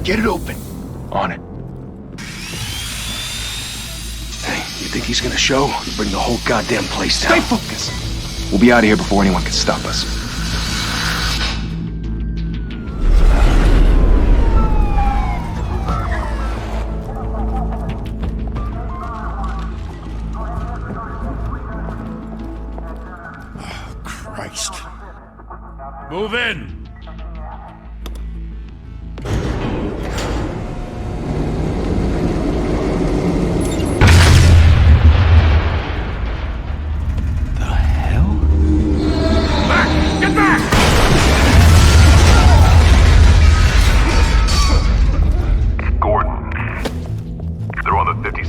Get it open. On it. Hey, you think he's gonna show? Bring the whole goddamn place down. Stay focused. We'll be out of here before anyone can stop us. Christ. Move in!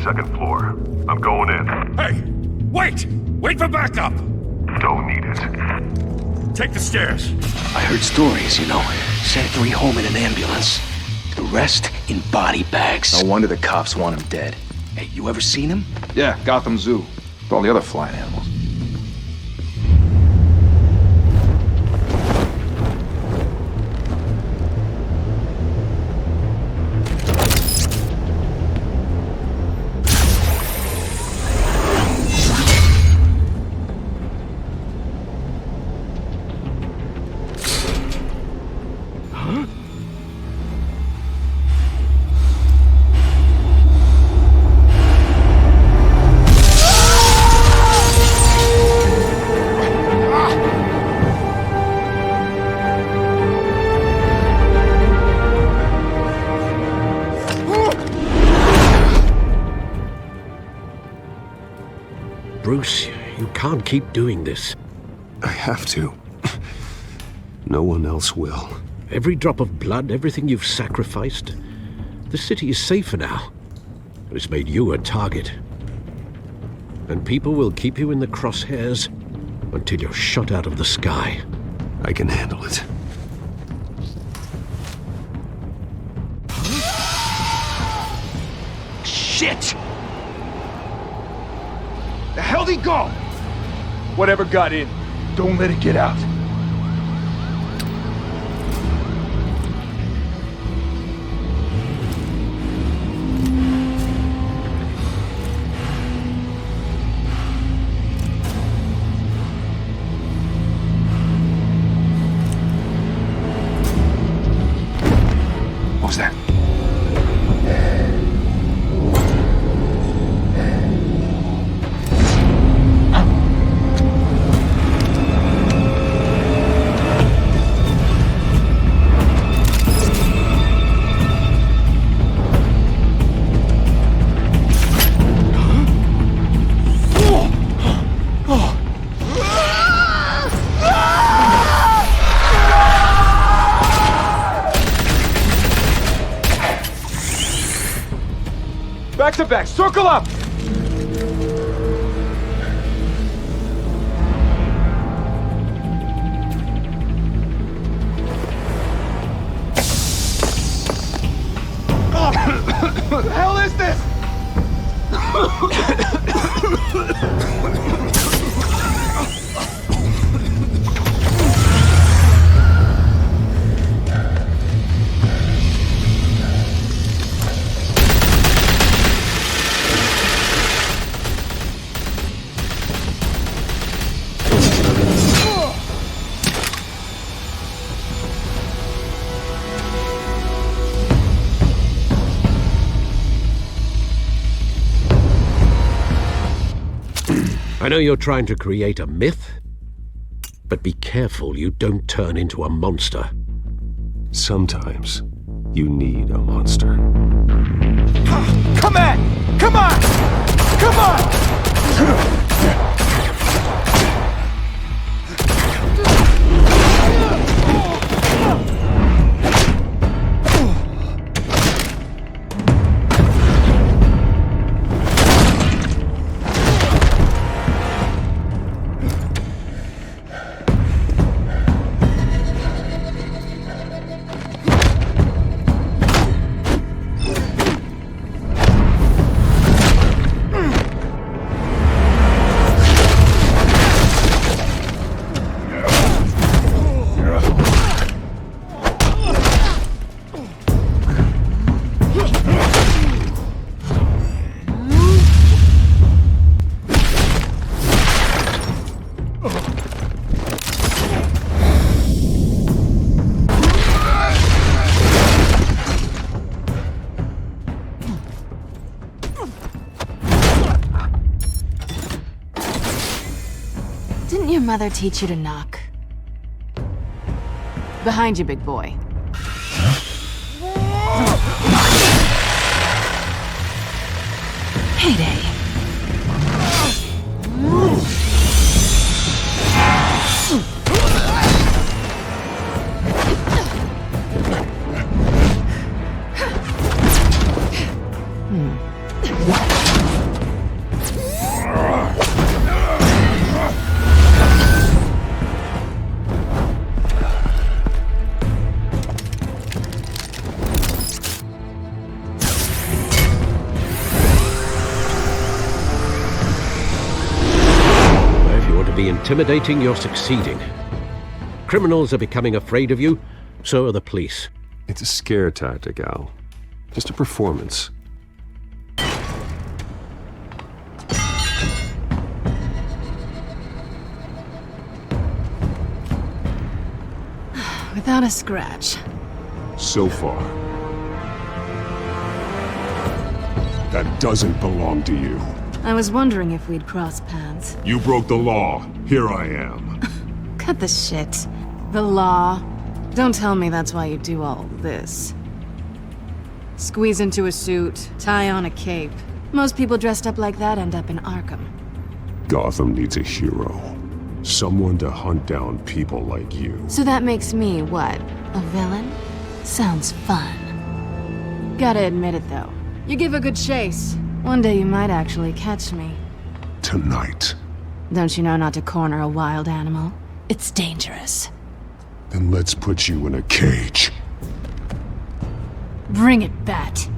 Second floor. I'm going in. Hey! Wait! Wait for backup! Don't need it. Take the stairs. I heard stories, you know. Sent 3 home in an ambulance. The rest in body bags. No wonder the cops want him dead. Hey, you ever seen him? Yeah, Gotham Zoo. With all the other flying animals. Bruce, you can't keep doing this. I have to. No one else will. Every drop of blood, everything you've sacrificed. The city is safer now. It's made you a target. And people will keep you in the crosshairs until you're shot out of the sky. I can handle it. Shit! The hell'd he go? Whatever got in, don't let it get out. What was that? Back to back, circle up! What the hell is this? I know you're trying to create a myth, but be careful you don't turn into a monster. Sometimes you need a monster. Come on! Come on! Come on! your mother teach you to knock? Behind you, big boy. Payday. Intimidating, you're succeeding. Criminals are becoming afraid of you, so are the police. It's a scare tactic, Al. Just a performance. Without a scratch. So far. That doesn't belong to you. I was wondering if we'd cross paths. You broke the law. Here I am. Cut the shit. The law. Don't tell me that's why you do all this. Squeeze into a suit, tie on a cape. Most people dressed up like that end up in Arkham. Gotham needs a hero. Someone to hunt down people like you. So that makes me, what, a villain? Sounds fun. Gotta admit it, though. You give a good chase. One day you might actually catch me. Tonight. Don't you know not to corner a wild animal? It's dangerous. Then let's put you in a cage. Bring it, Bat.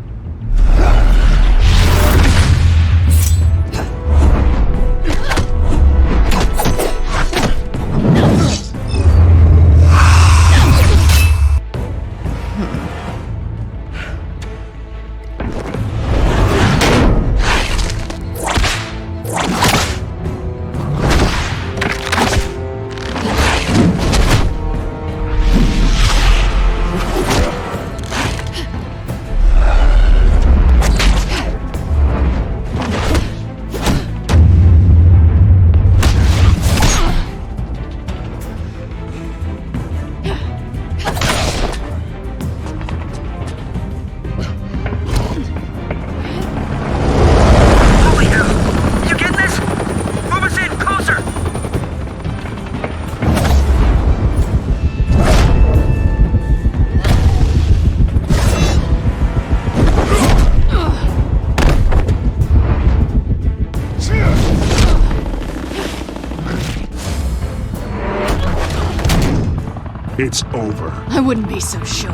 It's over. I wouldn't be so sure.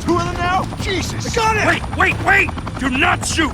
Two of them now? Jesus! Got it! Wait! Do not shoot!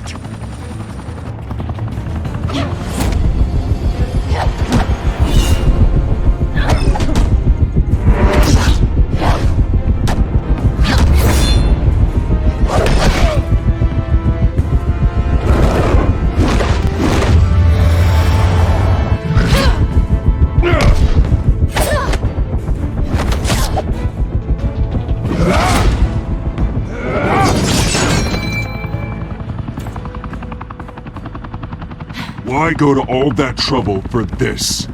Why go to all that trouble for this?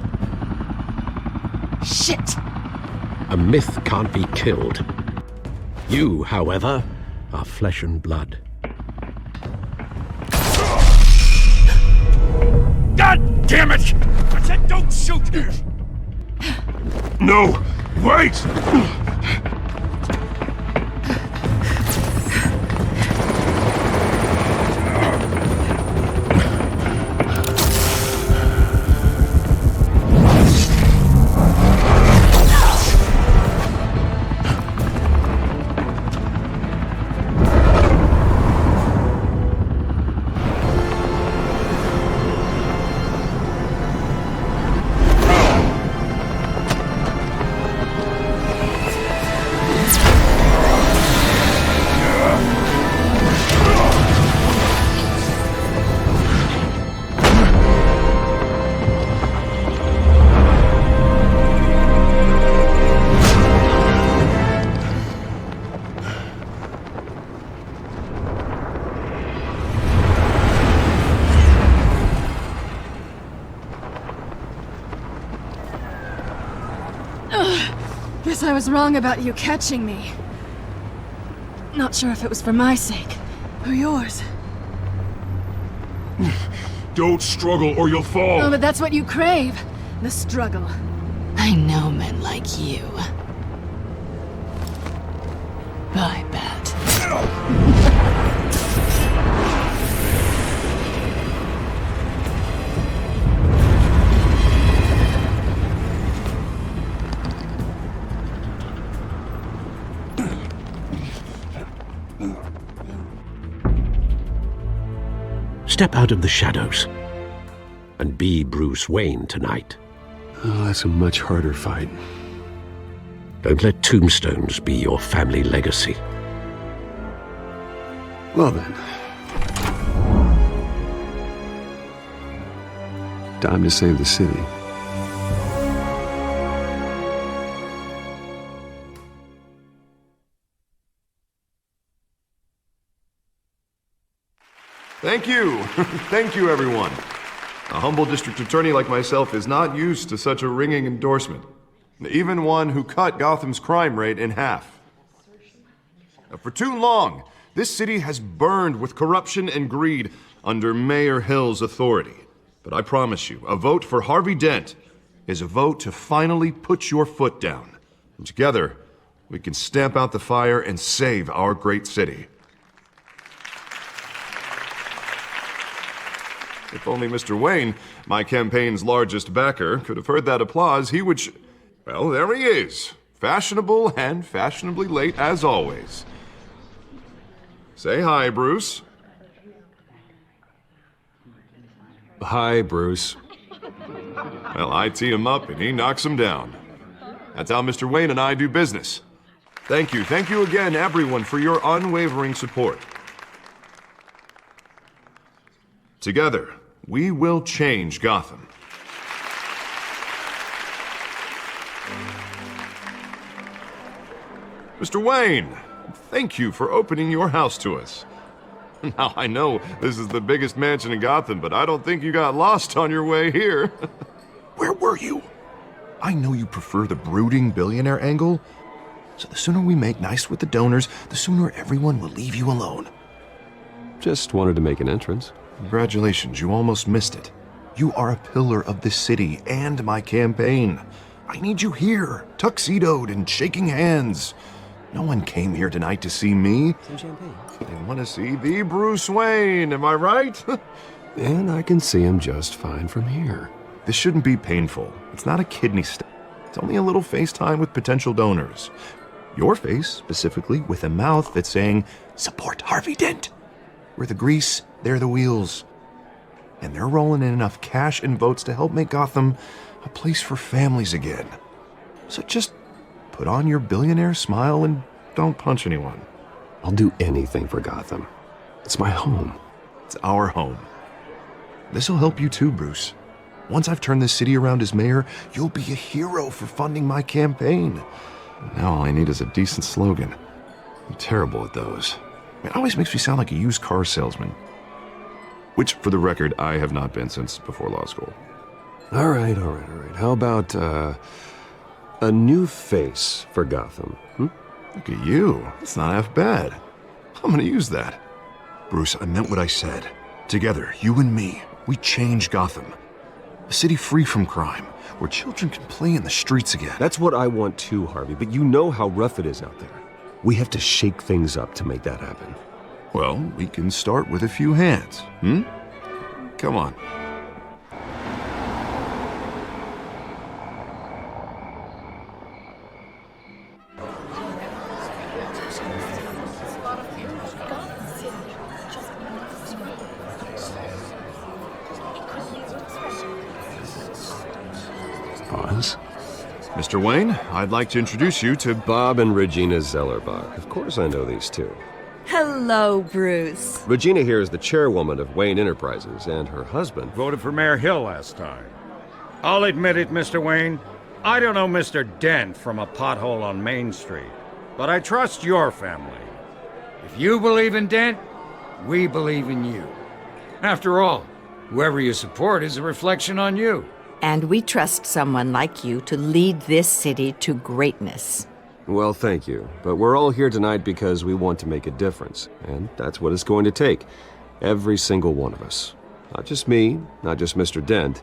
Shit! A myth can't be killed. You, however, are flesh and blood. God damn it! I said don't shoot! No! Wait! guess I was wrong about you catching me. Not sure if it was for my sake, or yours. Don't struggle or you'll fall. Oh, but that's what you crave. The struggle. I know men like you. I bet. Step out of the shadows and be Bruce Wayne tonight. Oh, that's a much harder fight. Don't let tombstones be your family legacy. Well then. Time to save the city. Thank you. Thank you, everyone. A humble district attorney like myself is not used to such a ringing endorsement. Even one who cut Gotham's crime rate in half. For too long, this city has burned with corruption and greed under Mayor Hill's authority. But I promise you, a vote for Harvey Dent is a vote to finally put your foot down. And together, we can stamp out the fire and save our great city. If only Mr. Wayne, my campaign's largest backer, could have heard that applause, he would well, there he is. Fashionable and fashionably late as always. Say hi, Bruce. Hi, Bruce. Well, I tee him up and he knocks him down. That's how Mr. Wayne and I do business. Thank you again, everyone, for your unwavering support. Together, we will change Gotham. Mr. Wayne, thank you for opening your house to us. Now, I know this is the biggest mansion in Gotham, but I don't think you got lost on your way here. Where were you? I know you prefer the brooding billionaire angle, so the sooner we make nice with the donors, the sooner everyone will leave you alone. Just wanted to make an entrance. Congratulations, you almost missed it. You are a pillar of this city and my campaign. I need you here, tuxedoed and shaking hands. No one came here tonight to see me. Some champagne. They want to see the Bruce Wayne, am I right? And I can see him just fine from here. This shouldn't be painful. It's not a kidney stone. It's only a little FaceTime with potential donors. Your face, specifically, with a mouth that's saying, support Harvey Dent. We're the grease, they're the wheels. And they're rolling in enough cash and votes to help make Gotham a place for families again. So just put on your billionaire smile and don't punch anyone. I'll do anything for Gotham. It's my home. It's our home. This'll help you too, Bruce. Once I've turned this city around as mayor, you'll be a hero for funding my campaign. Now all I need is a decent slogan. I'm terrible at those. It always makes me sound like a used car salesman. Which, for the record, I have not been since before law school. All right. How about, a new face for Gotham? Look at you. That's not half bad. I'm gonna use that. Bruce, I meant what I said. Together, you and me, we change Gotham. A city free from crime, where children can play in the streets again. That's what I want too, Harvey, but you know how rough it is out there. We have to shake things up to make that happen. Well, we can start with a few hands, Come on. Pause. Mr. Wayne, I'd like to introduce you to Bob and Regina Zellerbach. Of course I know these two. Hello, Bruce. Regina here is the chairwoman of Wayne Enterprises, and her husband Voted for Mayor Hill last time. I'll admit it, Mr. Wayne. I don't know Mr. Dent from a pothole on Main Street, but I trust your family. If you believe in Dent, we believe in you. After all, whoever you support is a reflection on you. And we trust someone like you to lead this city to greatness. Well, thank you. But we're all here tonight because we want to make a difference. And that's what it's going to take. Every single one of us. Not just me, not just Mr. Dent.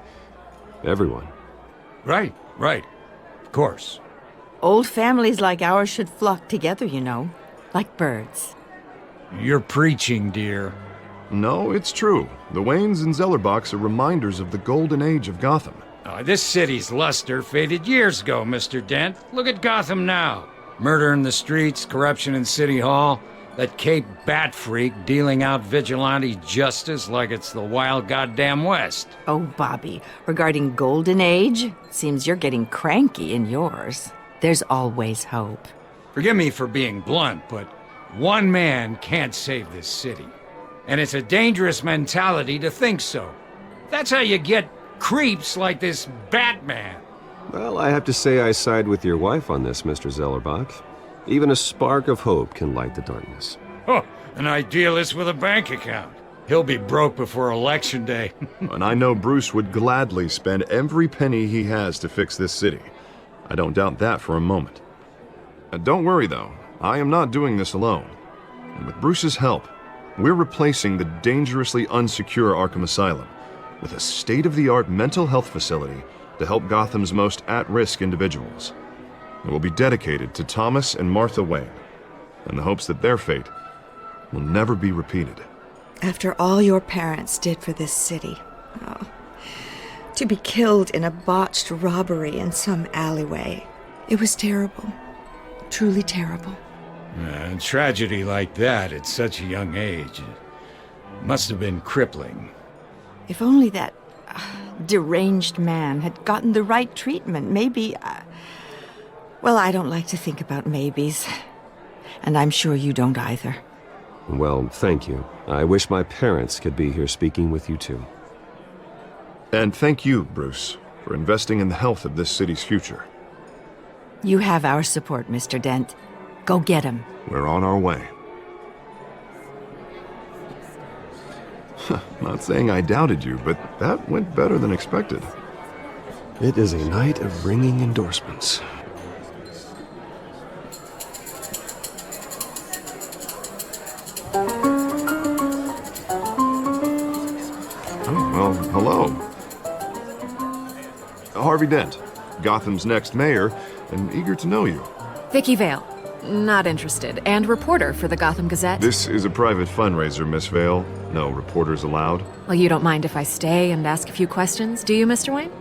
Everyone. Right. Of course. Old families like ours should flock together, you know. Like birds. You're preaching, dear. No, it's true. The Waynes and Zellerbachs are reminders of the golden age of Gotham. This city's luster faded years ago, Mr. Dent. Look at Gotham now. Murder in the streets, corruption in City Hall, that Cape Bat freak dealing out vigilante justice like it's the wild goddamn West. Oh, Bobby, regarding Golden Age, seems you're getting cranky in yours. There's always hope. Forgive me for being blunt, but one man can't save this city. And it's a dangerous mentality to think so. That's how you get creeps like this Batman. Well, I have to say I side with your wife on this, Mr. Zellerbach. Even a spark of hope can light the darkness. Oh, an idealist with a bank account. He'll be broke before Election Day. And I know Bruce would gladly spend every penny he has to fix this city. I don't doubt that for a moment. Don't worry, though. I am not doing this alone. And with Bruce's help, we're replacing the dangerously unsecure Arkham Asylum with a state-of-the-art mental health facility to help Gotham's most at-risk individuals. It will be dedicated to Thomas and Martha Wayne, in the hopes that their fate will never be repeated. After all your parents did for this city, to be killed in a botched robbery in some alleyway, it was terrible. Truly terrible. A tragedy like that at such a young age must have been crippling. If only that deranged man had gotten the right treatment, maybe... Well, I don't like to think about maybes. And I'm sure you don't either. Well, thank you. I wish my parents could be here speaking with you too. And thank you, Bruce, for investing in the health of this city's future. You have our support, Mr. Dent. Go get him. We're on our way. Not saying I doubted you, but that went better than expected. It is a night of ringing endorsements. Oh, well, hello. Harvey Dent, Gotham's next mayor, and eager to know you. Vicky Vale. Not interested. And reporter for the Gotham Gazette. This is a private fundraiser, Miss Vale. No reporters allowed. Well, you don't mind if I stay and ask a few questions, do you, Mr. Wayne?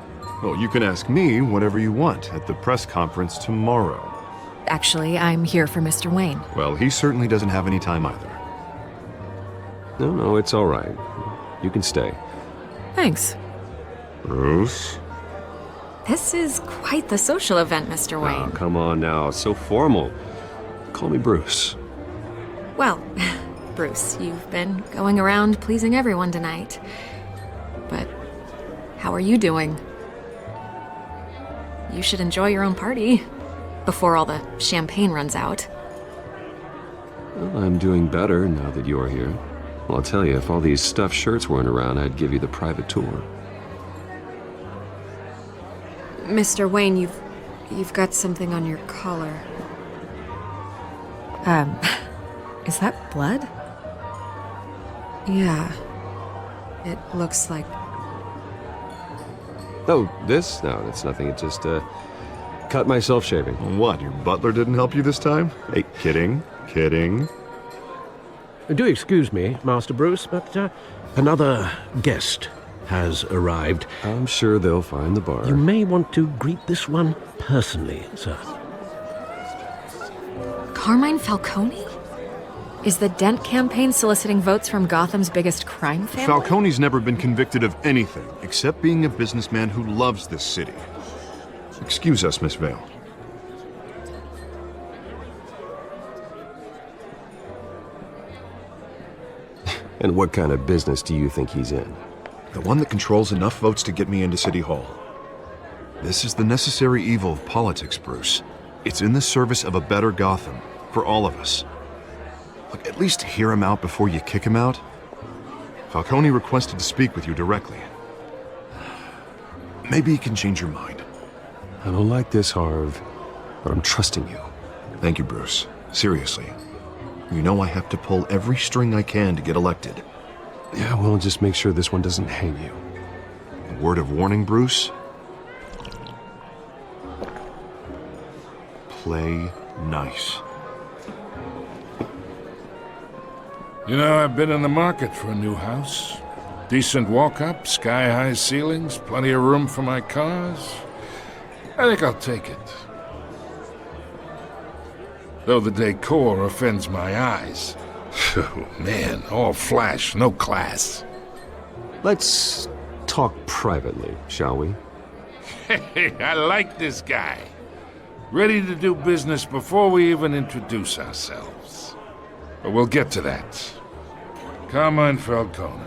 Well, you can ask me whatever you want at the press conference tomorrow. Actually, I'm here for Mr. Wayne. Well, he certainly doesn't have any time either. No, it's all right. You can stay. Thanks. Bruce? This is quite the social event, Mr. Wayne. Oh, come on now. It's so formal. Call me Bruce. Well, Bruce, you've been going around pleasing everyone tonight. But how are you doing? You should enjoy your own party before all the champagne runs out. Well, I'm doing better now that you're here. Well, I'll tell you, if all these stuffed shirts weren't around, I'd give you the private tour. Mr. Wayne, you've got something on your collar. Is that blood? Yeah. It looks like... Oh, this? No, that's nothing. It just, cut myself shaving. What, your butler didn't help you this time? Hey, kidding. Do excuse me, Master Bruce, but another guest has arrived. I'm sure they'll find the bar. You may want to greet this one personally, sir. Carmine Falcone? Is the Dent campaign soliciting votes from Gotham's biggest crime family? Falcone's never been convicted of anything except being a businessman who loves this city. Excuse us, Miss Vale. And what kind of business do you think he's in? The one that controls enough votes to get me into City Hall. This is the necessary evil of politics, Bruce. It's in the service of a better Gotham, for all of us. Look, at least hear him out before you kick him out. Falcone requested to speak with you directly. Maybe he can change your mind. I don't like this, Harv, but I'm trusting you. Thank you, Bruce. Seriously. You know I have to pull every string I can to get elected. Yeah, well, just make sure this one doesn't hang you. A word of warning, Bruce? Play nice. You know, I've been in the market for a new house. Decent walk-up, sky-high ceilings, plenty of room for my cars. I think I'll take it. Though the decor offends my eyes. Oh, man, all flash, no class. Let's talk privately, shall we? Hey, I like this guy. Ready to do business before we even introduce ourselves. But we'll get to that. Carmine Falcone,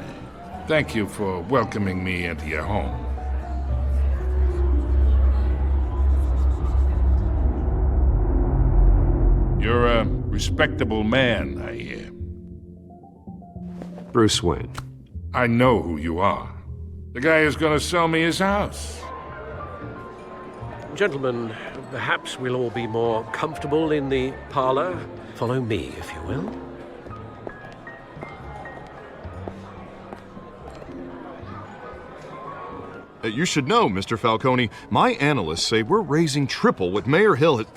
thank you for welcoming me into your home. You're a respectable man, I hear. Bruce Wayne. I know who you are. The guy who's gonna sell me his house. Gentlemen, perhaps we'll all be more comfortable in the parlor. Follow me, if you will. You should know, Mr. Falcone, my analysts say we're raising triple what Mayor Hill had...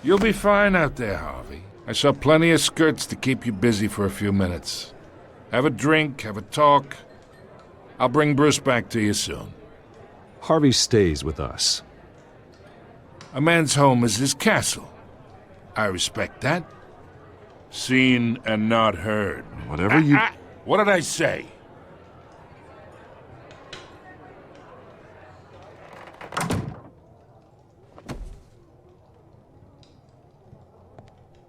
You'll be fine out there, Harvey. I saw plenty of skirts to keep you busy for a few minutes. Have a drink, have a talk. I'll bring Bruce back to you soon. Harvey stays with us. A man's home is his castle. I respect that. Seen and not heard. Whatever you... What did I say?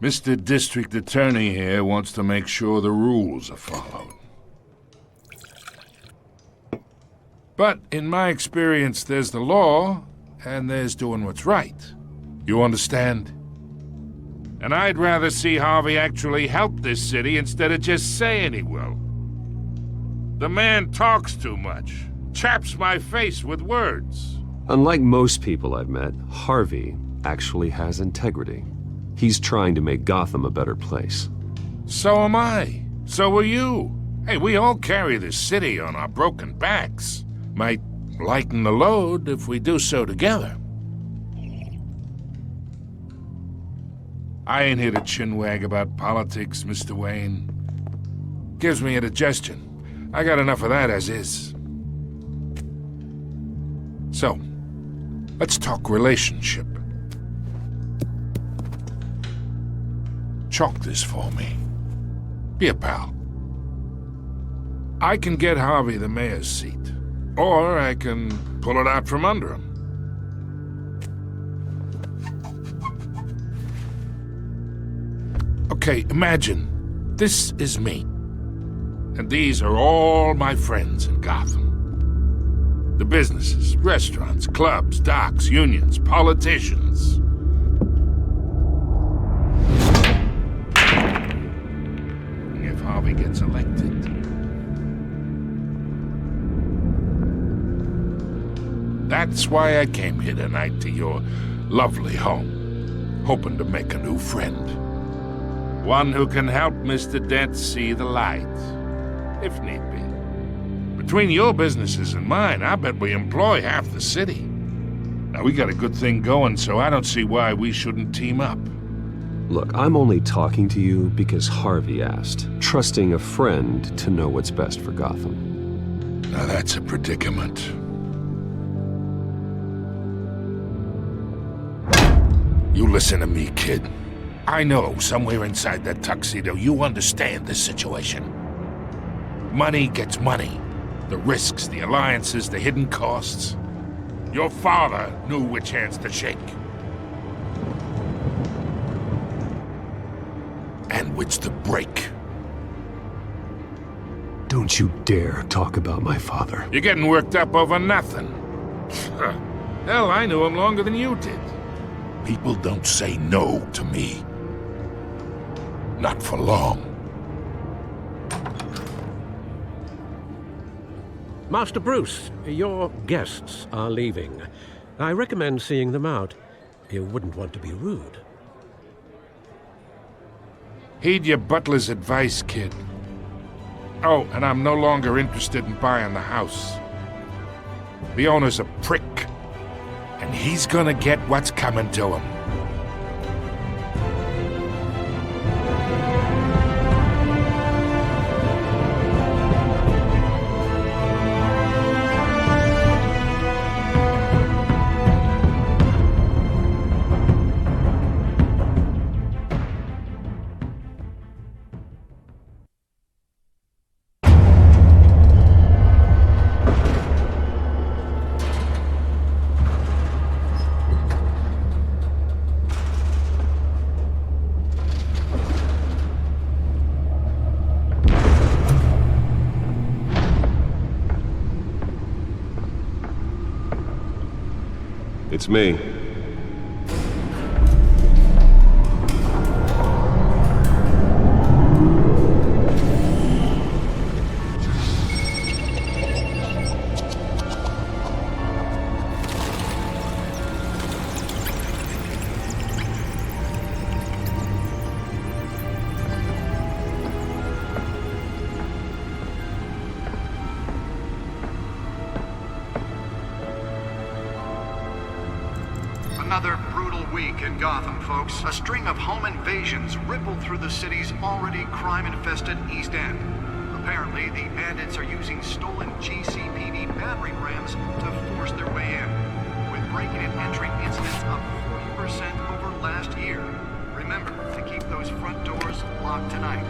Mr. District Attorney here wants to make sure the rules are followed. But in my experience, there's the law, and there's doing what's right. You understand? And I'd rather see Harvey actually help this city instead of just saying he will. The man talks too much, chaps my face with words. Unlike most people I've met, Harvey actually has integrity. He's trying to make Gotham a better place. So am I. So are you. Hey, we all carry this city on our broken backs. Might lighten the load if we do so together. I ain't here to chinwag about politics, Mr. Wayne. Gives me indigestion. I got enough of that as is. So, let's talk relationship. Chalk this for me. Be a pal. I can get Harvey the mayor's seat, or I can pull it out from under him. Okay, imagine this is me, and these are all my friends in Gotham. The businesses, restaurants, clubs, docks, unions, politicians. If Harvey gets elected, that's why I came here tonight to your lovely home, hoping to make a new friend. One who can help Mr. Dent see the light, if need be. Between your businesses and mine, I bet we employ half the city. Now, we got a good thing going, so I don't see why we shouldn't team up. Look, I'm only talking to you because Harvey asked, trusting a friend to know what's best for Gotham. Now that's a predicament. You listen to me, kid. I know somewhere inside that tuxedo you understand this situation. Money gets money. The risks, the alliances, the hidden costs. Your father knew which hands to shake. And which to break. Don't you dare talk about my father. You're getting worked up over nothing. Hell, I knew him longer than you did. People don't say no to me. Not for long. Master Bruce, your guests are leaving. I recommend seeing them out. You wouldn't want to be rude. Heed your butler's advice, kid. Oh, and I'm no longer interested in buying the house. The owner's a prick, and he's gonna get what's coming to him. It's me. Another brutal week in Gotham, folks. A string of home invasions rippled through the city's already crime-infested East End. Apparently, the bandits are using stolen GCPD battering rams to force their way in, with breaking and entering incidents up 40% over last year. Remember to keep those front doors locked tonight.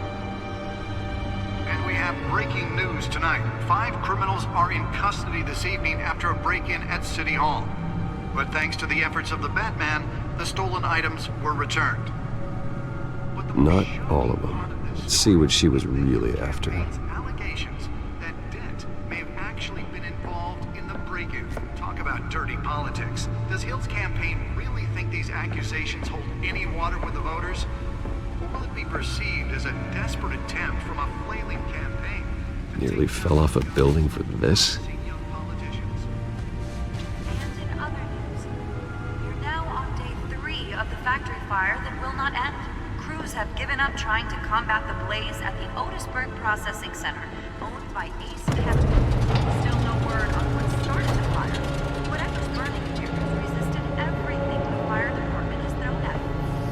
And we have breaking news tonight. 5 criminals are in custody this evening after a break-in at City Hall. But thanks to the efforts of the Batman, the stolen items were returned. Not all of them. Let's see what she was really after. Allegations that Dent may have actually been involved in the break-in. Talk about dirty politics. Does Hill's campaign really think these accusations hold any water with the voters? Or will it be perceived as a desperate attempt from a flailing campaign? Nearly fell off a building for this? Of the factory fire that will not end. Crews have given up trying to combat the blaze at the Otisburg Processing Center, owned by Ace Chemical. Still no word on what started the fire. Whatever's burning here has resisted everything the fire department has thrown at it.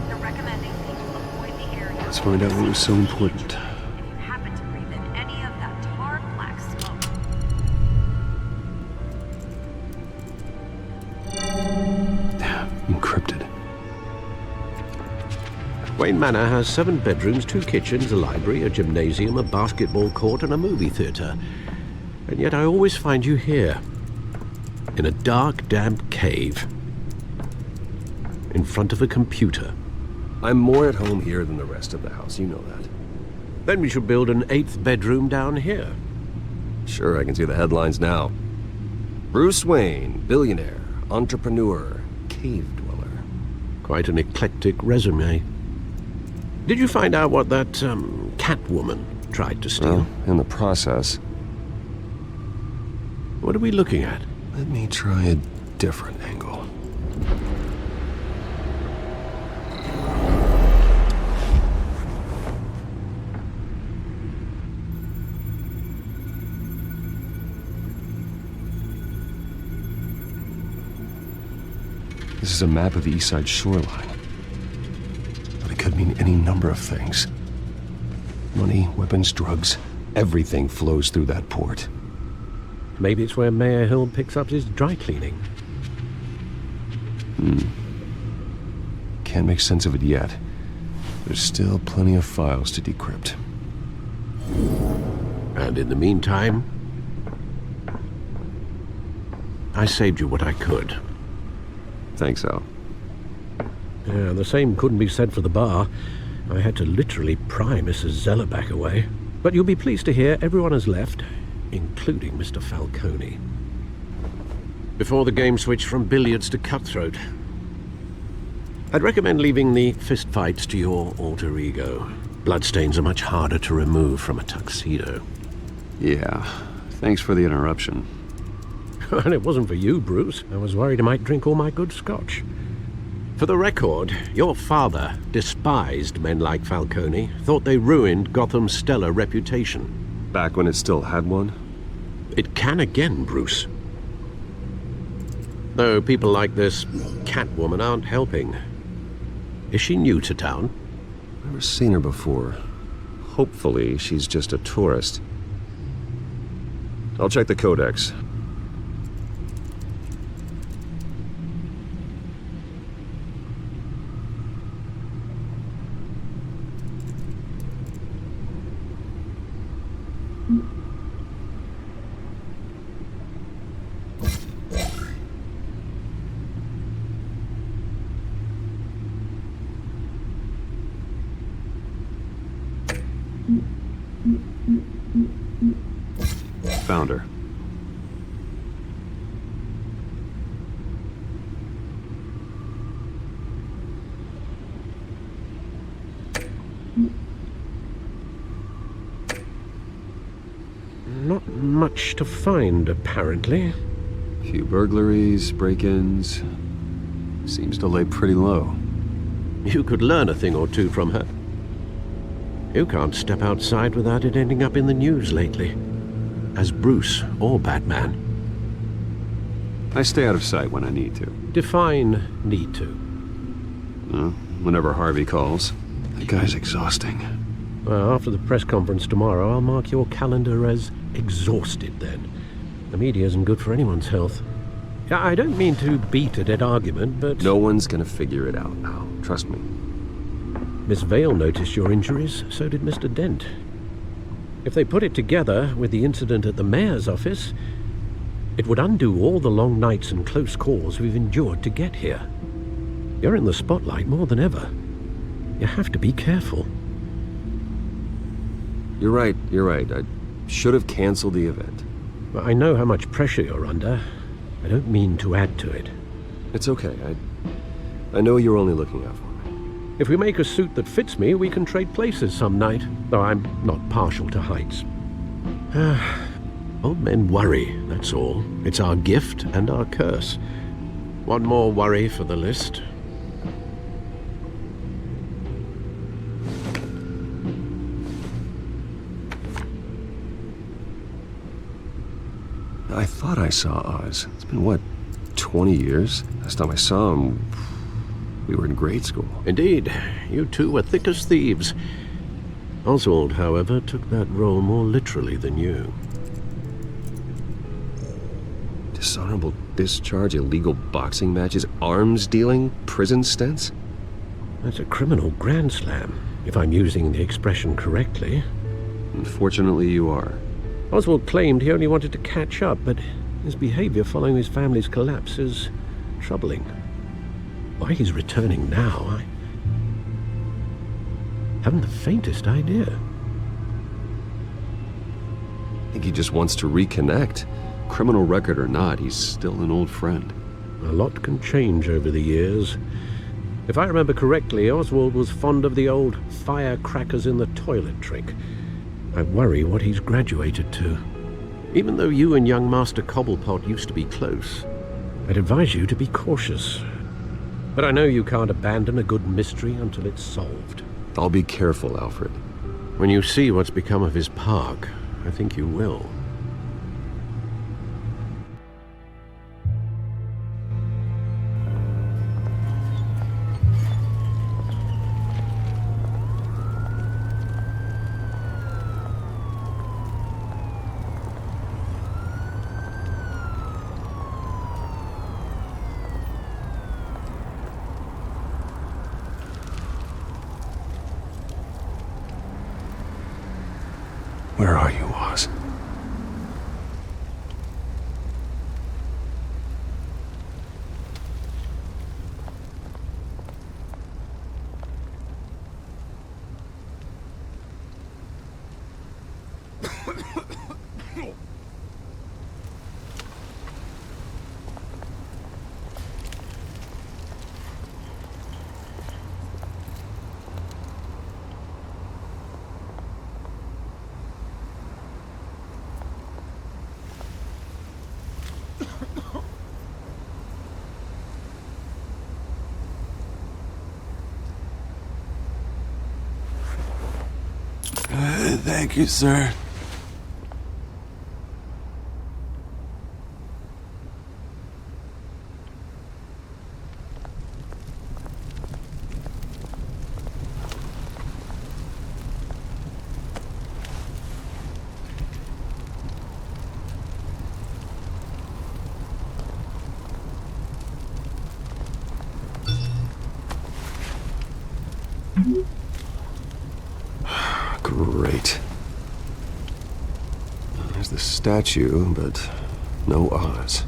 They're recommending people avoid the area. Let's find out what was so important. If you happen to breathe in any of that tar black smoke. Encrypted. Wayne Manor has 7 bedrooms, 2 kitchens, a library, a gymnasium, a basketball court, and a movie theater. And yet I always find you here, in a dark, damp cave, in front of a computer. I'm more at home here than the rest of the house, you know that. Then we should build an 8th bedroom down here. Sure, I can see the headlines now. Bruce Wayne, billionaire, entrepreneur, cave dweller. Quite an eclectic resume. Did you find out what that, Catwoman tried to steal? Well, in the process. What are we looking at? Let me try a different angle. This is a map of the East Side shoreline. But it could mean any number of things. Money, weapons, drugs, everything flows through that port. Maybe it's where Mayor Hill picks up his dry cleaning. Can't make sense of it yet. There's still plenty of files to decrypt. And in the meantime, I saved you what I could. Thanks, Al. Yeah, the same couldn't be said for the bar. I had to literally pry Mrs. Zeller back away. But you'll be pleased to hear everyone has left, including Mr. Falcone. Before the game switched from billiards to cutthroat. I'd recommend leaving the fistfights to your alter ego. Bloodstains are much harder to remove from a tuxedo. Yeah, Thanks for the interruption. And it wasn't for you, Bruce. I was worried I might drink all my good scotch. For the record, your father despised men like Falcone, thought they ruined Gotham's stellar reputation. Back when it still had one? It can again, Bruce. Though people like this Catwoman aren't helping. Is she new to town? Never seen her before. Hopefully, she's just a tourist. I'll check the codex. Found her. Not much to find, apparently. Few burglaries, break-ins. Seems to lay pretty low. You could learn a thing or two from her. You can't step outside without it ending up in the news lately. As Bruce or Batman. I stay out of sight when I need to. Define need to. Whenever Harvey calls. That guy's exhausting. Well, after the press conference tomorrow, I'll mark your calendar as exhausted then. The media isn't good for anyone's health. I don't mean to beat a dead argument, but... No one's gonna figure it out now. Trust me. Miss Vale noticed your injuries, so did Mr. Dent. If they put it together with the incident at the mayor's office, it would undo all the long nights and close calls we've endured to get here. You're in the spotlight more than ever. You have to be careful. You're right. I should have canceled the event. Well, I know how much pressure you're under. I don't mean to add to it. It's okay. I know you're only looking out for me. If we make a suit that fits me, we can trade places some night, though I'm not partial to heights. Old men worry, that's all. It's our gift and our curse. One more worry for the list. I thought I saw Oz. It's been, what, 20 years? Last time I saw him, we were in grade school. Indeed. You two were thick as thieves. Oswald, however, took that role more literally than you. Dishonorable discharge, illegal boxing matches, arms dealing, prison stints? That's a criminal grand slam, if I'm using the expression correctly. Unfortunately, you are. Oswald claimed he only wanted to catch up, but his behavior following his family's collapse is troubling. Why he's returning now, I haven't the faintest idea. I think he just wants to reconnect. Criminal record or not, he's still an old friend. A lot can change over the years. If I remember correctly, Oswald was fond of the old firecrackers in the toilet trick. I worry what he's graduated to. Even though you and young Master Cobblepot used to be close, I'd advise you to be cautious. But I know you can't abandon a good mystery until it's solved. I'll be careful, Alfred. When you see what's become of his park, I think you will. Where are you, Oz? Thank you, sir. Great. There's the statue, but no Oz.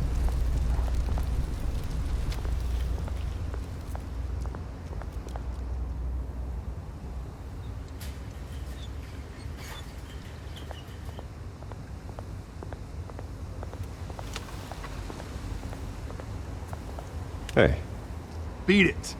Hey. Beat it.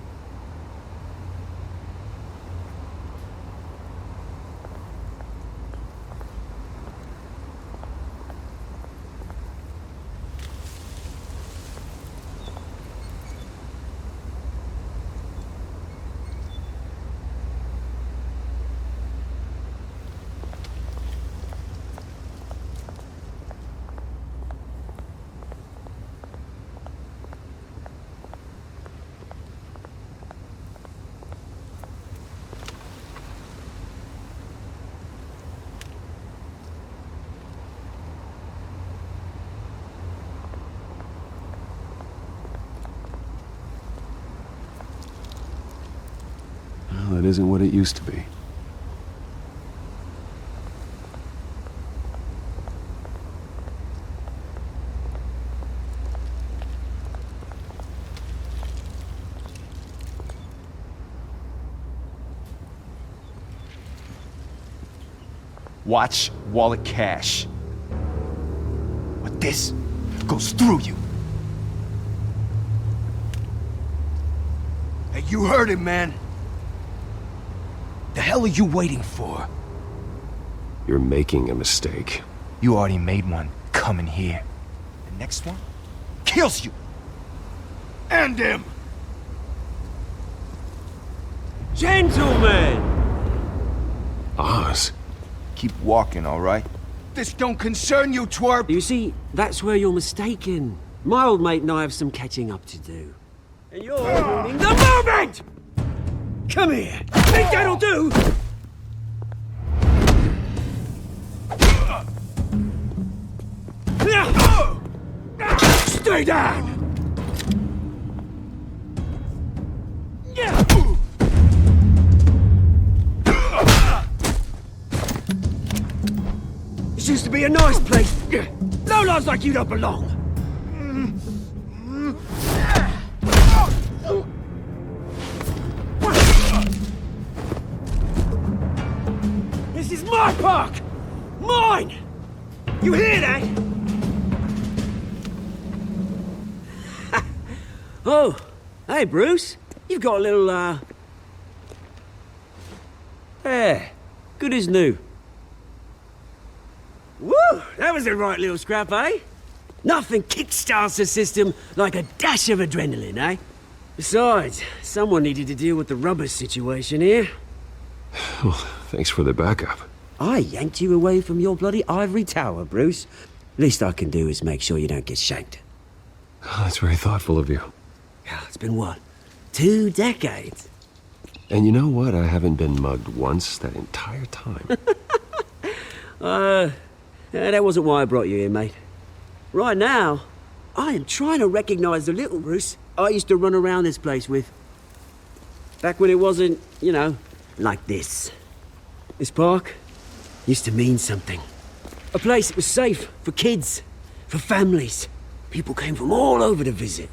Well, it isn't what it used to be. Watch wallet cash. But this goes through you. Hey, you heard him, man. The hell are you waiting for? You're making a mistake. You already made one coming here. The next one kills you. And him. Gentlemen! Oz. Keep walking, all right? This don't concern you, twerp! You see, that's where you're mistaken. My old mate and I have some catching up to do. And you're ruining the moment! Come here! Think that'll do? Stay down! This used to be a nice place. No lives like you don't belong. This is my park! Mine! You hear that? Oh, hey Bruce. You've got a little, There. Good as new. Woo! That was a right little scrap, eh? Nothing kickstarts the system like a dash of adrenaline, eh? Besides, someone needed to deal with the rubber situation here. Well, thanks for the backup. I yanked you away from your bloody ivory tower, Bruce. Least I can do is make sure you don't get shanked. Oh, that's very thoughtful of you. Yeah, it's been what? 2 decades? And you know what? I haven't been mugged once that entire time. That wasn't why I brought you here, mate. Right now, I am trying to recognize the little Bruce I used to run around this place with. Back when it wasn't, you know, like this. This park used to mean something. A place that was safe for kids, for families. People came from all over to visit.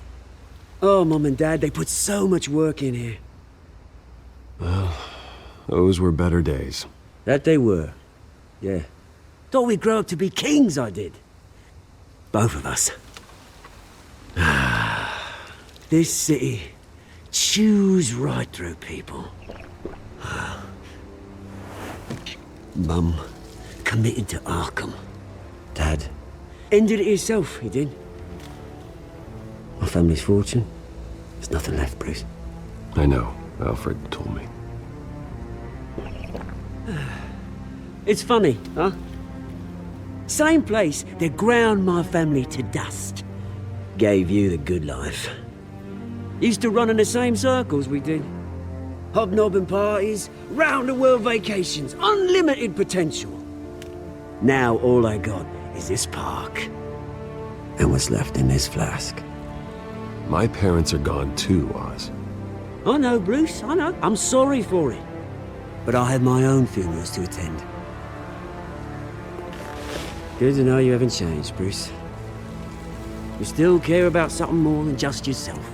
Oh, Mum and Dad, they put so much work in here. Well, those were better days. That they were. Yeah. Thought we'd grow up to be kings, I did. Both of us. This city chews right through people. Mum committed to Arkham. Dad ended it himself, he did. My family's fortune. There's nothing left, Bruce. I know. Alfred told me. It's funny, huh? Same place that ground my family to dust. Gave you the good life. Used to run in the same circles we did. Hobnobbing parties, round-the-world vacations, unlimited potential. Now all I got is this park. And what's left in this flask. My parents are gone too, Oz. I know, Bruce, I know. I'm sorry for it. But I have my own funerals to attend. Good to know you haven't changed, Bruce. You still care about something more than just yourself.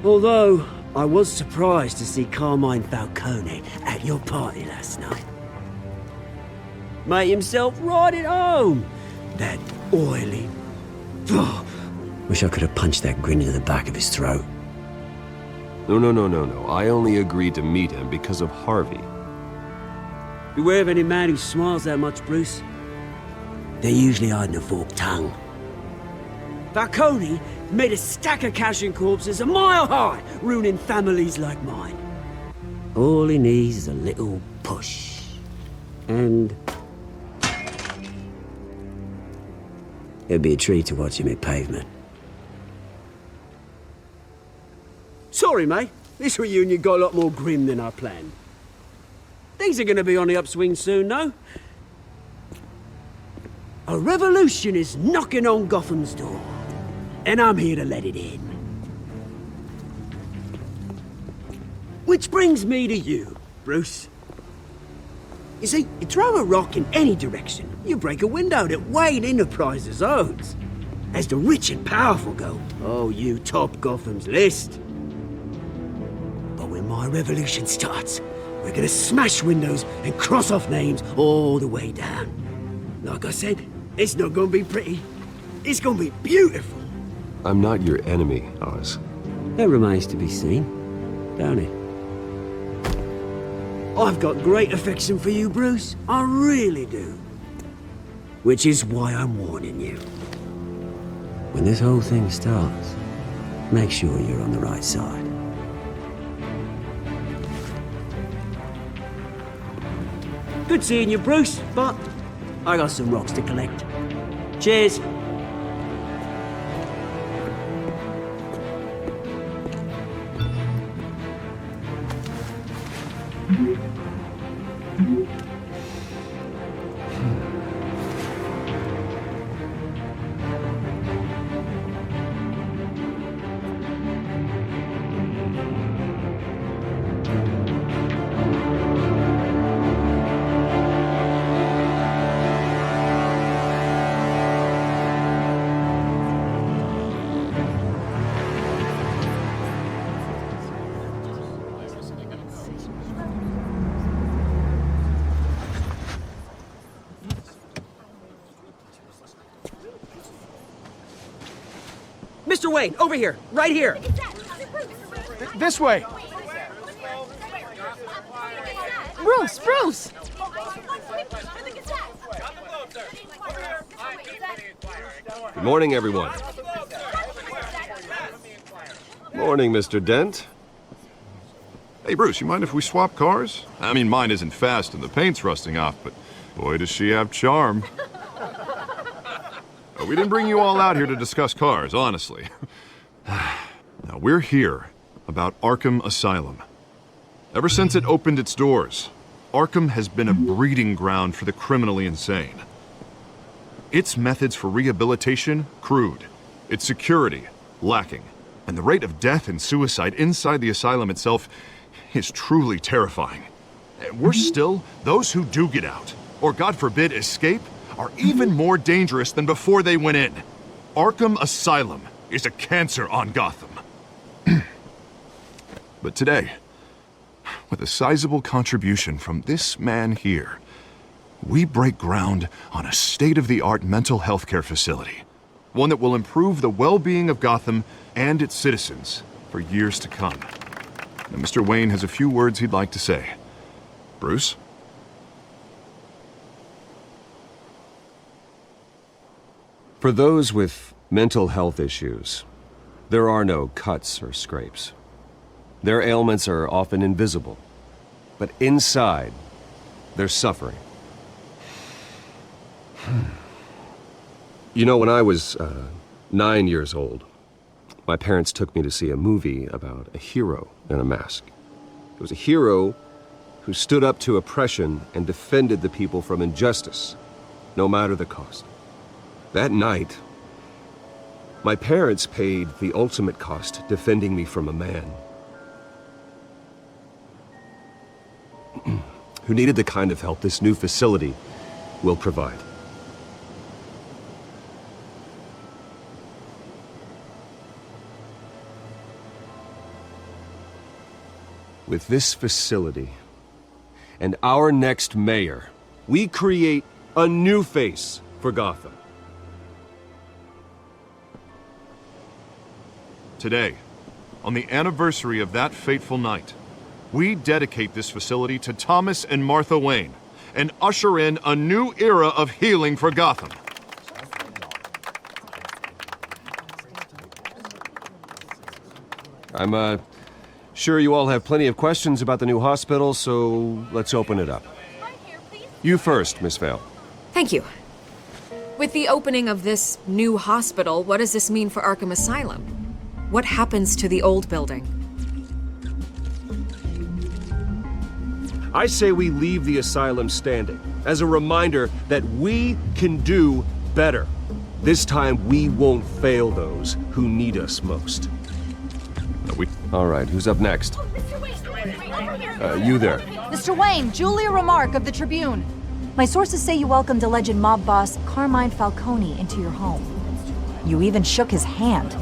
Although, I was surprised to see Carmine Falcone at your party last night. Made himself right at home. That oily... Oh, wish I could have punched that grin into the back of his throat. No. I only agreed to meet him because of Harvey. Beware of any man who smiles that much, Bruce. They're usually hiding a forked tongue. Falcone made a stack of cash and corpses a mile high, ruining families like mine. All he needs is a little push. And... it'd be a treat to watch him hit pavement. Sorry, mate. This reunion got a lot more grim than I planned. Things are gonna be on the upswing soon, no? A revolution is knocking on Gotham's door. And I'm here to let it in. Which brings me to you, Bruce. You see, you throw a rock in any direction, you break a window that Wayne Enterprises owns. As the rich and powerful go, oh, you top Gotham's list. But when my revolution starts, we're gonna smash windows and cross off names all the way down. Like I said, it's not gonna be pretty. It's gonna be beautiful. I'm not your enemy, Oz. That remains to be seen, don't it? I've got great affection for you, Bruce. I really do. Which is why I'm warning you. When this whole thing starts, make sure you're on the right side. Good seeing you, Bruce, but I got some rocks to collect. Cheers. Mr. Wayne, over here, right here. This way. Bruce! Good morning, everyone. Morning, Mr. Dent. Hey, Bruce, you mind if we swap cars? I mean, mine isn't fast and the paint's rusting off, but boy, does she have charm. We didn't bring you all out here to discuss cars, honestly. Now, we're here about Arkham Asylum. Ever since it opened its doors, Arkham has been a breeding ground for the criminally insane. Its methods for rehabilitation, crude. Its security, lacking. And the rate of death and suicide inside the asylum itself is truly terrifying. And worse still, those who do get out, or God forbid, escape, are even more dangerous than before they went in. Arkham Asylum is a cancer on Gotham. But today, with a sizable contribution from this man here, we break ground on a state-of-the-art mental health care facility. One that will improve the well-being of Gotham and its citizens for years to come. Now, Mr. Wayne has a few words he'd like to say. Bruce? For those with mental health issues, there are no cuts or scrapes. Their ailments are often invisible, but inside, They're suffering. You know, when I was 9 years old, my parents took me to see a movie about a hero in a mask. It was a hero who stood up to oppression and defended the people from injustice, no matter the cost. That night, my parents paid the ultimate cost defending me from a man who needed the kind of help this new facility will provide. With this facility and our next mayor, we create a new face for Gotham. Today, on the anniversary of that fateful night, we dedicate this facility to Thomas and Martha Wayne and usher in a new era of healing for Gotham. I'm sure you all have plenty of questions about the new hospital, so let's open it up. You first, Miss Vale. Thank you. With the opening of this new hospital, what does this mean for Arkham Asylum? What happens to the old building? I say we leave the asylum standing as a reminder that we can do better. This time we won't fail those who need us most. All right, who's up next? You there. Mr. Wayne, Julia Remark of the Tribune. My sources say you welcomed alleged mob boss Carmine Falcone into your home. You even shook his hand.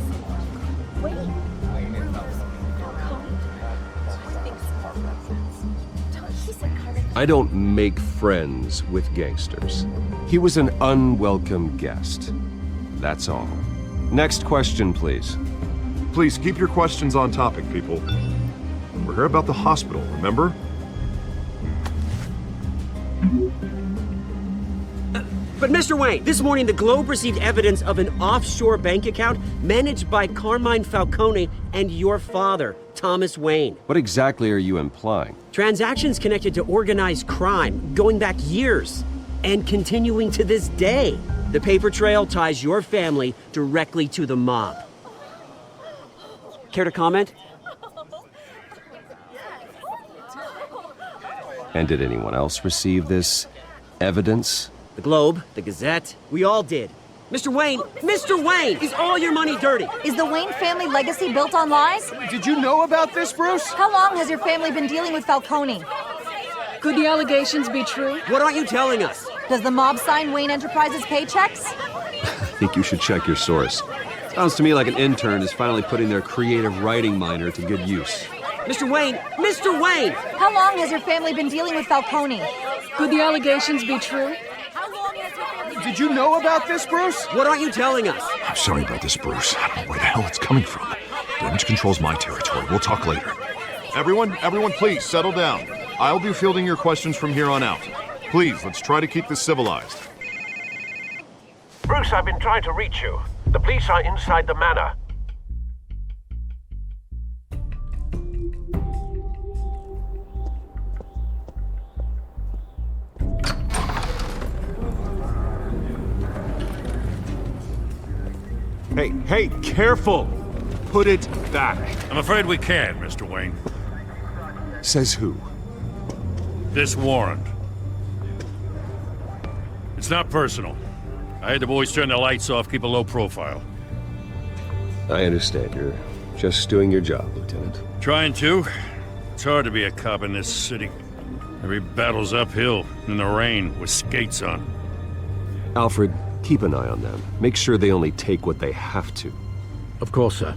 I don't make friends with gangsters. He was an unwelcome guest. That's all. Next question, please. Please keep your questions on topic, people. We're here about the hospital, remember? But Mr. Wayne, this morning the Globe received evidence of an offshore bank account managed by Carmine Falcone and your father, Thomas Wayne. What exactly are you implying? Transactions connected to organized crime, going back years, and continuing to this day. The paper trail ties your family directly to the mob. Care to comment? And did anyone else receive this evidence? The Globe, the Gazette, we all did. Mr. Wayne, is all your money dirty? Is the Wayne family legacy built on lies? Did you know about this, Bruce? How long has your family been dealing with Falcone? Could the allegations be true? What aren't you telling us? Does the mob sign Wayne Enterprises paychecks? I think you should check your source. Sounds to me like an intern is finally putting their creative writing minor to good use. Mr. Wayne! How long has your family been dealing with Falcone? Could the allegations be true? Did you know about this, Bruce? What aren't you telling us? I'm sorry about this, Bruce. I don't know where the hell it's coming from. Damage control's my territory. We'll talk later. Everyone, please settle down. I'll be fielding your questions from here on out. Please, let's try to keep this civilized. Bruce, I've been trying to reach you. The police are inside the manor. Hey, careful! Put it back. I'm afraid we can't, Mr. Wayne. Says who? This warrant. It's not personal. I had the boys turn the lights off, keep a low profile. I understand. You're just doing your job, Lieutenant. Trying to. It's hard to be a cop in this city. Every battle's uphill, in the rain, with skates on. Alfred, keep an eye on them. Make sure they only take what they have to. Of course, sir.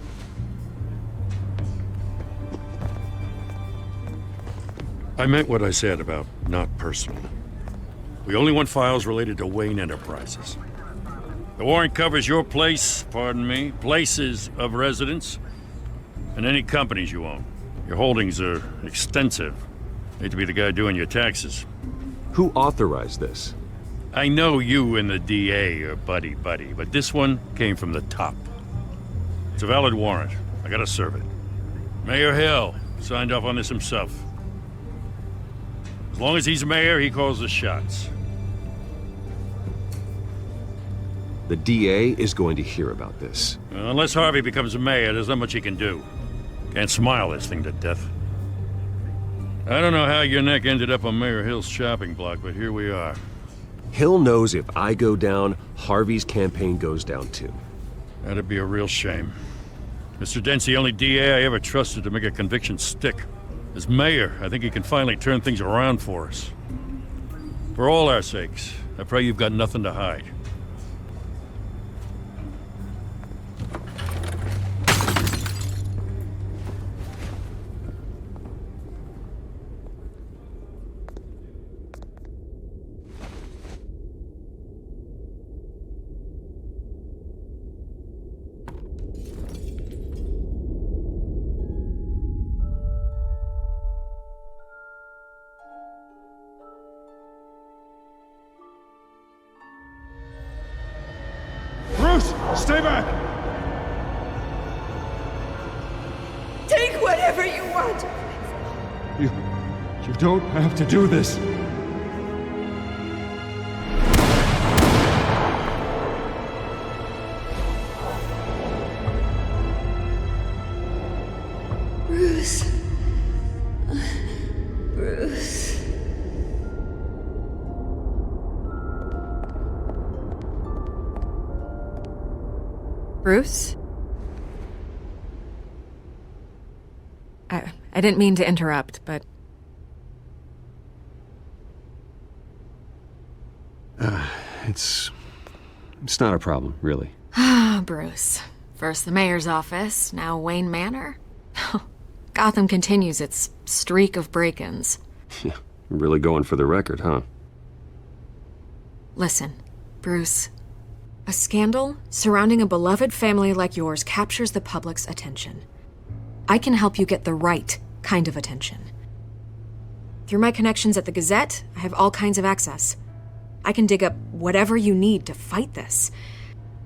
I meant what I said about not personal. We only want files related to Wayne Enterprises. The warrant covers your place, places of residence, and any companies you own. Your holdings are extensive. Hate to be the guy doing your taxes. Who authorized this? I know you and the DA are buddy-buddy, but this one came from the top. It's a valid warrant. I gotta serve it. Mayor Hill signed off on this himself. As long as he's mayor, he calls the shots. The DA is going to hear about this. Unless Harvey becomes mayor, there's not much he can do. Can't smile this thing to death. I don't know how your neck ended up on Mayor Hill's shopping block, but here we are. Hill knows if I go down, Harvey's campaign goes down too. That'd be a real shame. Mr. Dent's the only DA I ever trusted to make a conviction stick. As mayor, I think he can finally turn things around for us. For all our sakes, I pray you've got nothing to hide. Stay back! Take whatever you want! You don't have to do this. Bruce. Bruce. Bruce? I didn't mean to interrupt, but... It's not a problem, really. Ah, Bruce. First the mayor's office, now Wayne Manor. Gotham continues its streak of break-ins. Yeah, really going for the record, huh? Listen, Bruce. A scandal surrounding a beloved family like yours captures the public's attention. I can help you get the right kind of attention. Through my connections at the Gazette, I have all kinds of access. I can dig up whatever you need to fight this.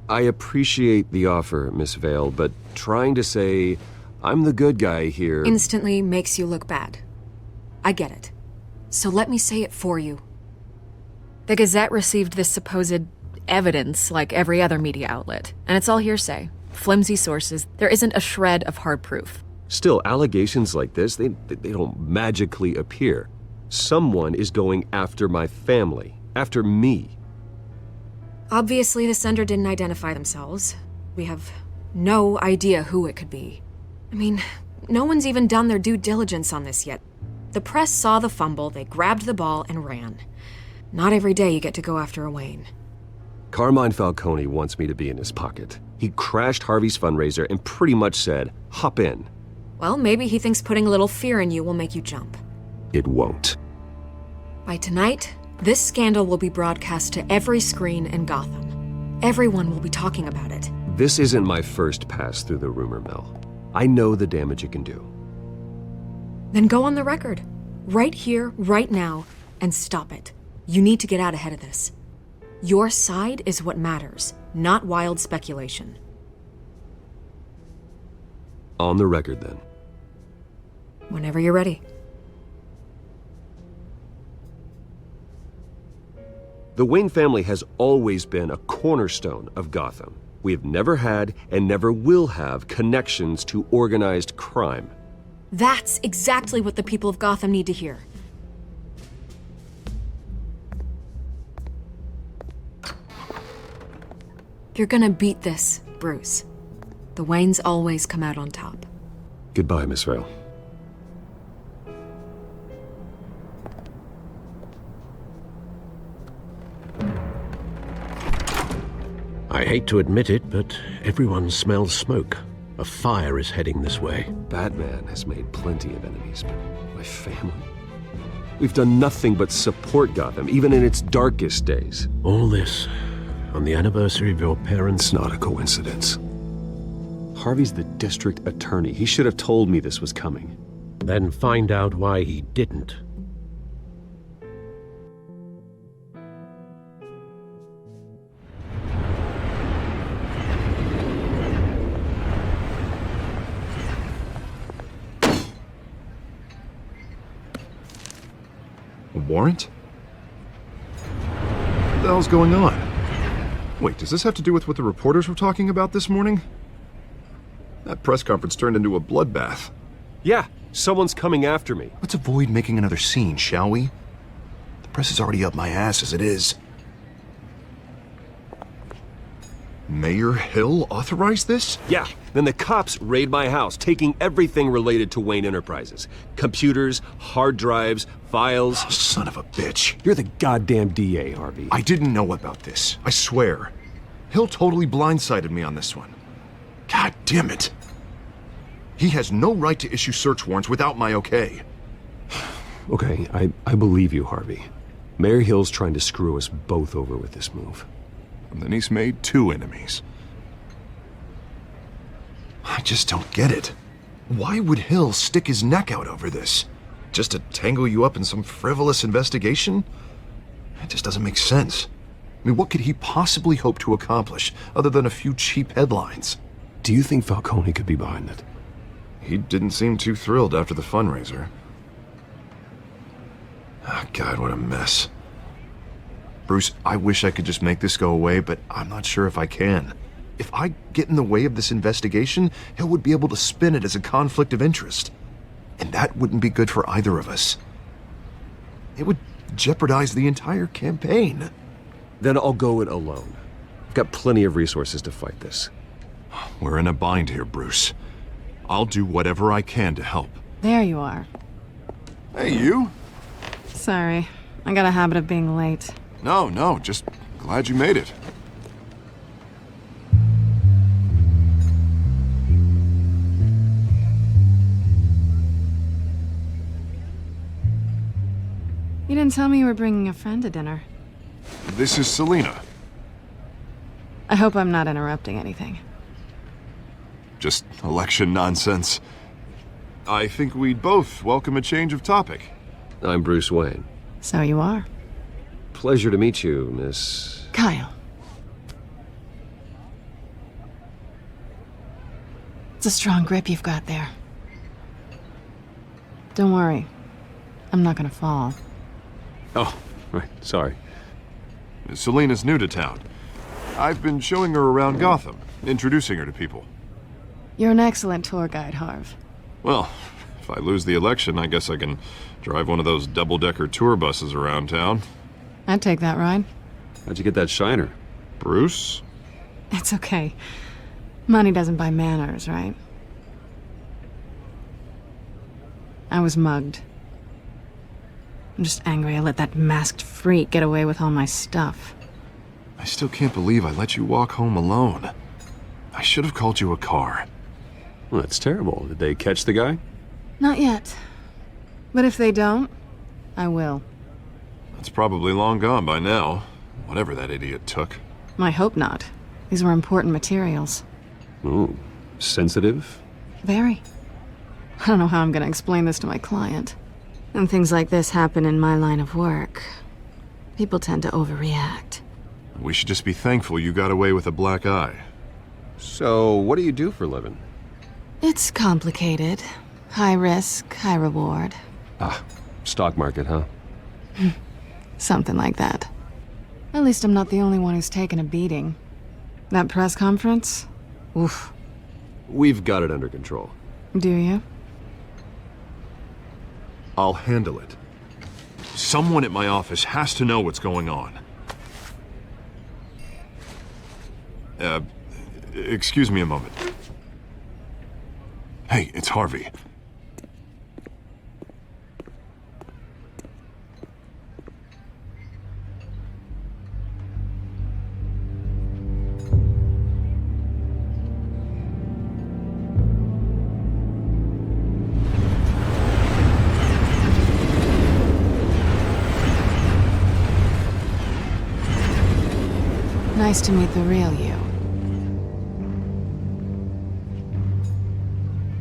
I appreciate the offer, Miss Vale, but trying to say I'm the good guy here... instantly makes you look bad. I get it. So let me say it for you. The Gazette received this supposed evidence like every other media outlet, and it's all hearsay. Flimsy sources. There isn't a shred of hard proof. Still, allegations like this, they don't magically appear. Someone is going after my family. After me. Obviously, the sender didn't identify themselves. We have no idea who it could be. I mean, no one's even done their due diligence on this yet. The press saw the fumble, they grabbed the ball and ran. Not every day you get to go after a Wayne. Carmine Falcone wants me to be in his pocket. He crashed Harvey's fundraiser and pretty much said, hop in. Well, maybe he thinks putting a little fear in you will make you jump. It won't. By tonight, this scandal will be broadcast to every screen in Gotham. Everyone will be talking about it. This isn't my first pass through the rumor mill. I know the damage it can do. Then go on the record. Right here, right now, and stop it. You need to get out ahead of this. Your side is what matters, not wild speculation. On the record, then. Whenever you're ready. The Wayne family has always been a cornerstone of Gotham. We have never had and never will have connections to organized crime. That's exactly what the people of Gotham need to hear. You're gonna beat this, Bruce. The Waynes always come out on top. Goodbye, Miss Vale. I hate to admit it, but everyone smells smoke. A fire is heading this way. Batman has made plenty of enemies, but my family? We've done nothing but support Gotham, even in its darkest days. All this on the anniversary of your parents'... It's not a coincidence. Harvey's the district attorney. He should have told me this was coming. Then find out why he didn't. A warrant? What the hell's going on? Wait, does this have to do with what the reporters were talking about this morning? That press conference turned into a bloodbath. Yeah, someone's coming after me. Let's avoid making another scene, shall we? The press is already up my ass as it is. Mayor Hill authorized this? Yeah, then the cops raid my house, taking everything related to Wayne Enterprises. Computers, hard drives, files. Oh, son of a bitch. You're the goddamn DA, Harvey. I didn't know about this, I swear. Hill totally blindsided me on this one. God damn it. He has no right to issue search warrants without my okay. Okay, I believe you, Harvey. Mayor Hill's trying to screw us both over with this move. And then he's made 2 enemies. I just don't get it. Why would Hill stick his neck out over this? Just to tangle you up in some frivolous investigation? It just doesn't make sense. I mean, what could he possibly hope to accomplish other than a few cheap headlines? Do you think Falcone could be behind it? He didn't seem too thrilled after the fundraiser. Oh, God, what a mess. Bruce, I wish I could just make this go away, but I'm not sure if I can. If I get in the way of this investigation, Hill would be able to spin it as a conflict of interest. And that wouldn't be good for either of us. It would jeopardize the entire campaign. Then I'll go it alone. I've got plenty of resources to fight this. We're in a bind here, Bruce. I'll do whatever I can to help. There you are. Hey, you? Sorry. I got a habit of being late. No, just glad you made it. You didn't tell me you were bringing a friend to dinner. This is Selena. I hope I'm not interrupting anything. Just election nonsense. I think we'd both welcome a change of topic. I'm Bruce Wayne. So you are. Pleasure to meet you, Miss... Kyle. It's a strong grip you've got there. Don't worry. I'm not gonna fall. Oh, right, sorry. Selena's new to town. I've been showing her around Gotham, introducing her to people. You're an excellent tour guide, Harv. Well, if I lose the election, I guess I can drive one of those double-decker tour buses around town. I'd take that ride. How'd you get that shiner? Bruce? It's okay. Money doesn't buy manners, right? I was mugged. I'm just angry I let that masked freak get away with all my stuff. I still can't believe I let you walk home alone. I should have called you a car. Well, that's terrible. Did they catch the guy? Not yet. But if they don't, I will. It's probably long gone by now, whatever that idiot took. I hope not. These were important materials. Ooh, sensitive? Very. I don't know how I'm gonna explain this to my client. And things like this happen in my line of work. People tend to overreact. We should just be thankful you got away with a black eye. So, what do you do for a living? It's complicated. High risk, high reward. Ah, stock market, huh? Something like that. At least I'm not the only one who's taken a beating. That press conference? Oof. We've got it under control. Do you? I'll handle it. Someone at my office has to know what's going on. Excuse me a moment. Hey, it's Harvey. Nice to meet the real you.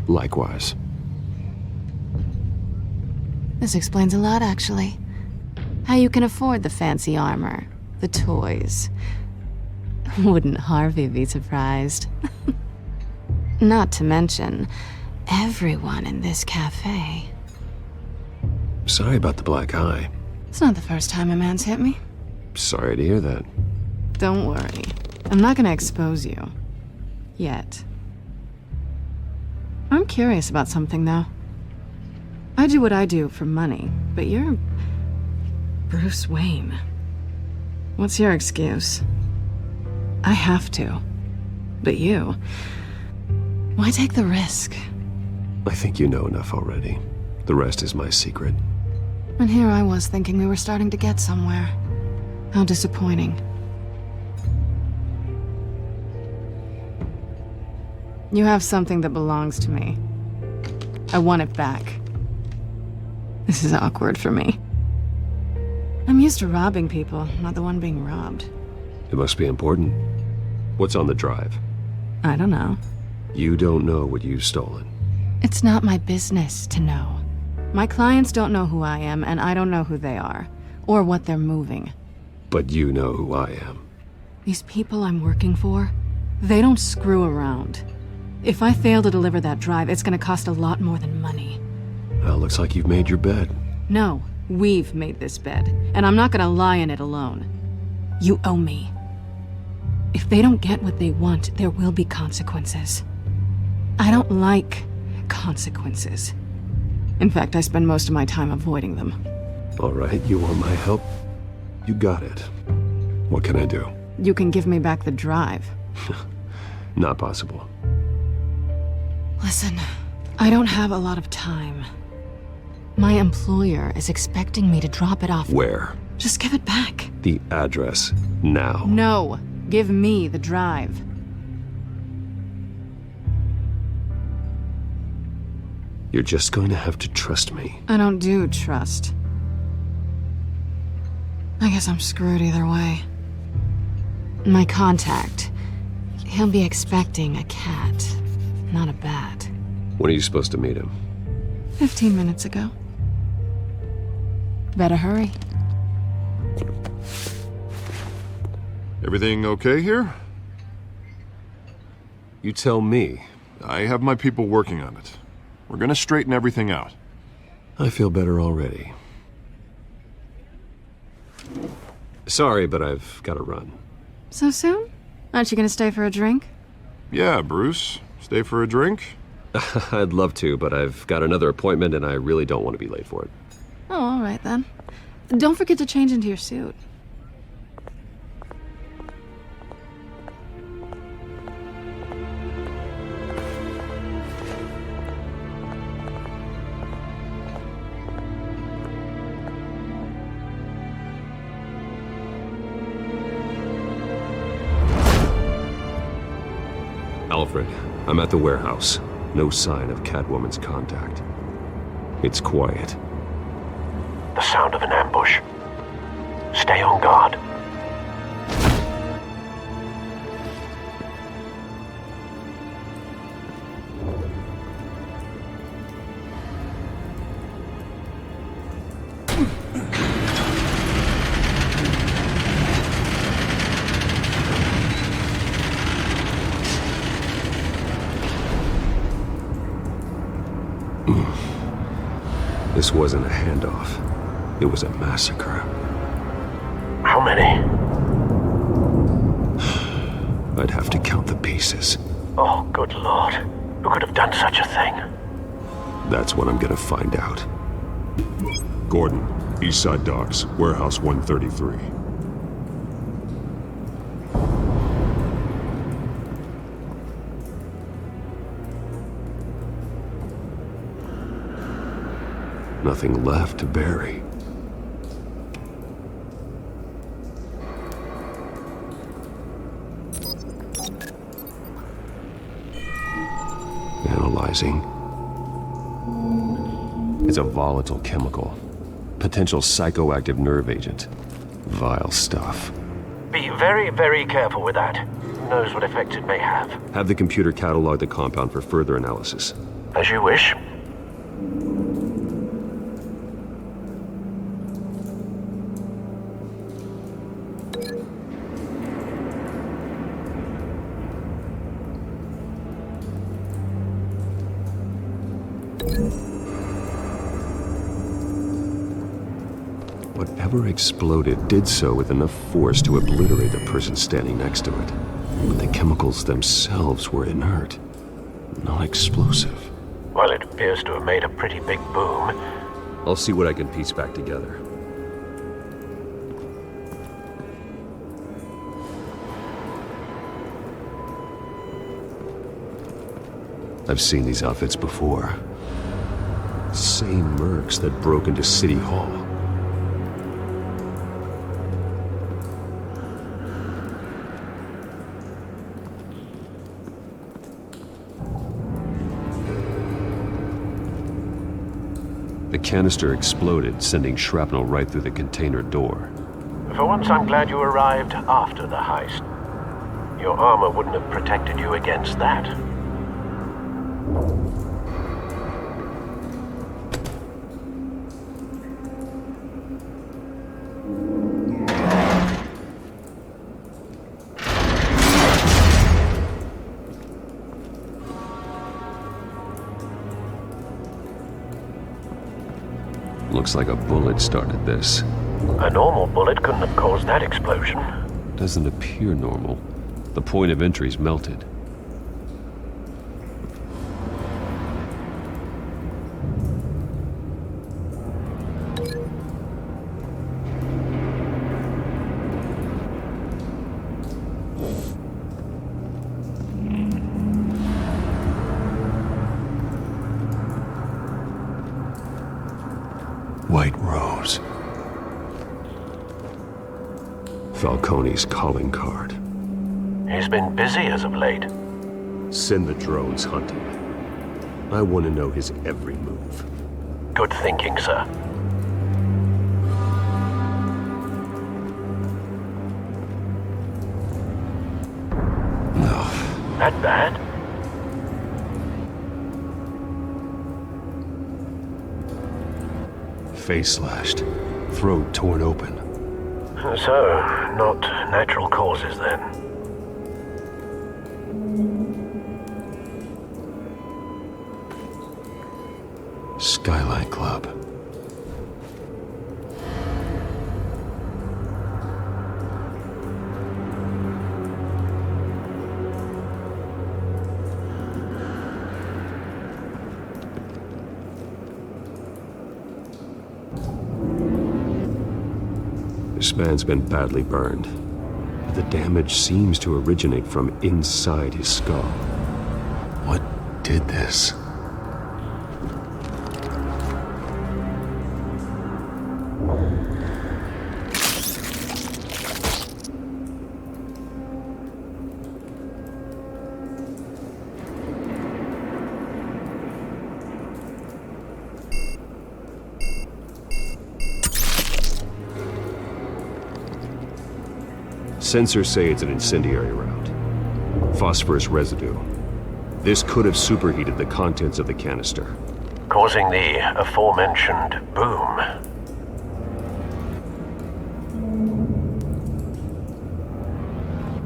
Likewise. This explains a lot, actually. How you can afford the fancy armor, the toys. Wouldn't Harvey be surprised? Not to mention, everyone in this cafe. Sorry about the black eye. It's not the first time a man's hit me. Sorry to hear that. Don't worry. I'm not gonna expose you. Yet. I'm curious about something, though. I do what I do for money, but you're... Bruce Wayne. What's your excuse? I have to. But you... Why take the risk? I think you know enough already. The rest is my secret. And here I was thinking we were starting to get somewhere. How disappointing. You have something that belongs to me. I want it back. This is awkward for me. I'm used to robbing people, not the one being robbed. It must be important. What's on the drive? I don't know. You don't know what you've stolen. It's not my business to know. My clients don't know who I am, and I don't know who they are, or what they're moving. But you know who I am. These people I'm working for, they don't screw around. If I fail to deliver that drive, it's gonna cost a lot more than money. Well, looks like you've made your bed. No, we've made this bed, and I'm not gonna lie in it alone. You owe me. If they don't get what they want, there will be consequences. I don't like consequences. In fact, I spend most of my time avoiding them. All right, you want my help? You got it. What can I do? You can give me back the drive. Not possible. Listen, I don't have a lot of time. My employer is expecting me to drop it off. Where? Just give it back. The address, now. No, give me the drive. You're just going to have to trust me. I don't do trust. I guess I'm screwed either way. My contact, he'll be expecting a cat, not a bat. When are you supposed to meet him? 15 minutes ago. Better hurry. Everything okay here? You tell me. I have my people working on it. We're gonna straighten everything out. I feel better already. Sorry, but I've got to run. So soon? Aren't you gonna stay for a drink? Yeah, Bruce. Stay for a drink? I'd love to, but I've got another appointment and I really don't want to be late for it. Oh, all right then. Don't forget to change into your suit. Alfred, I'm at the warehouse. No sign of Catwoman's contact. It's quiet. The sound of an ambush. Stay on guard. This wasn't a handoff. It was a massacre. How many? I'd have to count the pieces. Oh, good lord. Who could have done such a thing? That's what I'm gonna find out. Gordon, Eastside Docks, Warehouse 133. Nothing left to bury. Analyzing. It's a volatile chemical. Potential psychoactive nerve agent. Vile stuff. Be very, very careful with that. Who knows what effects it may have. Have the computer catalog the compound for further analysis. As you wish. Whatever exploded did so with enough force to obliterate the person standing next to it. But the chemicals themselves were inert, not explosive. Well, it appears to have made a pretty big boom. I'll see what I can piece back together. I've seen these outfits before. Same mercs that broke into City Hall. The canister exploded, sending shrapnel right through the container door. For once, I'm glad you arrived after the heist. Your armor wouldn't have protected you against that. Looks like a bullet started this. A normal bullet couldn't have caused that explosion. Doesn't appear normal. The point of entry's melted. White Rose. Falcone's calling card. He's been busy as of late. Send the drones hunting. I want to know his every move. Good thinking, sir. No. That bad? Face slashed. Throat torn open. So, not natural causes then. Skylight Club. This man's been badly burned. The damage seems to originate from inside his skull. What did this? Sensors say it's an incendiary round. Phosphorus residue. This could have superheated the contents of the canister, causing the aforementioned boom.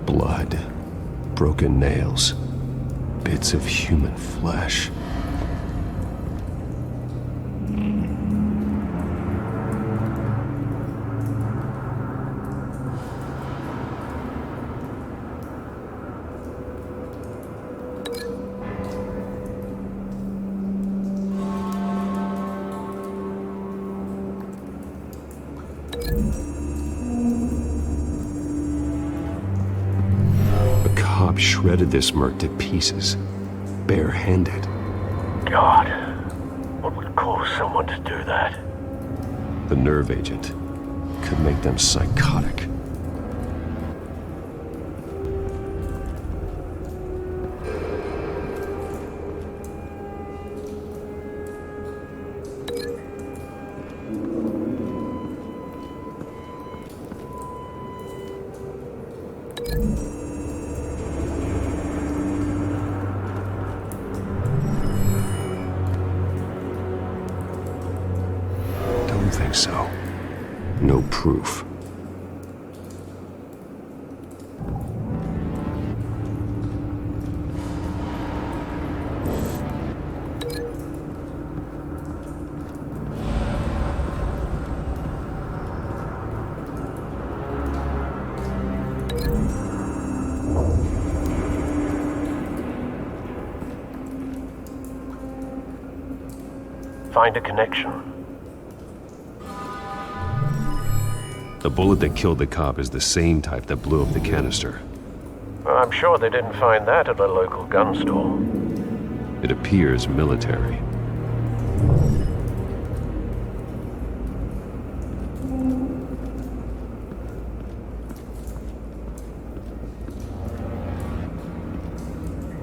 Blood. Broken nails. Bits of human flesh. Shredded this merc to pieces, bare-handed. God, what would cause someone to do that? The nerve agent could make them psychotic. Think so. No proof. Find a connection. The bullet that killed the cop is the same type that blew up the canister. Well, I'm sure they didn't find that at a local gun store. It appears military.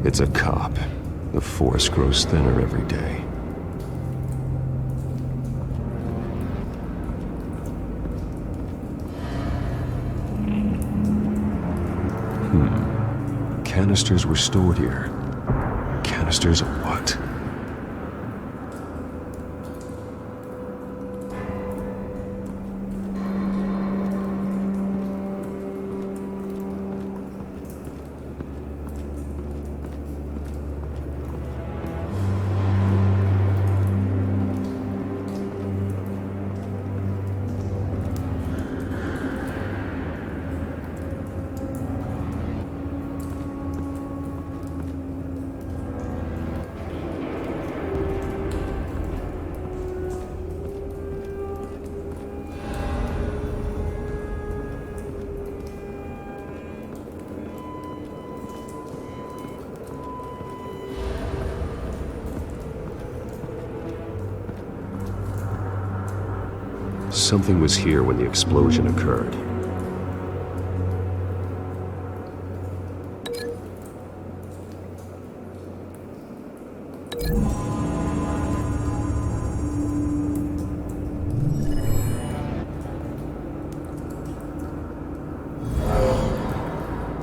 It's a cop. The force grows thinner every day. Canisters were stored here. Canisters of what? Something was here when the explosion occurred.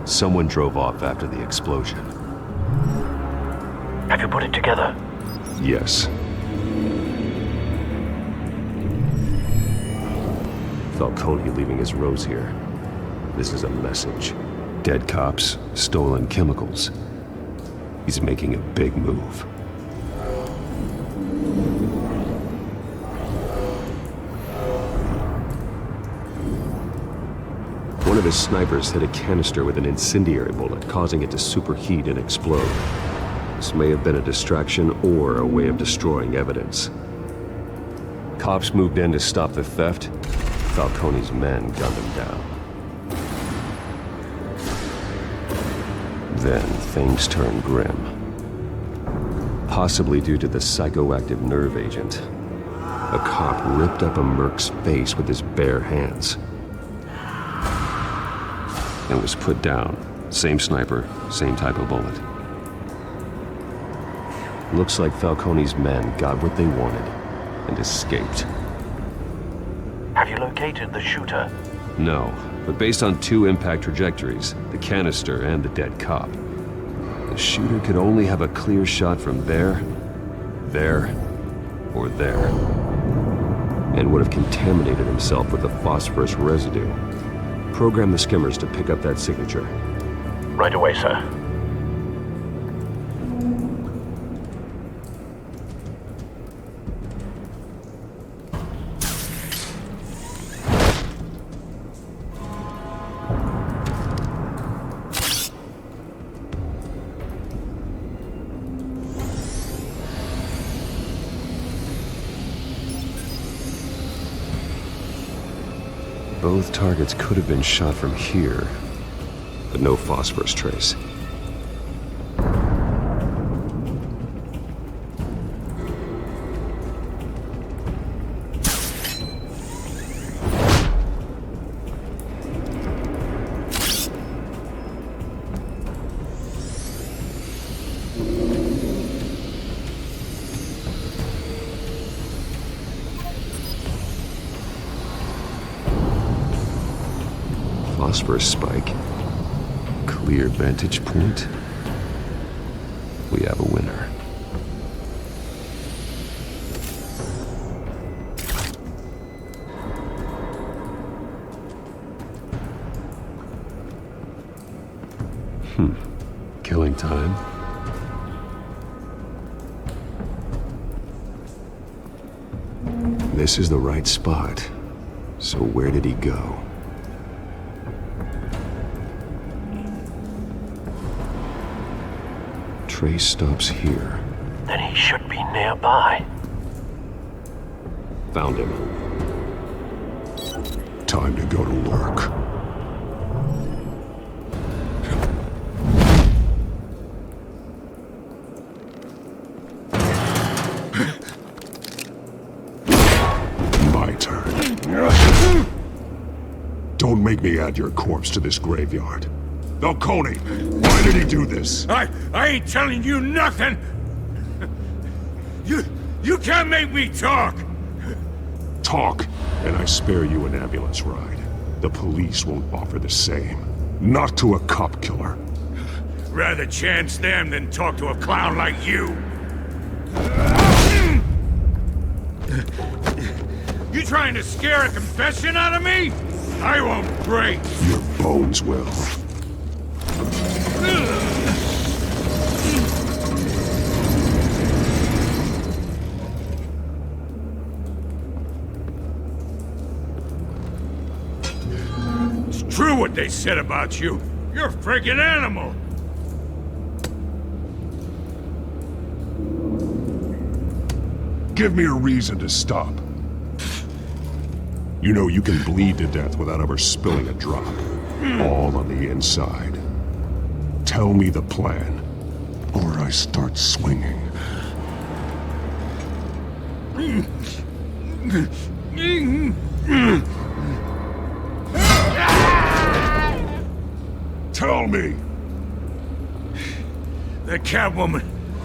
Someone drove off after the explosion. Have you put it together? Yes. Falcone leaving his rose here. This is a message. Dead cops, stolen chemicals. He's making a big move. One of his snipers hit a canister with an incendiary bullet, causing it to superheat and explode. This may have been a distraction or a way of destroying evidence. Cops moved in to stop the theft. Falcone's men gunned him down. Then things turned grim. Possibly due to the psychoactive nerve agent. A cop ripped up a merc's face with his bare hands. And was put down. Same sniper, same type of bullet. Looks like Falcone's men got what they wanted and escaped. Have you located the shooter? No, but based on two impact trajectories, the canister and the dead cop, the shooter could only have a clear shot from there, or there, and would have contaminated himself with the phosphorus residue. Program the skimmers to pick up that signature. Right away, sir. Both targets could have been shot from here, but no phosphorus trace. Phosphorus spike. Clear vantage point. We have a winner. Killing time. This is the right spot. So where did he go? Trace stops here. Then he should be nearby. Found him. Time to go to work. My turn. Don't make me add your corpse to this graveyard. Falcone, why did he do this? I ain't telling you nothing! You can't make me talk! Talk, and I spare you an ambulance ride. The police won't offer the same. Not to a cop killer. Rather chance them than talk to a clown like you. You trying to scare a confession out of me? I won't break. Your bones will. It's true what they said about you. You're a friggin' animal. Give me a reason to stop. You know you can bleed to death without ever spilling a drop. All on the inside. Tell me the plan, or I start swinging. Tell me! The Catwoman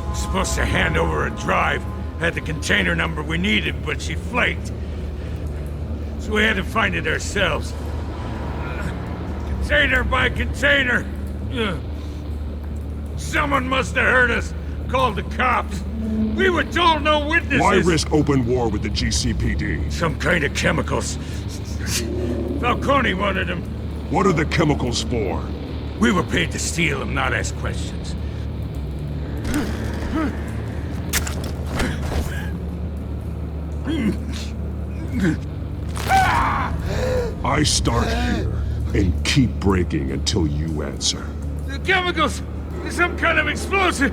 was supposed to hand over a drive, had the container number we needed, but she flaked. So we had to find it ourselves. Container by container. Someone must have heard us, called the cops. We were told no witnesses. Why risk open war with the GCPD? Some kind of chemicals. Falcone wanted them. What are the chemicals for? We were paid to steal them, not ask questions. I start here and keep breaking until you answer. The chemicals! Some kind of explosive!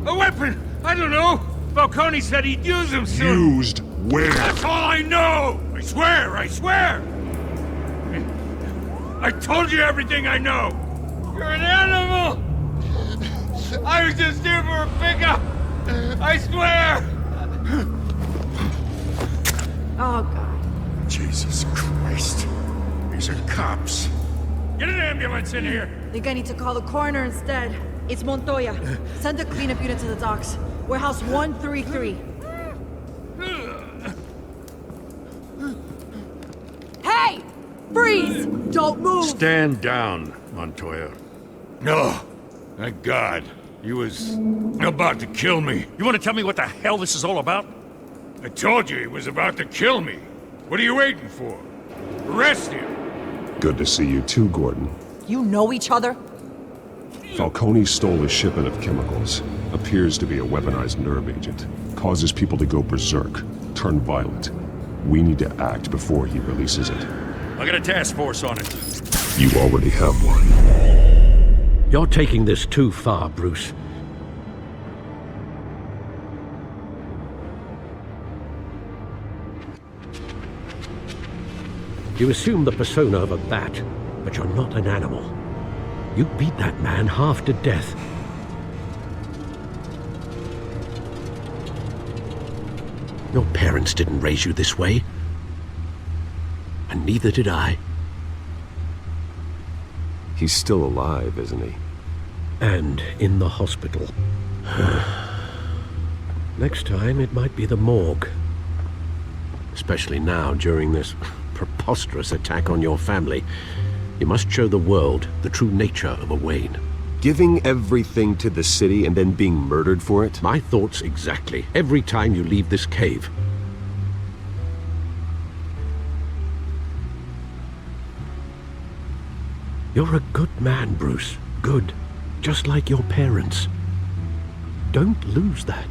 A weapon! I don't know! Falcone said he'd use them soon! Used where? That's all I know! I swear! I swear! I told you everything I know! You're an animal! I was just here for a pickup! I swear! Oh, God. Jesus Christ. These are cops. Get an ambulance in here! Think I need to call the coroner instead. It's Montoya. Send a cleanup unit to the docks. Warehouse 133. Hey! Freeze! Don't move! Stand down, Montoya. No. Thank God. He was about to kill me. You want to tell me what the hell this is all about? I told you he was about to kill me. What are you waiting for? Arrest him! Good to see you too, Gordon. You know each other? Falcone stole a shipment of chemicals. Appears to be a weaponized nerve agent. Causes people to go berserk, turn violent. We need to act before he releases it. I got a task force on it. You already have one. You're taking this too far, Bruce. You assume the persona of a bat, but you're not an animal. You beat that man half to death. Your parents didn't raise you this way. And neither did I. He's still alive, isn't he? And in the hospital. Next time, it might be the morgue. Especially now, during this preposterous attack on your family. You must show the world the true nature of a Wayne. Giving everything to the city and then being murdered for it? My thoughts exactly. Every time you leave this cave. You're a good man, Bruce. Good. Just like your parents. Don't lose that.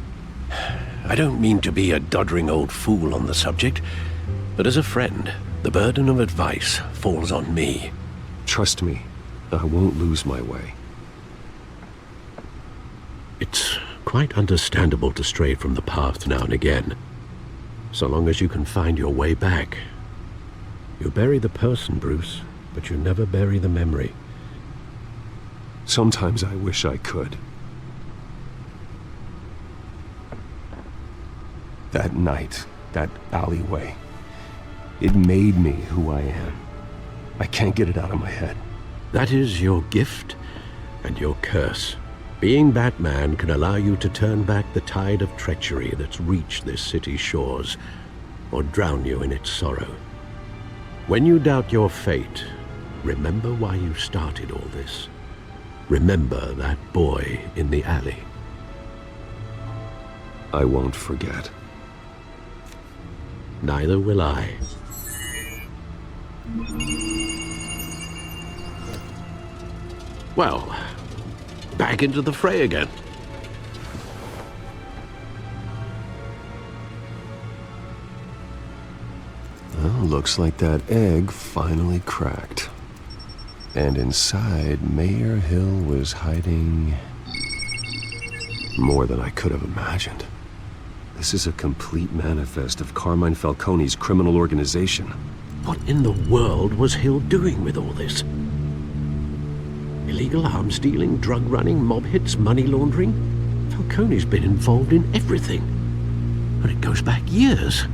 I don't mean to be a doddering old fool on the subject, but as a friend, the burden of advice falls on me. Trust me, I won't lose my way. It's quite understandable to stray from the path now and again. So long as you can find your way back. You bury the person, Bruce, but you never bury the memory. Sometimes I wish I could. That night, that alleyway, it made me who I am. I can't get it out of my head. That is your gift and your curse. Being Batman can allow you to turn back the tide of treachery that's reached this city's shores, or drown you in its sorrow. When you doubt your fate, remember why you started all this. Remember that boy in the alley. I won't forget. Neither will I. Well, back into the fray again. Well, looks like that egg finally cracked. And inside, Mayor Hill was hiding more than I could have imagined. This is a complete manifest of Carmine Falcone's criminal organization. What in the world was Hill doing with all this? Illegal arms dealing, drug running, mob hits, money laundering? Falcone's been involved in everything. And it goes back years.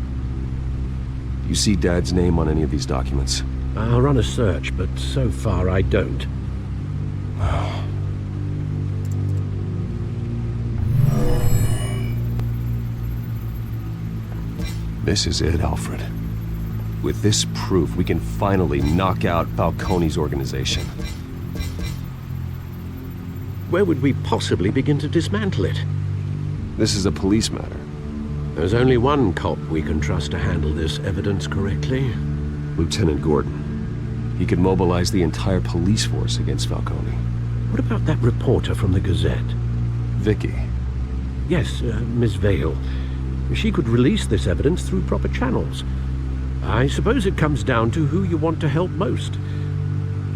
You see Dad's name on any of these documents? I'll run a search, but so far I don't. This is it, Alfred. With this proof, we can finally knock out Falcone's organization. Where would we possibly begin to dismantle it? This is a police matter. There's only one cop we can trust to handle this evidence correctly. Lieutenant Gordon. He could mobilize the entire police force against Falcone. What about that reporter from the Gazette? Vicky. Yes, Miss Vale. She could release this evidence through proper channels. I suppose it comes down to who you want to help most.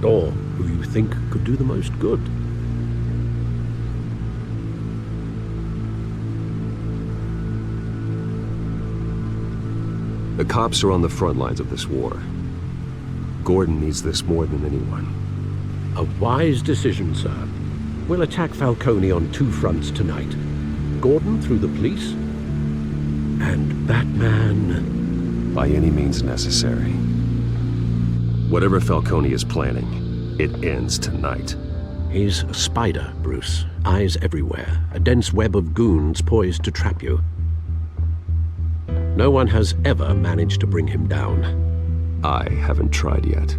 Or who you think could do the most good. The cops are on the front lines of this war. Gordon needs this more than anyone. A wise decision, sir. We'll attack Falcone on two fronts tonight. Gordon through the police, and Batman... by any means necessary. Whatever Falcone is planning, it ends tonight. He's a spider, Bruce. Eyes everywhere. A dense web of goons poised to trap you. No one has ever managed to bring him down. I haven't tried yet.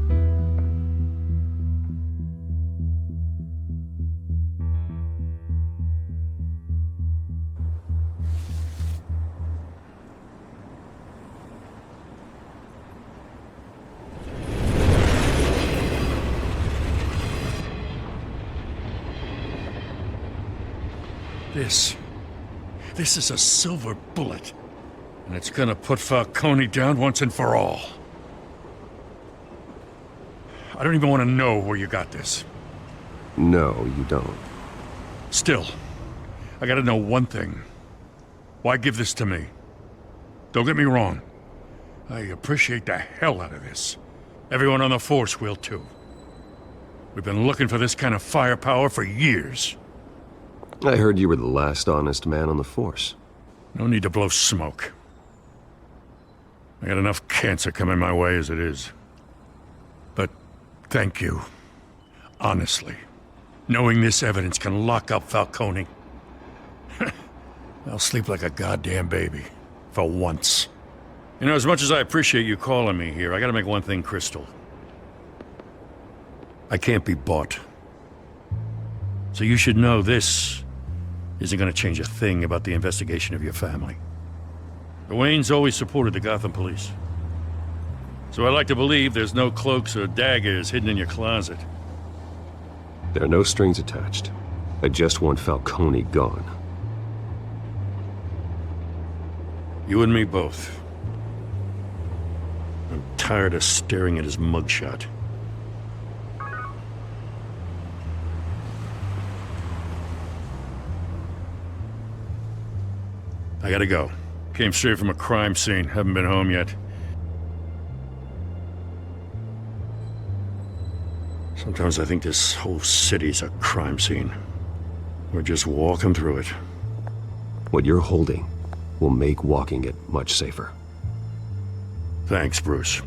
This is a silver bullet. And it's gonna put Falcone down once and for all. I don't even want to know where you got this. No, you don't. Still, I gotta know one thing. Why give this to me? Don't get me wrong. I appreciate the hell out of this. Everyone on the force will too. We've been looking for this kind of firepower for years. I heard you were the last honest man on the force. No need to blow smoke. I got enough cancer coming my way as it is. But thank you. Honestly. Knowing this evidence can lock up Falcone. I'll sleep like a goddamn baby. For once. You know, as much as I appreciate you calling me here, I gotta make one thing crystal. I can't be bought. So you should know this isn't gonna change a thing about the investigation of your family. The Waynes always supported the Gotham police. So I like to believe there's no cloaks or daggers hidden in your closet. There are no strings attached. I just want Falcone gone. You and me both. I'm tired of staring at his mugshot. I gotta go. Came straight from a crime scene. Haven't been home yet. Sometimes I think this whole city's a crime scene. We're just walking through it. What you're holding will make walking it much safer. Thanks, Bruce.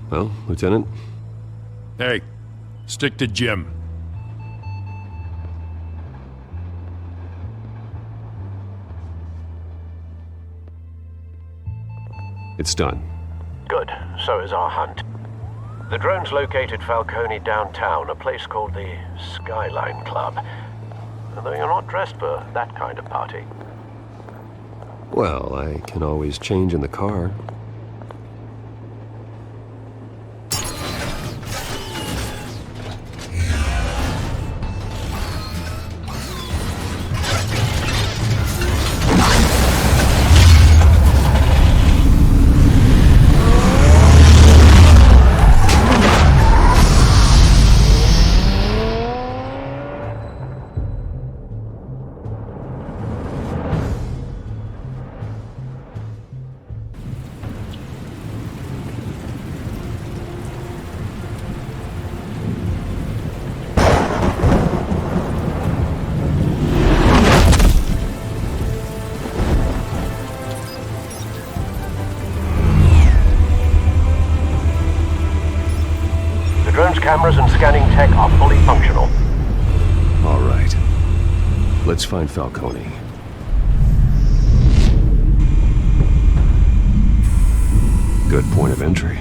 Well, Lieutenant? Hey, stick to Jim. It's done. Good. So is our hunt. The drones located Falcone downtown, a place called the Skyline Club. Though you're not dressed for that kind of party. Well, I can always change in the car. Cameras and scanning tech are fully functional. All right. Let's find Falcone. Good point of entry.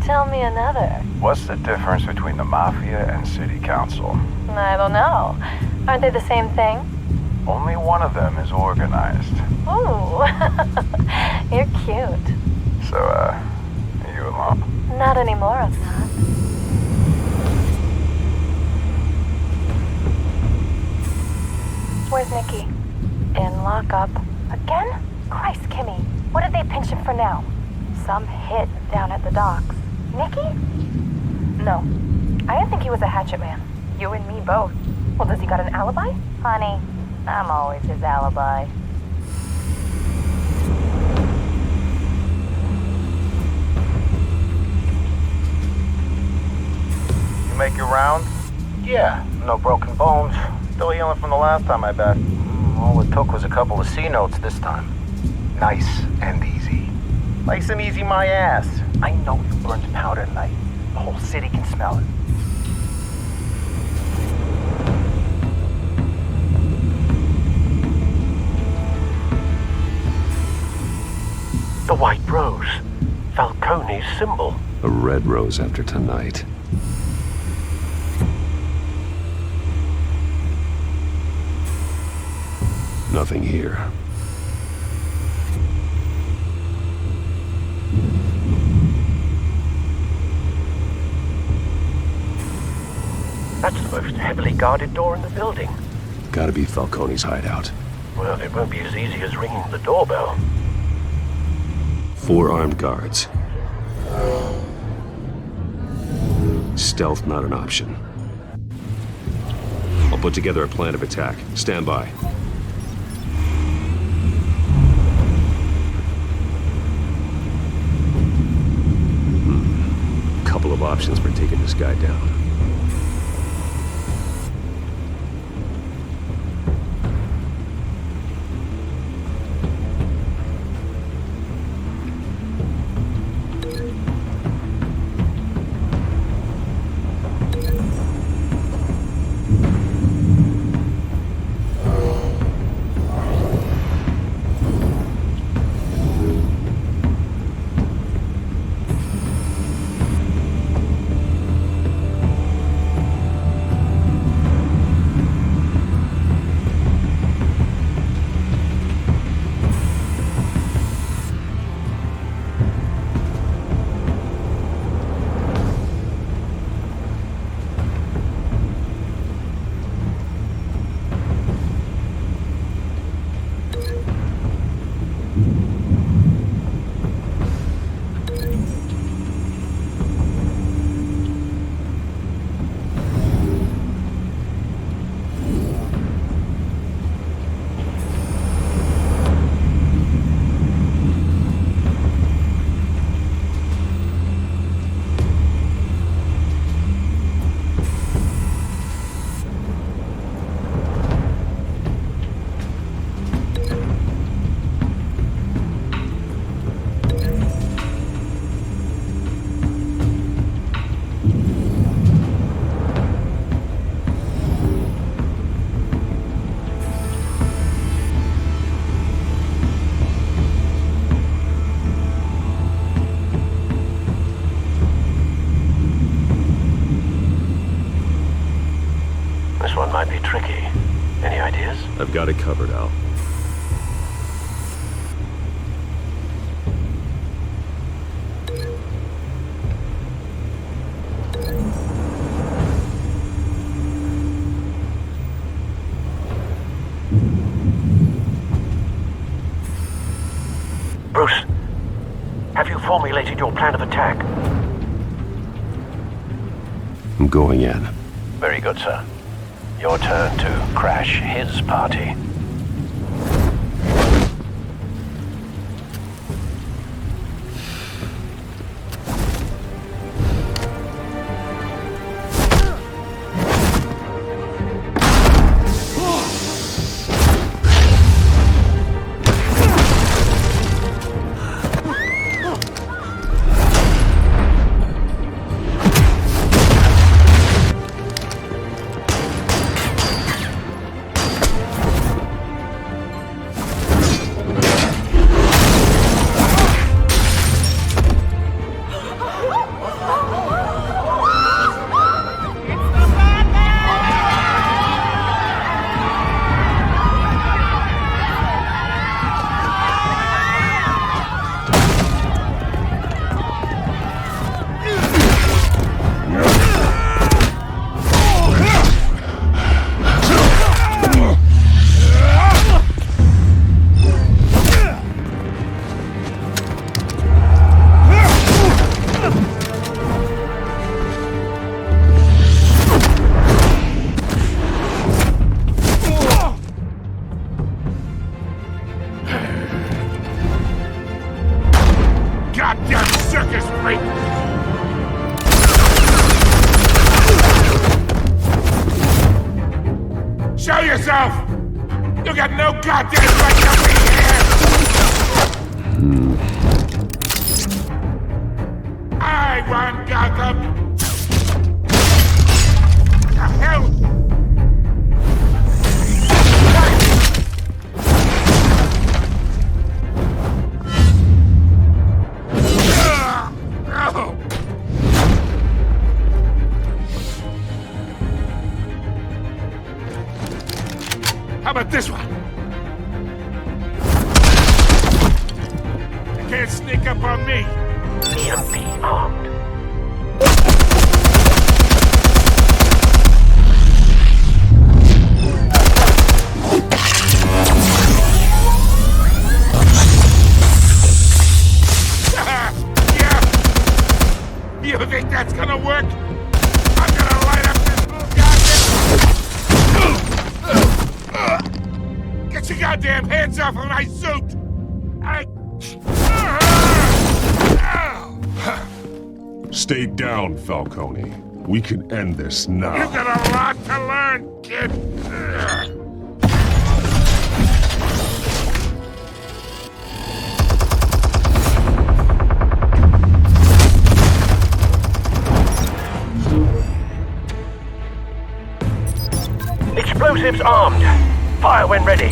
Tell me another. What's the difference between the Mafia and City Council? I don't know. Aren't they the same thing? Only one of them is organized. Ooh, you're cute. So, are you alone? Not anymore, I'm not. Where's Nikki? In lockup. Again? Christ, Kimmy. What did they pinch him for now? Some hit down at the docks. Nikki? No. I didn't think he was a hatchet man. You and me both. Well, does he got an alibi? Honey, I'm always his alibi. You make your round? Yeah, no broken bones. Still healing from the last time, I bet. All it took was a couple of C notes this time. Nice and easy. Nice and easy my ass. I know you burned powder tonight. The whole city can smell it. The white rose. Falcone's symbol. A red rose after tonight. Nothing here. That's the most heavily guarded door in the building. Gotta be Falcone's hideout. Well, it won't be as easy as ringing the doorbell. 4 armed guards. Stealth not an option. I'll put together a plan of attack. Stand by. Couple of options for taking this guy down. might be tricky. Any ideas? I've got it covered, Al. Bruce, have you formulated your plan of attack? I'm going in. Very good, sir. Your turn to crash his party. Show yourself! You got no goddamn right to be here! I run Gotham! The hell? How about this one? You can't sneak up on me. EMP armed. Yeah. You think that's gonna work? I'm gonna light up this blue goddamn. Get your goddamn hands off of my suit! Stay down, Falcone. We can end this now. You got a lot to learn, kid! Explosives armed. Fire when ready.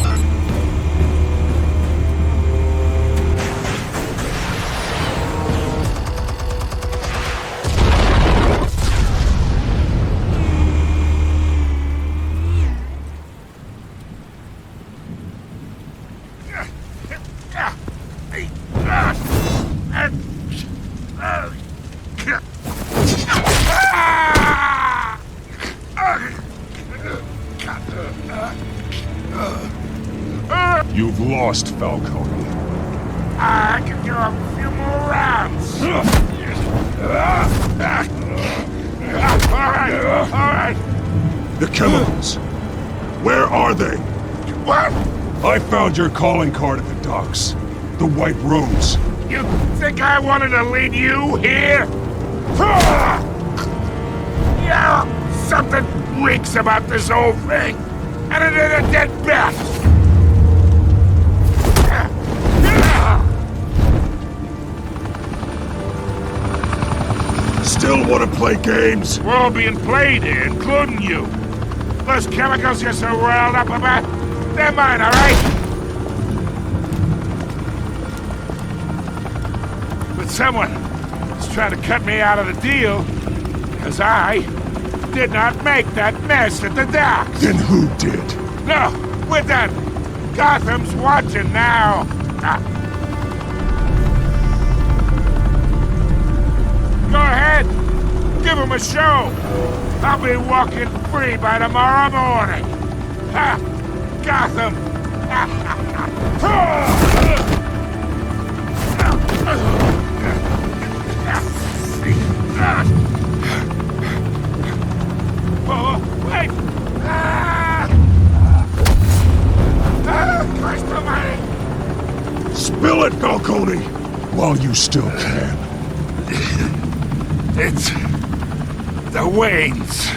You've lost, Falcone. I can do a few more rounds. All right. The chemicals. Where are they? What? I found your calling card at the docks. The White Rose. You think I wanted to lead you here? Yeah, something reeks about this whole thing. And it ain't a dead bat. Still want to play games? We're all being played here, including you. Those chemicals you're so riled up about, they're mine, all right? But someone is trying to cut me out of the deal, because I did not make that mess at the docks. Then who did? No, we're done. Gotham's watching now. Go ahead. Give him a show. I'll be walking free by tomorrow morning. Ha! Gotham. Oh, wait! Christ almighty! Spill it, Falcone, while you still can. It's the Waynes.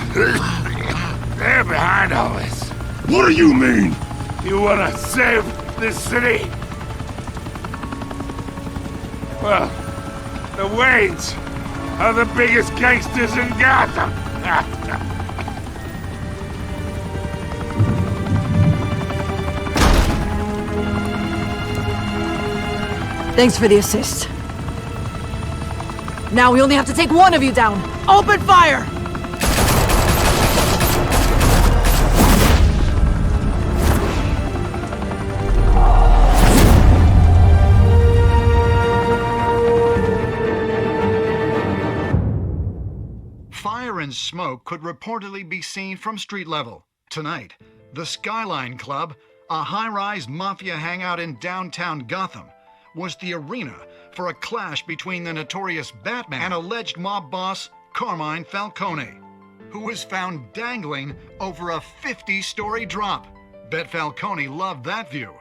They're behind all this. What do you mean? You wanna save this city? Well, the Waynes are the biggest gangsters in Gotham. Thanks for the assist. Now we only have to take one of you down. Open fire! Fire and smoke could reportedly be seen from street level. Tonight, the Skyline Club, a high-rise mafia hangout in downtown Gotham, was the arena for a clash between the notorious Batman and alleged mob boss Carmine Falcone, who was found dangling over a 50-story drop. Bet Falcone loved that view.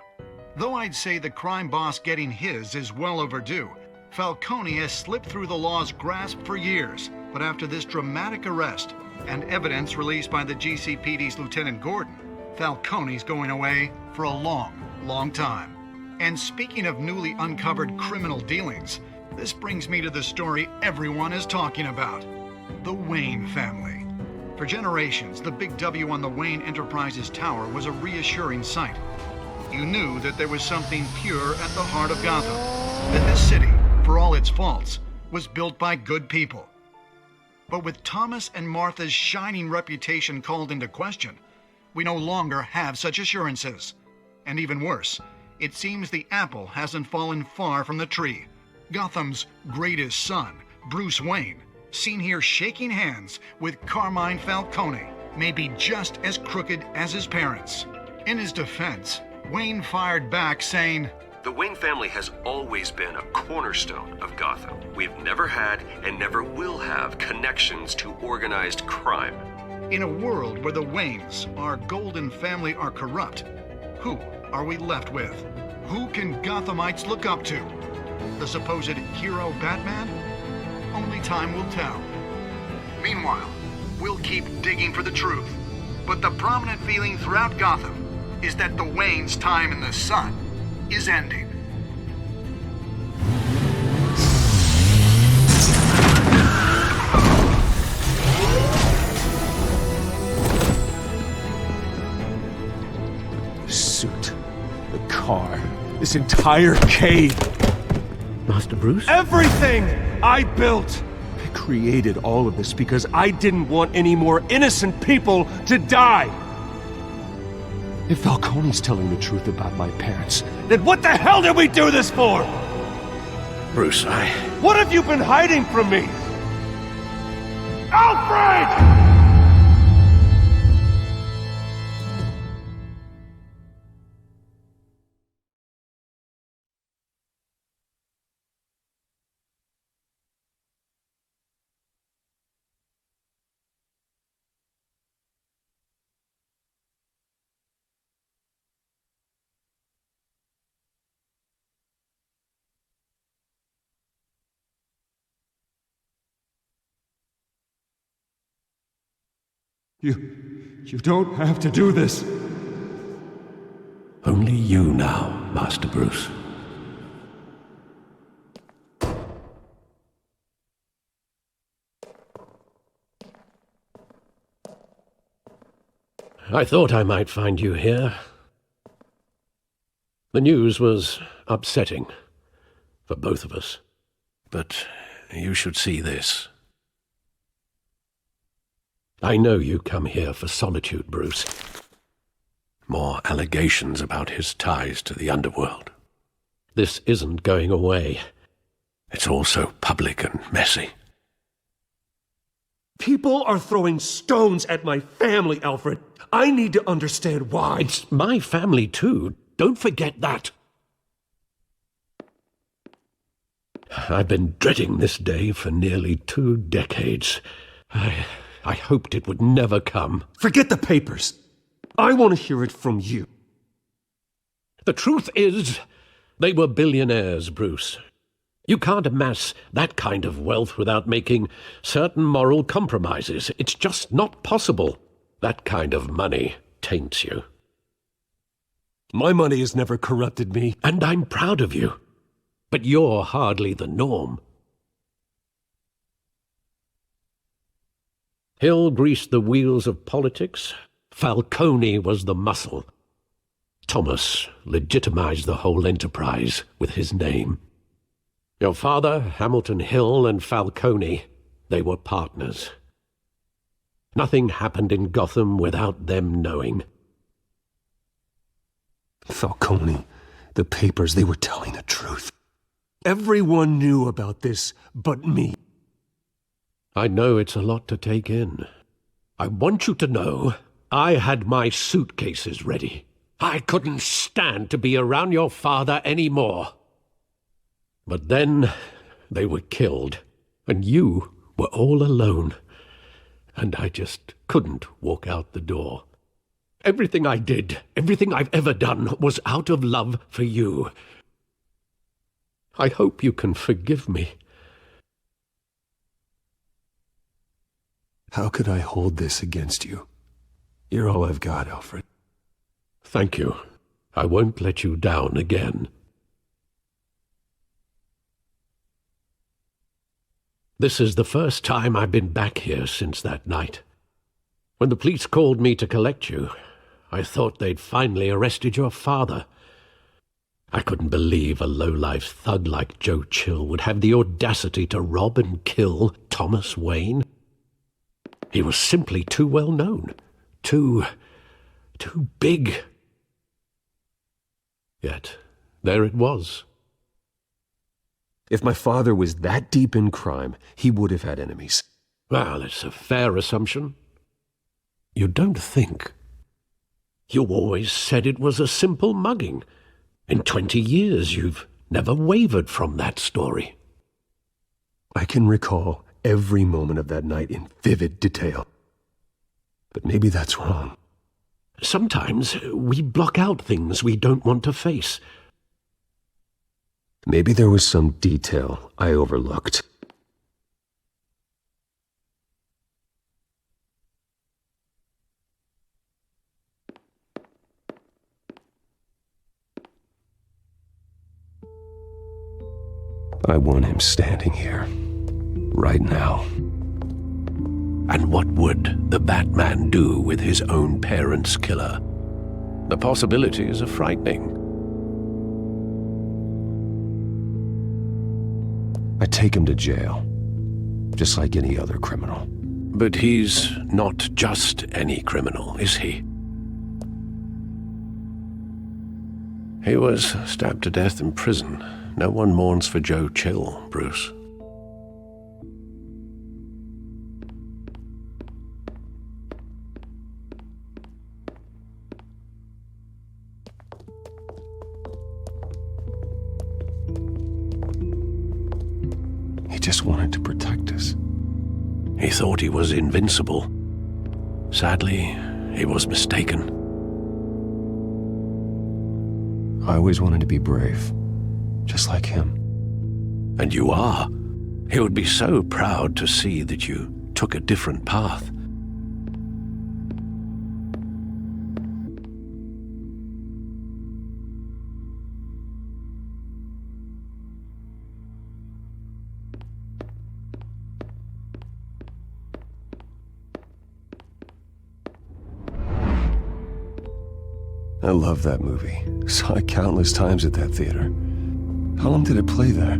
Though I'd say the crime boss getting his is well overdue, Falcone has slipped through the law's grasp for years. But after this dramatic arrest and evidence released by the GCPD's Lieutenant Gordon, Falcone's going away for a long, long time. And speaking of newly uncovered criminal dealings, this brings me to the story everyone is talking about: the Wayne family. For generations, the big W on the Wayne Enterprises Tower was a reassuring sight. You knew that there was something pure at the heart of Gotham, that this city, for all its faults, was built by good people. But with Thomas and Martha's shining reputation called into question, we no longer have such assurances. And even worse, it seems the apple hasn't fallen far from the tree. Gotham's greatest son, Bruce Wayne, seen here shaking hands with Carmine Falcone, may be just as crooked as his parents. In his defense, Wayne fired back saying, "The Wayne family has always been a cornerstone of Gotham. We've never had and never will have connections to organized crime." In a world where the Waynes, our golden family, are corrupt, who are we left with? Who can Gothamites look up to? The supposed hero Batman? Only time will tell. Meanwhile, we'll keep digging for the truth. But the prominent feeling throughout Gotham is that the Waynes' time in the sun is ending. The suit, the car, this entire cave. Master Bruce? Everything I built! I created all of this because I didn't want any more innocent people to die! If Falcone's telling the truth about my parents, then what the hell did we do this for? Bruce, What have you been hiding from me? Alfred! You don't have to do this. Only you now, Master Bruce. I thought I might find you here. The news was upsetting for both of us. But you should see this. I know you come here for solitude, Bruce. More allegations about his ties to the underworld. This isn't going away. It's all so public and messy. People are throwing stones at my family, Alfred. I need to understand why. It's my family, too. Don't forget that. I've been dreading this day for nearly 2 decades. I hoped it would never come. Forget the papers. I want to hear it from you. The truth is, they were billionaires, Bruce. You can't amass that kind of wealth without making certain moral compromises. It's just not possible. That kind of money taints you. My money has never corrupted me. And I'm proud of you. But you're hardly the norm. Hill greased the wheels of politics. Falcone was the muscle. Thomas legitimized the whole enterprise with his name. Your father, Hamilton Hill, and Falcone, they were partners. Nothing happened in Gotham without them knowing. Falcone, the papers, they were telling the truth. Everyone knew about this but me. I know it's a lot to take in. I want you to know I had my suitcases ready. I couldn't stand to be around your father anymore. But then they were killed, and you were all alone, and I just couldn't walk out the door. Everything I did, everything I've ever done, was out of love for you. I hope you can forgive me. How could I hold this against you? You're all I've got, Alfred. Thank you. I won't let you down again. This is the first time I've been back here since that night. When the police called me to collect you, I thought they'd finally arrested your father. I couldn't believe a low-life thug like Joe Chill would have the audacity to rob and kill Thomas Wayne. He was simply too well known, too big. Yet, there it was. If my father was that deep in crime, he would have had enemies. Well, it's a fair assumption. You don't think. You always said it was a simple mugging. In 20 years, you've never wavered from that story. I can recall every moment of that night in vivid detail. But maybe that's wrong. Sometimes we block out things we don't want to face. Maybe there was some detail I overlooked. I want him standing here, right now. And what would the Batman do with his own parents' killer? The possibilities are frightening. I take him to jail, just like any other criminal. But he's not just any criminal, is he? He was stabbed to death in prison. No one mourns for Joe Chill, Bruce. He just wanted to protect us. He thought he was invincible. Sadly, he was mistaken. I always wanted to be brave, just like him. And you are. He would be so proud to see that you took a different path. I love that movie. Saw it countless times at that theater. How long did it play there?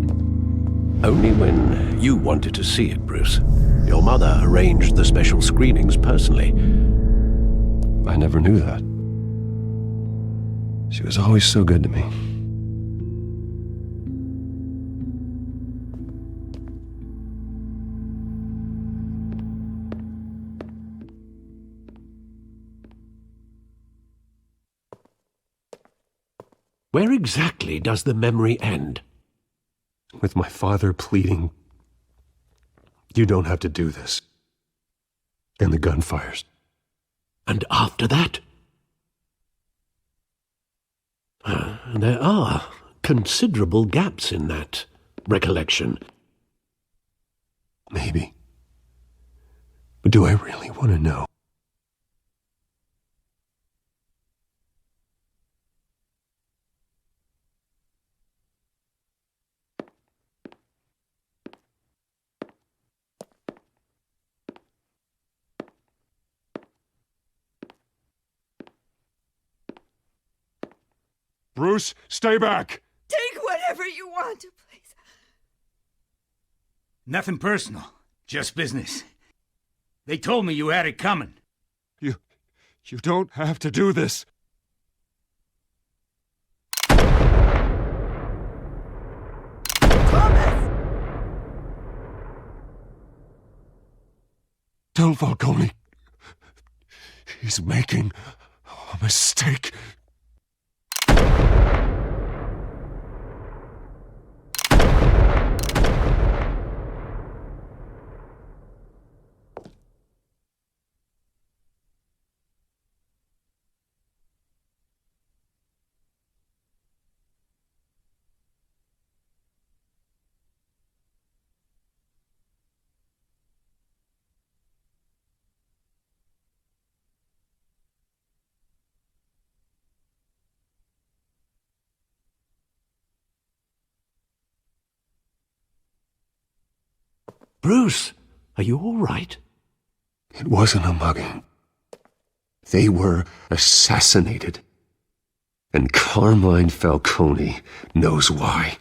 Only when you wanted to see it, Bruce. Your mother arranged the special screenings personally. I never knew that. She was always so good to me. Where exactly does the memory end? With my father pleading, "You don't have to do this." And the gun fires. And after that? There are considerable gaps in that recollection. Maybe. But do I really want to know? Bruce, stay back! Take whatever you want, please. Nothing personal, just business. They told me you had it coming. You don't have to do this. Tell Falcone he's making a mistake. Bruce, are you all right? It wasn't a mugging. They were assassinated. And Carmine Falcone knows why.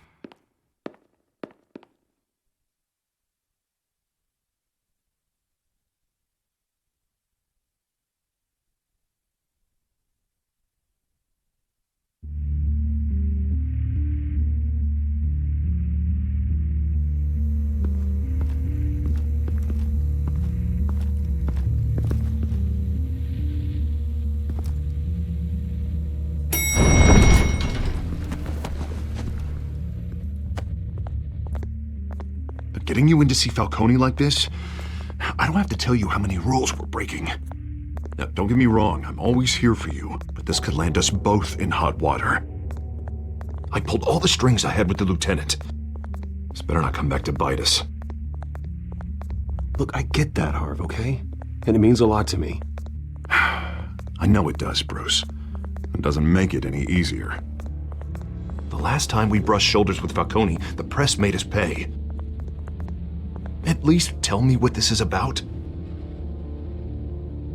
Getting you in to see Falcone like this, I don't have to tell you how many rules we're breaking. Now, don't get me wrong, I'm always here for you, but this could land us both in hot water. I pulled all the strings I had with the lieutenant. This better not come back to bite us. Look, I get that, Harv, okay? And it means a lot to me. I know it does, Bruce. It doesn't make it any easier. The last time we brushed shoulders with Falcone, the press made us pay. At least tell me what this is about.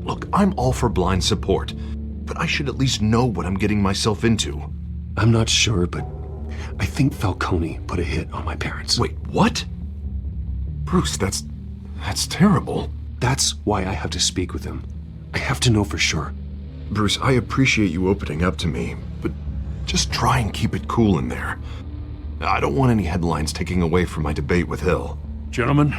Look, I'm all for blind support, but I should at least know what I'm getting myself into. I'm not sure, but I think Falcone put a hit on my parents. Wait, what? Bruce, that's terrible. That's why I have to speak with him. I have to know for sure. Bruce, I appreciate you opening up to me, but just try and keep it cool in there. I don't want any headlines taking away from my debate with Hill. Gentlemen,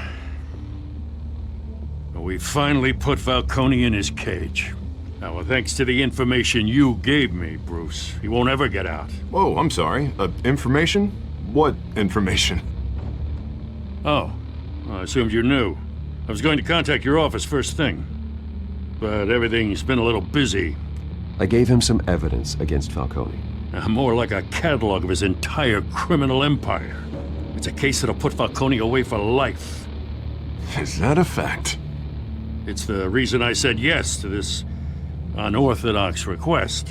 we finally put Falcone in his cage. Now, thanks to the information you gave me, Bruce, he won't ever get out. Whoa, I'm sorry. Information? What information? Oh, I assumed you knew. I was going to contact your office first thing, but everything's been a little busy. I gave him some evidence against Falcone. More like a catalog of his entire criminal empire. It's a case that'll put Falcone away for life. Is that a fact? It's the reason I said yes to this unorthodox request.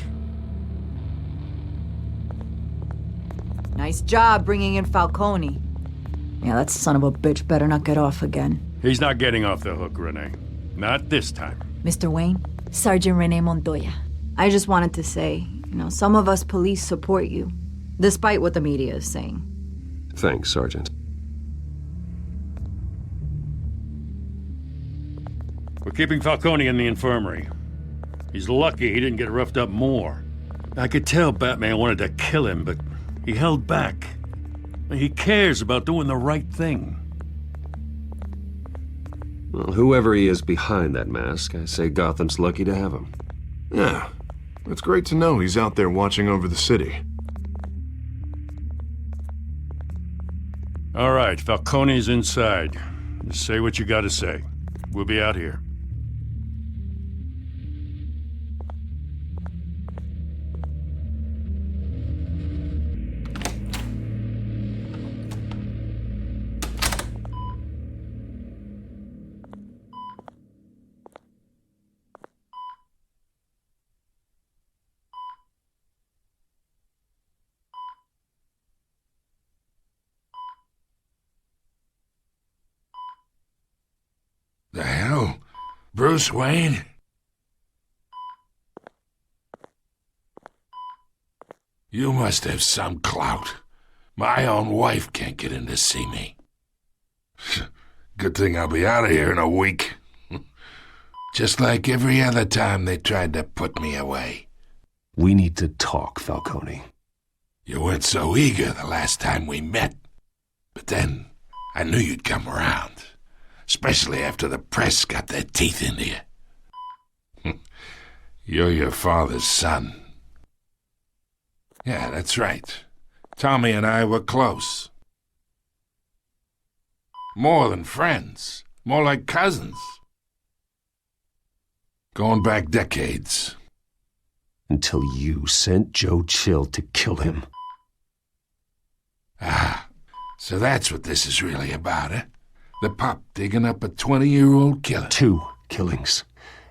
Nice job bringing in Falcone. Yeah, that son of a bitch better not get off again. He's not getting off the hook, Renee. Not this time. Mr. Wayne, Sergeant Renee Montoya. I just wanted to say, some of us police support you, despite what the media is saying. Thanks, Sergeant. We're keeping Falcone in the infirmary. He's lucky he didn't get roughed up more. I could tell Batman wanted to kill him, but he held back. He cares about doing the right thing. Well, whoever he is behind that mask, I say Gotham's lucky to have him. Yeah, it's great to know he's out there watching over the city. All right, Falcone's inside. Just say what you gotta say. We'll be out here. The hell? Bruce Wayne? You must have some clout. My own wife can't get in to see me. Good thing I'll be out of here in a week. Just like every other time they tried to put me away. We need to talk, Falcone. You weren't so eager the last time we met. But then, I knew you'd come around. Especially after the press got their teeth into you. You're your father's son. Yeah, that's right. Tommy and I were close. More than friends. More like cousins. Going back decades. Until you sent Joe Chill to kill him. Ah, so that's what this is really about, eh? The pup digging up a 20-year-old killer. 2 killings,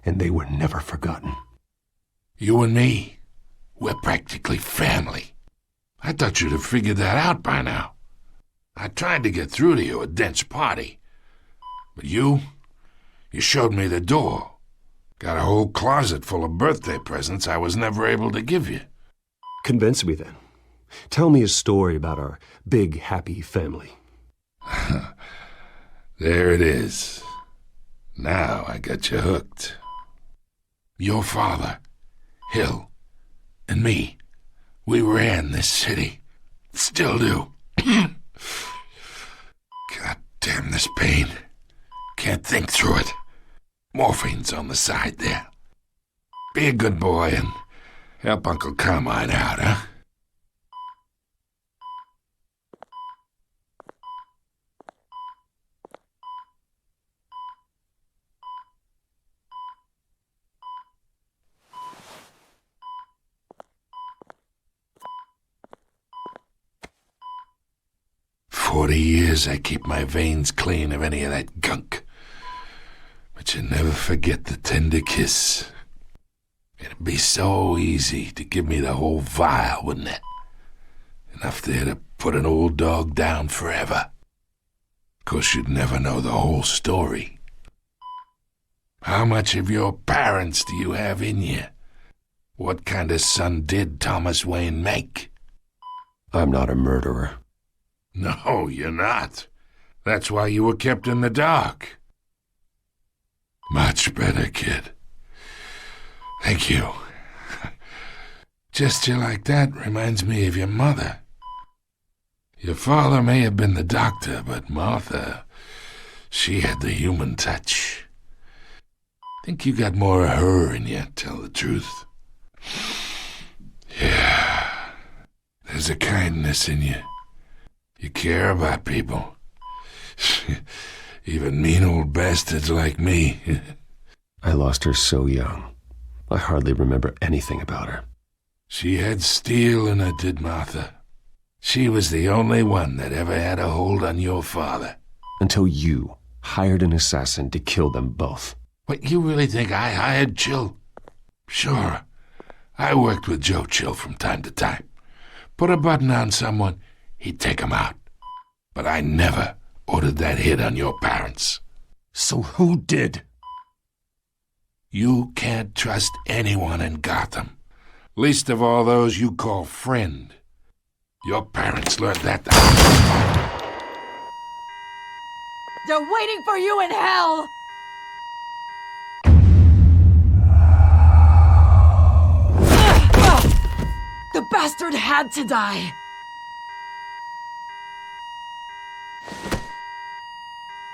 and they were never forgotten. You and me, we're practically family. I thought you'd have figured that out by now. I tried to get through to you at Dent's party. But you showed me the door. Got a whole closet full of birthday presents I was never able to give you. Convince me then. Tell me a story about our big, happy family. There it is. Now I got you hooked. Your father, Hill, and me, we ran this city. Still do. God damn this pain. Can't think through it. Morphine's on the side there. Be a good boy and help Uncle Carmine out, huh? "40 years I keep my veins clean of any of that gunk. But you never forget the tender kiss. It'd be so easy to give me the whole vial, wouldn't it? Enough there to put an old dog down forever. Of course, you'd never know the whole story. How much of your parents do you have in you? What kind of son did Thomas Wayne make?" I'm not a murderer. No, you're not. That's why you were kept in the dark. Much better, kid. Thank you. Gesture like that reminds me of your mother. Your father may have been the doctor, but Martha, she had the human touch. Think you got more of her in you, tell the truth. Yeah, there's a kindness in you. You care about people. Even mean old bastards like me. I lost her so young. I hardly remember anything about her. She had steel in her, did Martha. She was the only one that ever had a hold on your father. Until you hired an assassin to kill them both. What, you really think I hired Chill? Sure. I worked with Joe Chill from time to time. Put a button on someone, he'd take him out. But I never ordered that hit on your parents. So who did? You can't trust anyone in Gotham. Least of all those you call friend. Your parents learned that. They're waiting for you in hell! bastard had to die.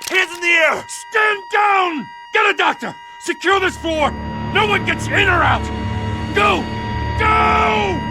Hands in the air! Stand down! Get a doctor! Secure this floor! No one gets in or out! Go! Go!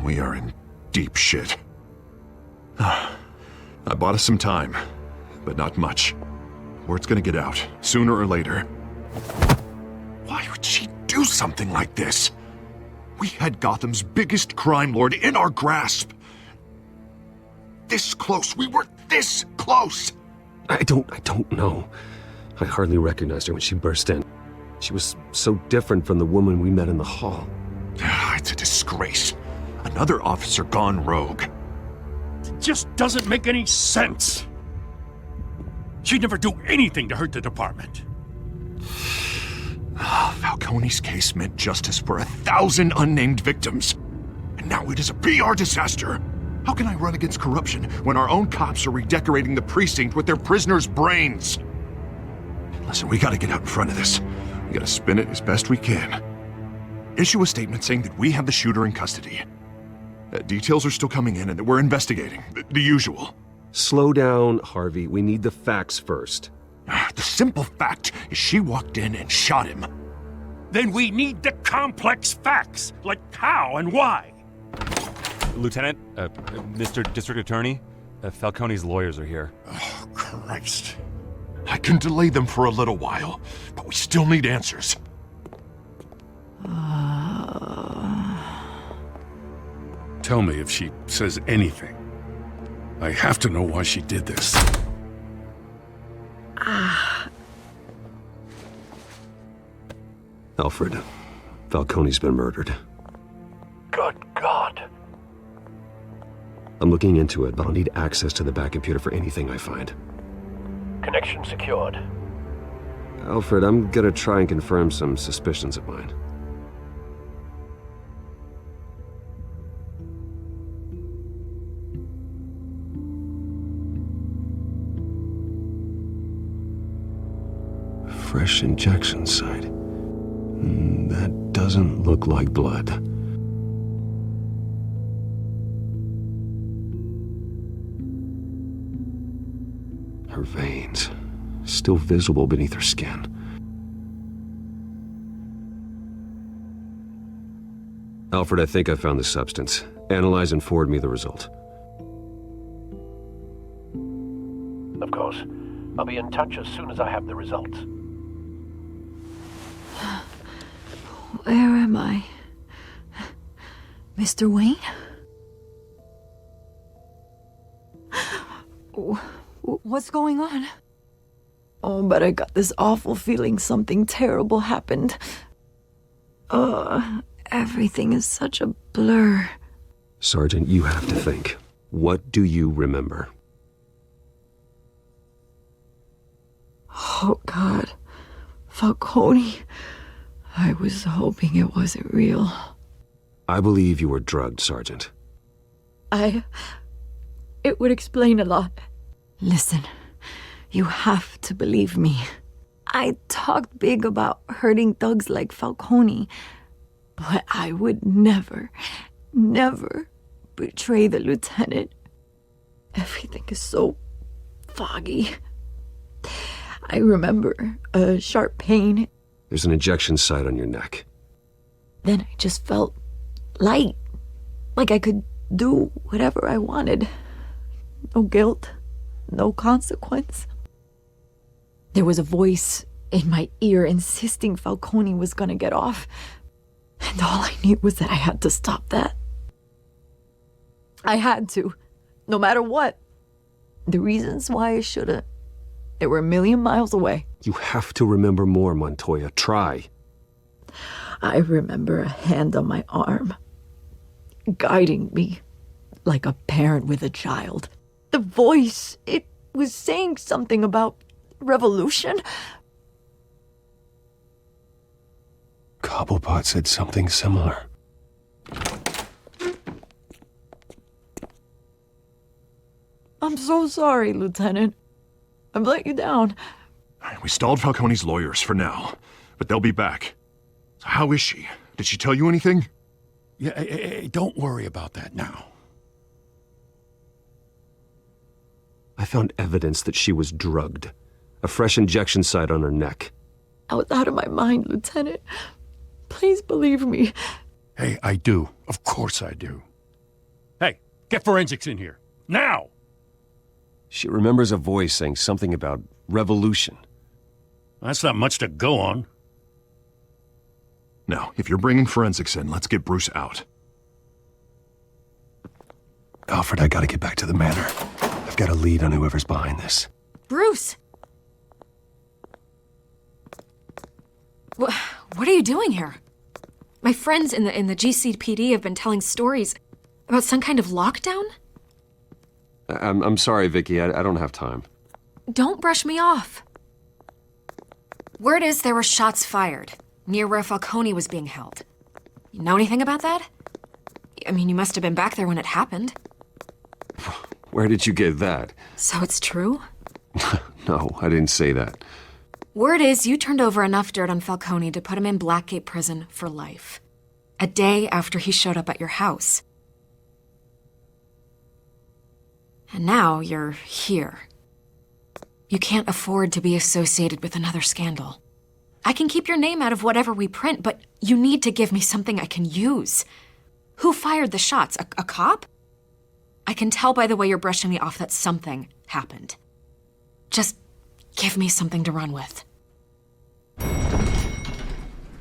We are in deep shit. I bought us some time, but not much. Word's gonna get out, sooner or later. Why would she do something like this? We had Gotham's biggest crime lord in our grasp. This close, we were this close! I don't know. I hardly recognized her when she burst in. She was so different from the woman we met in the hall. It's a disgrace. Another officer gone rogue. It just doesn't make any sense. She'd never do anything to hurt the department. Falcone's case meant justice for 1,000 unnamed victims. And now it is a PR disaster. How can I run against corruption when our own cops are redecorating the precinct with their prisoners' brains? Listen, we gotta get out in front of this. We gotta spin it as best we can. Issue a statement saying that we have the shooter in custody. Details are still coming in and that we're investigating. The usual. Slow down, Harvey. We need the facts first. The simple fact is she walked in and shot him. Then we need the complex facts, like how and why. Lieutenant, Mr. District Attorney, Falcone's lawyers are here. Oh, Christ. I can delay them for a little while, but we still need answers. Tell me if she says anything. I have to know why she did this. Alfred, Falcone's been murdered. Good God. I'm looking into it, but I'll need access to the back computer for anything I find. Connection secured. Alfred, I'm gonna try and confirm some suspicions of mine. Fresh injection site. That doesn't look like blood. Her veins, still visible beneath her skin. Alfred, I think I found the substance. Analyze and forward me the result. Of course. I'll be in touch as soon as I have the results. Where am I? Mr. Wayne? What's going on? Oh, but I got this awful feeling something terrible happened. Everything is such a blur. Sergeant, you have to think. What do you remember? Oh, God. Falcone. I was hoping it wasn't real. I believe you were drugged, Sergeant. It would explain a lot. Listen, you have to believe me. I talked big about hurting thugs like Falcone, but I would never betray the lieutenant. Everything is so foggy. I remember a sharp pain. There's an injection site on your neck. Then I just felt light, like I could do whatever I wanted. No guilt, no consequence. There was a voice in my ear insisting Falcone was gonna get off, and all I knew was that I had to stop that. I had to, no matter what. The reasons why I shouldn't, they were a million miles away. You have to remember more, Montoya. Try. I remember a hand on my arm, guiding me like a parent with a child. The voice, it was saying something about revolution. Cobblepot said something similar. I'm so sorry, Lieutenant. I've let you down. We stalled Falcone's lawyers for now, but they'll be back. So how is she? Did she tell you anything? Yeah, don't worry about that now. I found evidence that she was drugged. A fresh injection site on her neck. I was out of my mind, Lieutenant. Please believe me. Hey, I do. Of course I do. Hey, get forensics in here. Now! She remembers a voice saying something about revolution. That's not much to go on. Now, if you're bringing forensics in, let's get Bruce out. Alfred, I gotta get back to the manor. I've got a lead on whoever's behind this. Bruce! What are you doing here? My friends in the GCPD have been telling stories about some kind of lockdown? I'm sorry, Vicky. I don't have time. Don't brush me off. Word is there were shots fired near where Falcone was being held. You know anything about that? I mean, you must have been back there when it happened. Where did you get that? So it's true? No, I didn't say that. Word is you turned over enough dirt on Falcone to put him in Blackgate Prison for life. A day after he showed up at your house. And now you're here. You can't afford to be associated with another scandal. I can keep your name out of whatever we print, but you need to give me something I can use. Who fired the shots? A cop? I can tell by the way you're brushing me off that something happened. Just give me something to run with.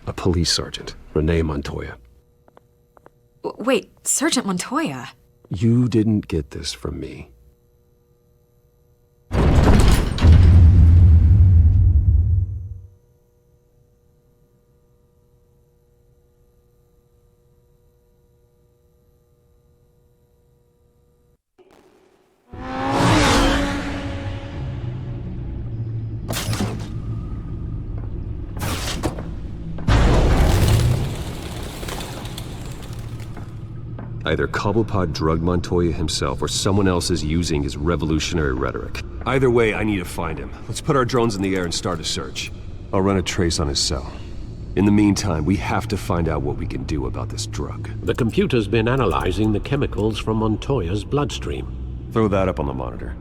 A police sergeant, Renee Montoya. Wait, Sergeant Montoya? You didn't get this from me. Either Cobblepot drugged Montoya himself, or someone else is using his revolutionary rhetoric. Either way, I need to find him. Let's put our drones in the air and start a search. I'll run a trace on his cell. In the meantime, we have to find out what we can do about this drug. The computer's been analyzing the chemicals from Montoya's bloodstream. Throw that up on the monitor.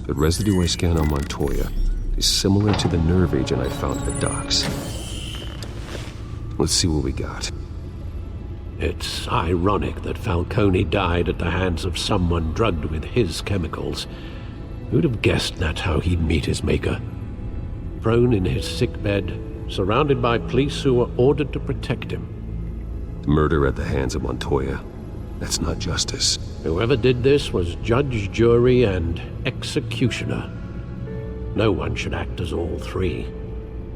The residue I scan on Montoya is similar to the nerve agent I found at the docks. Let's see what we got. It's ironic that Falcone died at the hands of someone drugged with his chemicals. Who'd have guessed that's how he'd meet his maker? Prone in his sickbed, surrounded by police who were ordered to protect him. Murder at the hands of Montoya. That's not justice. Whoever did this was judge, jury, and executioner. No one should act as all three.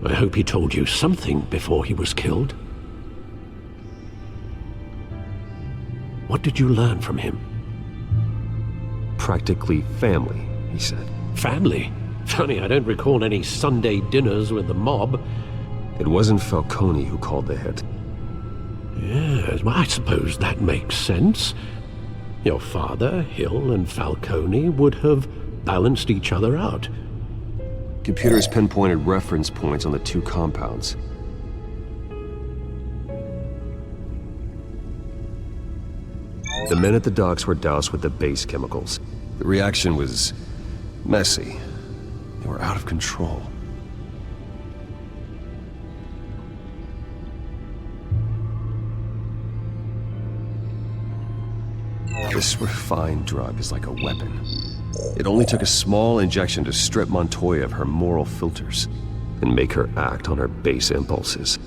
I hope he told you something before he was killed. What did you learn from him? Practically family, he said. Family? Funny, I don't recall any Sunday dinners with the mob. It wasn't Falcone who called the hit. Yes, well, I suppose that makes sense. Your father, Hill, and Falcone would have balanced each other out. Computers pinpointed reference points on the two compounds. The men at the docks were doused with the base chemicals. The reaction was messy. They were out of control. This refined drug is like a weapon. It only took a small injection to strip Montoya of her moral filters and make her act on her base impulses.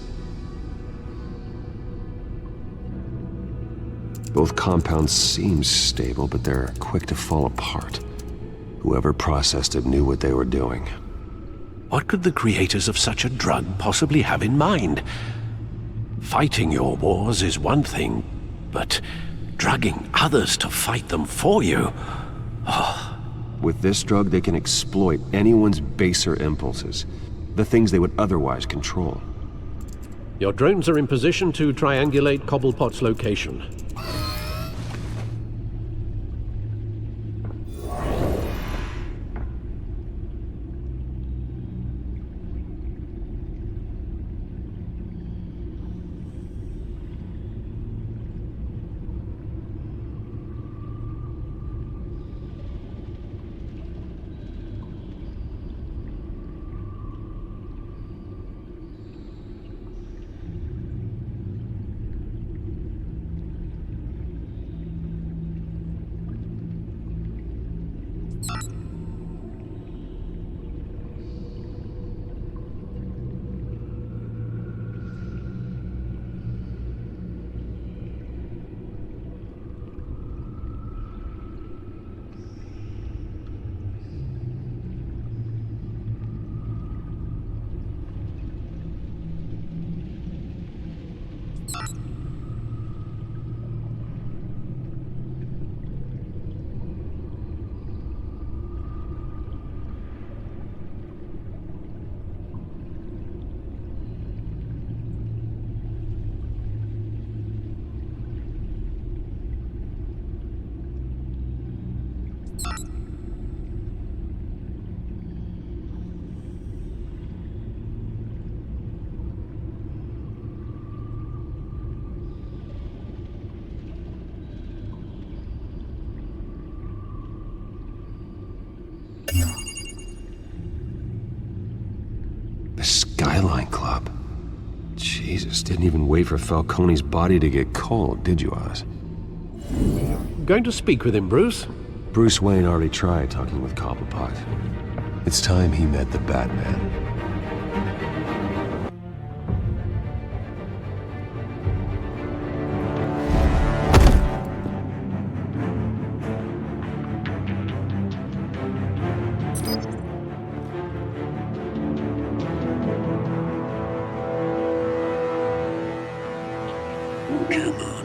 Both compounds seem stable, but they're quick to fall apart. Whoever processed it knew what they were doing. What could the creators of such a drug possibly have in mind? Fighting your wars is one thing, but drugging others to fight them for you? Oh, With this drug, they can exploit anyone's baser impulses. The things they would otherwise control. Your drones are in position to triangulate Cobblepot's location. The Skyline Club. Jesus, didn't even wait for Falcone's body to get cold, did you, Oz? Going to speak with him, Bruce? Bruce Wayne already tried talking with Cobblepot. It's time he met the Batman.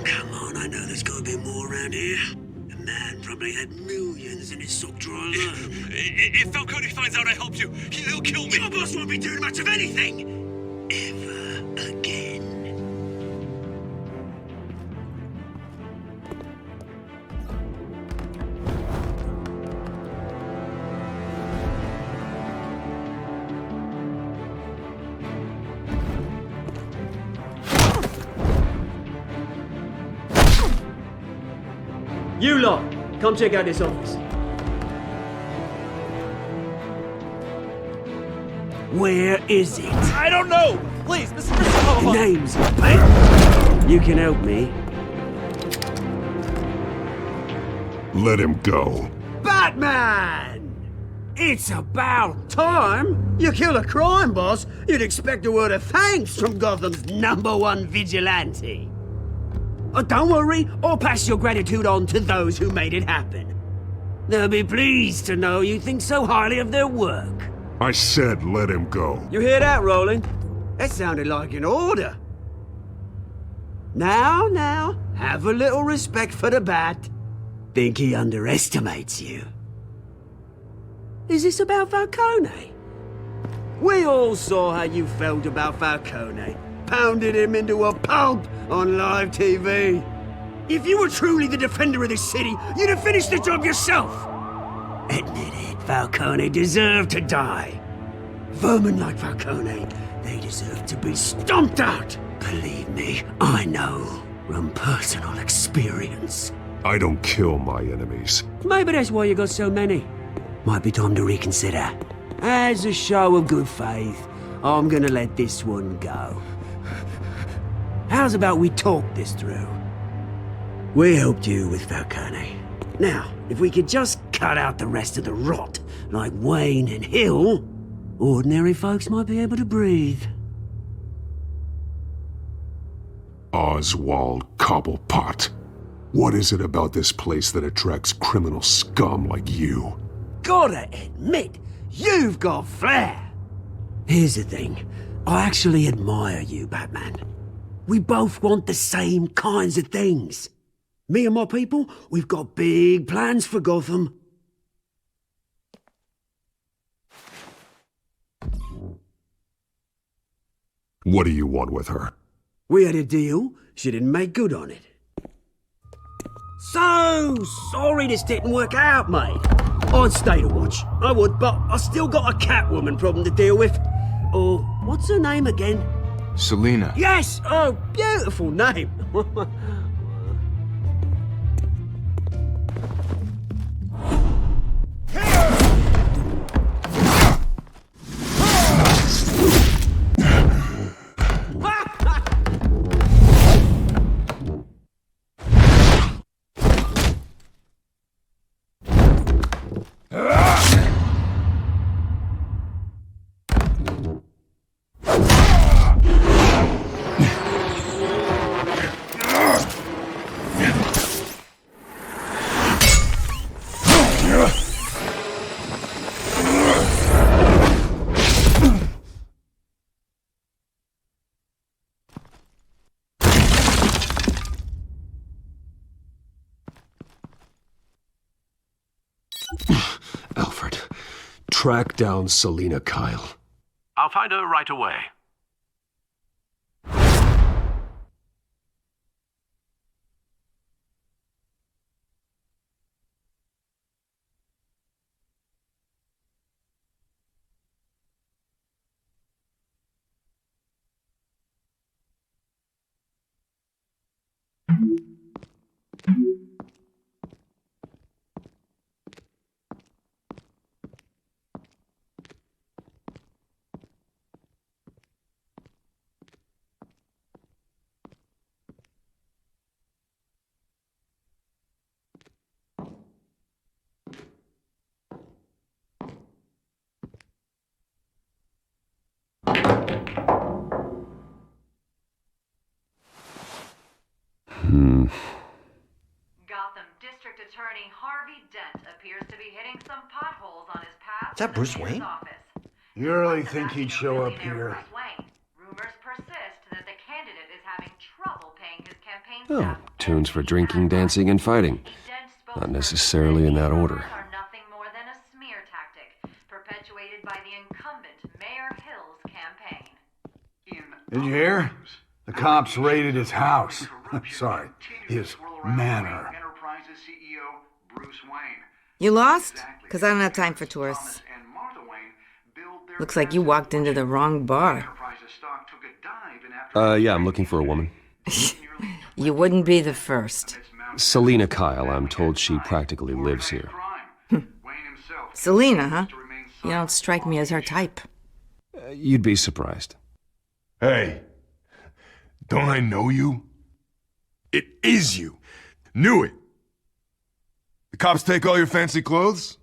Come on, I know there's gotta be more around here. The man probably had millions in his sock drawer alone. If Falcone finds out I helped you, he'll kill me. Your boss won't be doing much of anything! Ever again. You lot, come check out this office. Where is it? I don't know! Please, Mr. Christopher! Name's Bat. You can help me. Let him go. Batman! It's about time! You kill a crime boss, you'd expect a word of thanks from Gotham's #1 vigilante. Oh, don't worry, I'll pass your gratitude on to those who made it happen. They'll be pleased to know you think so highly of their work. I said let him go. You hear that, Roland? That sounded like an order. Now, have a little respect for the Bat. Think he underestimates you. Is this about Falcone? We all saw how you felt about Falcone. Pounded him into a pulp on live TV. If you were truly the defender of this city, you'd have finished the job yourself. Admit it, Falcone deserved to die. Vermin like Falcone, they deserve to be stomped out. Believe me, I know from personal experience. I don't kill my enemies. Maybe that's why you got so many. Might be time to reconsider. As a show of good faith, I'm gonna let this one go. How's about we talk this through? We helped you with Falcone. Now, if we could just cut out the rest of the rot, like Wayne and Hill, ordinary folks might be able to breathe. Oswald Cobblepot. What is it about this place that attracts criminal scum like you? Gotta admit, you've got flair. Here's the thing. I actually admire you, Batman. We both want the same kinds of things. Me and my people, we've got big plans for Gotham. What do you want with her? We had a deal. She didn't make good on it. So sorry this didn't work out, mate. I'd stay to watch. I would, but I still got a Catwoman problem to deal with. Or, what's her name again? Selina. Yes! Oh, beautiful name. Alfred, track down Selina Kyle. I'll find her right away. Gotham District Attorney Harvey Dent appears to be hitting some potholes on his path. Is that Bruce Wayne? You really think he'd show up here? Rumors persist that the candidate is having trouble paying his campaign Oh, staff. tunes for drinking, dancing, and fighting. Not necessarily in that order. Are nothing more than a smear tactic perpetuated by the incumbent Mayor Hill's campaign. Did you hear? The cops raided his house. Sorry, his manor. You lost? Because I don't have time for tourists. Looks like you walked into the wrong bar. Yeah, I'm looking for a woman. You wouldn't be the first. Selina Kyle, I'm told she practically lives here. Selina, huh? You don't strike me as her type. You'd be surprised. Hey, don't I know you? It is you. Knew it. The cops take all your fancy clothes?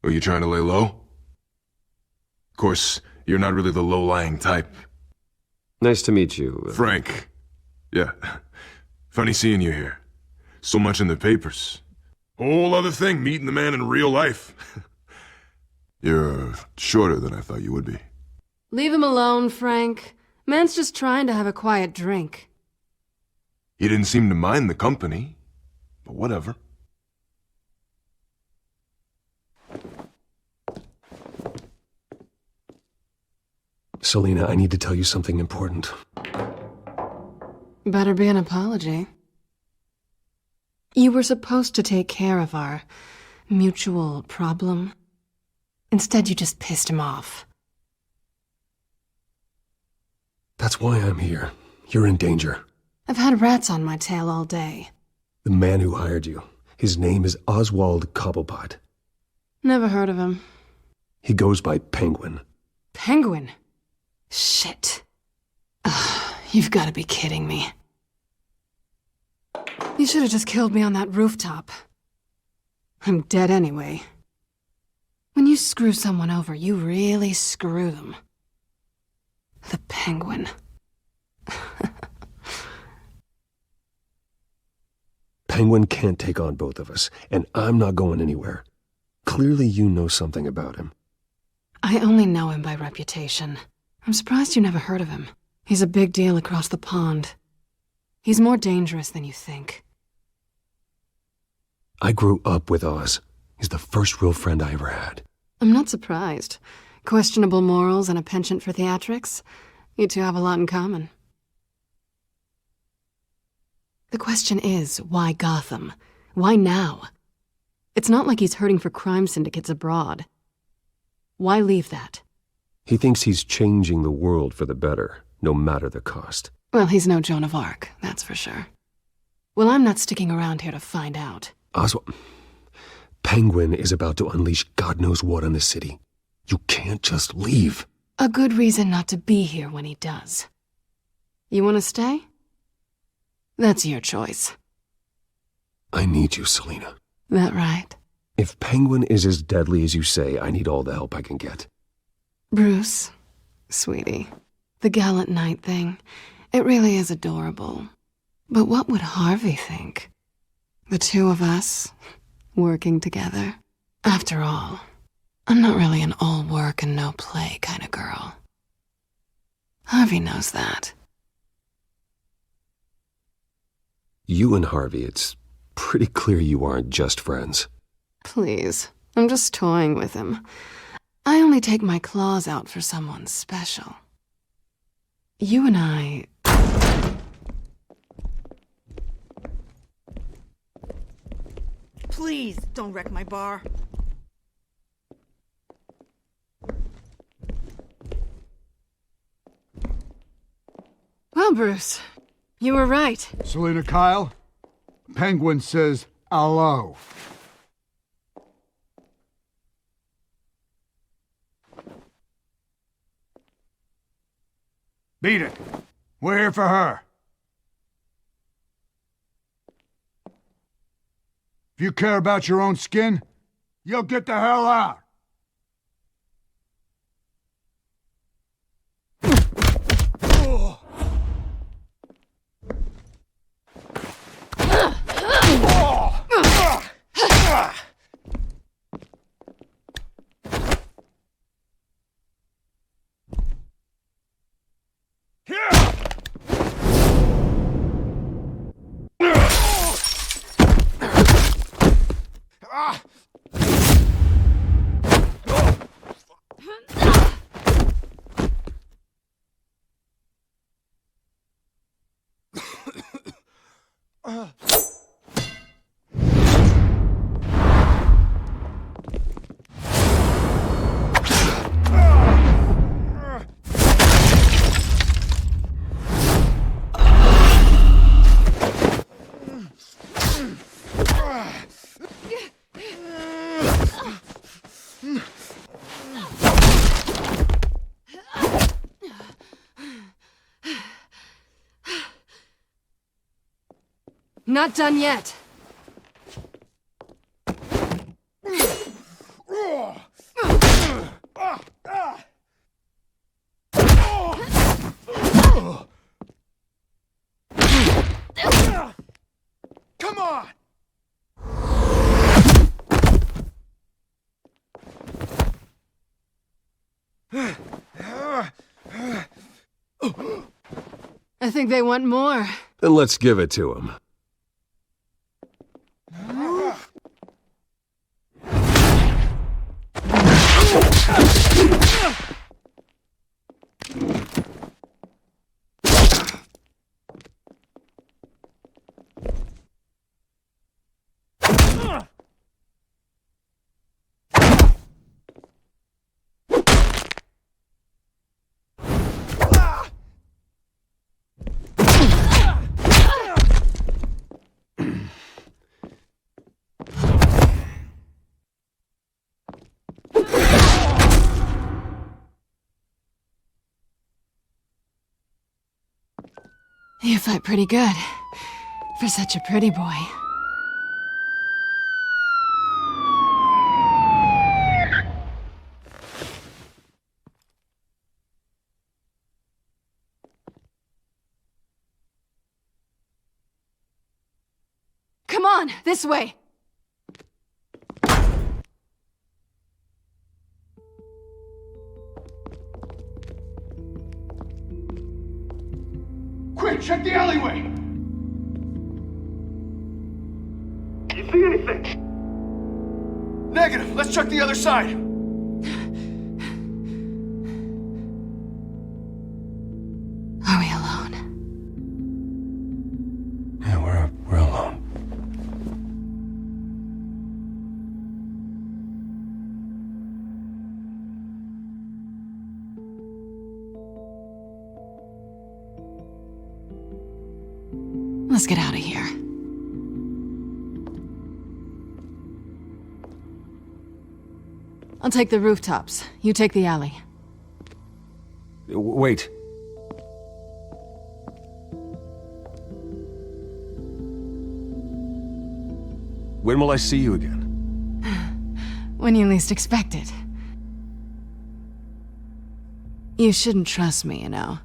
Are you trying to lay low? Of course, you're not really the low-lying type. Nice to meet you. Frank. Yeah. Funny seeing you here. So much in the papers. Whole other thing, meeting the man in real life. You're shorter than I thought you would be. Leave him alone, Frank. Man's just trying to have a quiet drink. He didn't seem to mind the company, but whatever. Selina, I need to tell you something important. Better be an apology. You were supposed to take care of our mutual problem. Instead, you just pissed him off. That's why I'm here. You're in danger. I've had rats on my tail all day. The man who hired you, his name is Oswald Cobblepot. Never heard of him. He goes by Penguin. Penguin? Shit. Ugh, you've got to be kidding me. You should have just killed me on that rooftop. I'm dead anyway. When you screw someone over, you really screw them. The Penguin. Penguin can't take on both of us, and I'm not going anywhere. Clearly you know something about him. I only know him by reputation. I'm surprised you never heard of him. He's a big deal across the pond. He's more dangerous than you think. I grew up with Oz. He's the first real friend I ever had. I'm not surprised. Questionable morals and a penchant for theatrics. You two have a lot in common. The question is, why Gotham? Why now? It's not like he's hurting for crime syndicates abroad. Why leave that? He thinks he's changing the world for the better, no matter the cost. Well, he's no Joan of Arc, that's for sure. Well, I'm not sticking around here to find out. Oswald, Penguin is about to unleash God knows what on the city. You can't just leave. A good reason not to be here when he does. You want to stay? That's your choice. I need you, Selina. That right? If Penguin is as deadly as you say, I need all the help I can get. Bruce, sweetie, the gallant knight thing, it really is adorable. But what would Harvey think? The two of us, working together. After all, I'm not really an all work and no play kind of girl. Harvey knows that. You and Harvey, it's pretty clear you aren't just friends. Please, I'm just toying with him. I only take my claws out for someone special. You and I... Please, don't wreck my bar. Well, Bruce, you were right. Selina Kyle, Penguin says hello. Beat it. We're here for her. If you care about your own skin, you'll get the hell out. Not done yet. Come on! I think they want more. Then let's give it to him. You fight pretty good, for such a pretty boy. Come on, this way! Quick, check the alleyway! You see anything? Negative. Let's check the other side. Let's get out of here. I'll take the rooftops. You take the alley. Wait. When will I see you again? When you least expect it. You shouldn't trust me, you know.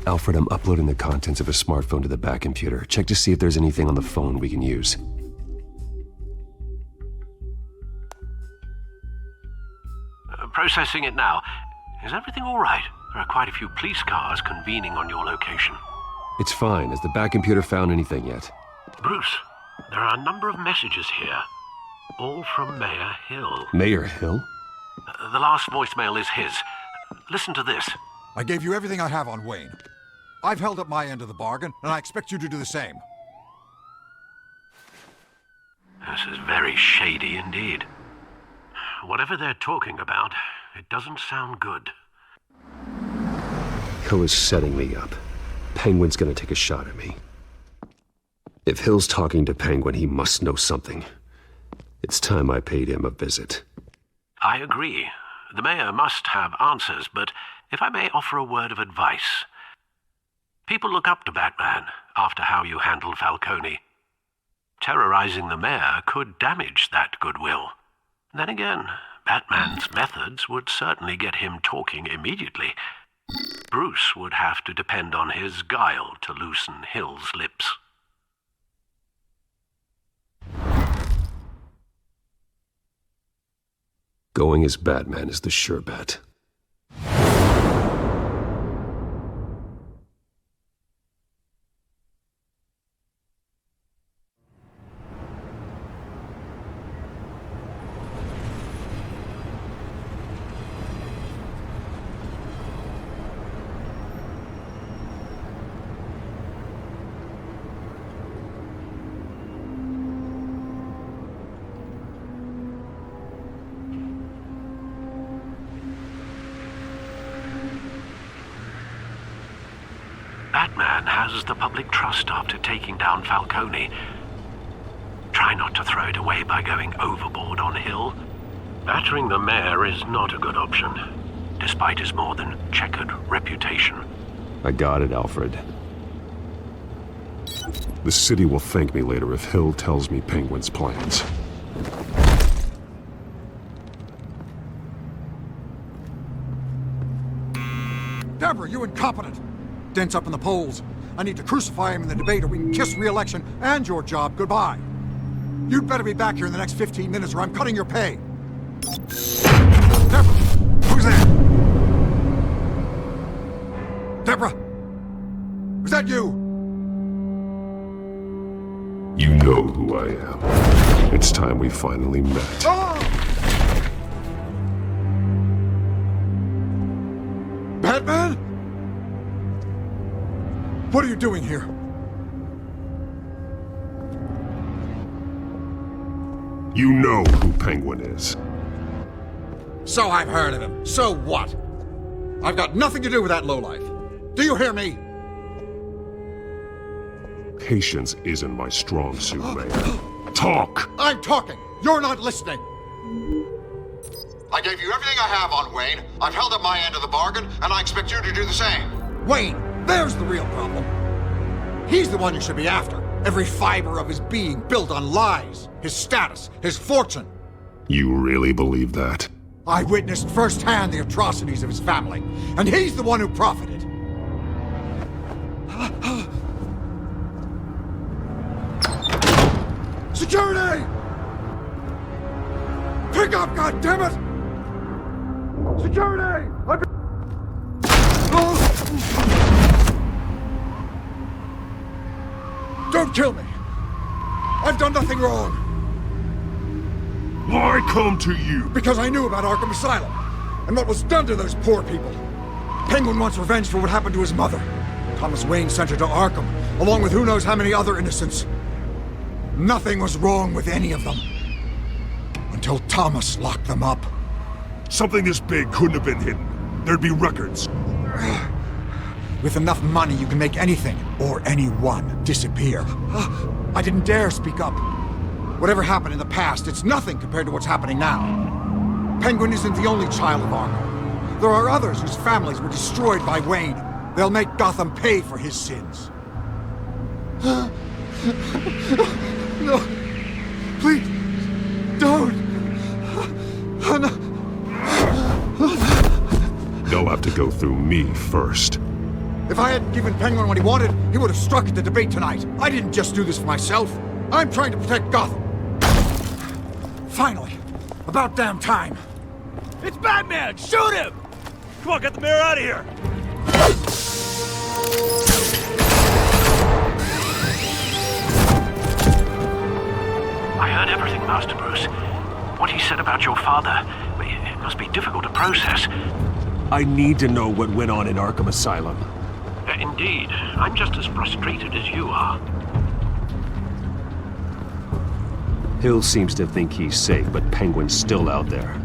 Alfred, I'm uploading the contents of a smartphone to the back computer. Check to see if there's anything on the phone we can use. Processing it now. Is everything all right? There are quite a few police cars convening on your location. It's fine. Has the back computer found anything yet? Bruce, there are a number of messages here. All from Mayor Hill. Mayor Hill? The last voicemail is his. Listen to this. I gave you everything I have on Wayne. I've held up my end of the bargain, and I expect you to do the same. This is very shady indeed. Whatever they're talking about, it doesn't sound good. Hill is setting me up. Penguin's gonna take a shot at me. If Hill's talking to Penguin, he must know something. It's time I paid him a visit. I agree. The mayor must have answers, but if I may offer a word of advice. People look up to Batman after how you handled Falcone. Terrorizing the mayor could damage that goodwill. Then again, Batman's methods would certainly get him talking immediately. Bruce would have to depend on his guile to loosen Hill's lips. Going as Batman is the sure bet. Batman has the public trust after taking down Falcone. Try not to throw it away by going overboard on Hill. Battering the mayor is not a good option, despite his more than checkered reputation. I got it, Alfred. The city will thank me later if Hill tells me Penguin's plans. Deborah, you incompetent! Dent's up in the polls. I need to crucify him in the debate or we can kiss re-election and your job goodbye. You'd better be back here in the next 15 minutes or I'm cutting your pay. Deborah! Who's there? Deborah! Was that you? You know who I am. It's time we finally met. Batman? What are you doing here? You know who Penguin is. So I've heard of him. So what? I've got nothing to do with that lowlife. Do you hear me? Patience isn't my strong suit, Mayor. Talk! I'm talking. You're not listening. I gave you everything I have on Wayne. I've held up my end of the bargain, and I expect you to do the same. Wayne, there's the real problem. He's the one you should be after. Every fiber of his being built on lies, his status, his fortune. You really believe that? I witnessed firsthand the atrocities of his family, and he's the one who profited. Security! Pick up, goddammit! Security! Don't kill me! I've done nothing wrong! Why come to you? Because I knew about Arkham Asylum, and what was done to those poor people. Penguin wants revenge for what happened to his mother. Thomas Wayne sent her to Arkham, along with who knows how many other innocents. Nothing was wrong with any of them. until Thomas locked them up. Something this big couldn't have been hidden. There'd be records. With enough money, you can make anything, or anyone, disappear. I didn't dare speak up. Whatever happened in the past, it's nothing compared to what's happening now. Penguin isn't the only child of Argo. There are others whose families were destroyed by Wayne. They'll make Gotham pay for his sins. No. Please. Don't. They'll have to go through me first. If I hadn't given Penguin what he wanted, he would have struck at the debate tonight. I didn't just do this for myself. I'm trying to protect Gotham. Finally. About damn time. It's Batman! Shoot him! Come on, get the mayor out of here! I heard everything, Master Bruce. What he said about your father, it must be difficult to process. I need to know what went on in Arkham Asylum. Indeed. I'm just as frustrated as you are. Hill seems to think he's safe, but Penguin's still out there.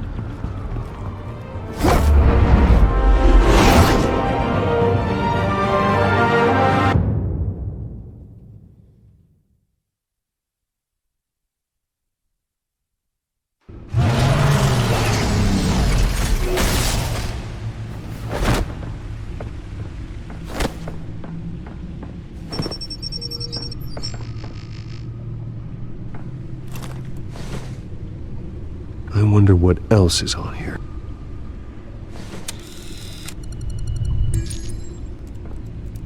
I wonder what else is on here.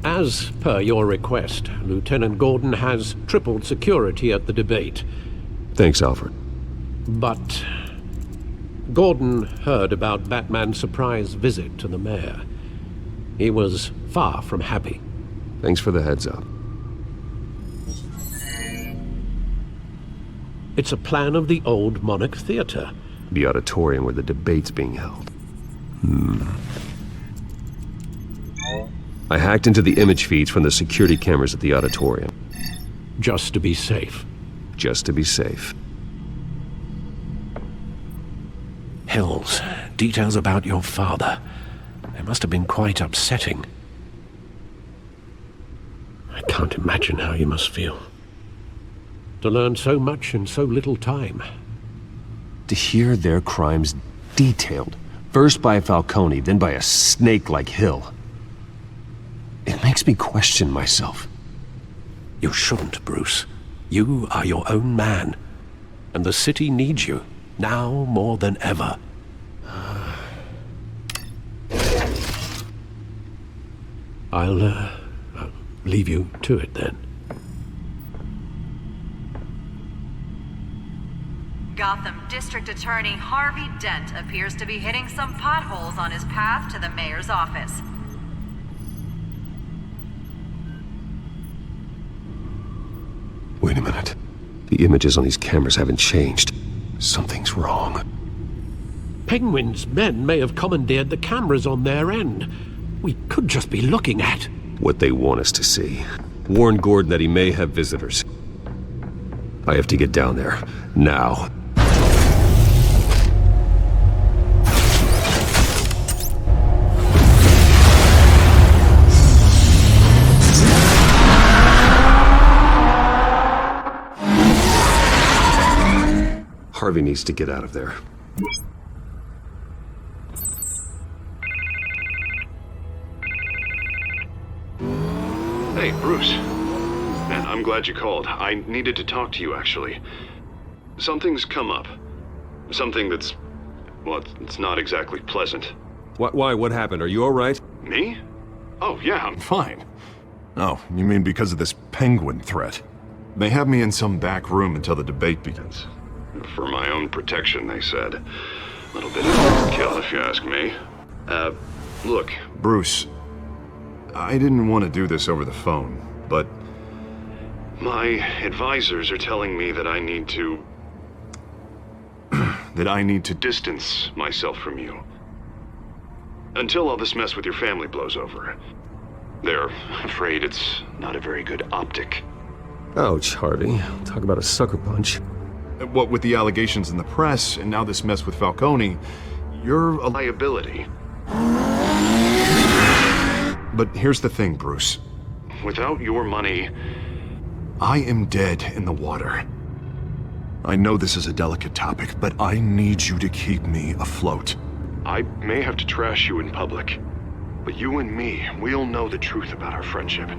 As per your request, Lieutenant Gordon has tripled security at the debate. Thanks, Alfred. But Gordon heard about Batman's surprise visit to the mayor. He was far from happy. Thanks for the heads up. It's a plan of the old Monarch Theater. The auditorium where the debate's being held. I hacked into the image feeds from the security cameras at the auditorium. Just to be safe. Just to be safe. Hills, details about your father. They must have been quite upsetting. I can't imagine how you must feel. To learn so much in so little time. To hear their crimes detailed, first by Falcone, then by a snake like Hill. It makes me question myself. You shouldn't, Bruce. You are your own man. And the city needs you, now more than ever. I'll leave you to it then. Gotham District Attorney Harvey Dent appears to be hitting some potholes on his path to the mayor's office. Wait a minute. The images on these cameras haven't changed. Something's wrong. Penguin's men may have commandeered the cameras on their end. We could just be looking at what they want us to see. Warn Gordon that he may have visitors. I have to get down there. Now. Harvey needs to get out of there. Hey, Bruce. Man, I'm glad you called. I needed to talk to you, actually. Something's come up. Something that's... well, it's not exactly pleasant. Why? What happened? Are you all right? Me? Oh, yeah, I'm fine. Oh, you mean because of this Penguin threat? They have me in some back room until the debate begins. For my own protection, they said. A little bit of overkill, if you ask me. Look, Bruce, I didn't want to do this over the phone, but my advisors are telling me that I need to... that I need to distance myself from you. Until all this mess with your family blows over. They're afraid it's not a very good optic. Ouch, Harvey. Talk about a sucker punch. What with the allegations in the press, and now this mess with Falcone, you're a liability. But here's the thing, Bruce. Without your money, I am dead in the water. I know this is a delicate topic, but I need you to keep me afloat. I may have to trash you in public, but you and me, we'll know the truth about our friendship.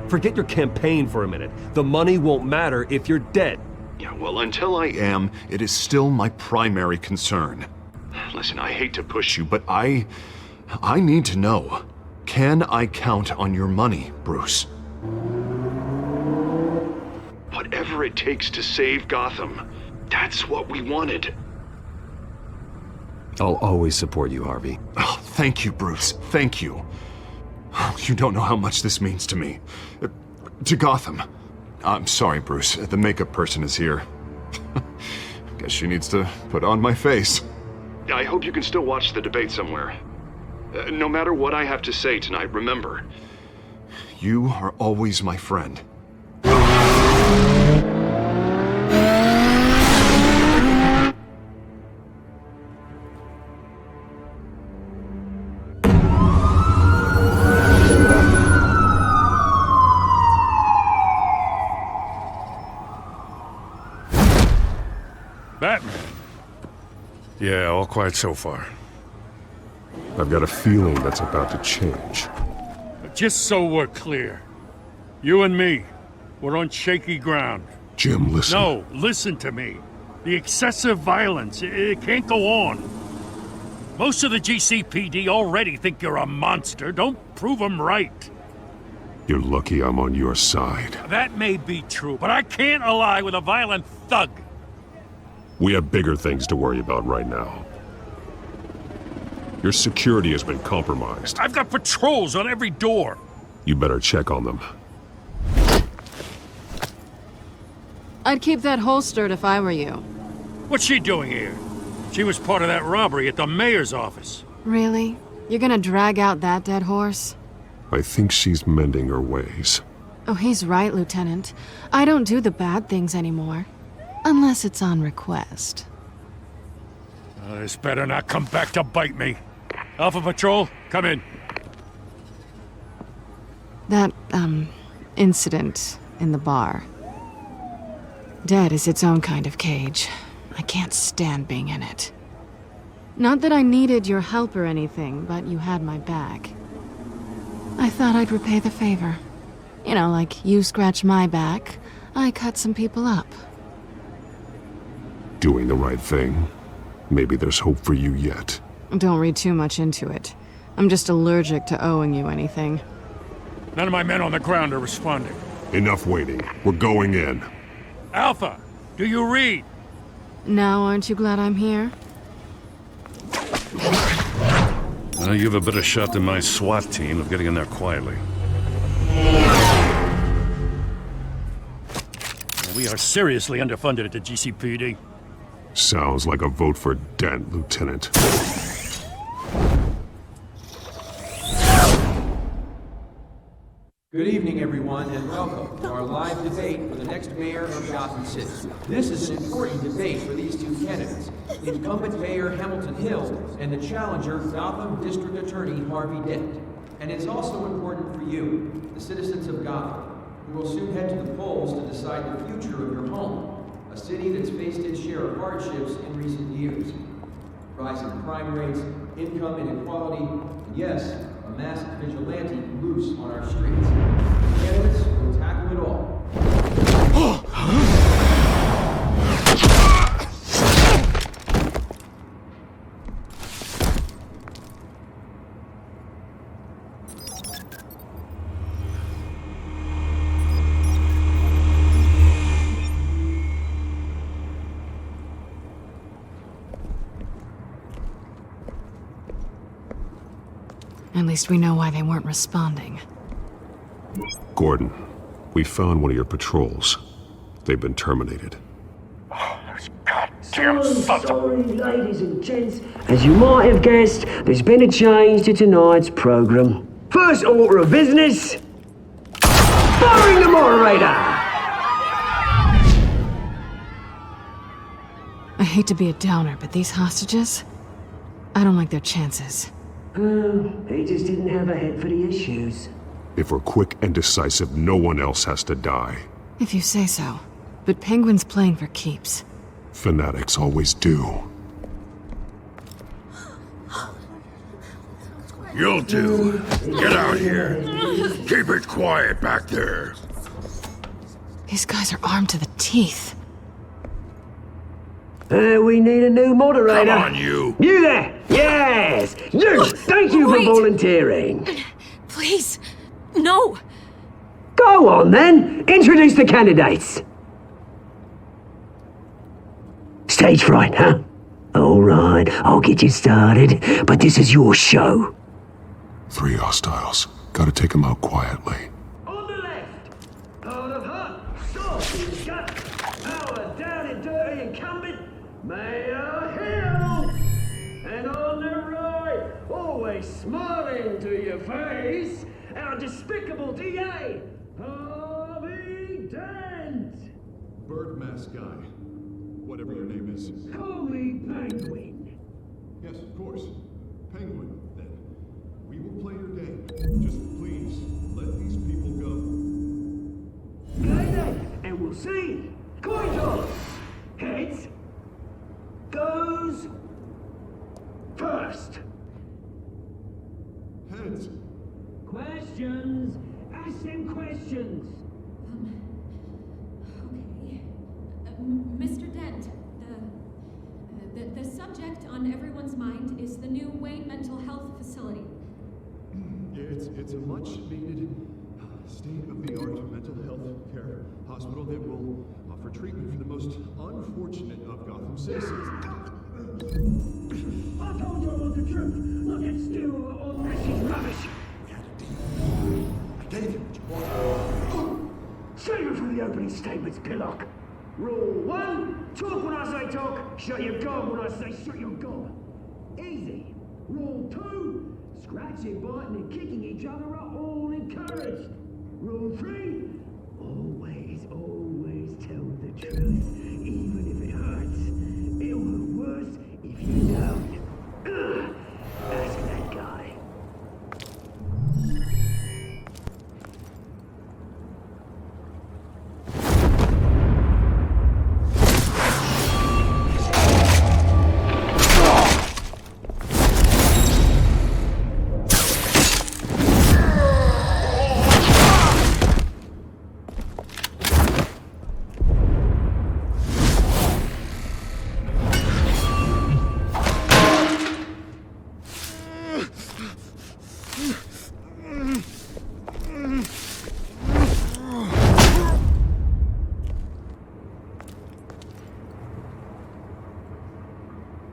Forget your campaign for a minute. The money won't matter if you're dead. Yeah, well, until I am, it is still my primary concern. Listen, I hate to push you, but I need to know. Can I count on your money, Bruce? Whatever it takes to save Gotham. That's what we wanted. I'll always support you, Harvey. Oh, thank you, Bruce. Thank you. You don't know how much this means to me. To Gotham. I'm sorry, Bruce. The makeup person is here. Guess she needs to put on my face. I hope you can still watch the debate somewhere. No matter what I have to say tonight, remember, you are always my friend. Batman. Yeah, all quiet so far. I've got a feeling that's about to change. Just so we're clear, you and me, we're on shaky ground. Jim, listen. No, listen to me. The excessive violence, it can't go on. Most of the GCPD already think you're a monster. Don't prove them right. You're lucky I'm on your side. That may be true, but I can't ally with a violent thug. We have bigger things to worry about right now. Your security has been compromised. I've got patrols on every door. You better check on them. I'd keep that holstered if I were you. What's she doing here? She was part of that robbery at the mayor's office. Really? You're gonna drag out that dead horse? I think she's mending her ways. Oh, he's right, Lieutenant. I don't do the bad things anymore. Unless it's on request. This better not come back to bite me. Alpha Patrol, come in. That, incident in the bar. Dead is its own kind of cage. I can't stand being in it. Not that I needed your help or anything, but you had my back. I thought I'd repay the favor. You know, like you scratch my back, I cut some people up. Doing the right thing. Maybe there's hope for you yet. Don't read too much into it. I'm just allergic to owing you anything. None of my men on the ground are responding. Enough waiting. We're going in. Alpha, do you read? Now, aren't you glad I'm here? You have a better shot than my SWAT team of getting in there quietly. We are seriously underfunded at the GCPD. Sounds like a vote for Dent, Lieutenant. Good evening, everyone, and welcome to our live debate for the next mayor of Gotham City. This is an important debate for these two candidates, incumbent Mayor Hamilton Hill and the challenger, Gotham District Attorney Harvey Dent. And it's also important for you, the citizens of Gotham, who will soon head to the polls to decide the future of your home, a city that's faced its share of hardships in recent years. Rising crime rates, income inequality, and yes, a masked vigilante loose on our streets. Candidates will tackle it all. At least we know why they weren't responding. Gordon, we found one of your patrols. They've been terminated. Damn sons Sorry, ladies and gents. As you might have guessed, there's been a change to tonight's program. First order of business, firing the moderator. hate to be a downer, but these hostages? I don't like their chances. He just didn't have a head for the issues. If we're quick and decisive, no one else has to die. If you say so. But Penguin's playing for keeps. Fanatics always do. You'll do. Get out here. Keep it quiet back there. These guys are armed to the teeth. We need a new moderator. Come on, you. You there! Yes! You! Thank you for volunteering. Please, no. Go on then. Introduce the candidates. Stage fright, huh? All right, I'll get you started, but this is your show. 3 hostiles. Gotta take them out quietly. On the left, out of hot, soft in gut, our down and dirty incumbent, Mayor Hill. And on the right, always smiling to your face, our despicable DA, Harvey Dent. Bird mask guy. Whatever your name is. Call me Penguin. Yes, of course. Penguin, then. We will play your game. Just please, let these people go. Play then, and we'll see. Coin toss. Heads. Goes. First. Heads. Questions. Ask them questions. Mr. Dent, the subject on everyone's mind is the new Wayne Mental Health Facility. It's a much-needed, state-of-the-art mental health care hospital that will offer treatment for the most unfortunate of Gotham citizens. I told you I want the truth. Look, it's still all this is rubbish. We had a deal. I gave you what you wanted. Save it for the opening statements, Pillock. Rule 1, talk when I say talk, shut your gob when I say shut your gob. Easy. Rule 2, scratching, biting and kicking each other are all encouraged. Rule 3, always tell the truth, even if it hurts. It'll hurt worse if you don't. Ask that guy.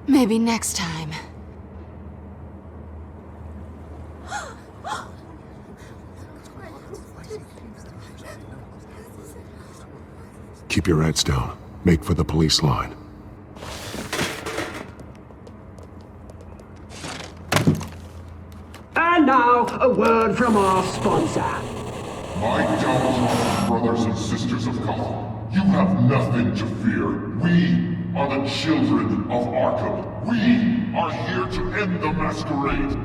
Maybe next time. Keep your heads down. Make for the police line. And now, a word from our sponsor. My downtrodden brothers and sisters of Gotham, you have nothing to fear. We are the children of Arkham. We are here to end the masquerade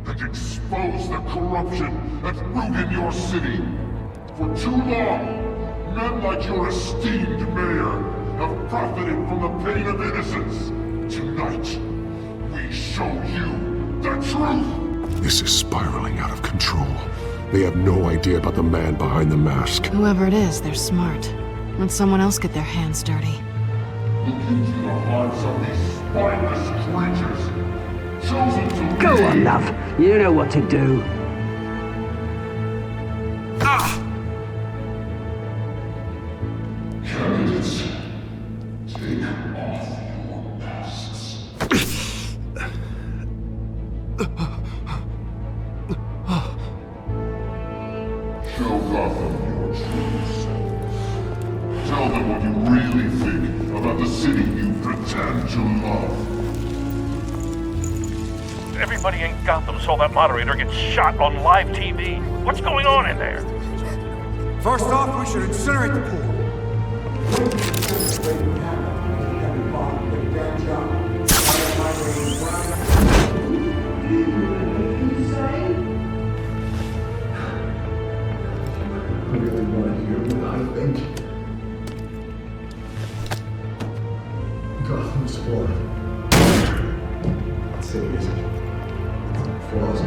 and expose the corruption at root in your city. For too long, men like your esteemed mayor have profited from the pain of innocence. Tonight, we show you the truth. This is spiraling out of control. They have no idea about the man behind the mask. Whoever it is, they're smart. Let someone else get their hands dirty. Look into the hearts of these spineless creatures, chosen to Go on, love. You know what to do. Candidates, take off your masks. Show Gotham your true selves. Tell them what you really think about the city you pretend to love. Everybody in Gotham saw that moderator get shot on live TV. What's going on in there? First off, we should incinerate the pool. Gotham's for. City is it? Flaws.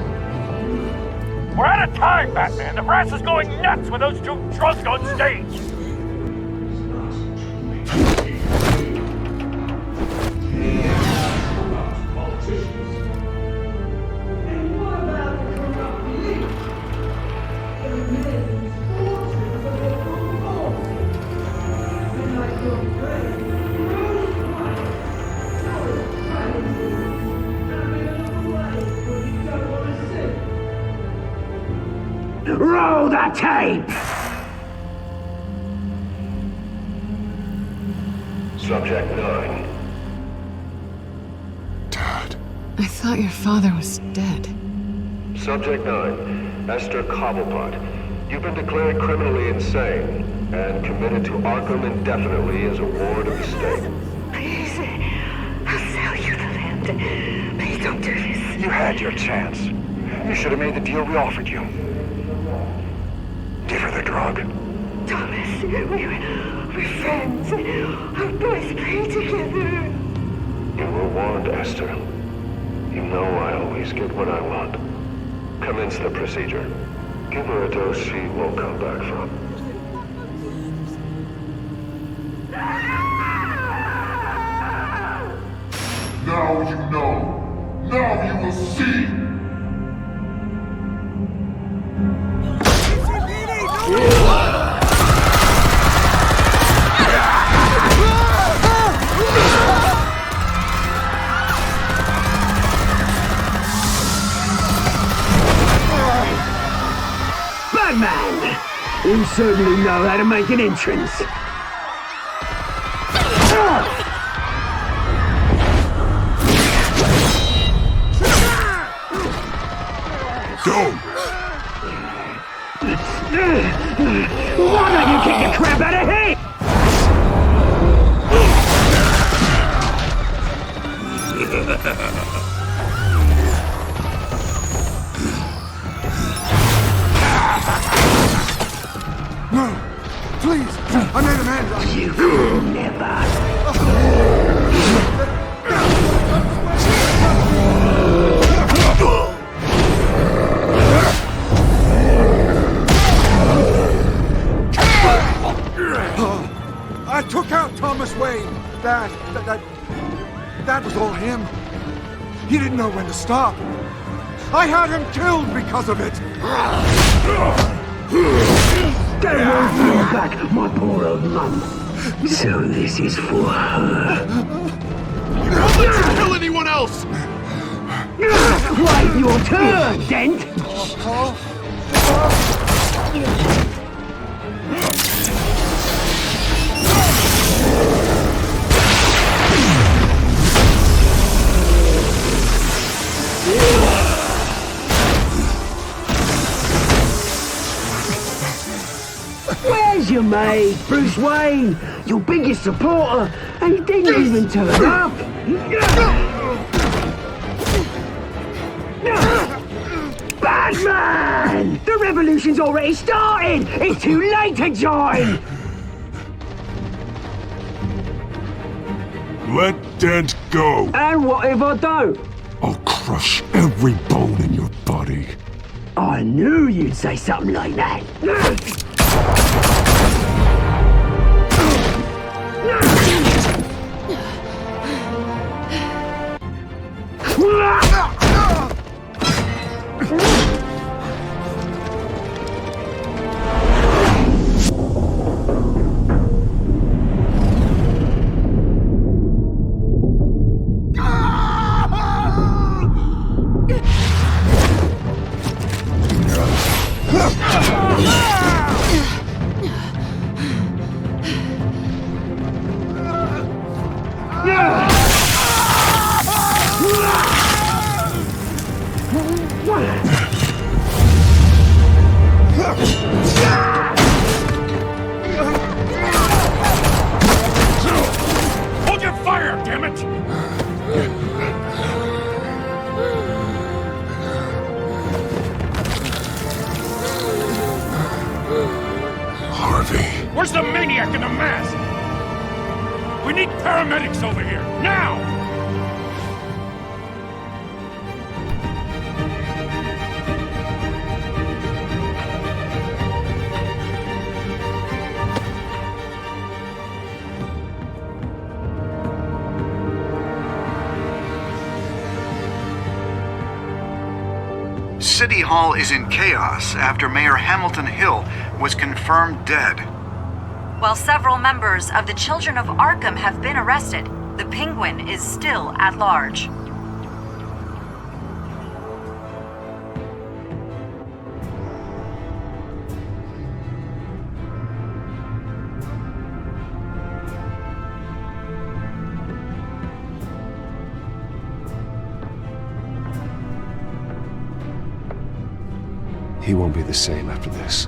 We're out of time, Batman! The brass is going nuts with those two drunks on stage! Roll the tape! Subject 9. I thought your father was dead. Subject 9. Esther Cobblepot. You've been declared criminally insane and committed to Arkham indefinitely as a ward of the state. Please, I'll sell you the land. Please don't do this. You had your chance. You should have made the deal we offered you. Give her the drug. Thomas, we're friends. Our boys play together. You were warned, Esther. You know I always get what I want. Commence the procedure. Give her a dose she won't come back from. Now you know. Now you will see. Batman! You certainly know how to make an entrance. Go! Why don't you kick the crap out of him? No! Please! I made a man! You could never! I took out Thomas Wayne. That was all him. He didn't know when to stop. I had him killed because of it. They won't bring back my poor old mum. So this is for her. You won't let you kill anyone else! Wait your turn, Dent! Where's your mate, Bruce Wayne? Your biggest supporter, and he didn't even turn up. Batman! The revolution's already started! It's too late to join! Let Dent go! And what if I don't? I'll crush every bone in your body. I knew you'd say something like that. Hold your fire, damn it! Harvey. Where's the maniac in the mask? We need paramedics over here, now! City Hall is in chaos after Mayor Hamilton Hill was confirmed dead. While several members of the Children of Arkham have been arrested, the Penguin is still at large. He won't be the same after this.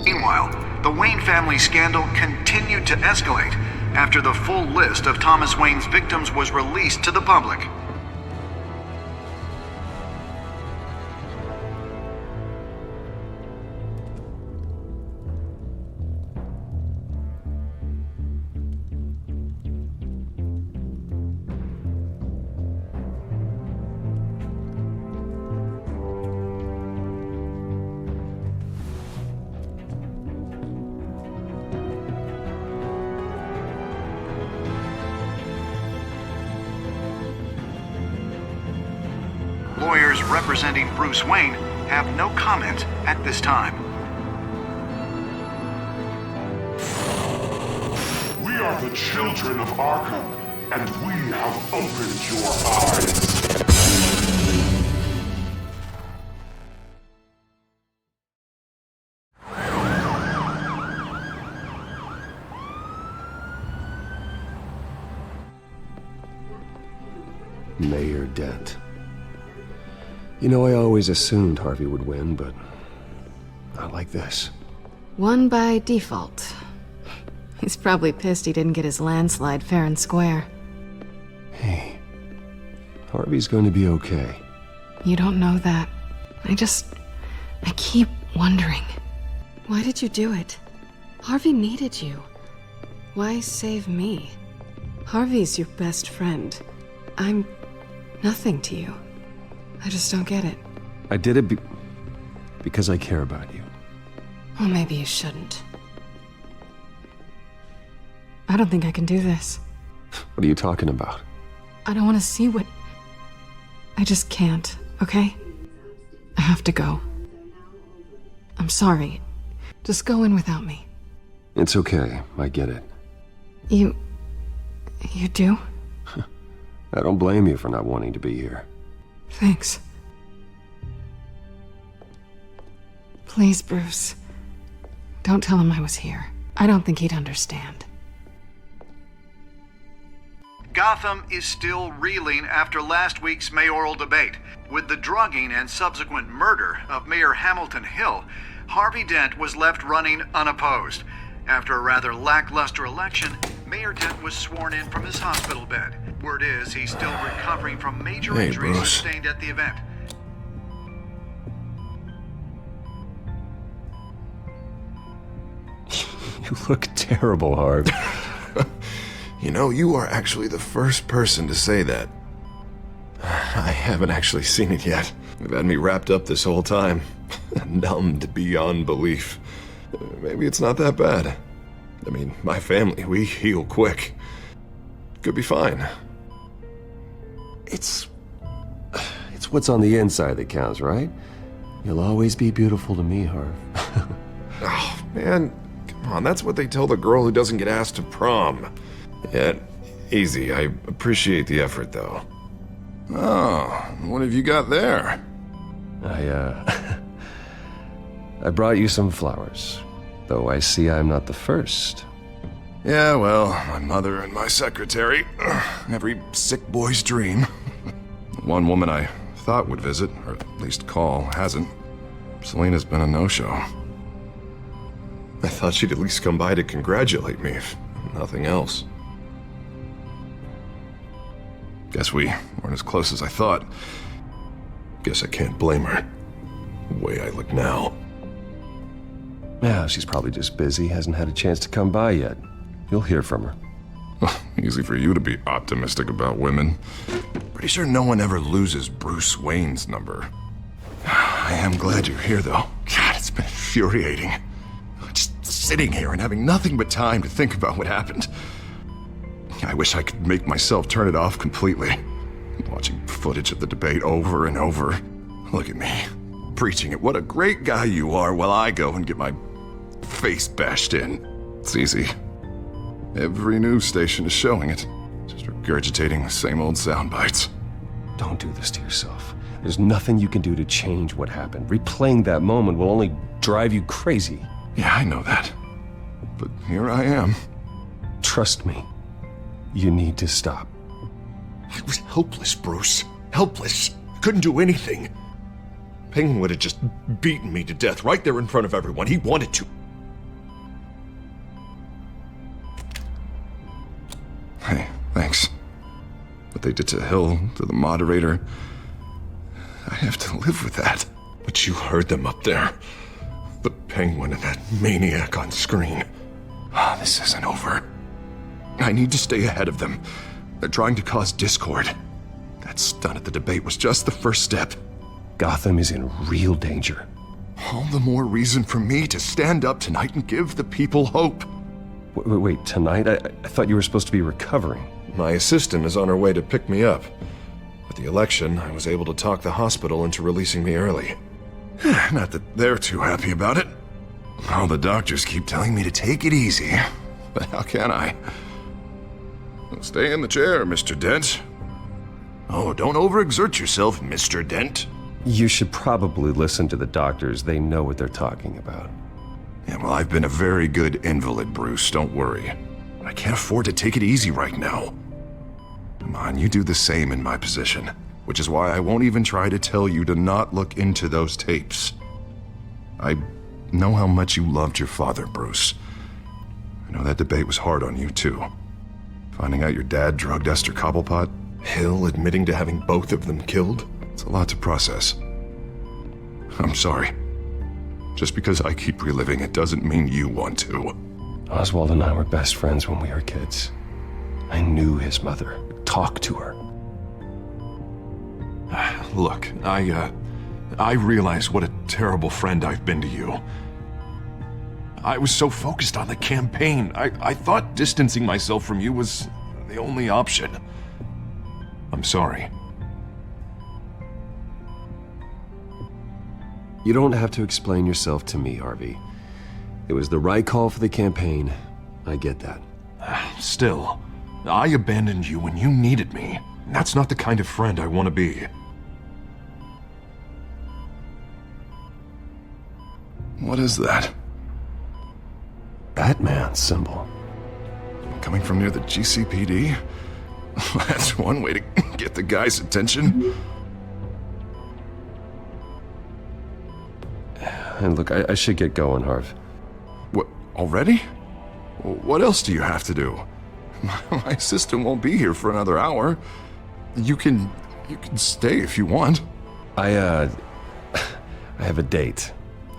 Meanwhile, the Wayne family scandal continued to escalate after the full list of Thomas Wayne's victims was released to the public. Lawyers representing Bruce Wayne have no comment at this time. We are the children of Arkham, and we have opened your eyes. Mayor Dent. You know, I always assumed Harvey would win, but not like this. Won by default. He's probably pissed he didn't get his landslide fair and square. Hey, Harvey's going to be okay. You don't know that. I keep wondering. Why did you do it? Harvey needed you. Why save me? Harvey's your best friend. I'm nothing to you. I just don't get it. I did it because I care about you. Well, maybe you shouldn't. I don't think I can do this. What are you talking about? I don't want to see what... I just can't, okay? I have to go. I'm sorry. Just go in without me. It's okay. I get it. You do? I don't blame you for not wanting to be here. Thanks. Please, Bruce. Don't tell him I was here. I don't think he'd understand. Gotham is still reeling after last week's mayoral debate. With the drugging and subsequent murder of Mayor Hamilton Hill, Harvey Dent was left running unopposed. After a rather lackluster election, Mayor Dent was sworn in from his hospital bed. Word is he's still recovering from major injuries sustained at the event. You look terrible, Harv. You know, you are actually the first person to say that. I haven't actually seen it yet. You've had me wrapped up this whole time. Numbed beyond belief. Maybe it's not that bad. I mean, my family, we heal quick. Could be fine. It's what's on the inside that counts, right? You'll always be beautiful to me, Harv. Oh, man. Come on, that's what they tell the girl who doesn't get asked to prom. Yeah, easy. I appreciate the effort, though. Oh, what have you got there? I brought you some flowers. Though I see I'm not the first. Yeah, well, my mother and my secretary. Every sick boy's dream. One woman I thought would visit, or at least call, hasn't. Selena's been a no-show. I thought she'd at least come by to congratulate me, if nothing else. Guess we weren't as close as I thought. Guess I can't blame her. The way I look now. Yeah, she's probably just busy, hasn't had a chance to come by yet. You'll hear from her. Easy for you to be optimistic about women. Pretty sure no one ever loses Bruce Wayne's number. I am glad you're here, though. God, it's been infuriating. Just sitting here and having nothing but time to think about what happened. I wish I could make myself turn it off completely. Watching footage of the debate over and over. Look at me, preaching at what a great guy you are while I go and get my face bashed in. It's easy. Every news station is showing it. Just regurgitating the same old sound bites. Don't do this to yourself. There's nothing you can do to change what happened. Replaying that moment will only drive you crazy. Yeah, I know that. But here I am. Trust me. You need to stop. I was helpless, Bruce. Helpless. Couldn't do anything. Penguin would have just beaten me to death right there in front of everyone. He wanted to. Hey, thanks. What they did to Hill, to the moderator, I have to live with that. But you heard them up there. The Penguin and that maniac on screen. This isn't over. I need to stay ahead of them. They're trying to cause discord. That stunt at the debate was just the first step. Gotham is in real danger. All the more reason for me to stand up tonight and give the people hope. Wait, tonight? I thought you were supposed to be recovering. My assistant is on her way to pick me up. With the election, I was able to talk the hospital into releasing me early. Not that they're too happy about it. All the doctors keep telling me to take it easy. But how can I? Stay in the chair, Mr. Dent. Oh, don't overexert yourself, Mr. Dent. You should probably listen to the doctors. They know what they're talking about. Yeah, well, I've been a very good invalid, Bruce. Don't worry. I can't afford to take it easy right now. Come on, you do the same in my position. Which is why I won't even try to tell you to not look into those tapes. I know how much you loved your father, Bruce. I know that debate was hard on you, too. Finding out your dad drugged Esther Cobblepot, Hill admitting to having both of them killed, it's a lot to process. I'm sorry. Just because I keep reliving it doesn't mean you want to. Oswald and I were best friends when we were kids. I knew his mother. Talked to her. Look, I realize what a terrible friend I've been to you. I was so focused on the campaign. I thought distancing myself from you was the only option. I'm sorry. You don't have to explain yourself to me, Harvey. It was the right call for the campaign. I get that. Still, I abandoned you when you needed me. That's not the kind of friend I want to be. What is that? Batman symbol. Coming from near the GCPD? That's one way to get the guy's attention. And look, I should get going, Harv. What, already? What else do you have to do? My assistant won't be here for another hour. You can stay if you want. I have a date,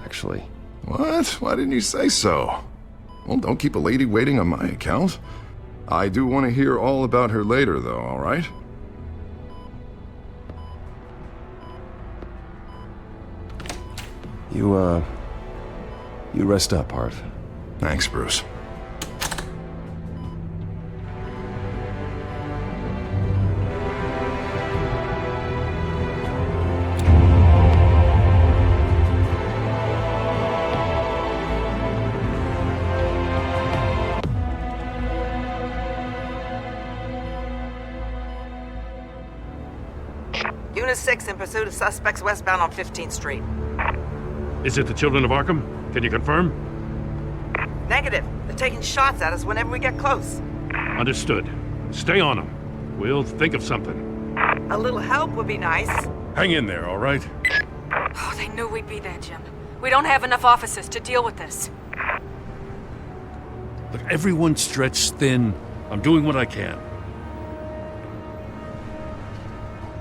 actually. What? Why didn't you say so? Well, don't keep a lady waiting on my account. I do want to hear all about her later, though, all right? You rest up, Harv. Thanks, Bruce. Unit 6 in pursuit of suspects westbound on 15th Street. Is it the Children of Arkham? Can you confirm? Negative. They're taking shots at us whenever we get close. Understood. Stay on them. We'll think of something. A little help would be nice. Hang in there, all right? Oh, they knew we'd be there, Jim. We don't have enough officers to deal with this. Look, everyone's stretched thin. I'm doing what I can.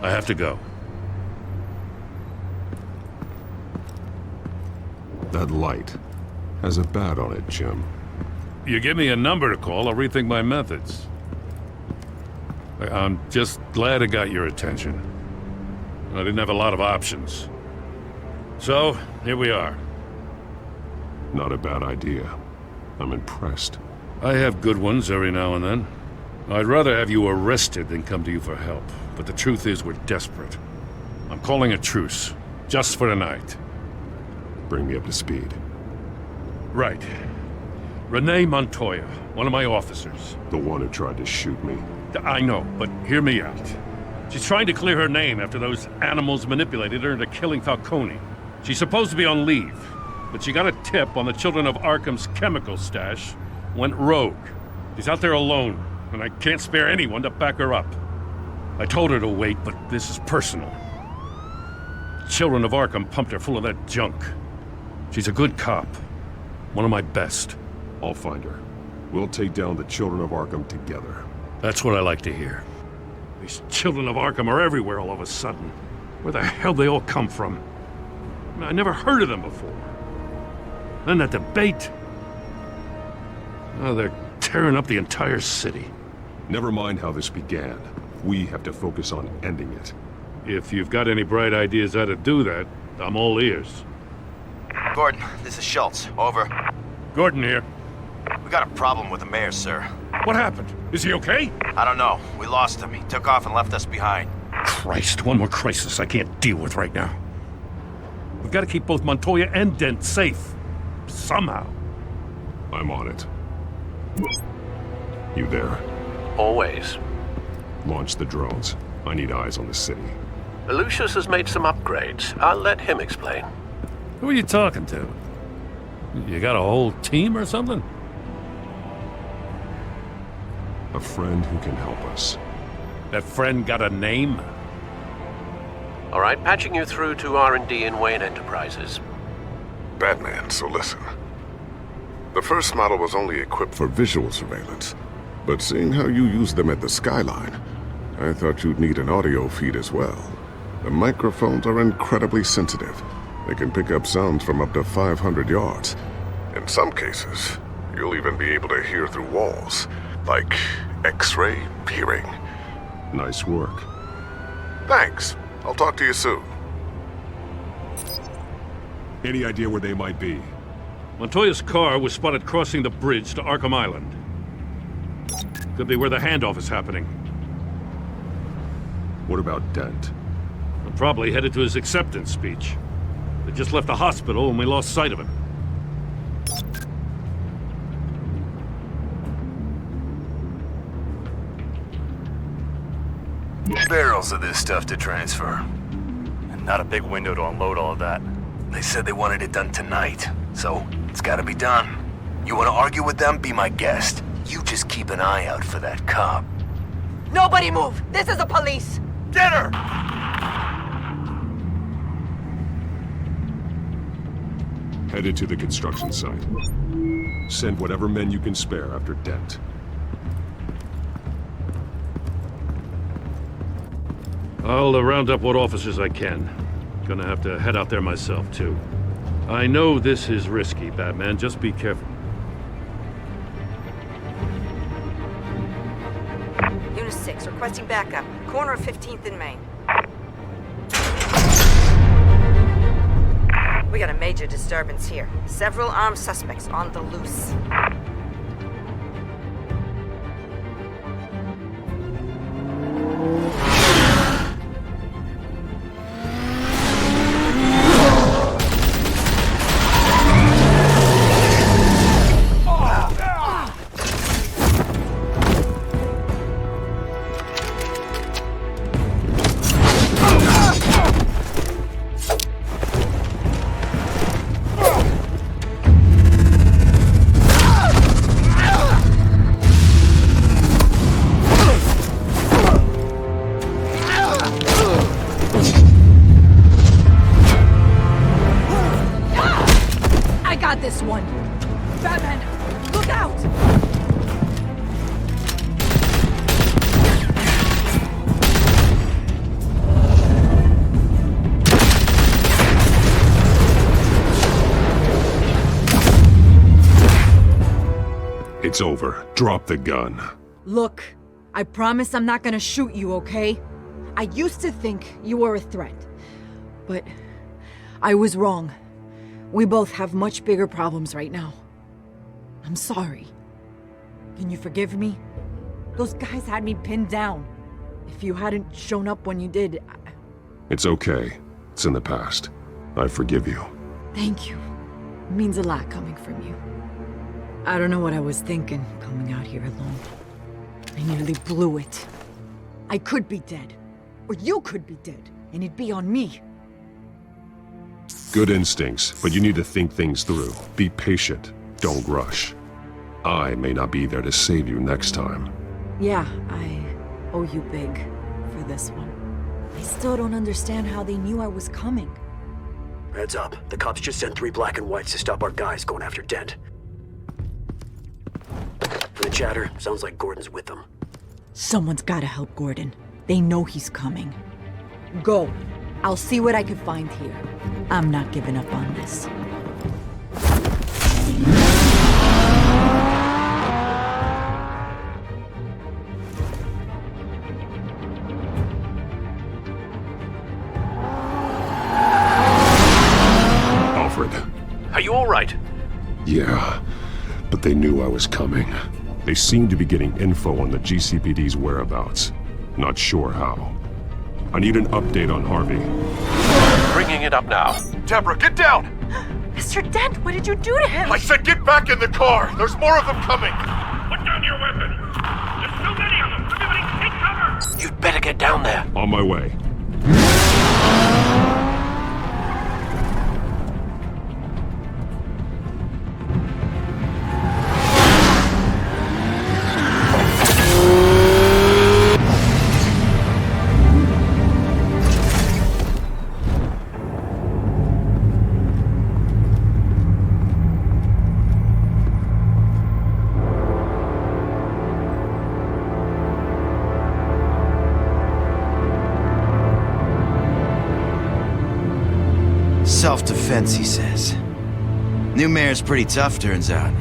I have to go. That light. Has a bat on it, Jim. You give me a number to call, I'll rethink my methods. I'm just glad I got your attention. I didn't have a lot of options. So, here we are. Not a bad idea. I'm impressed. I have good ones every now and then. I'd rather have you arrested than come to you for help. But the truth is, we're desperate. I'm calling a truce. Just for tonight. Bring me up to speed. Right. Renee Montoya, one of my officers. The one who tried to shoot me. I know, but hear me out. She's trying to clear her name after those animals manipulated her into killing Falcone. She's supposed to be on leave, but she got a tip on the Children of Arkham's chemical stash, went rogue. She's out there alone, and I can't spare anyone to back her up. I told her to wait, but this is personal. Children of Arkham pumped her full of that junk. She's a good cop. One of my best. I'll find her. We'll take down the Children of Arkham together. That's what I like to hear. These Children of Arkham are everywhere all of a sudden. Where the hell they all come from? I never heard of them before. Then that debate. Oh, they're tearing up the entire city. Never mind how this began. We have to focus on ending it. If you've got any bright ideas how to do that, I'm all ears. Gordon, this is Schultz. Over. Gordon here. We got a problem with the mayor, sir. What happened? Is he okay? I don't know. We lost him. He took off and left us behind. Christ, one more crisis I can't deal with right now. We've got to keep both Montoya and Dent safe. Somehow. I'm on it. You there? Always. Launch the drones. I need eyes on the city. Lucius has made some upgrades. I'll let him explain. Who are you talking to? You got a whole team or something? A friend who can help us. That friend got a name? All right, patching you through to R&D in Wayne Enterprises. Batman, so listen. The first model was only equipped for visual surveillance, but seeing how you use them at the Skyline, I thought you'd need an audio feed as well. The microphones are incredibly sensitive. They can pick up sounds from up to 500 yards. In some cases, you'll even be able to hear through walls, like X-ray hearing. Nice work. Thanks. I'll talk to you soon. Any idea where they might be? Montoya's car was spotted crossing the bridge to Arkham Island. Could be where the handoff is happening. What about Dent? I'm probably headed to his acceptance speech. They just left the hospital and we lost sight of him. Barrels of this stuff to transfer. And not a big window to unload all of that. They said they wanted it done tonight, so it's gotta be done. You wanna argue with them? Be my guest. You just keep an eye out for that cop. Nobody move! This is the police! Get her! Headed to the construction site. Send whatever men you can spare after Dent. I'll round up what officers I can. Gonna have to head out there myself, too. I know this is risky, Batman. Just be careful. Unit 6, requesting backup. Corner of 15th and Main. We got a major disturbance here. Several armed suspects on the loose. It's over. Drop the gun. Look, I promise I'm not gonna shoot you, okay? I used to think you were a threat, but I was wrong. We both have much bigger problems right now. I'm sorry. Can you forgive me? Those guys had me pinned down. If you hadn't shown up when you did, It's okay. It's in the past. I forgive you. Thank you. It means a lot coming from you. I don't know what I was thinking, coming out here alone. I nearly blew it. I could be dead. Or you could be dead, and it'd be on me. Good instincts, but you need to think things through. Be patient. Don't rush. I may not be there to save you next time. Yeah, I owe you big for this one. I still don't understand how they knew I was coming. Heads up. The cops just sent 3 black and whites to stop our guys going after Dent. From the chatter, sounds like Gordon's with them. Someone's gotta help Gordon. They know he's coming. Go. I'll see what I can find here. I'm not giving up on this. Alfred. Are you all right? Yeah, but they knew I was coming. They seem to be getting info on the GCPD's whereabouts. Not sure how. I need an update on Harvey. Bringing it up now. Deborah, get down! Mr. Dent, what did you do to him? I said get back in the car! There's more of them coming! Put down your weapon! There's so many of them! Everybody take cover! You'd better get down there. On my way. Self-defense, he says. New mayor's pretty tough, turns out.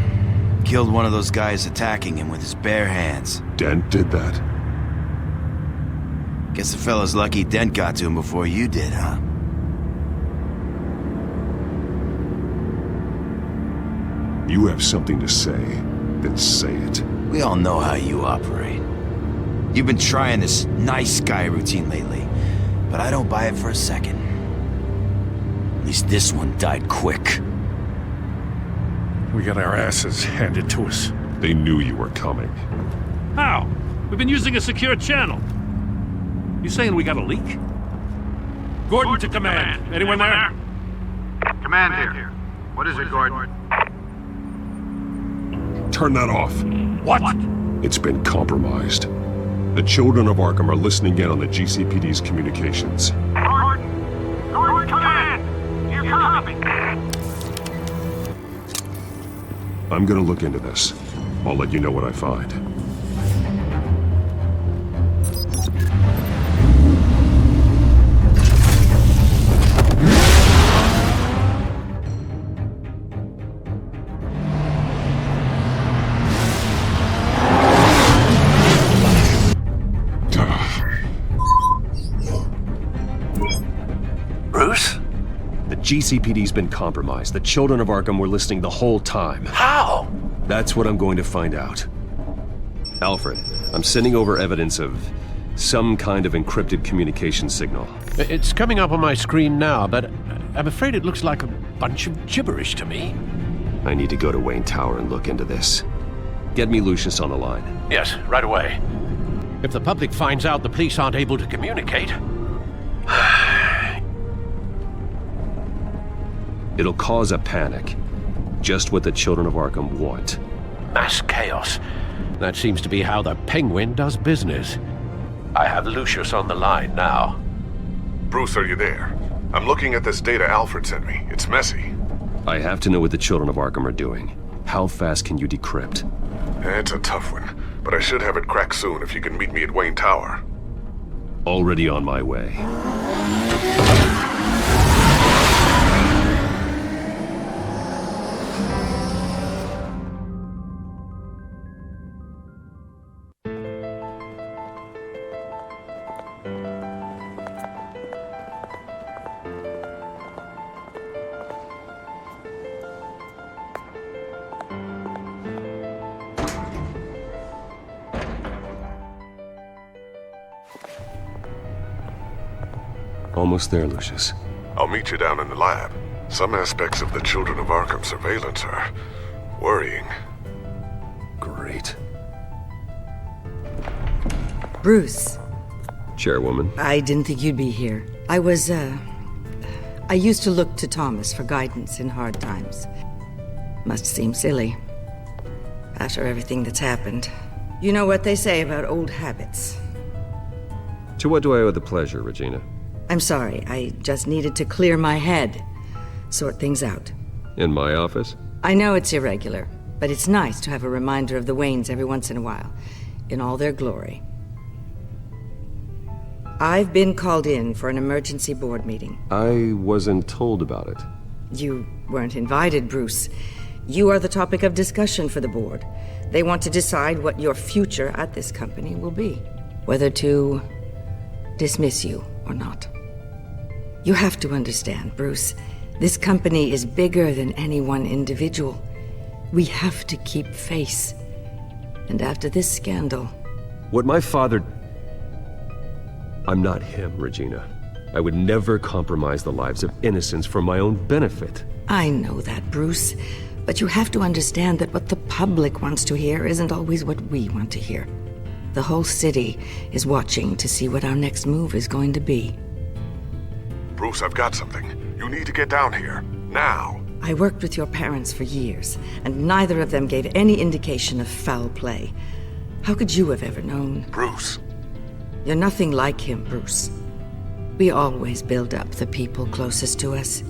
Killed one of those guys attacking him with his bare hands. Dent did that? Guess the fella's lucky Dent got to him before you did, huh? You have something to say, then say it. We all know how you operate. You've been trying this nice guy routine lately, but I don't buy it for a second. At least this one died quick. We got our asses handed to us. They knew you were coming. How? We've been using a secure channel. You saying we got a leak? Gordon to command. Anyone there? Command here. What is it, Gordon? Turn that off. What? It's been compromised. The children of Arkham are listening in on the GCPD's communications. Gordon, command! You copy? I'm gonna look into this. I'll let you know what I find. Bruce? The GCPD's been compromised. The children of Arkham were listening the whole time. How? That's what I'm going to find out. Alfred, I'm sending over evidence of some kind of encrypted communication signal. It's coming up on my screen now, but I'm afraid it looks like a bunch of gibberish to me. I need to go to Wayne Tower and look into this. Get me Lucius on the line. Yes, right away. If the public finds out the police aren't able to communicate... It'll cause a panic. Just what the children of Arkham want. Mass chaos. That seems to be how the Penguin does business. I have Lucius on the line now. Bruce, are you there? I'm looking at this data Alfred sent me. It's messy. I have to know what the children of Arkham are doing. How fast can you decrypt? It's a tough one, but I should have it cracked soon if you can meet me at Wayne Tower. Already on my way. almost there, Lucius. I'll meet you down in the lab. Some aspects of the Children of Arkham surveillance are worrying. Great. Bruce. Chairwoman. I didn't think you'd be here. I used to look to Thomas for guidance in hard times. Must seem silly. After everything that's happened. You know what they say about old habits. To what do I owe the pleasure, Regina? I'm sorry, I just needed to clear my head. Sort things out. In my office? I know it's irregular, but it's nice to have a reminder of the Waynes every once in a while, in all their glory. I've been called in for an emergency board meeting. I wasn't told about it. You weren't invited, Bruce. You are the topic of discussion for the board. They want to decide what your future at this company will be. Whether to dismiss you or not. You have to understand, Bruce. This company is bigger than any one individual. We have to keep face. And after this scandal... What my father... I'm not him, Regina. I would never compromise the lives of innocents for my own benefit. I know that, Bruce. But you have to understand that what the public wants to hear isn't always what we want to hear. The whole city is watching to see what our next move is going to be. Bruce, I've got something. You need to get down here. Now. I worked with your parents for years, and neither of them gave any indication of foul play. How could you have ever known? Bruce. You're nothing like him, Bruce. We always build up the people closest to us.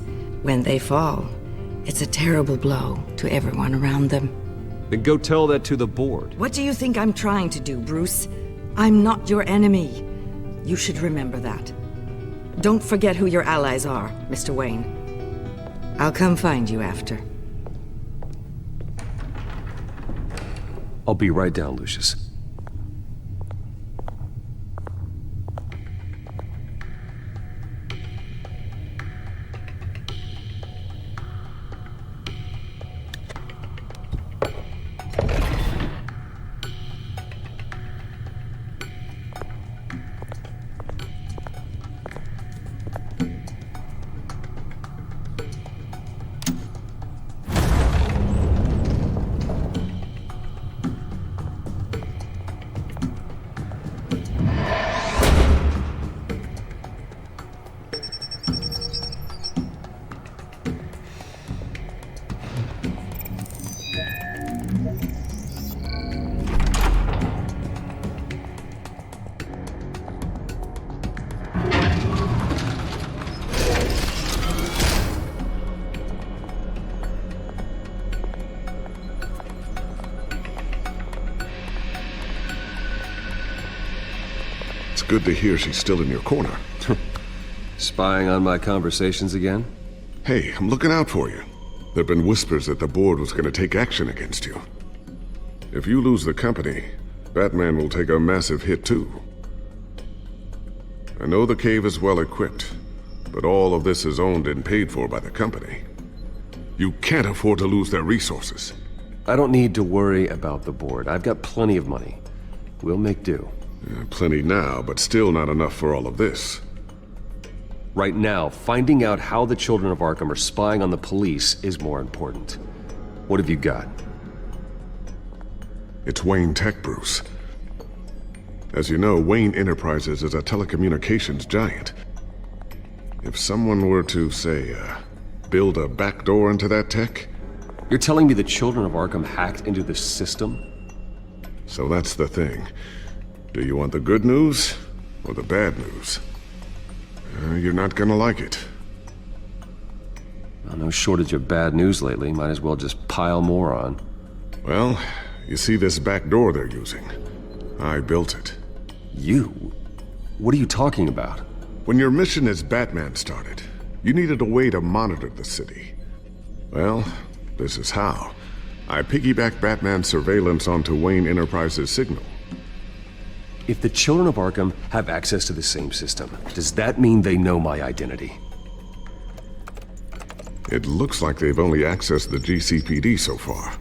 When they fall, it's a terrible blow to everyone around them. Then go tell that to the board. What do you think I'm trying to do, Bruce? I'm not your enemy. You should remember that. Don't forget who your allies are, Mr. Wayne. I'll come find you after. I'll be right down, Lucius. Good to hear she's still in your corner. Spying on my conversations again? Hey, I'm looking out for you. There've been whispers that the board was going to take action against you. If you lose the company, Batman will take a massive hit too. I know the cave is well equipped, but all of this is owned and paid for by the company. You can't afford to lose their resources. I don't need to worry about the board. I've got plenty of money. We'll make do. Plenty now, but still not enough for all of this. Right now, finding out how the Children of Arkham are spying on the police is more important. What have you got? It's Wayne Tech, Bruce. As you know, Wayne Enterprises is a telecommunications giant. If someone were to, say, build a backdoor into that tech... You're telling me the Children of Arkham hacked into the system? So that's the thing. Do you want the good news or the bad news? You're not gonna like it. Well, no shortage of bad news lately. Might as well just pile more on. Well, you see this back door they're using? I built it. You? What are you talking about? When your mission as Batman started, you needed a way to monitor the city. Well, this is how. I piggybacked Batman's surveillance onto Wayne Enterprises' signal. If the Children of Arkham have access to the same system, does that mean they know my identity? It looks like they've only accessed the GCPD so far.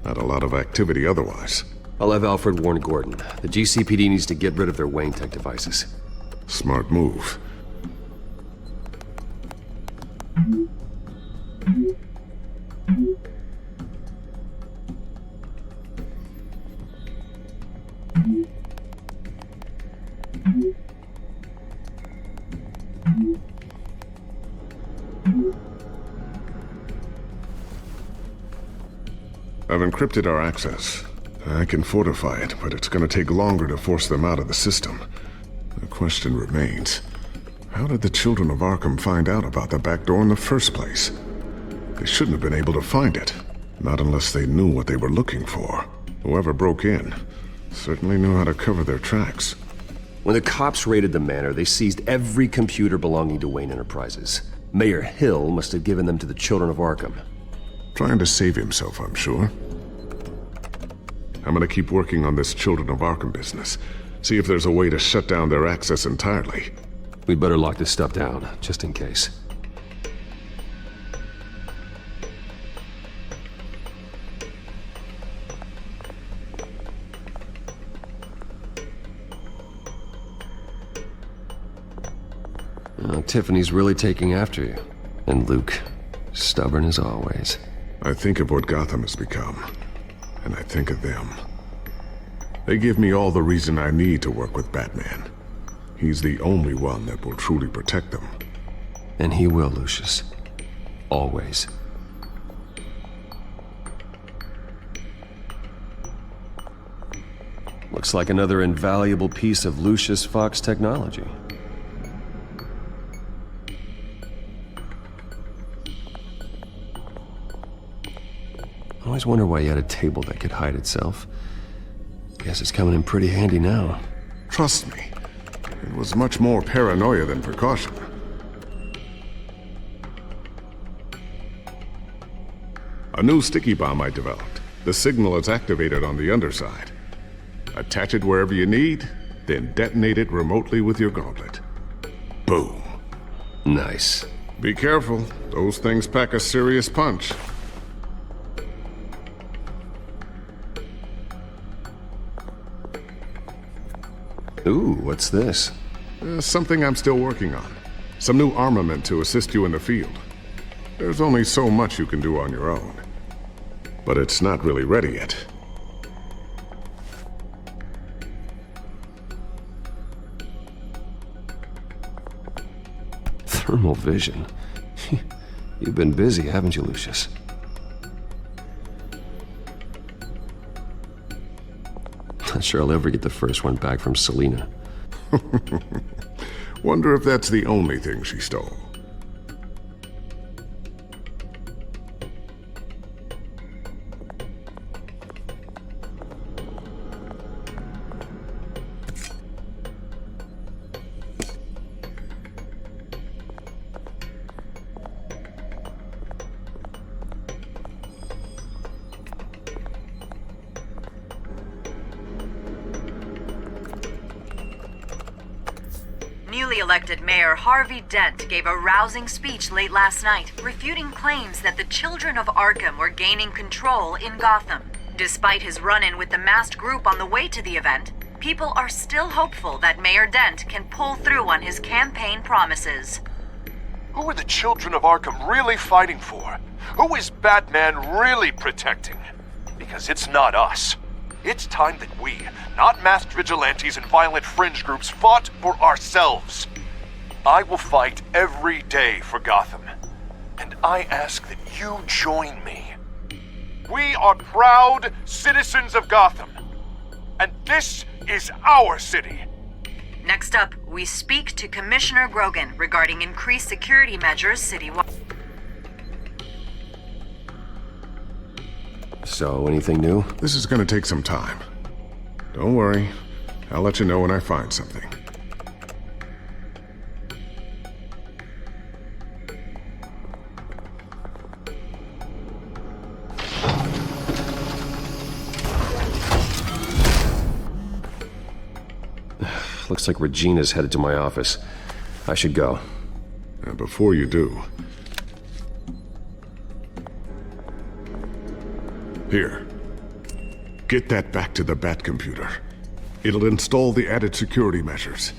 Not a lot of activity otherwise. I'll have Alfred warn Gordon. The GCPD needs to get rid of their Wayne Tech devices. Smart move. I've encrypted our access. I can fortify it, but it's gonna take longer to force them out of the system. The question remains, how did the children of Arkham find out about the back door in the first place? They shouldn't have been able to find it. Not unless they knew what they were looking for. Whoever broke in certainly knew how to cover their tracks. When the cops raided the manor, they seized every computer belonging to Wayne Enterprises. Mayor Hill must have given them to the children of Arkham. Trying to save himself, I'm sure. I'm gonna keep working on this Children of Arkham business. See if there's a way to shut down their access entirely. We'd better lock this stuff down, just in case. Tiffany's really taking after you. And Luke, stubborn as always. I think of what Gotham has become, and I think of them. They give me all the reason I need to work with Batman. He's the only one that will truly protect them. And he will, Lucius. Always. Looks like another invaluable piece of Lucius Fox technology. I always wonder why you had a table that could hide itself. Guess it's coming in pretty handy now. Trust me, it was much more paranoia than precaution. A new sticky bomb I developed. The signal is activated on the underside. Attach it wherever you need, then detonate it remotely with your gauntlet. Boom. Nice. Be careful, those things pack a serious punch. Ooh, what's this? Something I'm still working on. Some new armament to assist you in the field. There's only so much you can do on your own. But it's not really ready yet. Thermal vision. You've been busy, haven't you, Lucius? Not sure I'll ever get the first one back from Selina. Wonder if that's the only thing she stole. Newly elected Mayor Harvey Dent gave a rousing speech late last night, refuting claims that the children of Arkham were gaining control in Gotham. Despite his run-in with the masked group on the way to the event, people are still hopeful that Mayor Dent can pull through on his campaign promises. Who are the children of Arkham really fighting for? Who is Batman really protecting? Because it's not us. It's time that we, not masked vigilantes and violent fringe groups, fought for ourselves. I will fight every day for Gotham. And I ask that you join me. We are proud citizens of Gotham. And this is our city. Next up, we speak to Commissioner Grogan regarding increased security measures citywide. So, anything new? This is gonna take some time. Don't worry, I'll let you know when I find something. Looks like Regina's headed to my office. I should go. And before you do... Here. Get that back to the Bat computer. It'll install the added security measures.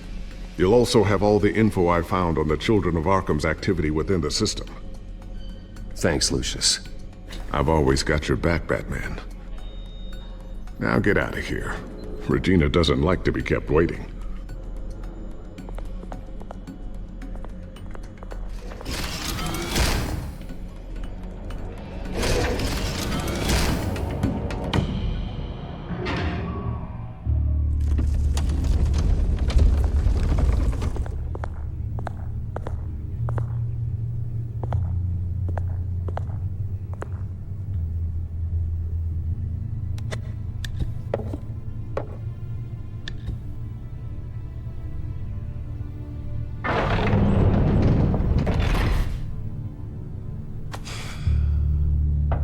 You'll also have all the info I found on the Children of Arkham's activity within the system. Thanks, Lucius. I've always got your back, Batman. Now get out of here. Regina doesn't like to be kept waiting.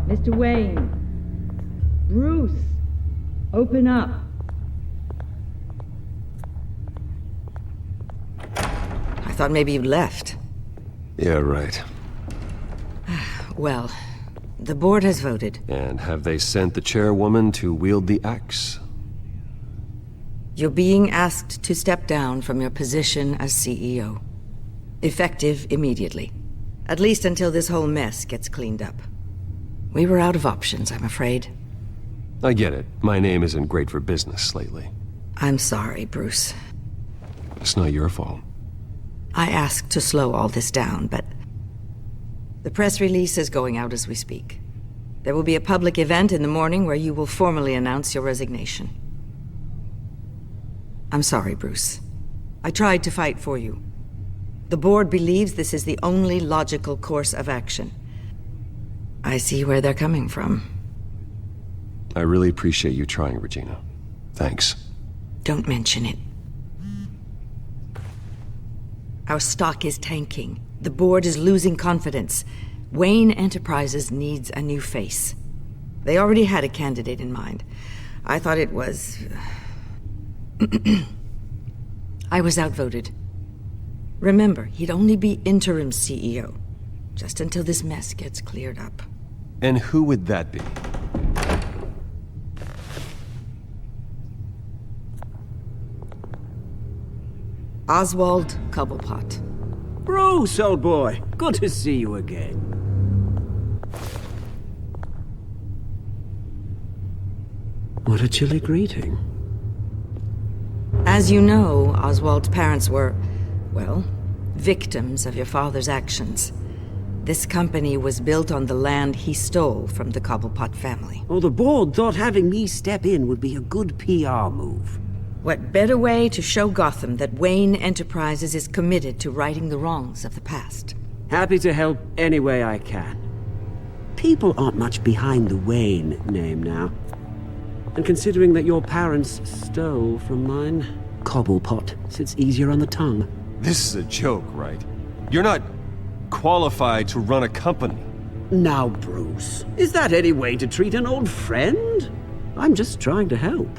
Mr. Wayne. Bruce. Open up. I thought maybe you left. Yeah, right. Well, the board has voted. And have they sent the chairwoman to wield the axe? You're being asked to step down from your position as CEO. Effective immediately. At least until this whole mess gets cleaned up. We were out of options, I'm afraid. I get it. My name isn't great for business lately. I'm sorry, Bruce. It's not your fault. I asked to slow all this down, but the press release is going out as we speak. There will be a public event in the morning where you will formally announce your resignation. I'm sorry, Bruce. I tried to fight for you. The board believes this is the only logical course of action. I see where they're coming from. I really appreciate you trying, Regina. Thanks. Don't mention it. Our stock is tanking. The board is losing confidence. Wayne Enterprises needs a new face. They already had a candidate in mind. I thought it was... I was outvoted. Remember, he'd only be interim CEO, just until this mess gets cleared up. And who would that be? Oswald Cobblepot. Bruce, old boy. Good to see you again. What a chilly greeting. As you know, Oswald's parents were, well, victims of your father's actions. This company was built on the land he stole from the Cobblepot family. Oh, the board thought having me step in would be a good PR move. What better way to show Gotham that Wayne Enterprises is committed to righting the wrongs of the past? Happy to help any way I can. People aren't much behind the Wayne name now. And considering that your parents stole from mine, Cobblepot sits easier on the tongue. This is a joke, right? You're not qualified to run a company. Now, Bruce, is that any way to treat an old friend? I'm just trying to help.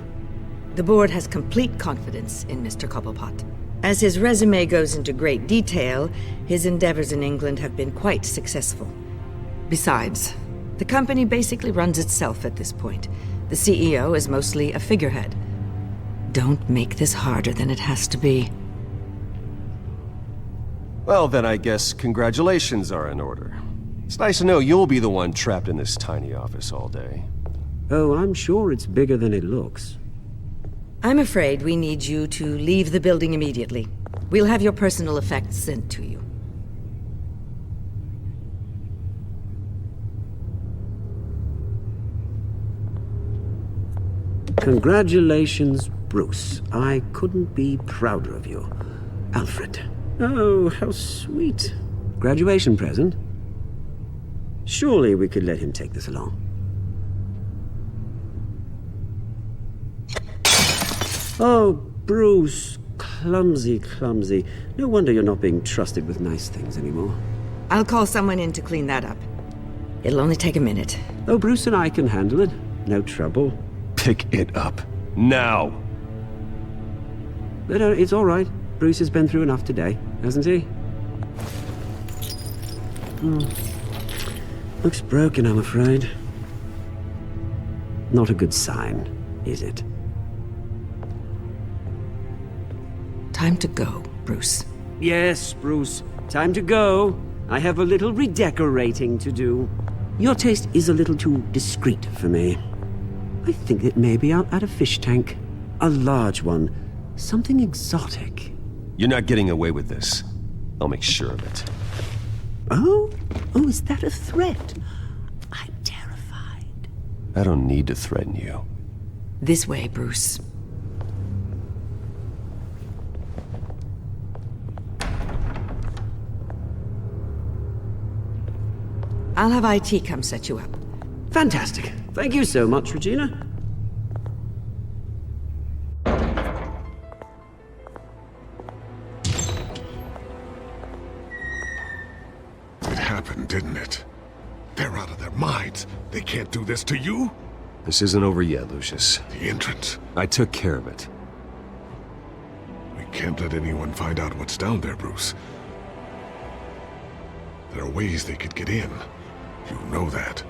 The board has complete confidence in Mr. Cobblepot. As his resume goes into great detail, his endeavors in England have been quite successful. Besides, the company basically runs itself at this point. The CEO is mostly a figurehead. Don't make this harder than it has to be. Well, then I guess congratulations are in order. It's nice to know you'll be the one trapped in this tiny office all day. Oh, I'm sure it's bigger than it looks. I'm afraid we need you to leave the building immediately. We'll have your personal effects sent to you. Congratulations, Bruce. I couldn't be prouder of you. Alfred. Oh, how sweet. Graduation present? Surely we could let him take this along. Oh, Bruce. Clumsy, clumsy. No wonder you're not being trusted with nice things anymore. I'll call someone in to clean that up. It'll only take a minute. Oh, Bruce and I can handle it. No trouble. Pick it up. Now! But it's all right. Bruce has been through enough today, hasn't he? Looks broken, I'm afraid. Not a good sign, is it? Time to go, Bruce. Yes, Bruce. Time to go. I have a little redecorating to do. Your taste is a little too discreet for me. I think that maybe I'll add a fish tank. A large one. Something exotic. You're not getting away with this. I'll make sure of it. Oh? Oh, is that a threat? I'm terrified. I don't need to threaten you. This way, Bruce. I'll have IT come set you up. Fantastic. Thank you so much, Regina. It happened, didn't it? They're out of their minds. They can't do this to you? This isn't over yet, Lucius. The entrance. I took care of it. We can't let anyone find out what's down there, Bruce. There are ways they could get in. You know that.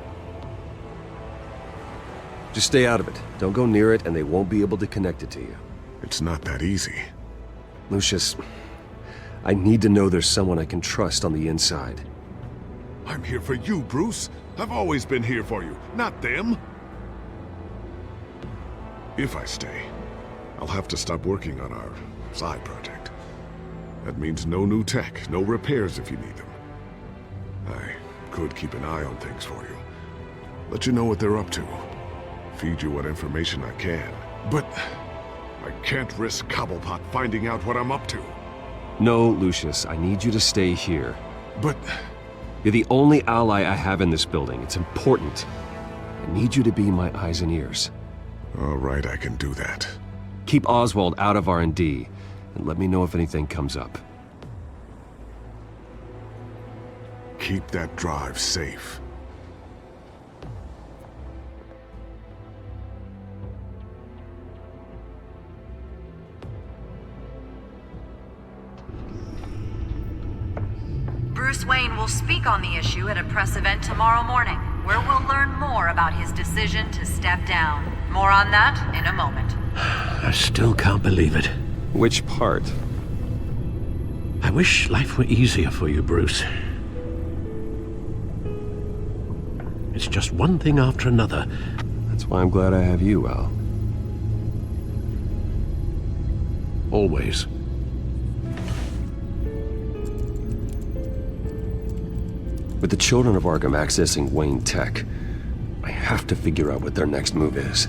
Just stay out of it. Don't go near it, and they won't be able to connect it to you. It's not that easy. Lucius, I need to know there's someone I can trust on the inside. I'm here for you, Bruce. I've always been here for you, not them. If I stay, I'll have to stop working on our side project. That means no new tech, no repairs if you need them. I could keep an eye on things for you. Let you know what they're up to. Feed you what information I can. But I can't risk Cobblepot finding out what I'm up to. No, Lucius, I need you to stay here. But you're the only ally I have in this building. It's important. I need you to be my eyes and ears. All right, I can do that. Keep Oswald out of R&D, and let me know if anything comes up. Keep that drive safe. Bruce Wayne will speak on the issue at a press event tomorrow morning, where we'll learn more about his decision to step down. More on that in a moment. I still can't believe it. Which part? I wish life were easier for you, Bruce. It's just one thing after another. That's why I'm glad I have you, Al. Always. With the children of Arkham accessing Wayne Tech, I have to figure out what their next move is.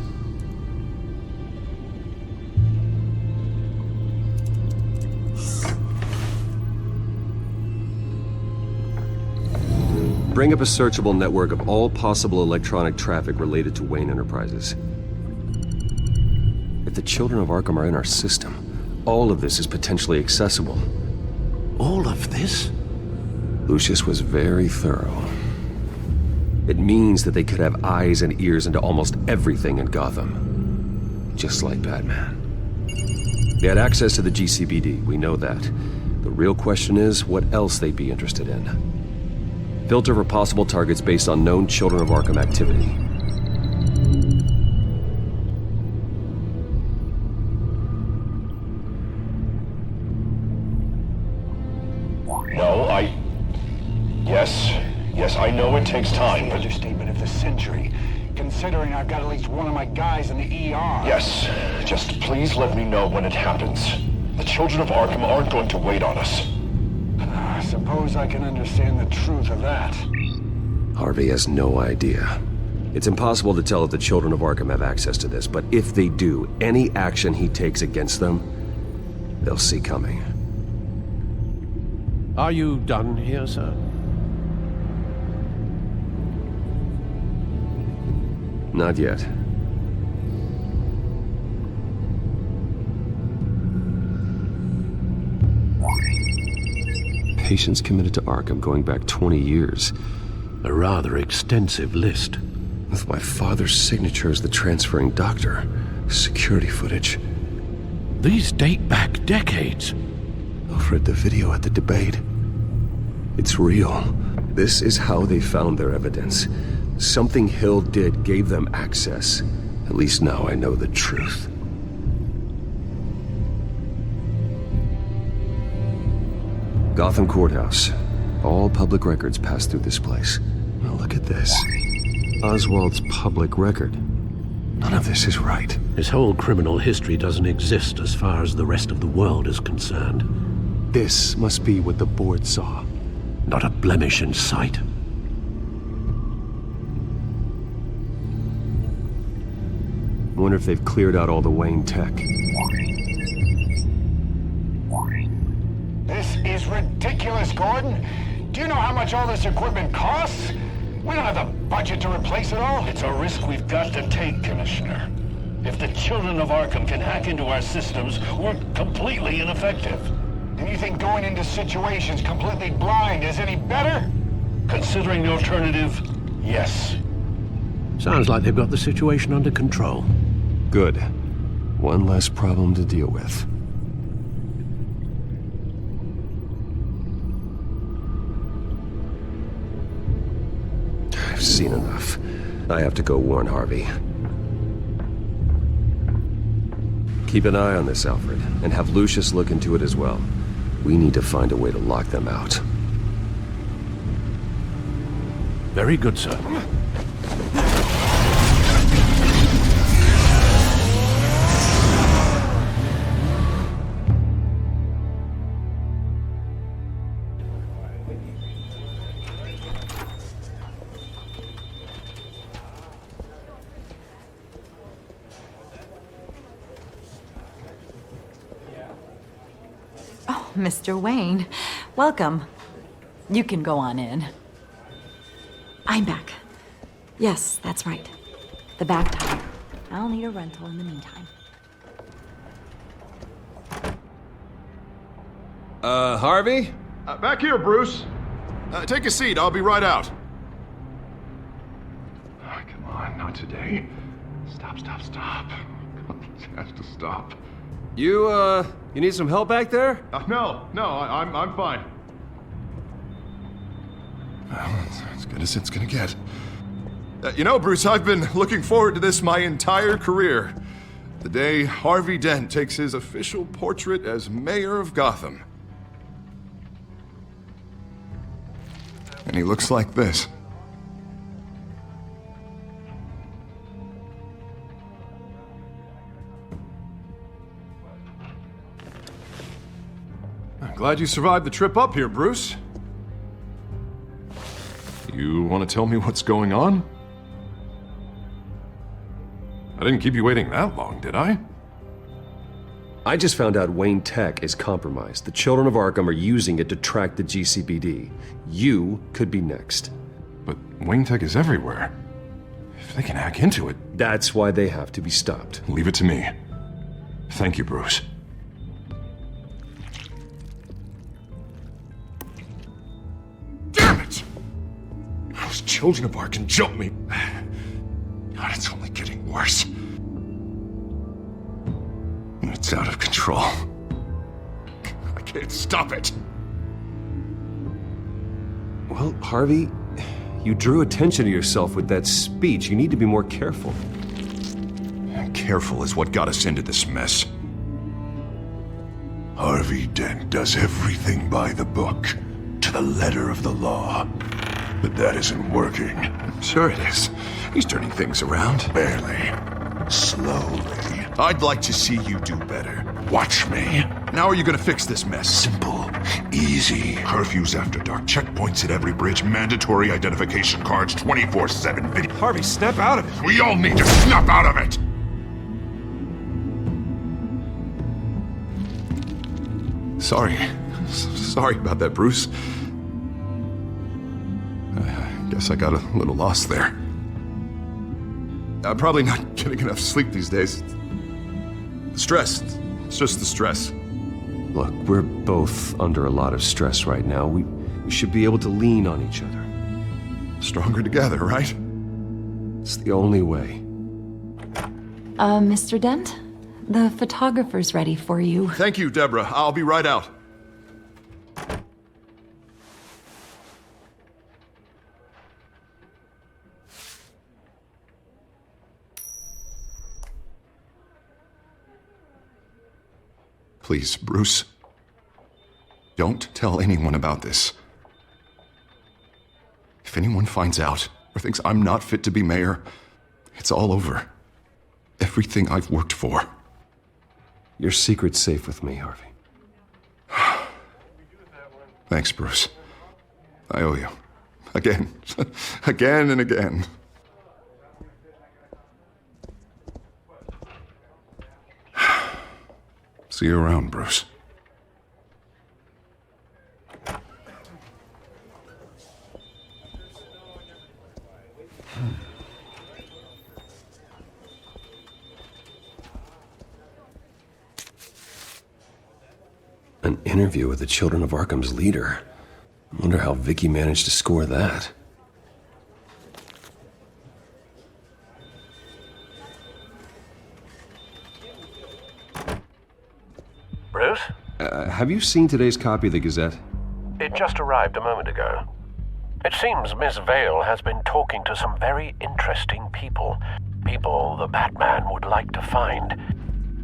Bring up a searchable network of all possible electronic traffic related to Wayne Enterprises. If the children of Arkham are in our system, all of this is potentially accessible. All of this? Lucius was very thorough. It means that they could have eyes and ears into almost everything in Gotham. Just like Batman. They had access to the GCPD, we know that. The real question is, what else they'd be interested in. Filter for possible targets based on known Children of Arkham activity. No, Yes, I know it takes time, but... Understatement of the century, considering I've got at least one of my guys in the ER. Yes, just please let me know when it happens. The Children of Arkham aren't going to wait on us. I suppose I can understand the truth of that. Harvey has no idea. It's impossible to tell if the Children of Arkham have access to this, but if they do, any action he takes against them, they'll see coming. Are you done here, sir? Not yet. Patients committed to Arkham going back 20 years. A rather extensive list. With my father's signature as the transferring doctor. Security footage. These date back decades. I've read the video at the debate. It's real. This is how they found their evidence. Something Hill did gave them access. At least now I know the truth. Gotham Courthouse. All public records pass through this place. Now look at this. Oswald's public record. None of this is right. His whole criminal history doesn't exist as far as the rest of the world is concerned. This must be what the board saw. Not a blemish in sight. I wonder if they've cleared out all the Wayne tech. This is ridiculous, Gordon. Do you know how much all this equipment costs? We don't have the budget to replace it all. It's a risk we've got to take, Commissioner. If the children of Arkham can hack into our systems, we're completely ineffective. And you think going into situations completely blind is any better? Considering the alternative, yes. Sounds like they've got the situation under control. Good. One less problem to deal with. I've seen enough. I have to go warn Harvey. Keep an eye on this, Alfred, and have Lucius look into it as well. We need to find a way to lock them out. Very good, sir. Mr. Wayne, welcome. You can go on in. I'm back. Yes, that's right. The back tire. I'll need a rental in the meantime. Harvey? Back here, Bruce. Take a seat, I'll be right out. Oh, come on, not today. Stop. This has to stop. You need some help back there? No, I'm fine. Well, it's as good as it's gonna get. You know, Bruce, I've been looking forward to this my entire career. The day Harvey Dent takes his official portrait as mayor of Gotham. And he looks like this. I'm glad you survived the trip up here, Bruce. You want to tell me what's going on? I didn't keep you waiting that long, did I? I just found out Wayne Tech is compromised. The children of Arkham are using it to track the GCPD. You could be next. But Wayne Tech is everywhere. If they can hack into it... That's why they have to be stopped. Leave it to me. Thank you, Bruce. Damn it! Those children of Arkham jumped me. God, it's only getting worse. It's out of control. I can't stop it. Well, Harvey, you drew attention to yourself with that speech. You need to be more careful. Careful is what got us into this mess. Harvey Dent does everything by the book, to the letter of the law. But that isn't working. Sure it is. He's turning things around. Barely. Slowly. I'd like to see you do better. Watch me. Now are you gonna fix this mess? Simple. Easy. Curfews after dark. Checkpoints at every bridge. Mandatory identification cards. 24/7 video. Harvey, snap out of it. We all need to snap out of it! Sorry about that, Bruce. I guess I got a little lost there. I'm probably not getting enough sleep these days. Stress. It's just the stress. Look, we're both under a lot of stress right now. We should be able to lean on each other. Stronger together, right? It's the only way. Mr. Dent? The photographer's ready for you. Thank you, Deborah. I'll be right out. Please, Bruce. Don't tell anyone about this. If anyone finds out or thinks I'm not fit to be mayor, it's all over. Everything I've worked for. Your secret's safe with me, Harvey. Thanks, Bruce. I owe you. Again. Again and again. See you around, Bruce. An interview with the Children of Arkham's leader. I wonder how Vicky managed to score that. Bruce? Have you seen today's copy of the Gazette? It just arrived a moment ago. It seems Miss Vale has been talking to some very interesting people. People the Batman would like to find.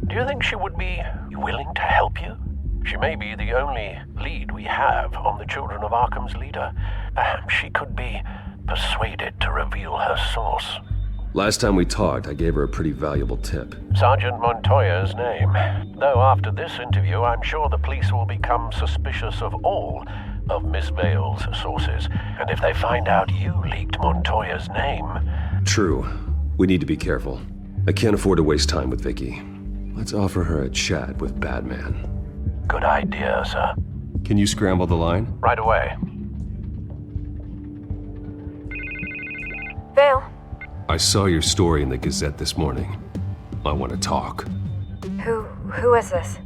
Do you think she would be willing to help you? She may be the only lead we have on the Children of Arkham's leader. Perhaps she could be persuaded to reveal her source. Last time we talked, I gave her a pretty valuable tip. Sergeant Montoya's name. Though after this interview, I'm sure the police will become suspicious of all of Miss Vale's sources. And if they find out you leaked Montoya's name... True. We need to be careful. I can't afford to waste time with Vicky. Let's offer her a chat with Batman. Good idea, sir. Can you scramble the line? Right away. Vale. I saw your story in the Gazette this morning. I want to talk. Who is this?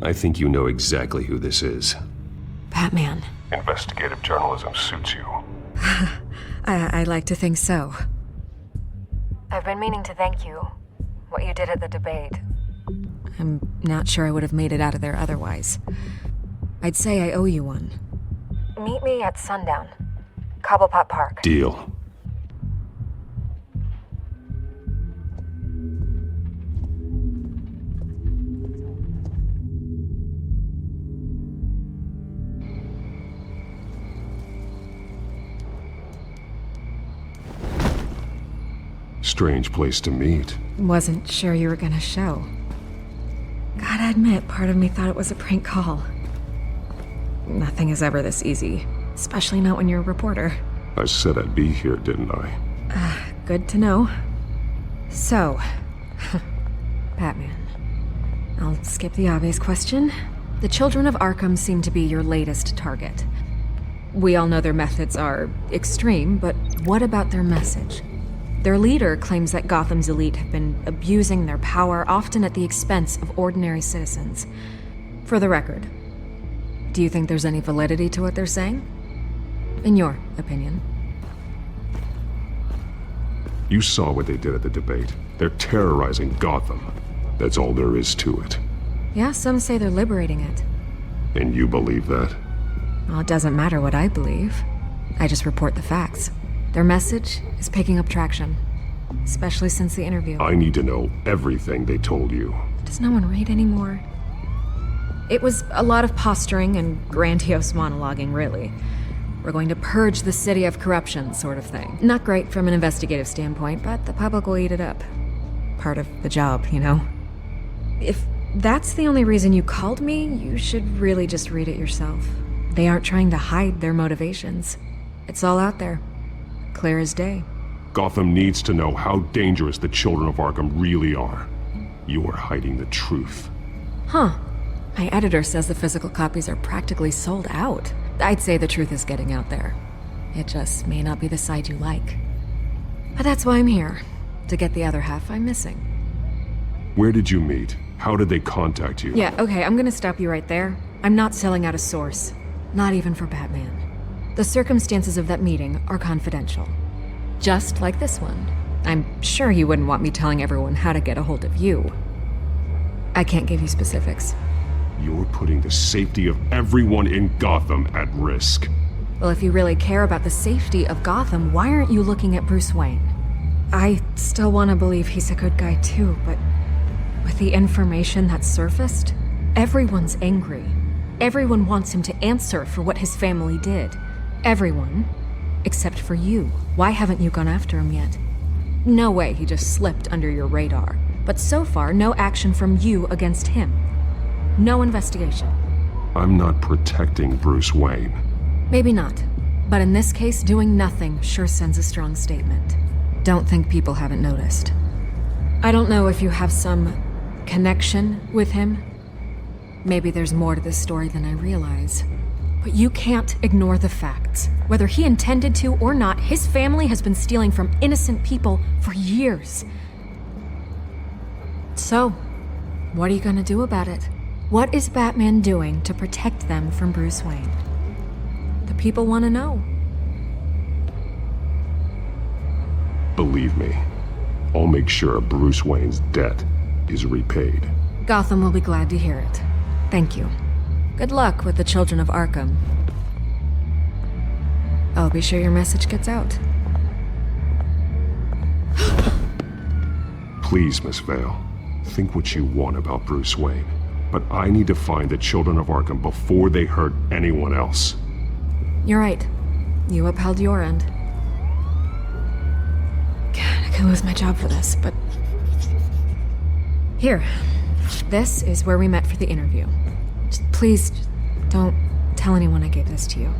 I think you know exactly who this is. Batman. Investigative journalism suits you. I'd like to think so. I've been meaning to thank you. What you did at the debate. I'm not sure I would have made it out of there otherwise. I'd say I owe you one. Meet me at sundown. Cobblepot Park. Deal. Strange place to meet. Wasn't sure you were gonna show. Gotta admit, part of me thought it was a prank call. Nothing is ever this easy, especially not when you're a reporter. I said I'd be here, didn't I? Good to know. So, Batman. I'll skip the obvious question. The Children of Arkham seem to be your latest target. We all know their methods are extreme, but what about their message? Their leader claims that Gotham's elite have been abusing their power, often at the expense of ordinary citizens. For the record, do you think there's any validity to what they're saying? In your opinion. You saw what they did at the debate. They're terrorizing Gotham. That's all there is to it. Yeah, some say they're liberating it. And you believe that? Well, it doesn't matter what I believe. I just report the facts. Their message is picking up traction, especially since the interview. I need to know everything they told you. Does no one read anymore? It was a lot of posturing and grandiose monologuing, really. We're going to purge the city of corruption, sort of thing. Not great from an investigative standpoint, but the public will eat it up. Part of the job, you know? If that's the only reason you called me, you should really just read it yourself. They aren't trying to hide their motivations. It's all out there. Clear as day. Gotham needs to know how dangerous the Children of Arkham really are. You are hiding the truth. Huh. My editor says the physical copies are practically sold out. I'd say the truth is getting out there. It just may not be the side you like. But that's why I'm here. To get the other half I'm missing. Where did you meet? How did they contact you? Yeah, okay, I'm gonna stop you right there. I'm not selling out a source. Not even for Batman. The circumstances of that meeting are confidential. Just like this one. I'm sure you wouldn't want me telling everyone how to get a hold of you. I can't give you specifics. You're putting the safety of everyone in Gotham at risk. Well, if you really care about the safety of Gotham, why aren't you looking at Bruce Wayne? I still want to believe he's a good guy too, but with the information that surfaced, everyone's angry. Everyone wants him to answer for what his family did. Everyone, except for you. Why haven't you gone after him yet? No way he just slipped under your radar. But so far, no action from you against him. No investigation. I'm not protecting Bruce Wayne. Maybe not. But in this case, doing nothing sure sends a strong statement. Don't think people haven't noticed. I don't know if you have some connection with him. Maybe there's more to this story than I realize. But you can't ignore the facts. Whether he intended to or not, his family has been stealing from innocent people for years. So, what are you gonna do about it? What is Batman doing to protect them from Bruce Wayne? The people want to know. Believe me, I'll make sure Bruce Wayne's debt is repaid. Gotham will be glad to hear it. Thank you. Good luck with the Children of Arkham. I'll be sure your message gets out. Please, Miss Vale, think what you want about Bruce Wayne. But I need to find the Children of Arkham before they hurt anyone else. You're right. You upheld your end. God, I could lose my job for this, but... Here. This is where we met for the interview. Please, don't tell anyone I gave this to you.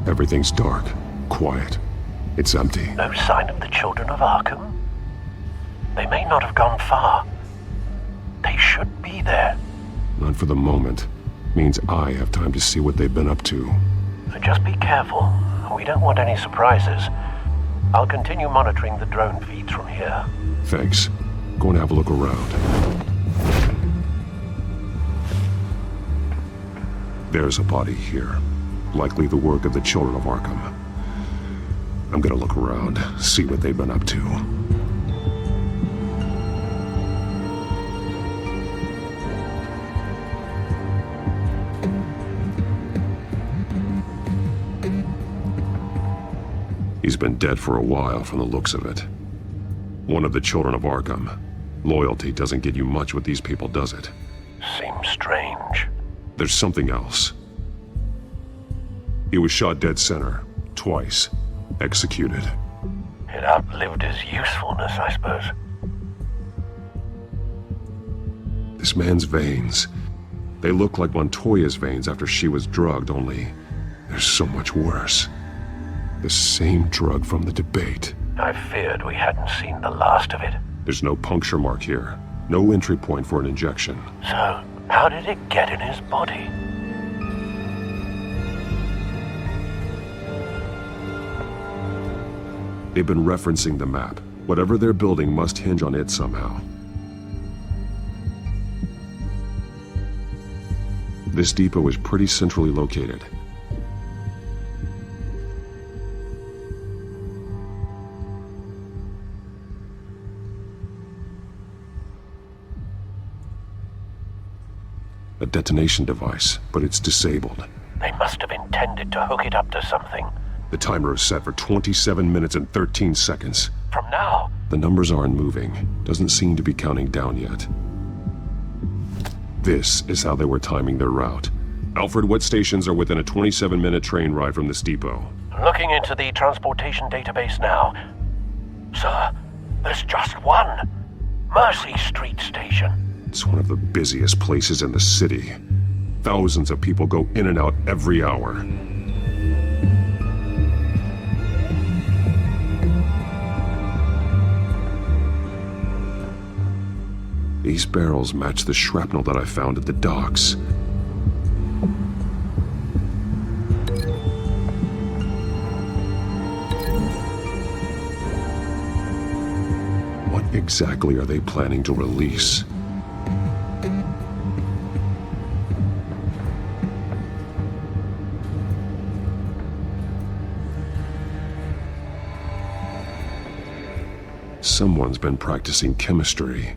Everything's dark, quiet. It's empty. No sign of the Children of Arkham? They may not have gone far. They should be there. Not for the moment. Means I have time to see what they've been up to. Just be careful. We don't want any surprises. I'll continue monitoring the drone feeds from here. Thanks. Go and have a look around. There's a body here. Likely the work of the Children of Arkham. I'm gonna look around, see what they've been up to. He's been dead for a while from the looks of it. One of the Children of Arkham. Loyalty doesn't get you much with these people, does it? Seems strange. There's something else. He was shot dead center, twice, executed. It outlived his usefulness, I suppose. This man's veins, they look like Montoya's veins after she was drugged, only they're so much worse. The same drug from the debate. I feared we hadn't seen the last of it. There's no puncture mark here, no entry point for an injection. So, how did it get in his body? They've been referencing the map. Whatever they're building must hinge on it somehow. This depot is pretty centrally located. A detonation device, but it's disabled. They must have intended to hook it up to something. The timer is set for 27 minutes and 13 seconds. From now? The numbers aren't moving. Doesn't seem to be counting down yet. This is how they were timing their route. Alfred, what stations are within a 27-minute train ride from this depot? Looking into the transportation database now. Sir, there's just one. Mercy Street Station. It's one of the busiest places in the city. Thousands of people go in and out every hour. These barrels match the shrapnel that I found at the docks. What exactly are they planning to release? Someone's been practicing chemistry.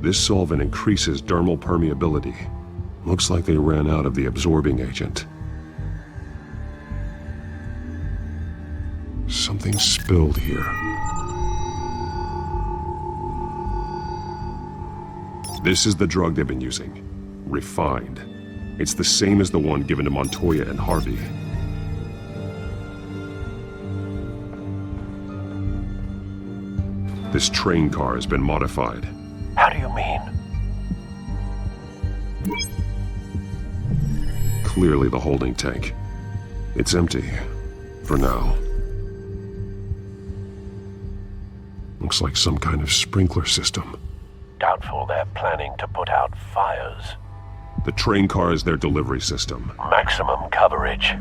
This solvent increases dermal permeability. Looks like they ran out of the absorbing agent. Something spilled here. This is the drug they've been using. Refined. It's the same as the one given to Montoya and Harvey. This train car has been modified. How do you mean? Clearly the holding tank. It's empty. For now. Looks like some kind of sprinkler system. Doubtful they're planning to put out fires. The train car is their delivery system. Maximum coverage.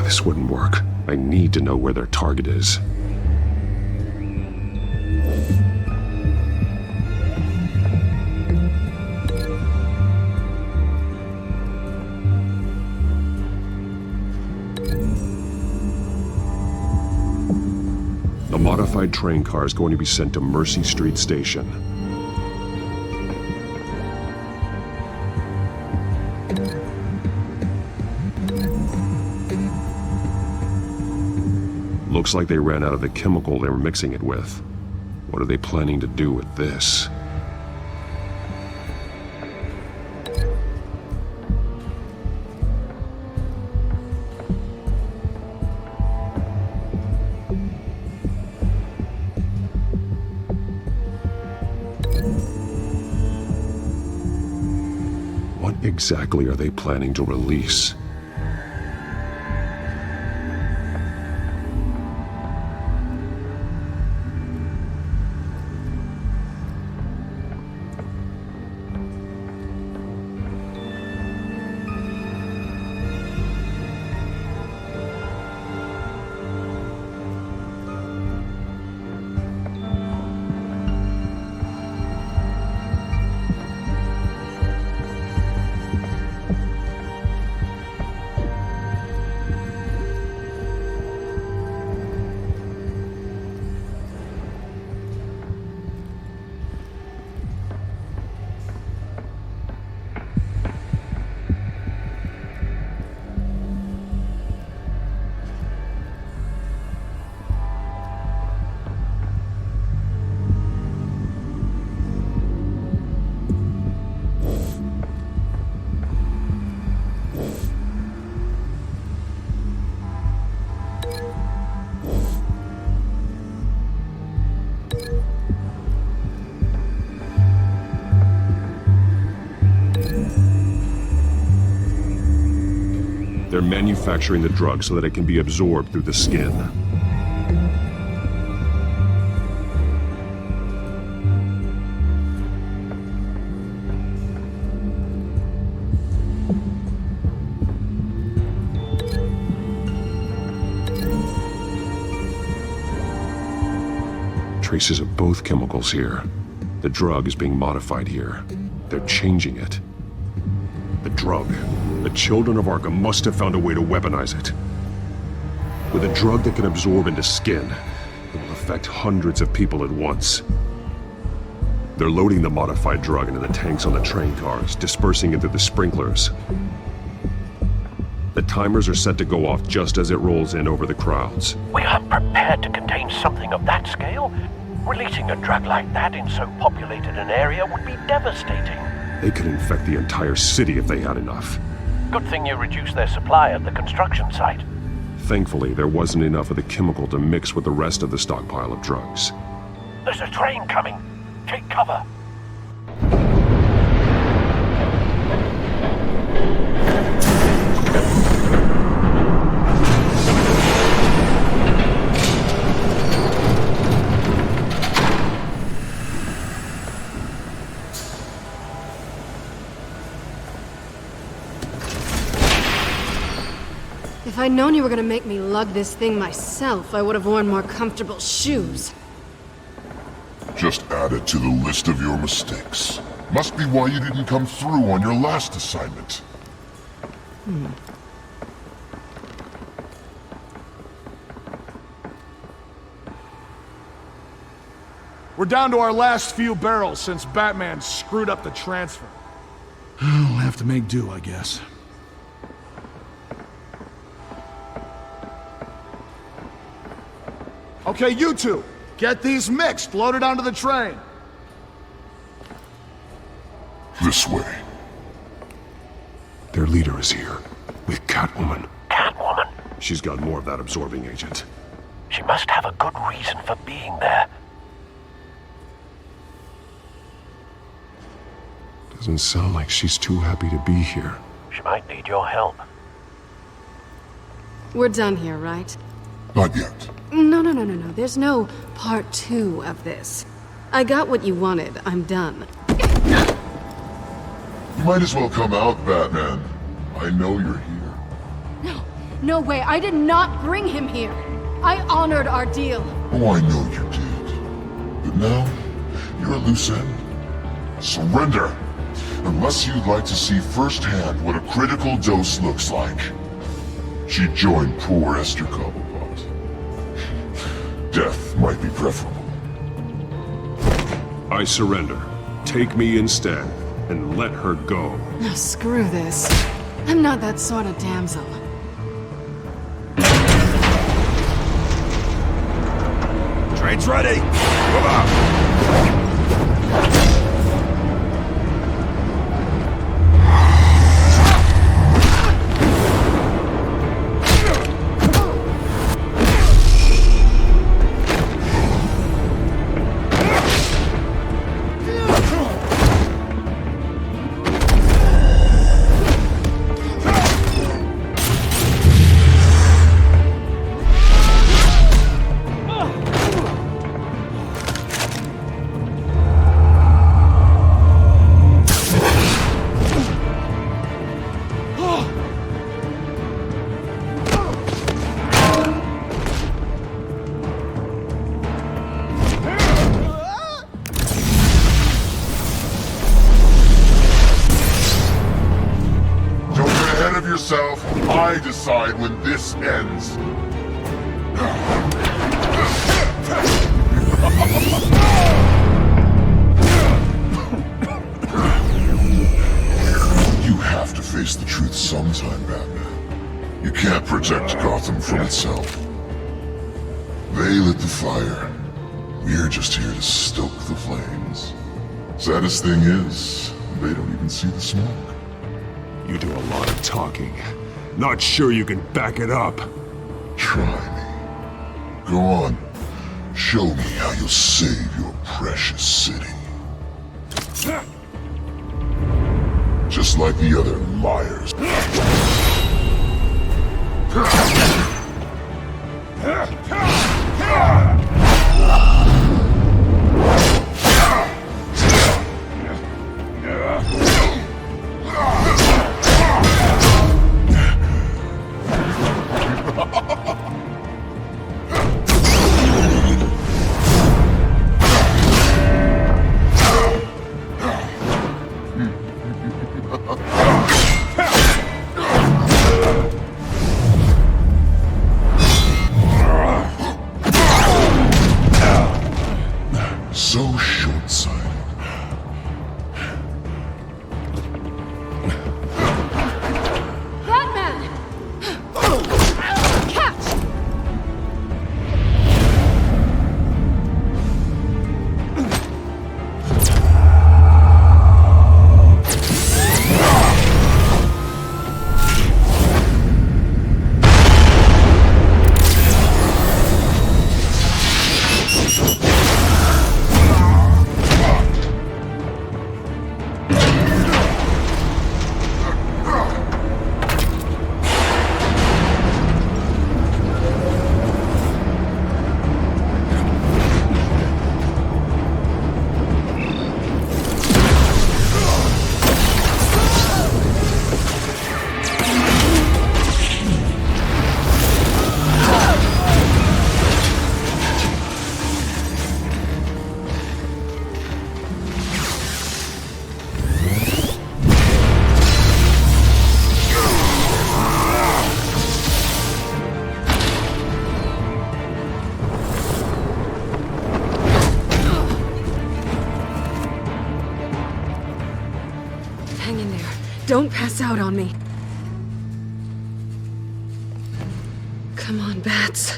This wouldn't work. I need to know where their target is. The modified train car is going to be sent to Mercy Street Station. Looks like they ran out of the chemical they were mixing it with. What are they planning to do with this? What exactly are they planning to release? They're manufacturing the drug so that it can be absorbed through the skin. Traces of both chemicals here. The drug is being modified here. They're changing it. The drug. The children of Arkham must have found a way to weaponize it. With a drug that can absorb into skin, it will affect hundreds of people at once. They're loading the modified drug into the tanks on the train cars, dispersing it through the sprinklers. The timers are set to go off just as it rolls in over the crowds. We aren't prepared to contain something of that scale. Releasing a drug like that in so populated an area would be devastating. They could infect the entire city if they had enough. Good thing you reduced their supply at the construction site. Thankfully, there wasn't enough of the chemical to mix with the rest of the stockpile of drugs. There's a train coming. Take cover. If I'd known you were gonna make me lug this thing myself, I would have worn more comfortable shoes. Just add it to the list of your mistakes. Must be why you didn't come through on your last assignment. We're down to our last few barrels since Batman screwed up the transfer. We'll have to make do, I guess. Okay, you two, get these mixed, loaded onto the train. This way. Their leader is here, with Catwoman. Catwoman? She's got more of that absorbing agent. She must have a good reason for being there. Doesn't sound like she's too happy to be here. She might need your help. We're done here, right? Not yet. No. There's no part 2 of this. I got what you wanted. I'm done. You might as well come out, Batman. I know you're here. No way. I did not bring him here. I honored our deal. Oh, I know you did. But now, you're a loose end. Surrender! Unless you'd like to see firsthand what a critical dose looks like. She joined poor Esther Cobblepot. Death might be preferable. I surrender. Take me instead, and let her go. No, screw this. I'm not that sort of damsel. Train's ready. Move out. I decide when this ends. You have to face the truth sometime, Batman. You can't protect Gotham from itself. They lit the fire. We're just here to stoke the flames. Saddest thing is, they don't even see the smoke. You do a lot of talking. Not sure you can back it up. Try me. Go on. Show me how you'll save your precious city. Just like the other liars. Don't pass out on me. Come on, Bats.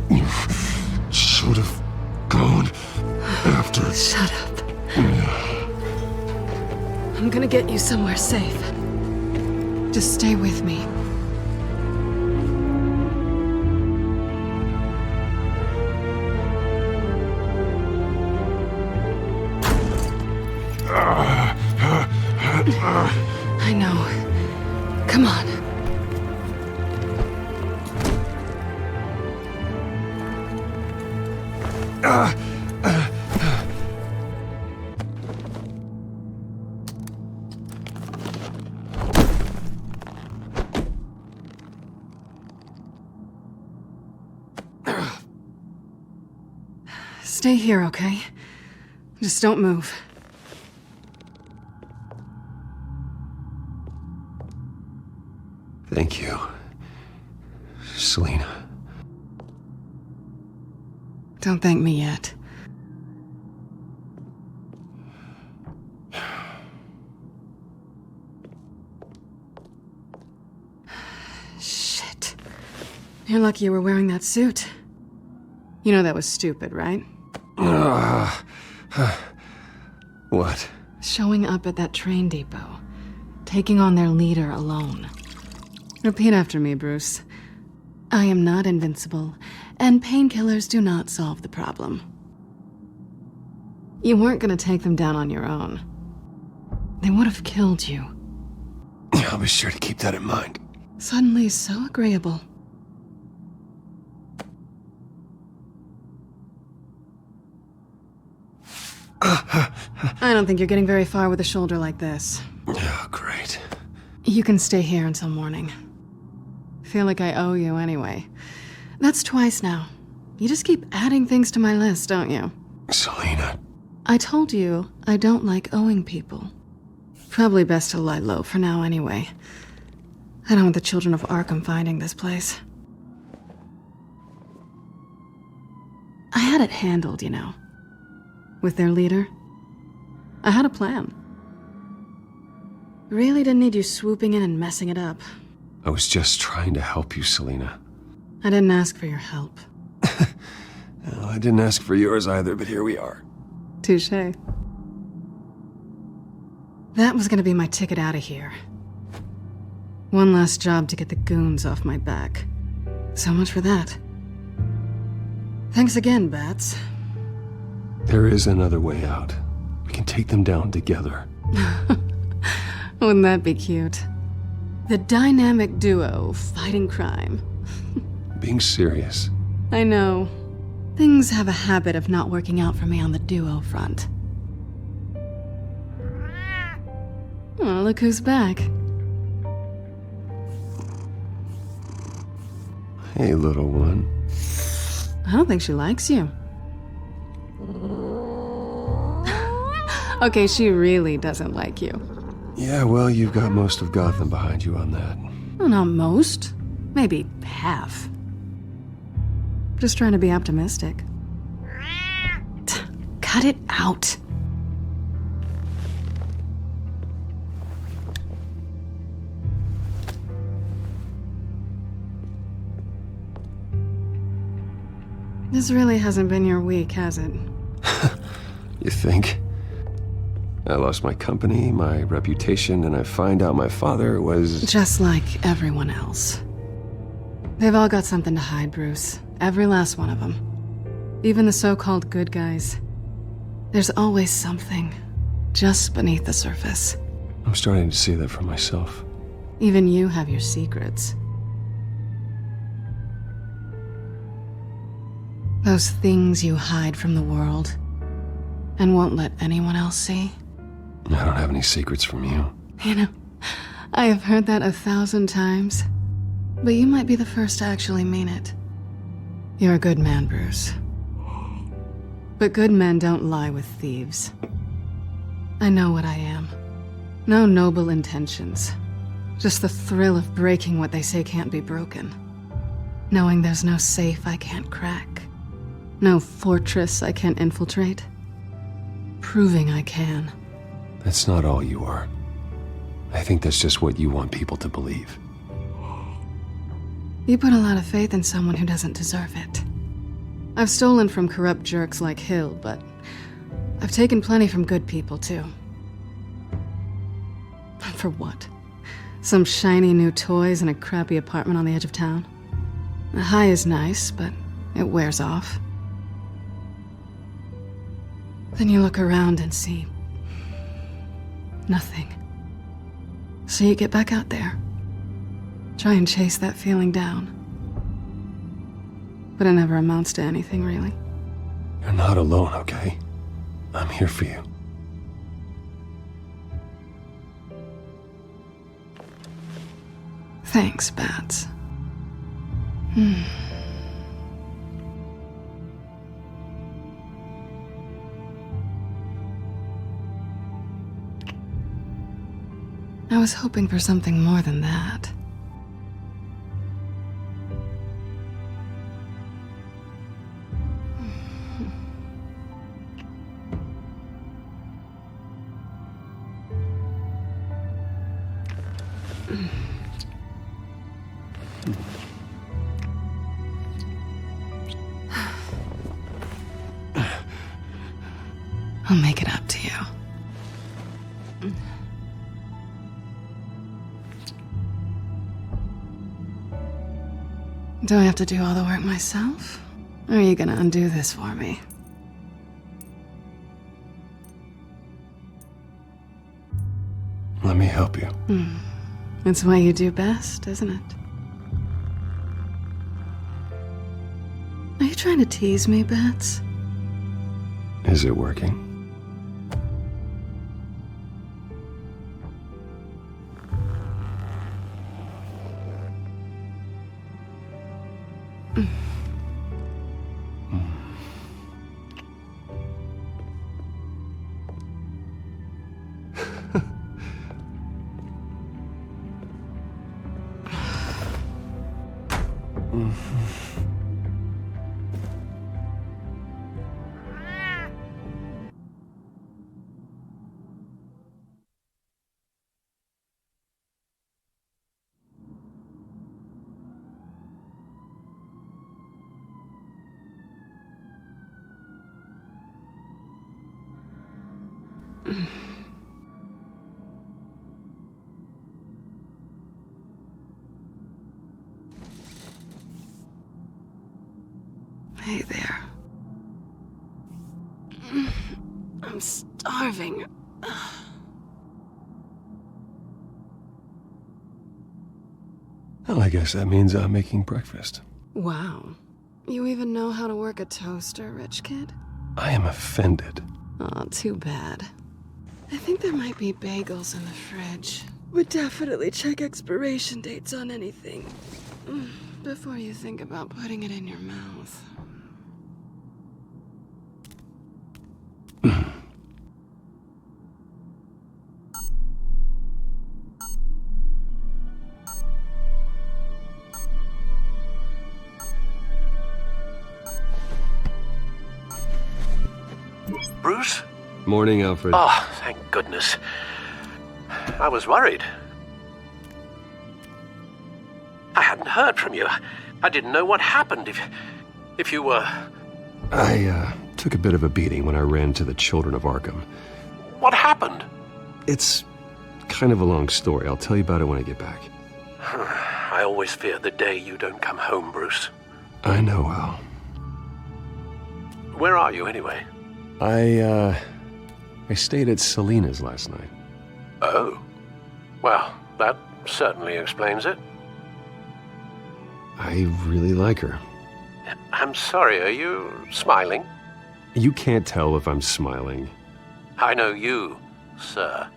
You should have gone after... Shut up. I'm gonna get you somewhere safe. Just stay with me. I know. Come on. Stay here, okay? Just don't move. Thank you, Selina. Don't thank me yet. Shit. You're lucky you were wearing that suit. You know that was stupid, right? What? Showing up at that train depot. Taking on their leader alone. Repeat after me, Bruce. I am not invincible, and painkillers do not solve the problem. You weren't gonna take them down on your own. They would have killed you. I'll be sure to keep that in mind. Suddenly so agreeable. I don't think you're getting very far with a shoulder like this. Oh, great. You can stay here until morning. Feel like I owe you anyway. That's twice now. You just keep adding things to my list, don't you? Selina. I told you I don't like owing people. Probably best to lie low for now anyway. I don't want the children of Arkham finding this place. I had it handled, you know. With their leader. I had a plan. Really didn't need you swooping in and messing it up. I was just trying to help you, Selina. I didn't ask for your help. Well, I didn't ask for yours either, but here we are. Touché. That was gonna be my ticket out of here. One last job to get the goons off my back. So much for that. Thanks again, Bats. There is another way out. We can take them down together. Wouldn't that be cute? The dynamic duo fighting crime. Being serious. I know. Things have a habit of not working out for me on the duo front. Oh, look who's back. Hey, little one. I don't think she likes you. Okay, she really doesn't like you. Yeah, well, you've got most of Gotham behind you on that. Well, not most. Maybe half. Just trying to be optimistic. Cut it out. This really hasn't been your week, has it? You think? I lost my company, my reputation, and I find out my father was... Just like everyone else. They've all got something to hide, Bruce. Every last one of them. Even the so-called good guys. There's always something, just beneath the surface. I'm starting to see that for myself. Even you have your secrets. Those things you hide from the world, and won't let anyone else see. I don't have any secrets from you. You know, I have heard that 1,000 times, but you might be the first to actually mean it. You're a good man, Bruce. But good men don't lie with thieves. I know what I am. No noble intentions. Just the thrill of breaking what they say can't be broken. Knowing there's no safe I can't crack. No fortress I can't infiltrate. proving I can. That's not all you are. I think that's just what you want people to believe. You put a lot of faith in someone who doesn't deserve it. I've stolen from corrupt jerks like Hill, but I've taken plenty from good people, too. For what? Some shiny new toys and a crappy apartment on the edge of town? The high is nice, but it wears off. Then you look around and see nothing. So you get back out there. Try and chase that feeling down. But it never amounts to anything, really. You're not alone, okay? I'm here for you. Thanks, Bats. I was hoping for something more than that. I'll make it up to you. Do I have to do all the work myself? Or are you gonna undo this for me? Let me help you. It's what you do best, isn't it? Are you trying to tease me, Bats? Is it working? Hey there. I'm starving. Well, I guess that means I'm making breakfast. Wow. You even know how to work a toaster, rich kid? I am offended. Aw, too bad. I think there might be bagels in the fridge. Would definitely check expiration dates on anything before you think about putting it in your mouth. Bruce? Morning, Alfred. Oh, thank goodness. I was worried. I hadn't heard from you. I didn't know what happened if you were... I took a bit of a beating when I ran to the Children of Arkham. What happened? It's kind of a long story. I'll tell you about it when I get back. I always fear the day you don't come home, Bruce. I know, Al. Where are you, anyway? I stayed at Selina's last night. Oh. Well, that certainly explains it. I really like her. I'm sorry, are you smiling? You can't tell if I'm smiling. I know you, sir.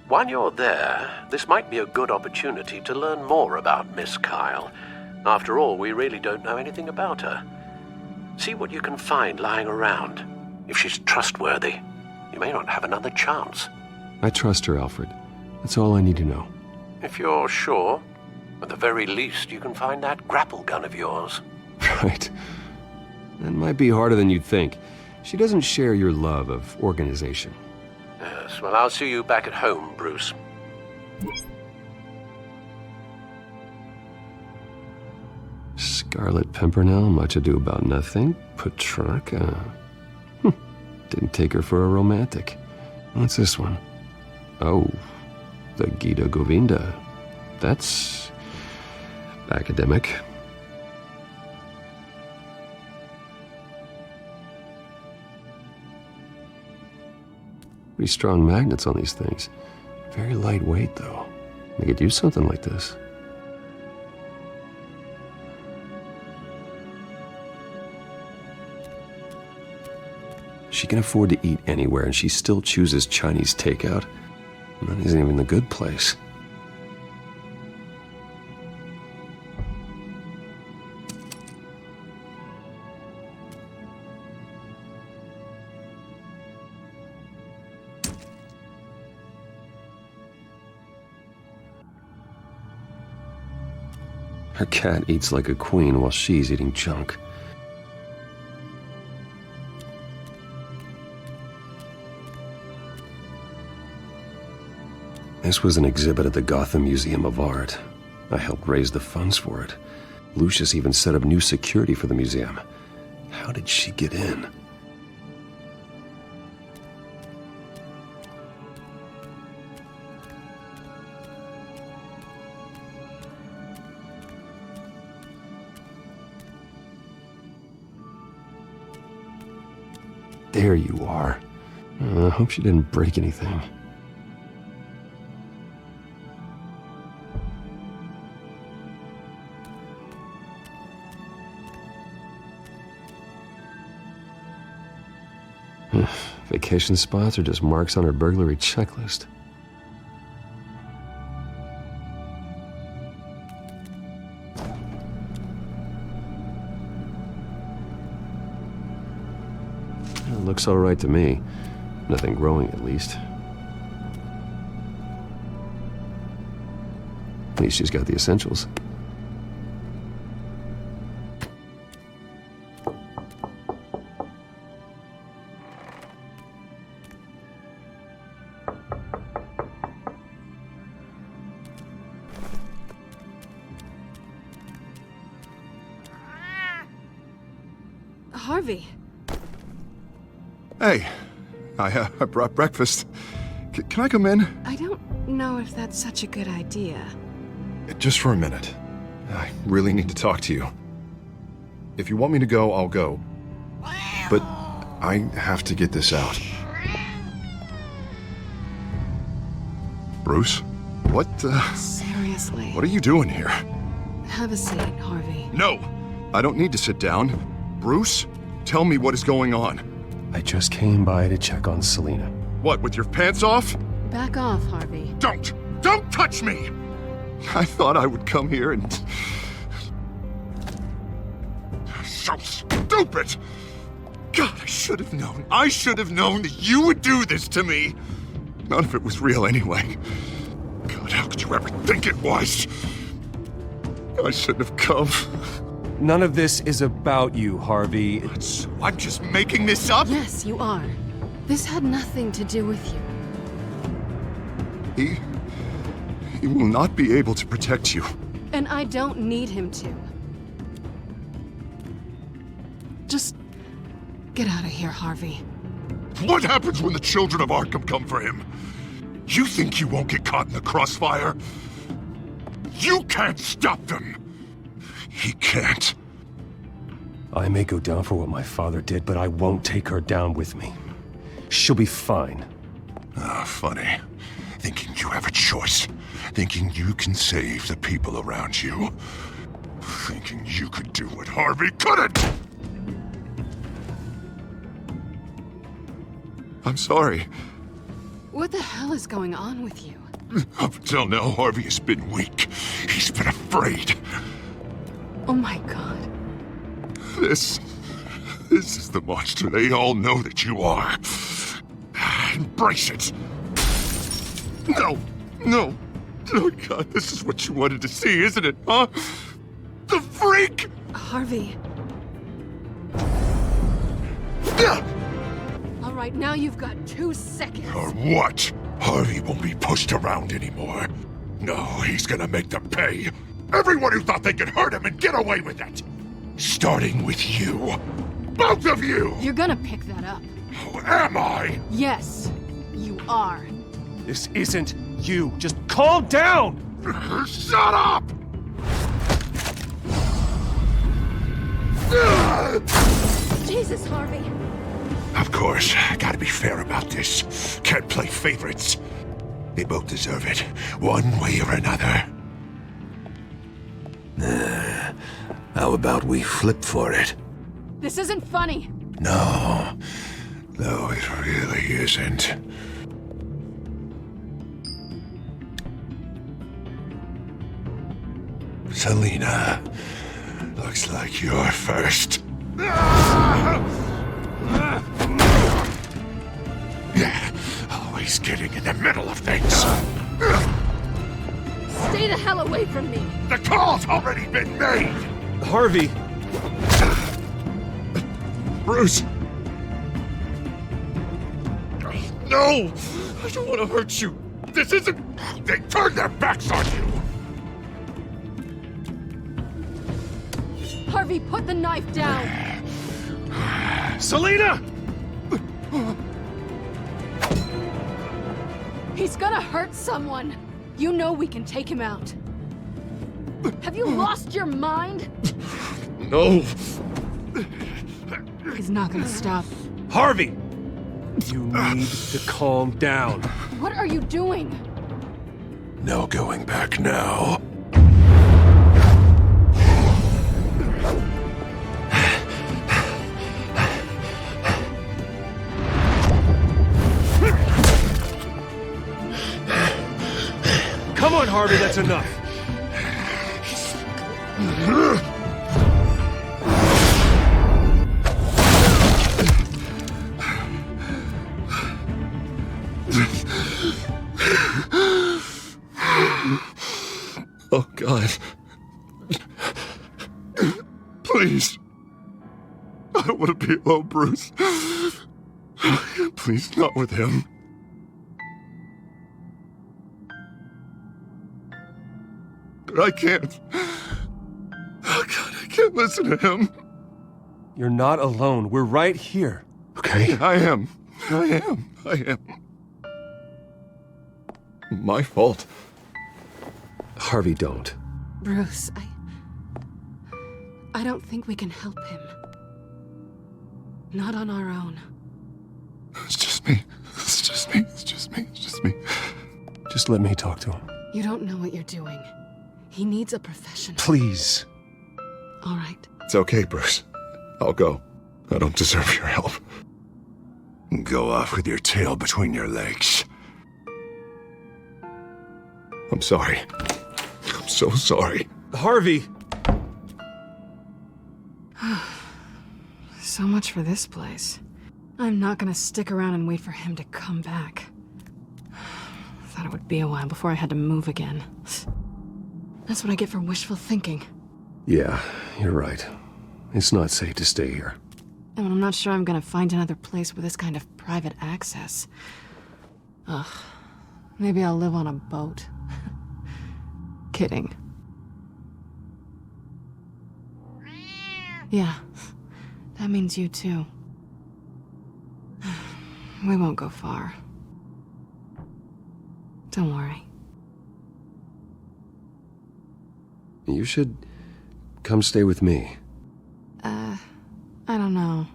While you're there, this might be a good opportunity to learn more about Miss Kyle. After all, we really don't know anything about her. See what you can find lying around. If she's trustworthy, you may not have another chance. I trust her, Alfred. That's all I need to know. If you're sure, at the very least, you can find that grapple gun of yours. Right. That might be harder than you'd think. She doesn't share your love of organization. Yes, well, I'll see you back at home, Bruce. Scarlet Pimpernel, much ado about nothing. Petrarca. Didn't take her for a romantic. What's this one? Oh, the Gita Govinda. That's academic. Pretty strong magnets on these things. Very lightweight, though. They could use something like this. She can afford to eat anywhere, and she still chooses Chinese takeout. And that isn't even the good place. Her cat eats like a queen while she's eating junk. This was an exhibit at the Gotham Museum of Art. I helped raise the funds for it. Lucius even set up new security for the museum. How did she get in? There you are. I hope she didn't break anything. Vacation spots are just marks on her burglary checklist. It looks all right to me. Nothing growing, at least. At least she's got the essentials. Harvey. Hey, I brought breakfast. Can I come in? I don't know if that's such a good idea. Just for a minute. I really need to talk to you. If you want me to go, I'll go. But I have to get this out. Bruce? What, Seriously. What are you doing here? Have a seat, Harvey. No! I don't need to sit down. Bruce, tell me what is going on. I just came by to check on Selina. What, with your pants off? Back off, Harvey. Don't touch me! I thought I would come here and... So stupid! God, I should have known. I should have known that you would do this to me. None of it was real anyway. God, how could you ever think it was? I shouldn't have come. None of this is about you, Harvey. So I'm just making this up? Yes, you are. This had nothing to do with you. He will not be able to protect you. And I don't need him to. Just get out of here, Harvey. What happens when the children of Arkham come for him? You think you won't get caught in the crossfire? You can't stop them! He can't. I may go down for what my father did, but I won't take her down with me. She'll be fine. Ah, funny. Thinking you have a choice. Thinking you can save the people around you. Thinking you could do what Harvey couldn't! I'm sorry. What the hell is going on with you? Up until now, Harvey has been weak. He's been afraid. Oh my God. This is the monster they all know that you are. Embrace it. No. Oh God, this is what you wanted to see, isn't it, huh? The freak! Harvey. right, now you've got 2 seconds. Or what? Harvey won't be pushed around anymore. No, he's gonna make them pay. Everyone who thought they could hurt him and get away with it. Starting with you. Both of you! You're gonna pick that up. Who am I? Yes, you are. This isn't you. Just calm down! Shut up! Jesus, Harvey. Of course, gotta be fair about this. Can't play favorites. They both deserve it, one way or another. How about we flip for it? This isn't funny. No, it really isn't. Selina, looks like you're first. Yeah, always getting in the middle of things. Stay the hell away from me. The call's already been made! Harvey! Bruce! No! I don't want to hurt you! This isn't... They turned their backs on you! Harvey, put the knife down! Selina! He's gonna hurt someone! You know we can take him out. Have you lost your mind? No! He's not gonna stop. Harvey! You need to calm down. What are you doing? No going back now. Come on, Harvey, that's enough. Oh, God. Please. I don't want to be alone, Bruce. Please, not with him. I can't. Oh, God, I can't listen to him. You're not alone. We're right here. Okay? I am. My fault. Harvey, don't. Bruce, I don't think we can help him. Not on our own. It's just me. Just let me talk to him. You don't know what you're doing. He needs a professional. Please. All right. It's okay, Bruce. I'll go. I don't deserve your help. Go off with your tail between your legs. I'm sorry. I'm so sorry. Harvey! So much for this place. I'm not gonna stick around and wait for him to come back. Thought it would be a while before I had to move again. That's what I get for wishful thinking. Yeah, you're right. It's not safe to stay here. And I'm not sure I'm gonna find another place with this kind of private access. Ugh. Maybe I'll live on a boat. Kidding. Yeah. That means you too. We won't go far. Don't worry. You should come stay with me. I don't know.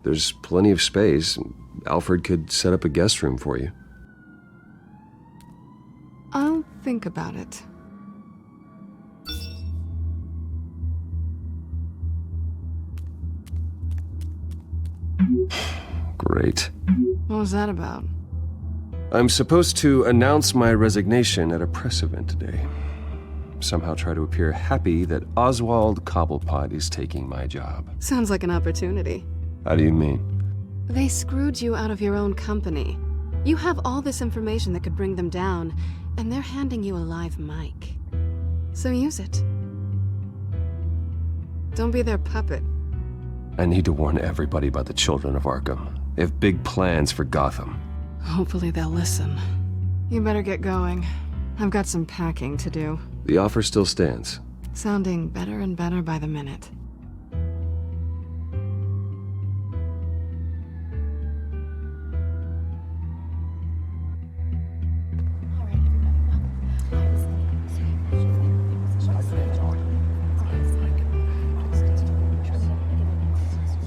There's plenty of space. Alfred could set up a guest room for you. I'll think about it. Great. What was that about? I'm supposed to announce my resignation at a press event today. Somehow try to appear happy that Oswald Cobblepot is taking my job. Sounds like an opportunity. How do you mean? They screwed you out of your own company. You have all this information that could bring them down, and they're handing you a live mic. So use it. Don't be their puppet. I need to warn everybody about the children of Arkham. They have big plans for Gotham. Hopefully they'll listen. You better get going. I've got some packing to do. The offer still stands. Sounding better and better by the minute.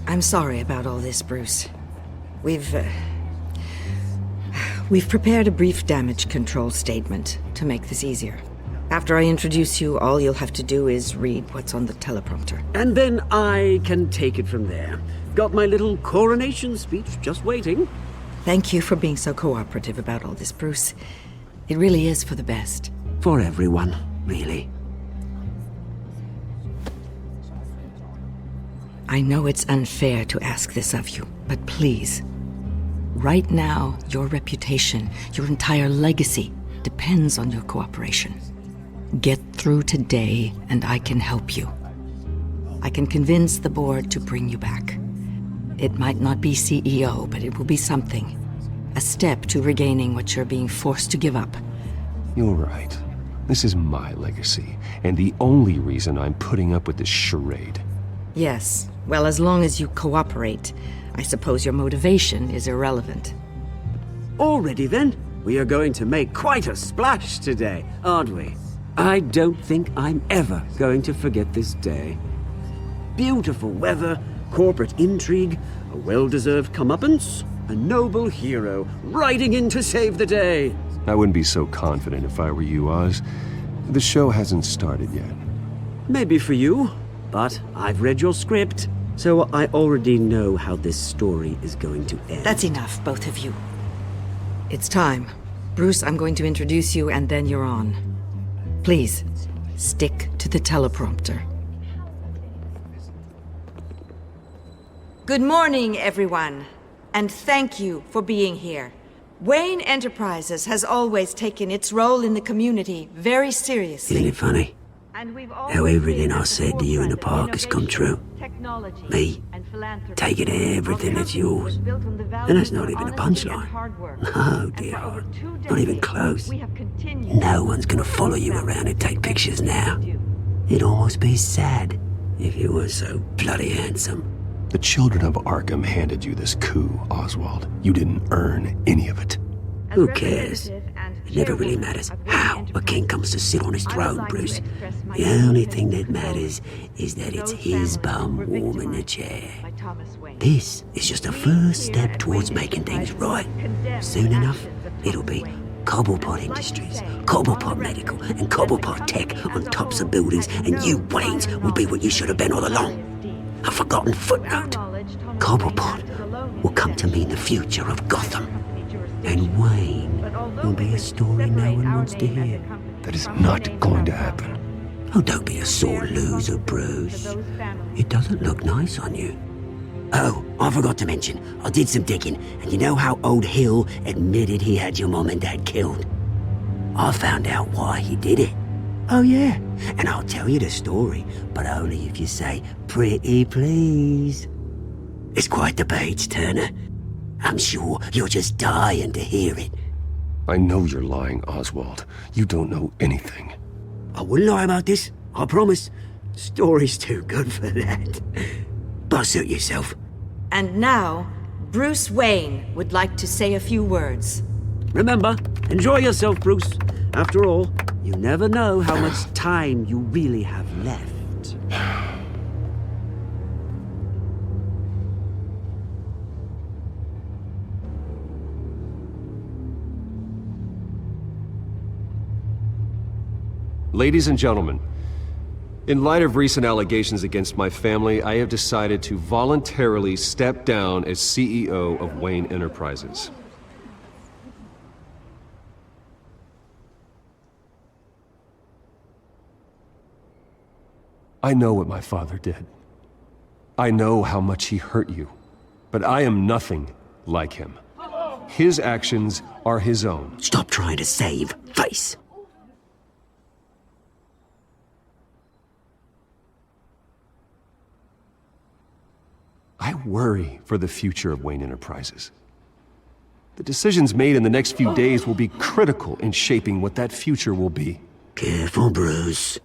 I'm sorry about all this, Bruce. We've prepared a brief damage control statement to make this easier. After I introduce you, all you'll have to do is read what's on the teleprompter. And then I can take it from there. Got my little coronation speech just waiting. Thank you for being so cooperative about all this, Bruce. It really is for the best. For everyone, really. I know it's unfair to ask this of you, but please. Right now, your reputation, your entire legacy, depends on your cooperation. Get through today, and I can help you. I can convince the board to bring you back. It might not be CEO, but it will be something. A step to regaining what you're being forced to give up. You're right. This is my legacy, and the only reason I'm putting up with this charade. Yes. Well, as long as you cooperate, I suppose your motivation is irrelevant. Already then, we are going to make quite a splash today, aren't we? I don't think I'm ever going to forget this day. Beautiful weather, corporate intrigue, a well-deserved comeuppance, a noble hero riding in to save the day. I wouldn't be so confident if I were you, Oz. The show hasn't started yet. Maybe for you, but I've read your script, so I already know how this story is going to end. That's enough, both of you. It's time. Bruce, I'm going to introduce you, and then you're on. Please, stick to the teleprompter. Good morning, everyone, and thank you for being here. Wayne Enterprises has always taken its role in the community very seriously. Isn't it funny? How everything I said to you in the park has come true. Me, taking everything that's yours. And that's not even a punchline. No, dear heart. Not even close. No one's gonna follow you around and take pictures now. It'd almost be sad if you were so bloody handsome. The children of Arkham handed you this coup, Oswald. You didn't earn any of it. Who cares? It never really matters how a king comes to sit on his throne, Bruce. The only thing that matters is that it's his bum warming the chair. This is just a first step towards making things right. Soon enough, it'll be Cobblepot Industries, Cobblepot Medical, and Cobblepot Tech on tops of buildings, and you, Waynes, will be what you should have been all along. A forgotten footnote. Cobblepot will come to mean the future of Gotham. And Wayne will be a story no one wants to hear. That is not going to happen. Oh, don't be a sore loser, Bruce. It doesn't look nice on you. Oh, I forgot to mention, I did some digging, and you know how old Hill admitted he had your mom and dad killed? I found out why he did it. Oh yeah, and I'll tell you the story, but only if you say, "Pretty please." It's quite the page turner. I'm sure you're just dying to hear it. I know you're lying, Oswald. You don't know anything. I wouldn't lie about this, I promise. Story's too good for that. But suit yourself. And now, Bruce Wayne would like to say a few words. Remember, enjoy yourself, Bruce. After all, you never know how much time you really have left. Ladies and gentlemen, in light of recent allegations against my family, I have decided to voluntarily step down as CEO of Wayne Enterprises. I know what my father did. I know how much he hurt you, but I am nothing like him. His actions are his own. Stop trying to save face. I worry for the future of Wayne Enterprises. The decisions made in the next few days will be critical in shaping what that future will be. Careful, Bruce.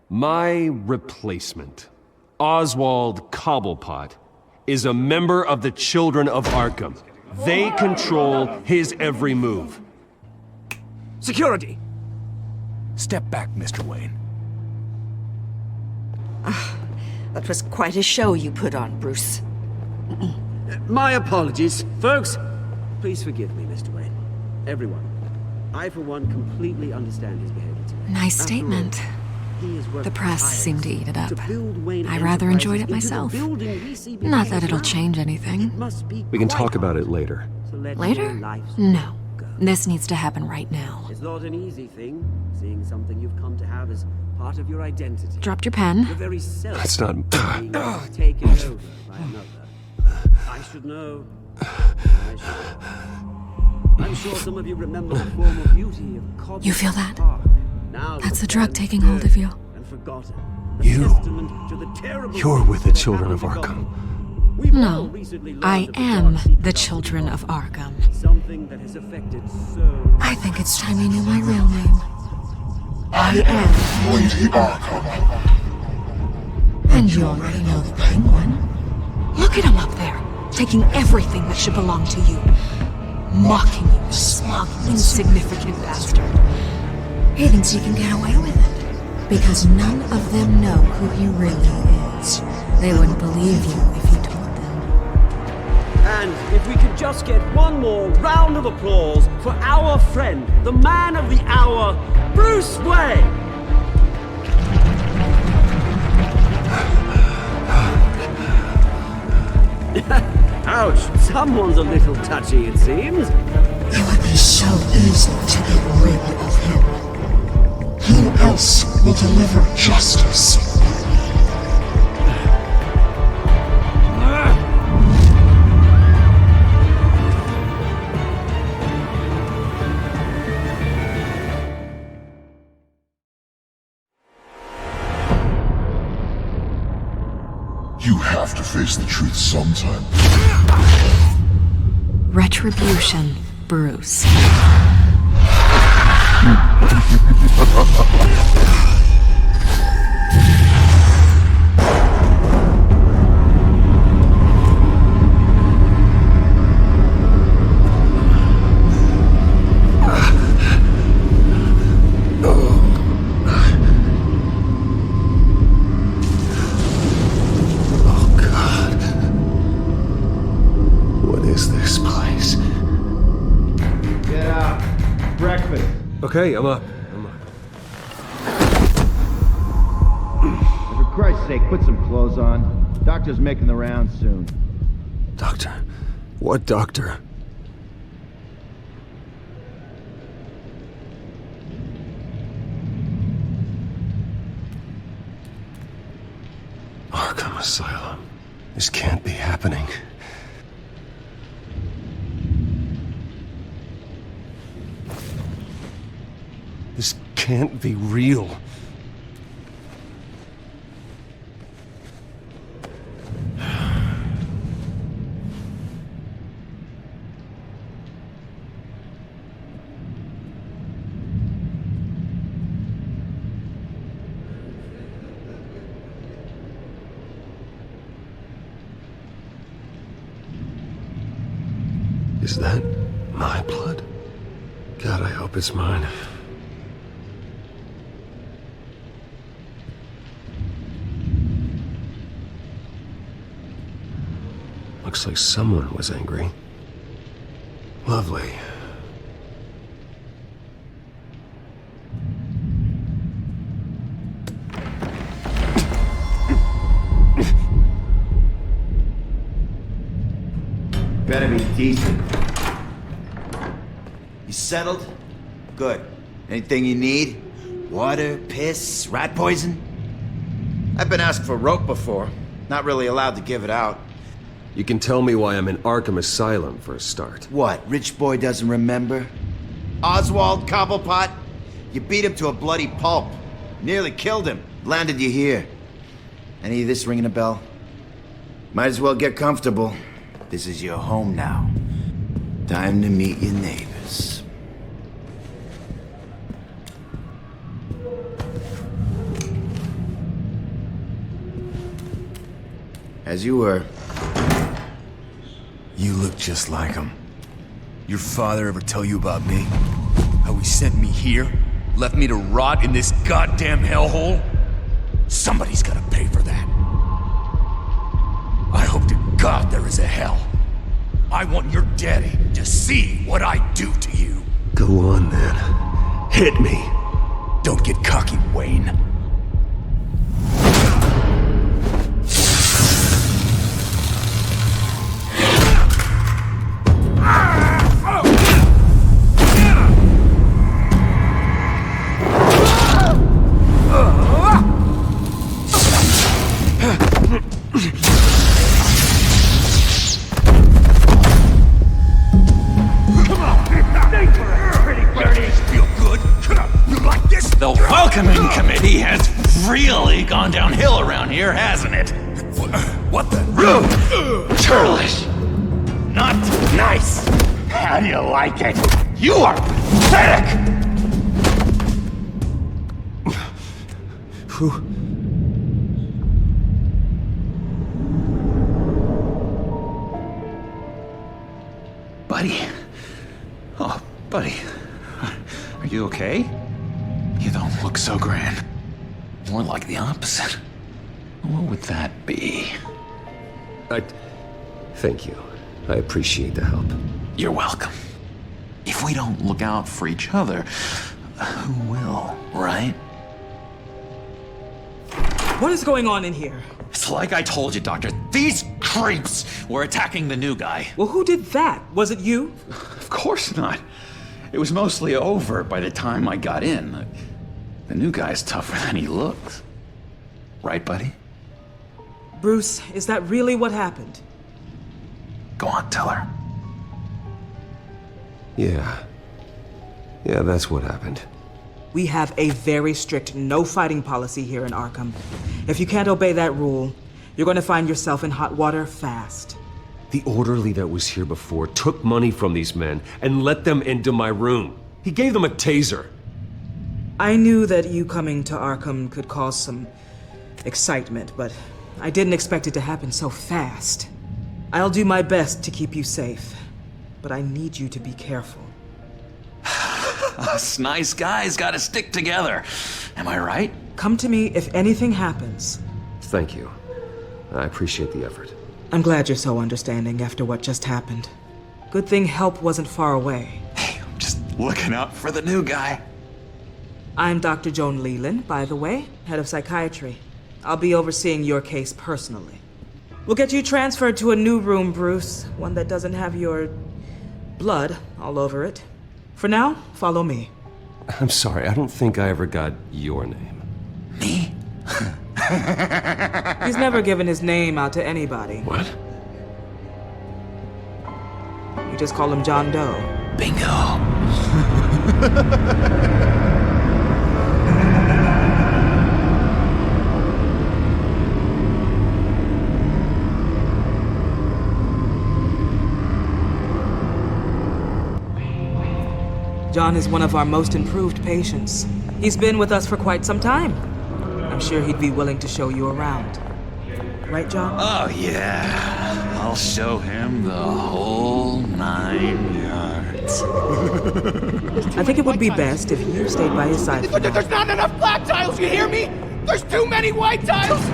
My replacement, Oswald Cobblepot, is a member of the Children of Arkham. They control his every move. Security! Step back, Mr. Wayne. That was quite a show you put on, Bruce. My apologies. Folks, please forgive me, Mr. Wayne. Everyone. I, for one, completely understand his behavior today. Nice statement. The press seemed to eat it up. I rather enjoyed it myself. Not that it'll change anything. We can talk about it later. Later? No. This needs to happen right now. It's not an easy thing, seeing something you've come to have as part of your identity. Dropped your pen? Your very self That's not... being taken over by another. I should know. I should. I'm sure some of you remember the former beauty of Cobb. You feel that? Now That's the drug taking hold of you. and forgotten. You're with the Children of Arkham. No, I am the Children of Arkham. Something that has affected so... I think it's time you knew my real name. I am Lady Arkham. And you already know the Penguin. Look at him up there, taking everything that should belong to you. Mocking you, smug, insignificant bastard. He thinks he can get away with it. Because none of them know who he really is. They wouldn't believe you if you told them. And if we could just get one more round of applause for our friend, the man of the hour, Bruce Wayne! Ouch, someone's a little touchy, it seems. It would be so easy to get rid of him. Who else will deliver justice? You have to face the truth sometime. Retribution, Bruce. Okay, I'm up. For Christ's sake, put some clothes on. Doctor's making the rounds soon. Doctor? What doctor? Arkham Asylum. This can't be happening. This can't be real. Is that my blood? God, I hope it's mine. Looks like someone was angry. Lovely. Better be decent. You settled? Good. Anything you need? Water, piss, rat poison? I've been asked for rope before. Not really allowed to give it out. You can tell me why I'm in Arkham Asylum for a start. What, rich boy doesn't remember? Oswald Cobblepot? You beat him to a bloody pulp. Nearly killed him. Landed you here. Any of this ringing a bell? Might as well get comfortable. This is your home now. Time to meet your neighbors. As you were. You look just like him. Your father ever tell you about me? How he sent me here? Left me to rot in this goddamn hellhole? Somebody's gotta pay for that. I hope to God there is a hell. I want your daddy to see what I do to you. Go on, then. Hit me. Don't get cocky, Wayne. The welcoming committee has really gone downhill around here, hasn't it? What the? Rude! Churlish! Not nice! How do you like it? You are pathetic! Buddy. Oh, buddy. Are you okay? You don't look so grand. More like the opposite. What would that be? Thank you. I appreciate the help. You're welcome. If we don't look out for each other, who will, right? What is going on in here? It's like I told you, Doctor. These creeps were attacking the new guy. Well, who did that? Was it you? Of course not. It was mostly over by the time I got in. The new guy's tougher than he looks. Right, buddy? Bruce, is that really what happened? Go on, tell her. Yeah, that's what happened. We have a very strict no fighting policy here in Arkham. If you can't obey that rule, you're going to find yourself in hot water fast. The orderly that was here before took money from these men and let them into my room. He gave them a taser. I knew that you coming to Arkham could cause some excitement, but I didn't expect it to happen so fast. I'll do my best to keep you safe, but I need you to be careful. Us nice guys gotta stick together. Am I right? Come to me if anything happens. Thank you. I appreciate the effort. I'm glad you're so understanding after what just happened. Good thing help wasn't far away. Hey, I'm just looking out for the new guy. I'm Dr. Joan Leland, by the way, head of psychiatry. I'll be overseeing your case personally. We'll get you transferred to a new room, Bruce. One that doesn't have your blood all over it. For now, follow me. I'm sorry, I don't think I ever got your name. Me? He's never given his name out to anybody. What? You just call him John Doe. Bingo. John is one of our most improved patients. He's been with us for quite some time. I'm sure he'd be willing to show you around. Right, John? Oh, yeah. I'll show him the whole 9 yards. I think it would be best if you stayed by his side. There's not enough black tiles, you hear me? There's too many white tiles!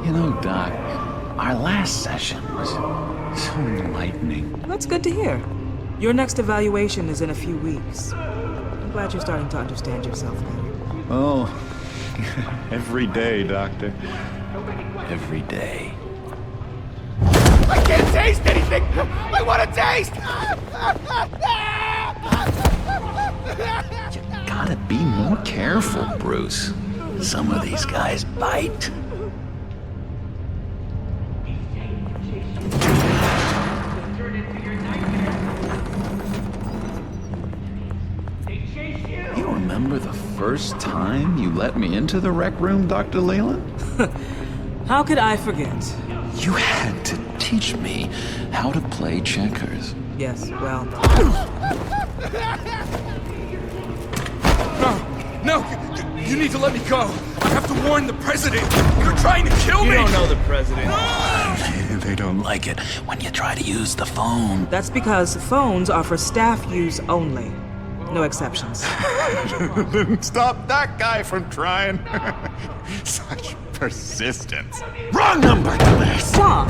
You know, Doc, our last session was so enlightening. That's good to hear. Your next evaluation is in a few weeks. I'm glad you're starting to understand yourself better. Oh, every day, Doctor. Every day. I can't taste anything! I want to taste! You gotta be more careful, Bruce. Some of these guys bite. remember the first time you let me into the rec room, Dr. Leyland? How could I forget? You had to teach me how to play checkers. Yes, well... No! You need to let me go! I have to warn the president! You're trying to kill me! You don't know the president. They don't like it when you try to use the phone. That's because phones are for staff use only. No exceptions. Stop that guy from trying. Such persistence. Wrong number, dumbass! Stop!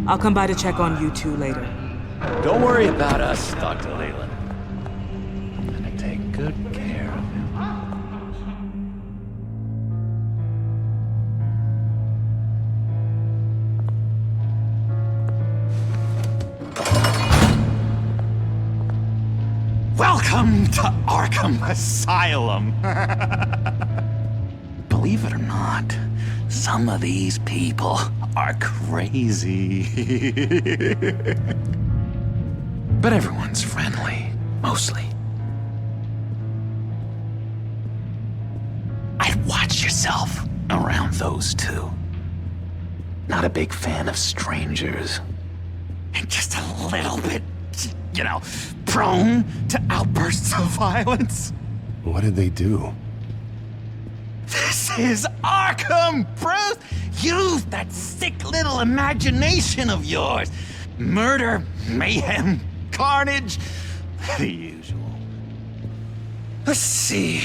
I'll come by to check on you two later. Don't worry about us, Dr. Leyland. I'm gonna take good care of him. Welcome to Arkham Asylum. Believe it or not, some of these people are crazy. But everyone's friendly, mostly. I'd watch yourself around those two. Not a big fan of strangers. And just a little bit, prone to outbursts of violence. What did they do? This is Arkham, Bruce! Use that sick little imagination of yours. Murder, mayhem, carnage, the usual. Let's see.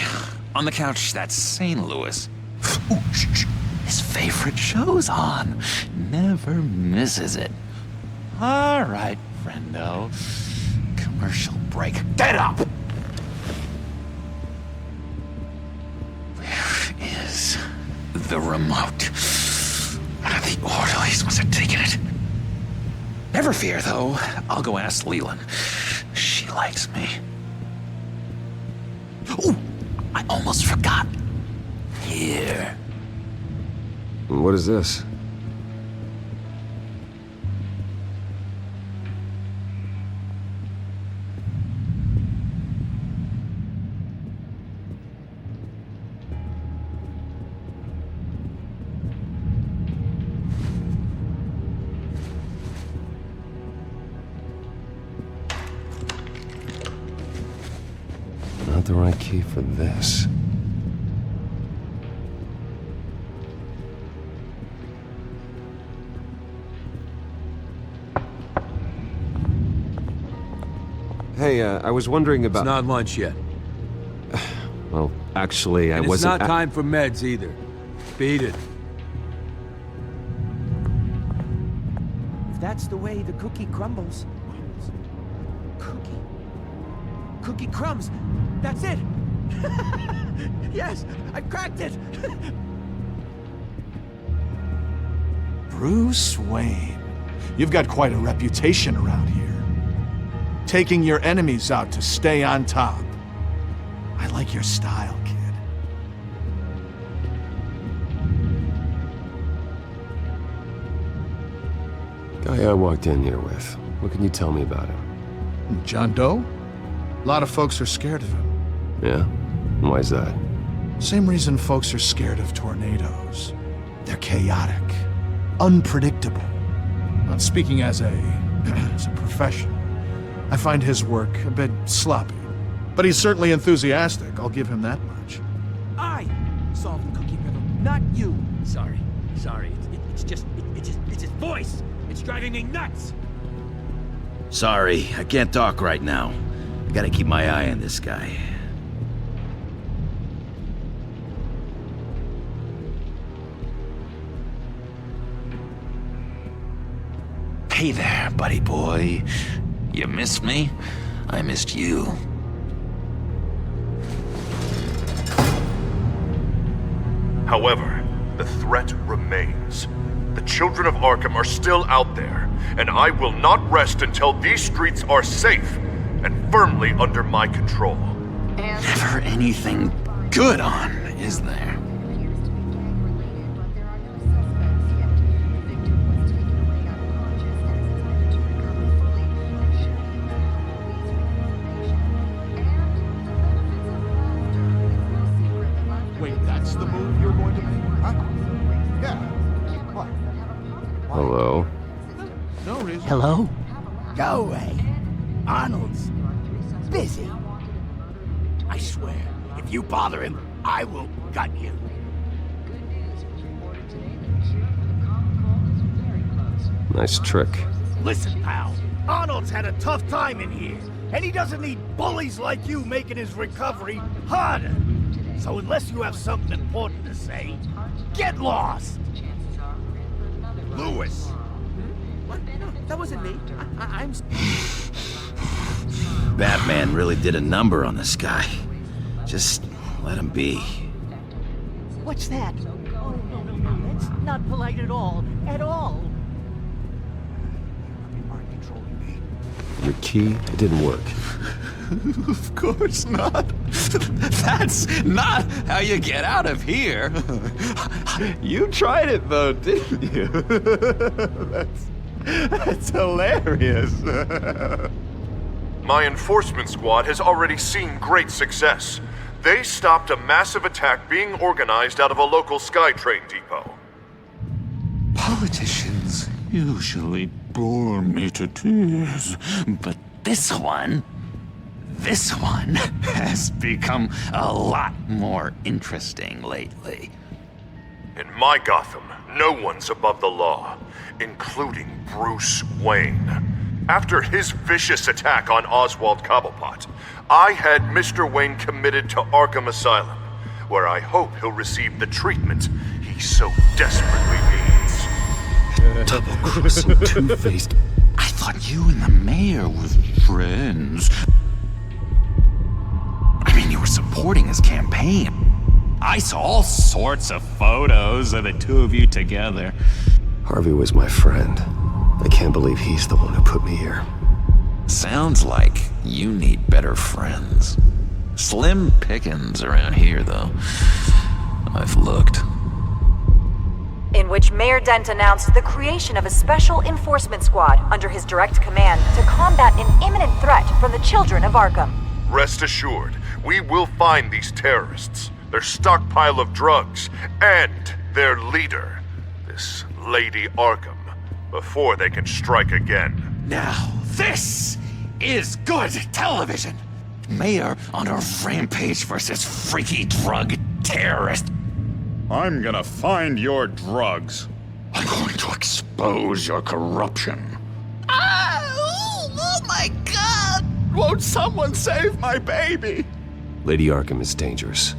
On the couch, that's St. Louis. Ooh, shh. His favorite show's on. Never misses it. All right, friendo. Commercial break. Get up! Where is the remote? One of the orderlies must have taken it. Never fear, though. I'll go ask Leland. She likes me. Ooh, I almost forgot. Here. What is this? Not the right key for this. Hey, I was wondering about... It's not lunch yet. Well, actually, I And wasn't... it's not time for meds either. Beat it. If that's the way the cookie crumbles... Cookie crumbs! That's it! Yes! I've cracked it! Bruce Wayne. You've got quite a reputation around here. Taking your enemies out to stay on top. I like your style, kid. Guy I walked in here with. What can you tell me about him? John Doe? A lot of folks are scared of him. Yeah? Why is that? Same reason folks are scared of tornadoes. They're chaotic, unpredictable. Not speaking as a professional. I find his work a bit sloppy. But he's certainly enthusiastic, I'll give him that much. I solved the cookie riddle, not you. Sorry. It's just his voice. It's driving me nuts. Sorry, I can't talk right now. I gotta keep my eye on this guy. Hey there, buddy boy. You missed me? I missed you. However, the threat remains. The children of Arkham are still out there, and I will not rest until these streets are safe and firmly under my control. Never anything good on, is there? Hello? Go away. Arnold's busy. I swear, if you bother him, I will gut you. Nice trick. Listen, pal. Arnold's had a tough time in here, and he doesn't need bullies like you making his recovery harder. So unless you have something important to say, get lost. Lewis! What? No, that wasn't me. I'm... Batman really did a number on this guy. Just let him be. What's that? Oh, no. That's not polite at all. At all. Your key, it didn't work. Of course not. That's not how you get out of here. You tried it though, didn't you? That's hilarious. My enforcement squad has already seen great success. They stopped a massive attack being organized out of a local SkyTrain depot. Politicians usually bore me to tears, but this one has become a lot more interesting lately. In my Gotham, no one's above the law, including Bruce Wayne. After his vicious attack on Oswald Cobblepot, I had Mr. Wayne committed to Arkham Asylum, where I hope he'll receive the treatment he so desperately needs. Double-crossing, two-faced. I thought you and the mayor were friends. I mean, you were supporting his campaign. I saw all sorts of photos of the two of you together. Harvey was my friend. I can't believe he's the one who put me here. Sounds like you need better friends. Slim pickings around here, though. I've looked. In which Mayor Dent announced the creation of a special enforcement squad under his direct command to combat an imminent threat from the children of Arkham. Rest assured, we will find these terrorists, their stockpile of drugs, and their leader, this Lady Arkham, before they can strike again. Now, this is good television. Mayor on a rampage versus freaky drug terrorist. I'm gonna find your drugs. I'm going to expose your corruption. Oh my God! Won't someone save my baby? Lady Arkham is dangerous.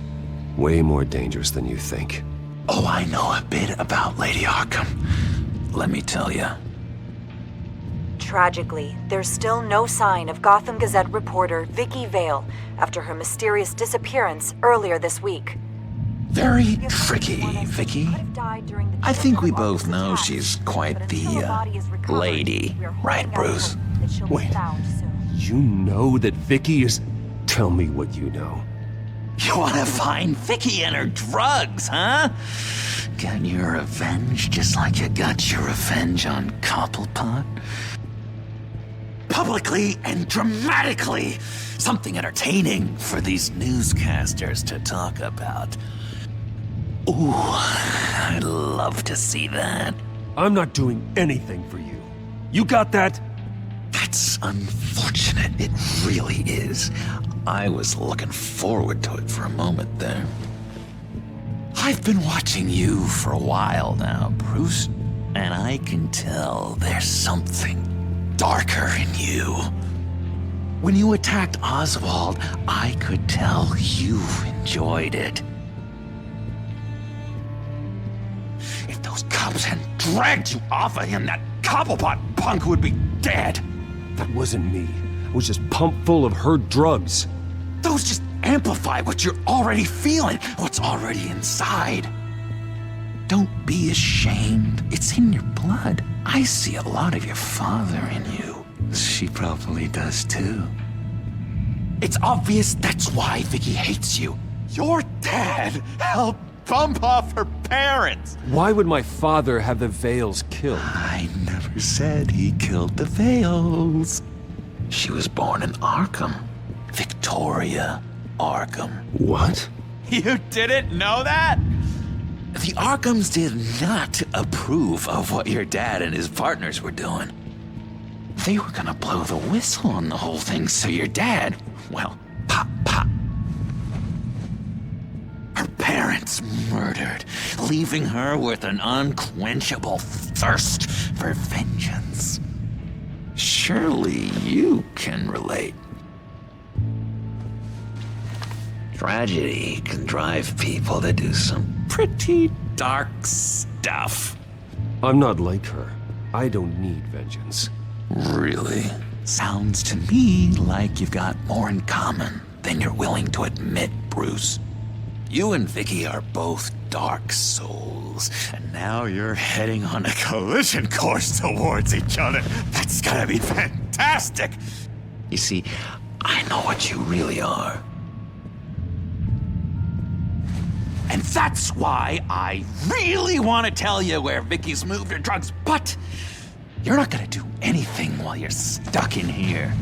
Way more dangerous than you think. Oh, I know a bit about Lady Arkham. Let me tell you. Tragically, there's still no sign of Gotham Gazette reporter Vicky Vale after her mysterious disappearance earlier this week. Very tricky, Vicky. I think we both know she's quite the lady, right, Bruce? Wait, you know that Vicky is... Tell me what you know. You want to find Vicky and her drugs, huh? Get your revenge just like you got your revenge on Cobblepot? Publicly and dramatically! Something entertaining for these newscasters to talk about. Ooh, I'd love to see that. I'm not doing anything for you. You got that? That's unfortunate. It really is. I was looking forward to it for a moment there. I've been watching you for a while now, Bruce, and I can tell there's something darker in you. When you attacked Oswald, I could tell you enjoyed it. If those cops hadn't dragged you off of him, that Cobblepot punk would be dead. That wasn't me. I was just pumped full of her drugs. Those just amplify what you're already feeling, what's already inside. Don't be ashamed. It's in your blood. I see a lot of your father in you. She probably does too. It's obvious that's why Vicky hates you. Your dad helped bump off her parents. Why would my father have the Vales killed? I never said he killed the Vales. She was born in Arkham. Victoria Arkham. What? You didn't know that? The Arkhams did not approve of what your dad and his partners were doing. They were gonna blow the whistle on the whole thing, so your dad, well, pop, pop. Her parents murdered, leaving her with an unquenchable thirst for vengeance. Surely you can relate. Tragedy can drive people to do some pretty dark stuff. I'm not like her. I don't need vengeance. Really? Sounds to me like you've got more in common than you're willing to admit, Bruce. You and Vicky are both dark souls, and now you're heading on a collision course towards each other. That's gotta be fantastic! You see, I know what you really are. And that's why I really want to tell you where Vicky's moved her drugs, but you're not gonna do anything while you're stuck in here.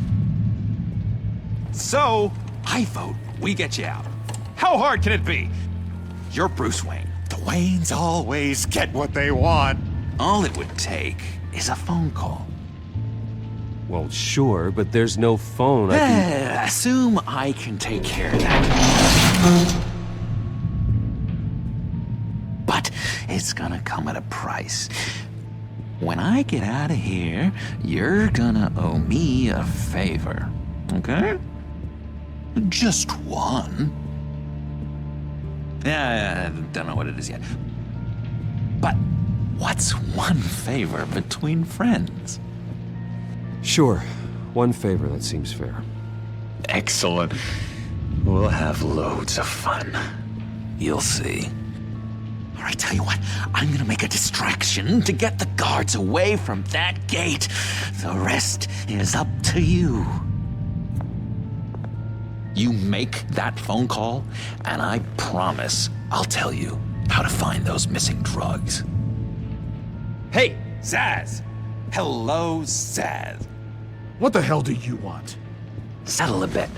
So, I vote we get you out. How hard can it be? You're Bruce Wayne. The Waynes always get what they want. All it would take is a phone call. Well, sure, but there's no phone. I can... Assume I can take care of that. But it's gonna come at a price. When I get out of here, you're gonna owe me a favor, okay? Just one. Yeah, I don't know what it is yet. But what's one favor between friends? Sure. One favor, that seems fair. Excellent. We'll have loads of fun. You'll see. All right, tell you what, I'm gonna make a distraction to get the guards away from that gate. The rest is up to you. You make that phone call, and I promise I'll tell you how to find those missing drugs. Hey, Zaz! Hello, Zaz. What the hell do you want? Settle a bet.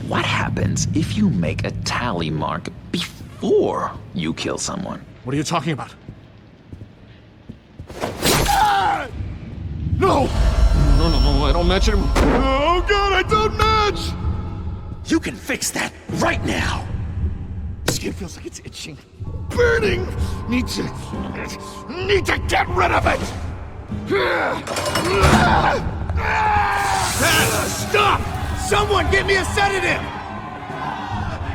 What happens if you make a tally mark before you kill someone? What are you talking about? Ah! No! No, I don't match him. Oh god, I don't match! You can fix that right now! Skin feels like it's itching. Burning! Need to get rid of it! Stop! Someone get me a sedative!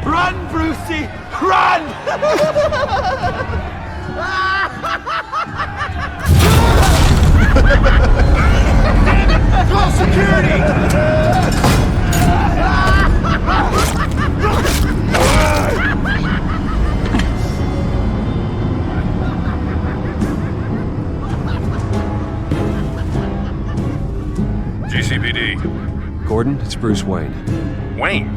Run, Brucey! Run! Call security! GCPD. Gordon, it's Bruce Wayne. Wayne?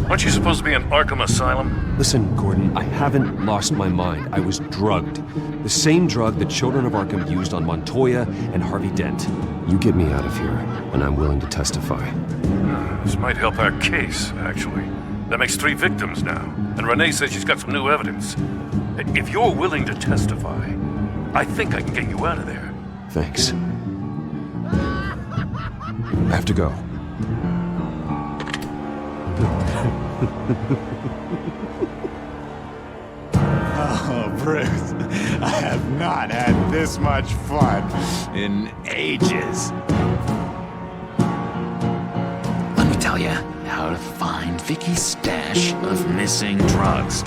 Aren't you supposed to be in Arkham Asylum? Listen, Gordon, I haven't lost my mind. I was drugged. The same drug the children of Arkham used on Montoya and Harvey Dent. You get me out of here, and I'm willing to testify. This might help our case, actually. That makes 3 victims now, and Renee says she's got some new evidence. If you're willing to testify, I think I can get you out of there. Thanks. I have to go. Oh, Bruce, I have not had this much fun in ages. Let me tell you how to find Vicky's stash of missing drugs.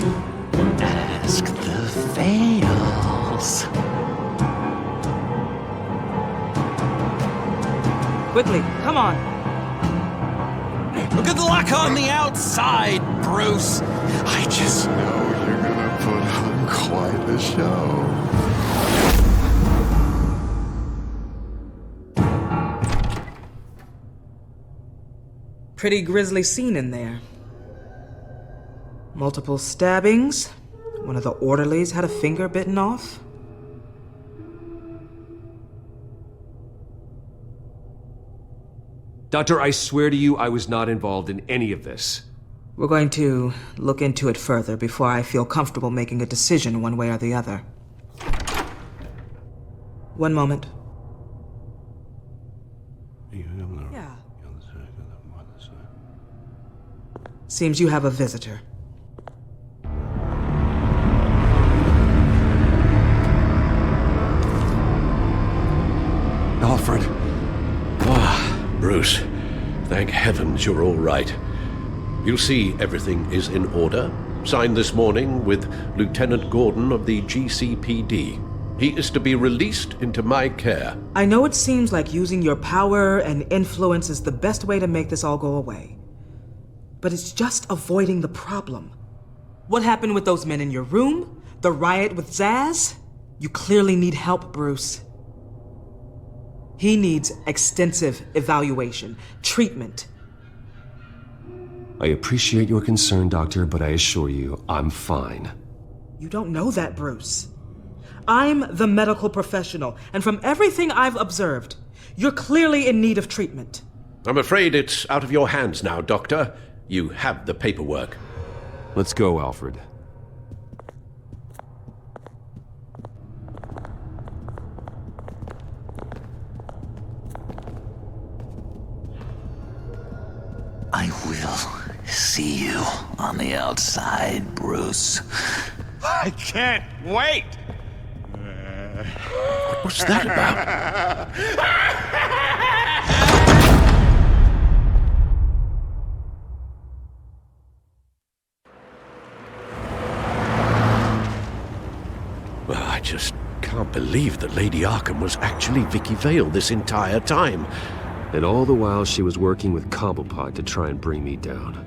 Ask the Vales. Quickly, come on. Good luck on the outside, Bruce. I just know you're gonna put on quite a show. Pretty grisly scene in there. Multiple stabbings. One of the orderlies had a finger bitten off. Doctor, I swear to you, I was not involved in any of this. We're going to look into it further before I feel comfortable making a decision one way or the other. One moment. You Seems you have a visitor. Alfred. Bruce. Thank heavens you're all right. You'll see everything is in order. Signed this morning with Lieutenant Gordon of the GCPD. He is to be released into my care. I know it seems like using your power and influence is the best way to make this all go away. But it's just avoiding the problem. What happened with those men in your room? The riot with Zaz? You clearly need help, Bruce. He needs extensive evaluation, treatment. I appreciate your concern, Doctor, but I assure you, I'm fine. You don't know that, Bruce. I'm the medical professional, and from everything I've observed, you're clearly in need of treatment. I'm afraid it's out of your hands now, Doctor. You have the paperwork. Let's go, Alfred. I will see you on the outside, Bruce. I can't wait! What's that about? Well, I just can't believe that Lady Arkham was actually Vicky Vale this entire time. And all the while she was working with Cobblepot to try and bring me down.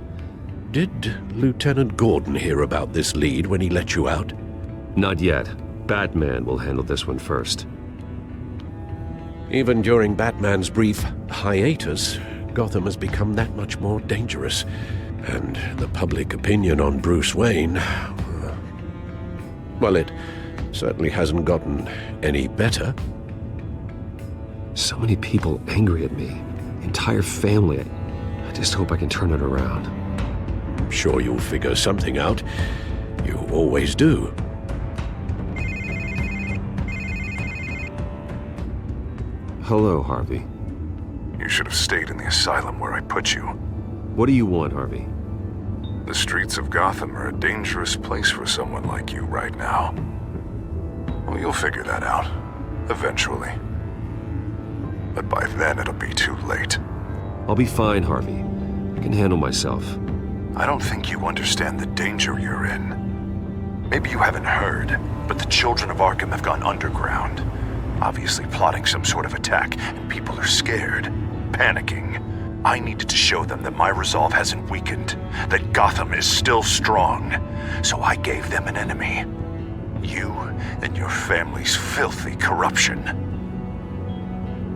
Did Lieutenant Gordon hear about this lead when he let you out? Not yet. Batman will handle this one first. Even during Batman's brief hiatus, Gotham has become that much more dangerous. And the public opinion on Bruce Wayne... well, it certainly hasn't gotten any better. So many people angry at me. Entire family. I just hope I can turn it around. I'm sure you'll figure something out. You always do. Hello, Harvey. You should have stayed in the asylum where I put you. What do you want, Harvey? The streets of Gotham are a dangerous place for someone like you right now. Well, you'll figure that out. Eventually. But by then it'll be too late. I'll be fine, Harvey. I can handle myself. I don't think you understand the danger you're in. Maybe you haven't heard, but the children of Arkham have gone underground. Obviously plotting some sort of attack, and people are scared, panicking. I needed to show them that my resolve hasn't weakened, that Gotham is still strong. So I gave them an enemy. You and your family's filthy corruption.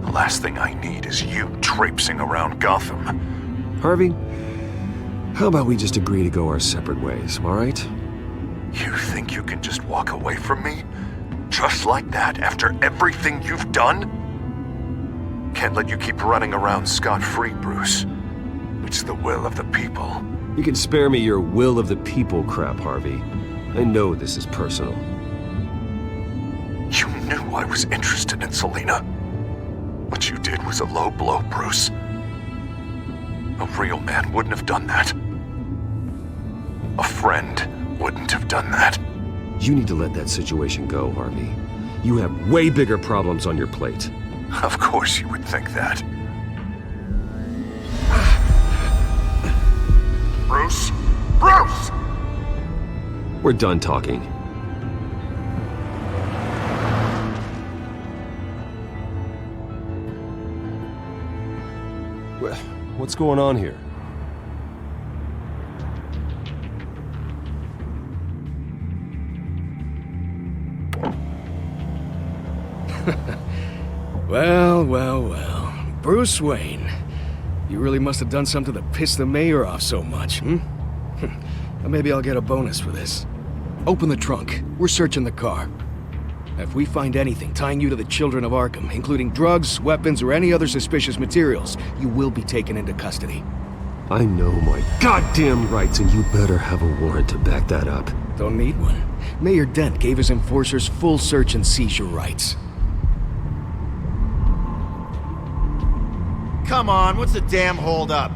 The last thing I need is you traipsing around Gotham. Harvey, how about we just agree to go our separate ways, all right? You think you can just walk away from me? Just like that, after everything you've done? Can't let you keep running around scot-free, Bruce. It's the will of the people. You can spare me your will of the people crap, Harvey. I know this is personal. You knew I was interested in Selina. What you did was a low blow, Bruce. A real man wouldn't have done that. A friend wouldn't have done that. You need to let that situation go, Harvey. You have way bigger problems on your plate. Of course you would think that. Bruce? Bruce! We're done talking. What's going on here? Well. Bruce Wayne. You really must have done something to piss the mayor off so much, hmm? Maybe I'll get a bonus for this. Open the trunk. We're searching the car. If we find anything tying you to the children of Arkham, including drugs, weapons, or any other suspicious materials, you will be taken into custody. I know my goddamn rights, and you better have a warrant to back that up. Don't need one. Mayor Dent gave his enforcers full search and seizure rights. Come on, what's the damn hold up?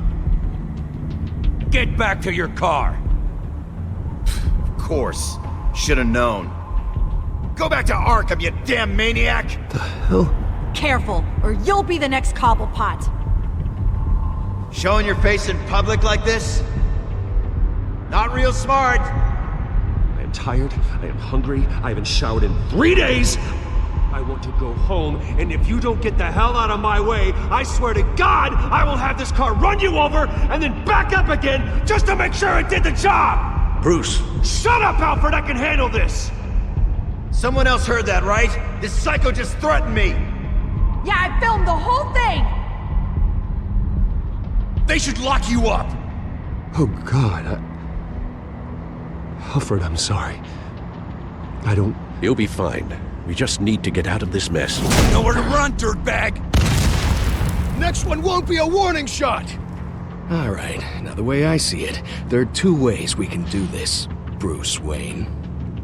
Get back to your car! Of course. Should've known. Go back to Arkham, you damn maniac! The hell? Careful, or you'll be the next Cobblepot. Showing your face in public like this? Not real smart. I am tired, I am hungry, I haven't showered in 3 days! I want to go home, and if you don't get the hell out of my way, I swear to God, I will have this car run you over, and then back up again, just to make sure it did the job! Bruce. Shut up, Alfred, I can handle this! Someone else heard that, right? This psycho just threatened me! Yeah, I filmed the whole thing! They should lock you up! Oh, God, Alfred, I'm sorry. I don't... You'll be fine. We just need to get out of this mess. Nowhere to run, dirtbag! Next one won't be a warning shot! All right, now the way I see it, there are 2 ways we can do this, Bruce Wayne.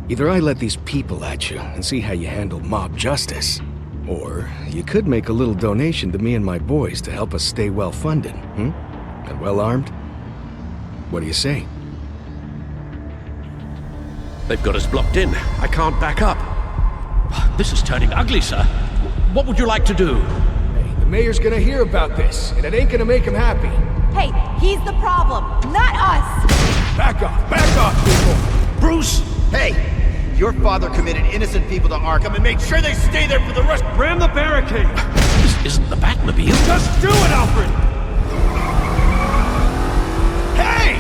Either I let these people at you and see how you handle mob justice, or you could make a little donation to me and my boys to help us stay well-funded, and well-armed. What do you say? They've got us blocked in. I can't back up. This is turning ugly, sir. What would you like to do? Hey, the mayor's gonna hear about this, and it ain't gonna make him happy. Hey, he's the problem, not us! Back off, people! Bruce! Hey! Your father committed innocent people to Arkham and made sure they stay there for the rest— Ram the barricade! This isn't the Batmobile. Just do it, Alfred! Hey!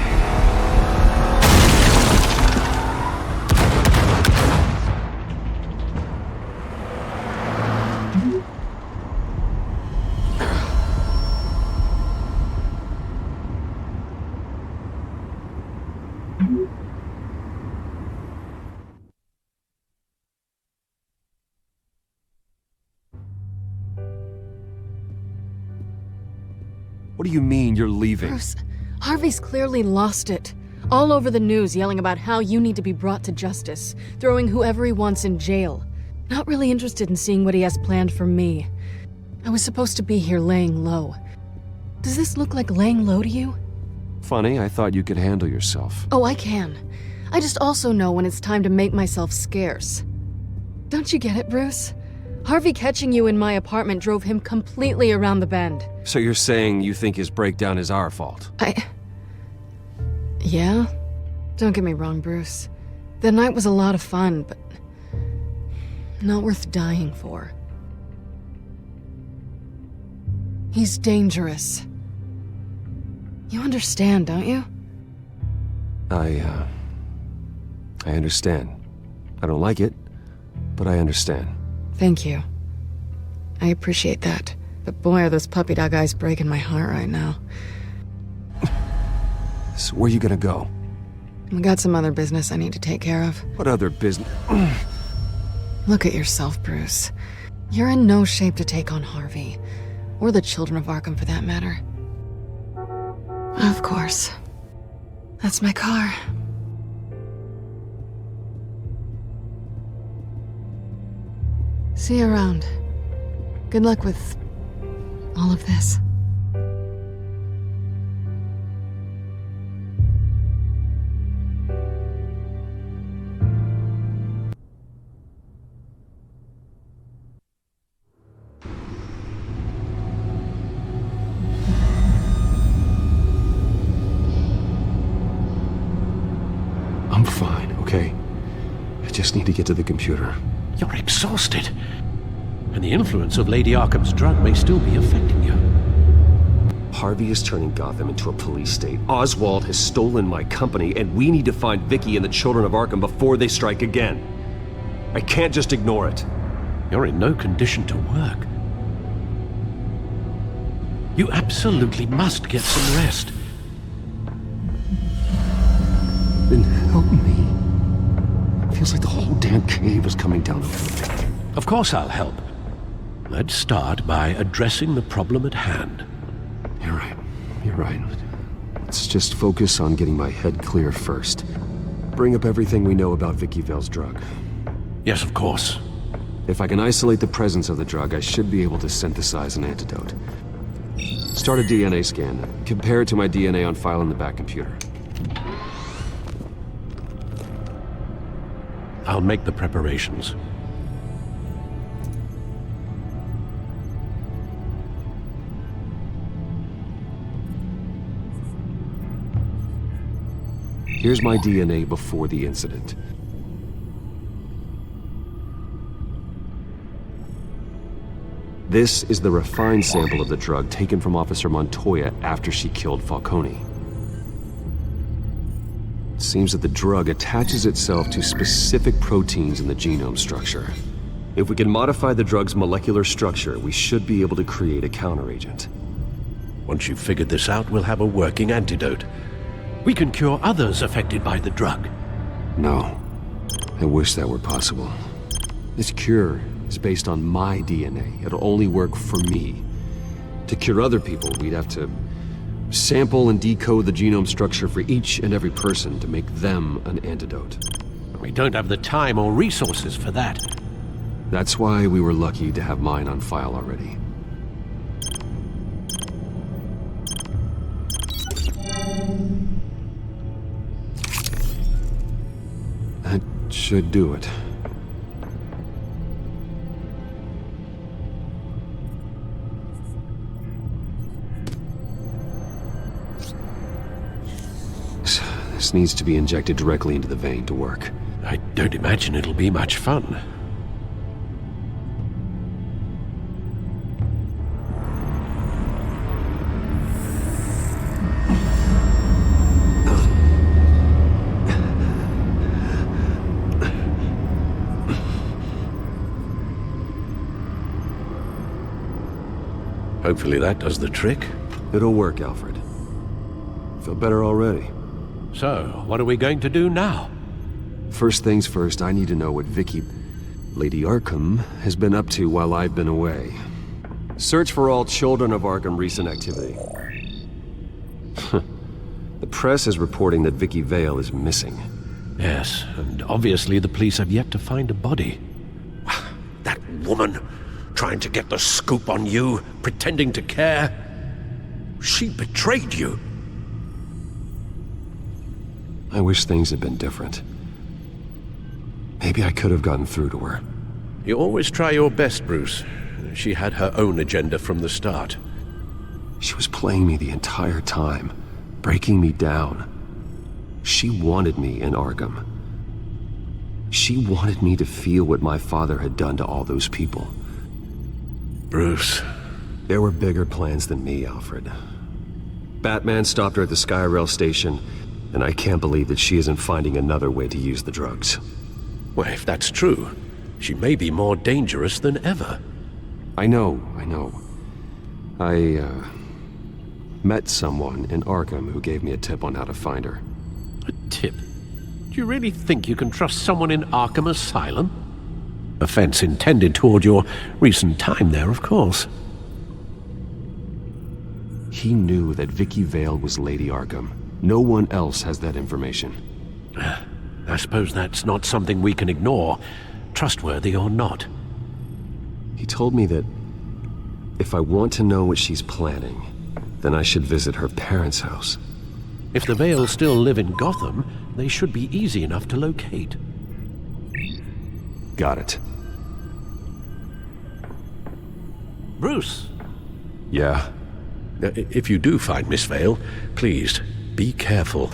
What do you mean you're leaving? Bruce, Harvey's clearly lost it. All over the news yelling about how you need to be brought to justice, throwing whoever he wants in jail. Not really interested in seeing what he has planned for me. I was supposed to be here laying low. Does this look like laying low to you? Funny, I thought you could handle yourself. Oh, I can. I just also know when it's time to make myself scarce. Don't you get it, Bruce? Harvey catching you in my apartment drove him completely around the bend. So you're saying you think his breakdown is our fault? Yeah? Don't get me wrong, Bruce. The night was a lot of fun, but not worth dying for. He's dangerous. You understand, don't you? I understand. I don't like it, but I understand. Thank you. I appreciate that. But boy, are those puppy dog eyes breaking my heart right now. So where are you gonna go? I got some other business I need to take care of. What other business? Look at yourself, Bruce. You're in no shape to take on Harvey. Or the children of Arkham, for that matter. Of course. That's my car. See you around. Good luck with all of this. I'm fine, okay? I just need to get to the computer. You're exhausted. And the influence of Lady Arkham's drug may still be affecting you. Harvey is turning Gotham into a police state. Oswald has stolen my company, and we need to find Vicky and the children of Arkham before they strike again. I can't just ignore it. You're in no condition to work. You absolutely must get some rest. Then help me. It feels like the whole damn cave is coming down on me. Of course I'll help. Let's start by addressing the problem at hand. You're right. You're right. Let's just focus on getting my head clear first. Bring up everything we know about Vicky Vale's drug. Yes, of course. If I can isolate the presence of the drug, I should be able to synthesize an antidote. Start a DNA scan. Compare it to my DNA on file in the back computer. I'll make the preparations. Here's my DNA before the incident. This is the refined sample of the drug taken from Officer Montoya after she killed Falcone. It seems that the drug attaches itself to specific proteins in the genome structure. If we can modify the drug's molecular structure, we should be able to create a counteragent. Once you've figured this out, we'll have a working antidote. We can cure others affected by the drug. No. I wish that were possible. This cure is based on my DNA. It'll only work for me. To cure other people, we'd have to sample and decode the genome structure for each and every person to make them an antidote. We don't have the time or resources for that. That's why we were lucky to have mine on file already. That should do it. This needs to be injected directly into the vein to work. I don't imagine it'll be much fun. Hopefully that does the trick. It'll work, Alfred. Feel better already. So, what are we going to do now? First things first, I need to know what Lady Arkham, has been up to while I've been away. Search for all children of Arkham recent activity. The press is reporting that Vicky Vale is missing. Yes, and obviously the police have yet to find a body. That woman, trying to get the scoop on you, pretending to care. She betrayed you. I wish things had been different. Maybe I could have gotten through to her. You always try your best, Bruce. She had her own agenda from the start. She was playing me the entire time, breaking me down. She wanted me in Arkham. She wanted me to feel what my father had done to all those people. Bruce. There were bigger plans than me, Alfred. Batman stopped her at the Skyrail station, and I can't believe that she isn't finding another way to use the drugs. Well, if that's true, she may be more dangerous than ever. I know. I met someone in Arkham who gave me a tip on how to find her. A tip? Do you really think you can trust someone in Arkham Asylum? Offense intended toward your recent time there, of course. He knew that Vicky Vale was Lady Arkham. No one else has that information. I suppose that's not something we can ignore, trustworthy or not. He told me that if I want to know what she's planning, then I should visit her parents' house. If the Vales still live in Gotham, they should be easy enough to locate. Got it. Bruce? Yeah? If you do find Miss Vale, please, be careful.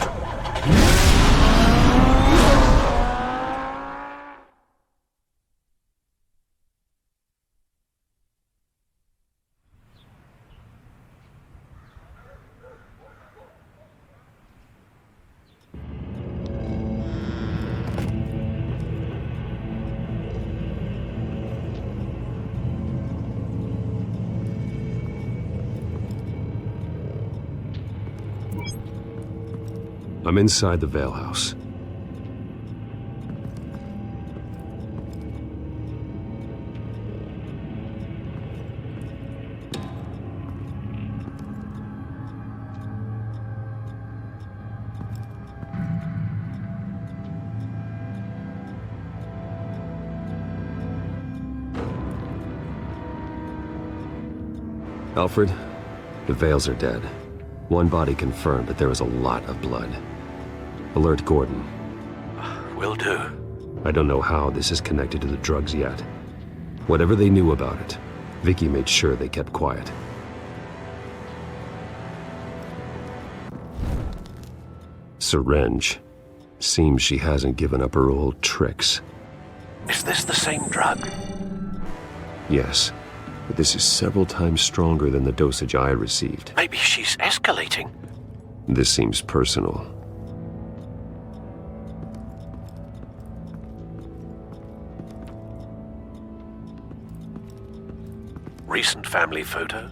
I'm inside the Vale house. Alfred, The Vales are dead. One body confirmed, but there is a lot of blood. Alert Gordon. Will do. I don't know how this is connected to the drugs yet. Whatever they knew about it, Vicky made sure they kept quiet. Syringe. Seems she hasn't given up her old tricks. Is this the same drug? Yes, but this is several times stronger than the dosage I received. Maybe she's escalating. This seems personal. Recent family photo?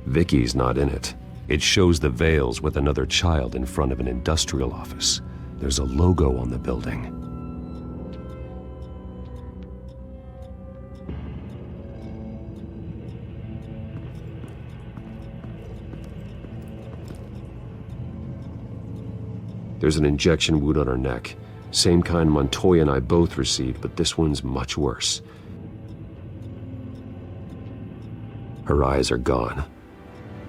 Vicky's not in it. It shows the Vales with another child in front of an industrial office. There's a logo on the building. There's an injection wound on her neck. Same kind Montoya and I both received, but this one's much worse. Her eyes are gone.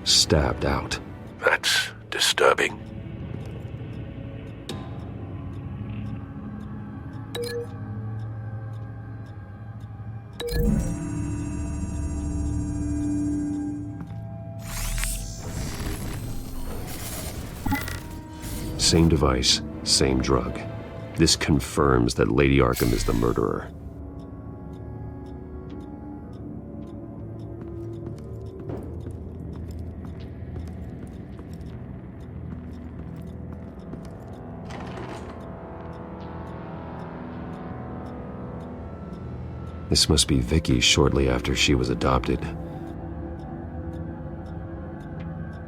Stabbed out. That's disturbing. Same device, same drug. This confirms that Lady Arkham is the murderer. This must be Vicky shortly after she was adopted.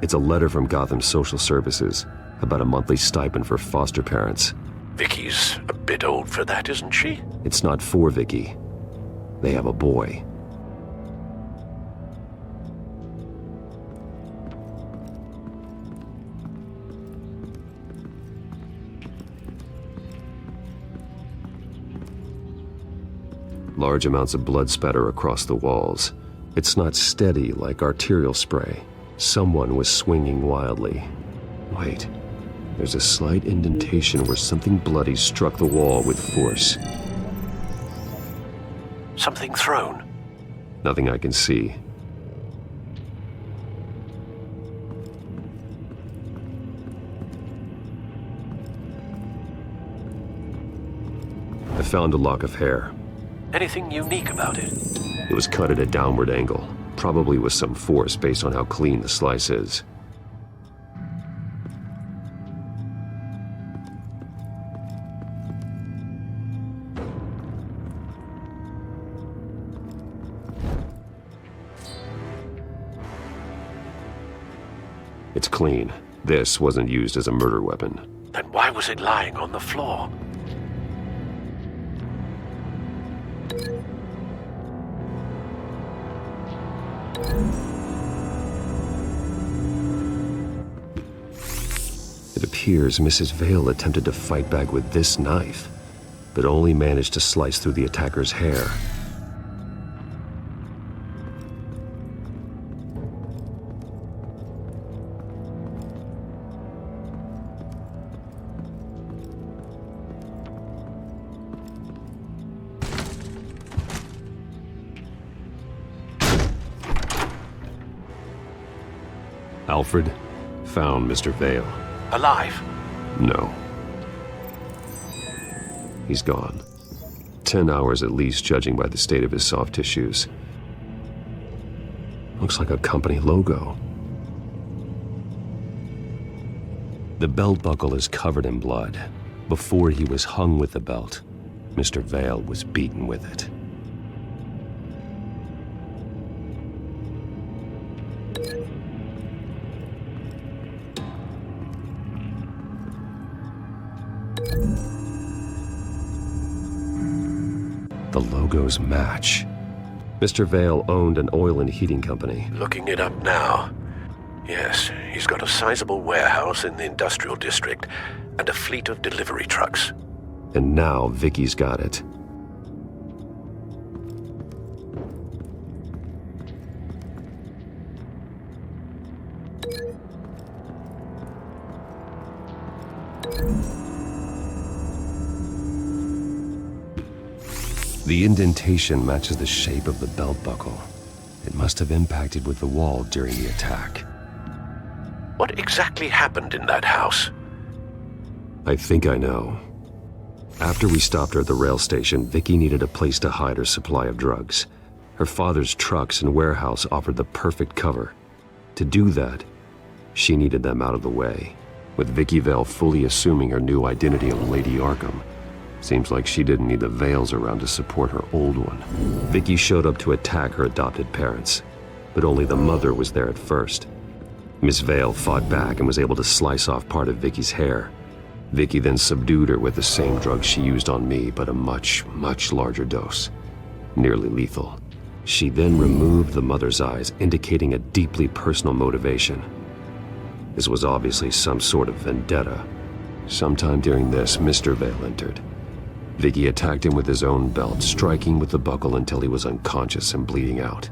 It's a letter from Gotham Social Services about a monthly stipend for foster parents. Vicky's a bit old for that, isn't she? It's not for Vicky. They have a boy. Large amounts of blood spatter across the walls. It's not steady like arterial spray. Someone was swinging wildly. Wait, there's a slight indentation where something bloody struck the wall with force. Something thrown? Nothing I can see. I found a lock of hair. Anything unique about it? It was cut at a downward angle, probably with some force based on how clean the slice is. It's clean. This wasn't used as a murder weapon. Then why was it lying on the floor? It appears Mrs. Vale attempted to fight back with this knife, but only managed to slice through the attacker's hair. Alfred found Mr. Vale. Alive? No. He's gone. 10 hours at least, judging by the state of his soft tissues. Looks like a company logo. The belt buckle is covered in blood. Before he was hung with the belt, Mr. Vale was beaten with it. The logos match. Mr. Vale owned an oil and heating company. Looking it up now. Yes, he's got a sizable warehouse in the industrial district and a fleet of delivery trucks. And now Vicky's got it. The indentation matches the shape of the belt buckle. It must have impacted with the wall during the attack. What exactly happened in that house? I think I know. After we stopped her at the rail station, Vicky needed a place to hide her supply of drugs. Her father's trucks and warehouse offered the perfect cover. To do that, she needed them out of the way. With Vicky Vale fully assuming her new identity of Lady Arkham, seems like she didn't need the Vales around to support her old one. Vicky showed up to attack her adopted parents, but only the mother was there at first. Miss Vale fought back and was able to slice off part of Vicky's hair. Vicky then subdued her with the same drug she used on me, but a much, much larger dose. Nearly lethal. She then removed the mother's eyes, indicating a deeply personal motivation. This was obviously some sort of vendetta. Sometime during this, Mr. Vale entered. Vicky attacked him with his own belt, striking with the buckle until he was unconscious and bleeding out.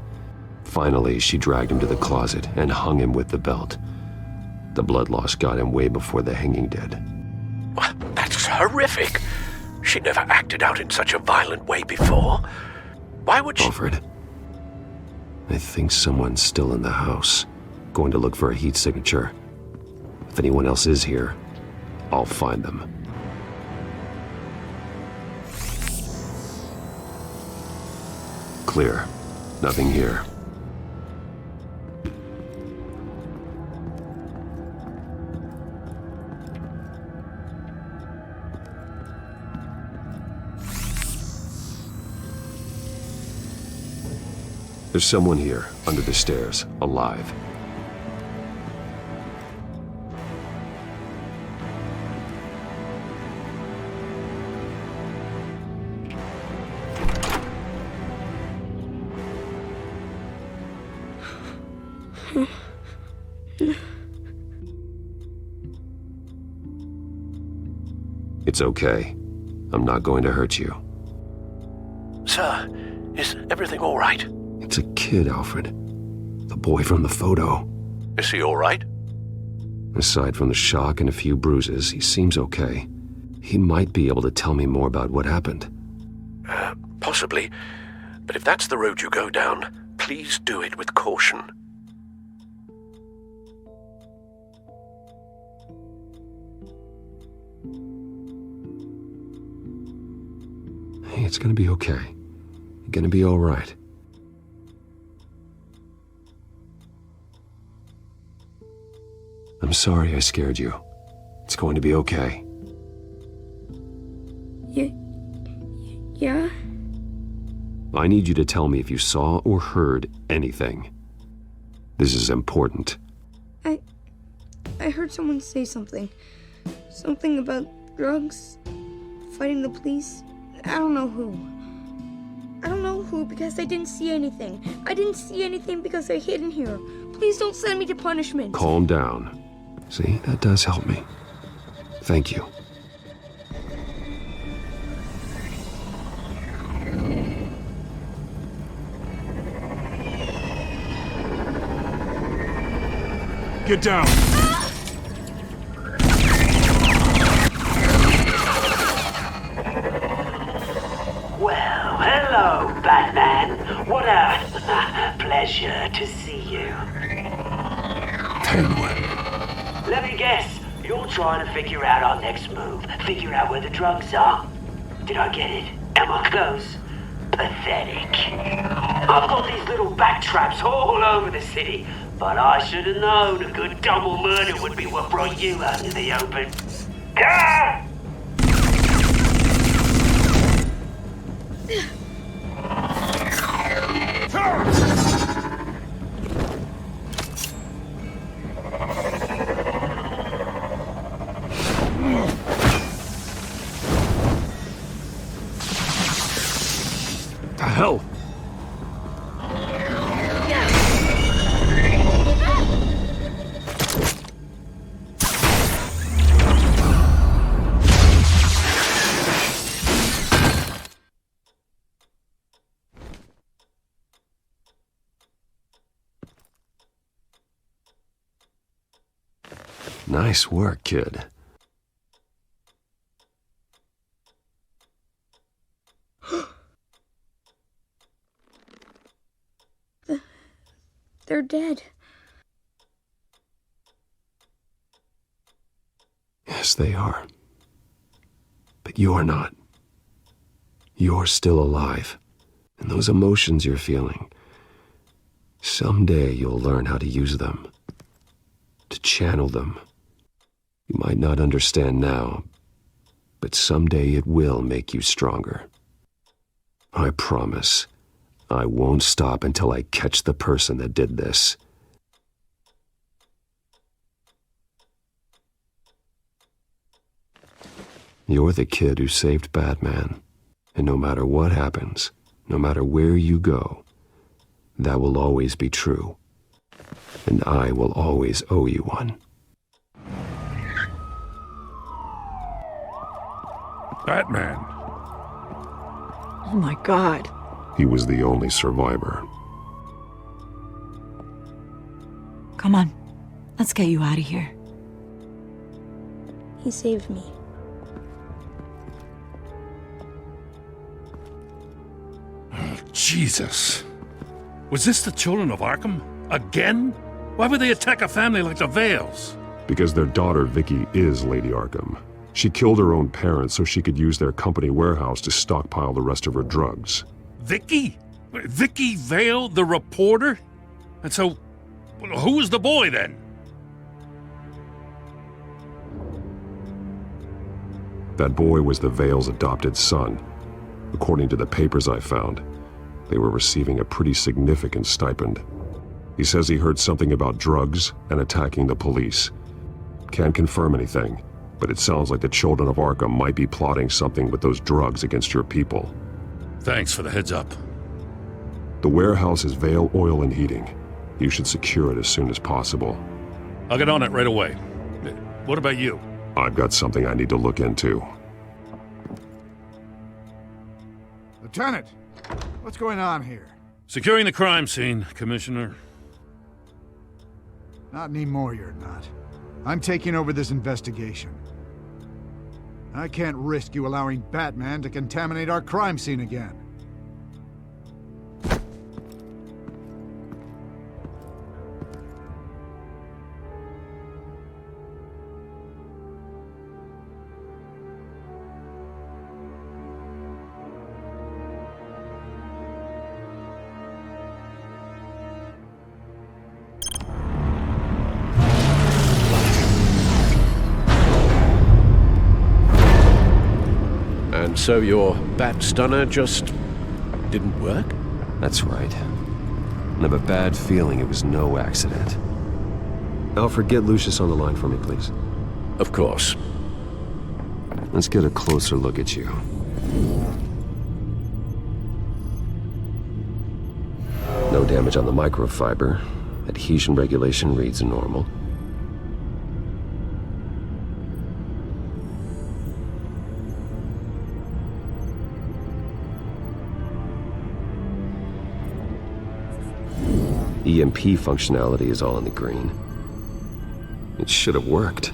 Finally, she dragged him to the closet and hung him with the belt. The blood loss got him way before the hanging did. That's horrific. She never acted out in such a violent way before. Why would she... Alfred, I think someone's still in the house. Going to look for a heat signature. If anyone else is here, I'll find them. Clear. Nothing here. There's someone here, under the stairs, alive. It's okay. I'm not going to hurt you. Sir, is everything all right? It's a kid, Alfred. The boy from the photo. Is he all right? Aside from the shock and a few bruises, he seems okay. He might be able to tell me more about what happened. Possibly. But if that's the road you go down, please do it with caution. Hey, it's gonna be okay. You're gonna be all right. I'm sorry I scared you. It's going to be okay. Yeah? I need you to tell me if you saw or heard anything. This is important. I heard someone say something. Something about drugs, fighting the police. I don't know who. I don't know who because I didn't see anything. I didn't see anything because I hid in here. Please don't send me to punishment. Calm down. See, that does help me. Thank you. Get down! Well, hello, Batman. What a pleasure to see you. Penguin. Let me guess, you're trying to figure out our next move. Figure out where the drugs are. Did I get it? Am I close? Pathetic. I've got these little bat traps all over the city, but I should have known a good double murder would be what brought you out into the open. Ah! The hell? Nice work, kid. dead. Yes, they are. But you're not. You're still alive. And those emotions you're feeling, someday you'll learn how to use them. To channel them. You might not understand now, but someday it will make you stronger. I promise, I won't stop until I catch the person that did this. You're the kid who saved Batman, and no matter what happens, no matter where you go, that will always be true. And I will always owe you one. Batman. Oh my God. He was the only survivor. Come on. Let's get you out of here. He saved me. Oh, Jesus. Was this the children of Arkham? Again? Why would they attack a family like the Vales? Because their daughter, Vicky, is Lady Arkham. She killed her own parents so she could use their company warehouse to stockpile the rest of her drugs. Vicky? Vicky Vale, the reporter? And so, who was the boy then? That boy was the Vale's adopted son. According to the papers I found, they were receiving a pretty significant stipend. He says he heard something about drugs and attacking the police. Can't confirm anything, but it sounds like the children of Arkham might be plotting something with those drugs against your people. Thanks for the heads up. The warehouse is Vale Oil and Heating. You should secure it as soon as possible. I'll get on it right away. What about you? I've got something I need to look into. Lieutenant, what's going on here? Securing the crime scene, Commissioner. Not anymore, you're not. I'm taking over this investigation. I can't risk you allowing Batman to contaminate our crime scene again. And so your bat stunner just didn't work? That's right. I have a bad feeling it was no accident. Alfred, get Lucius on the line for me, please. Of course. Let's get a closer look at you. No damage on the microfiber. Adhesion regulation reads normal. EMP functionality is all in the green. It should have worked.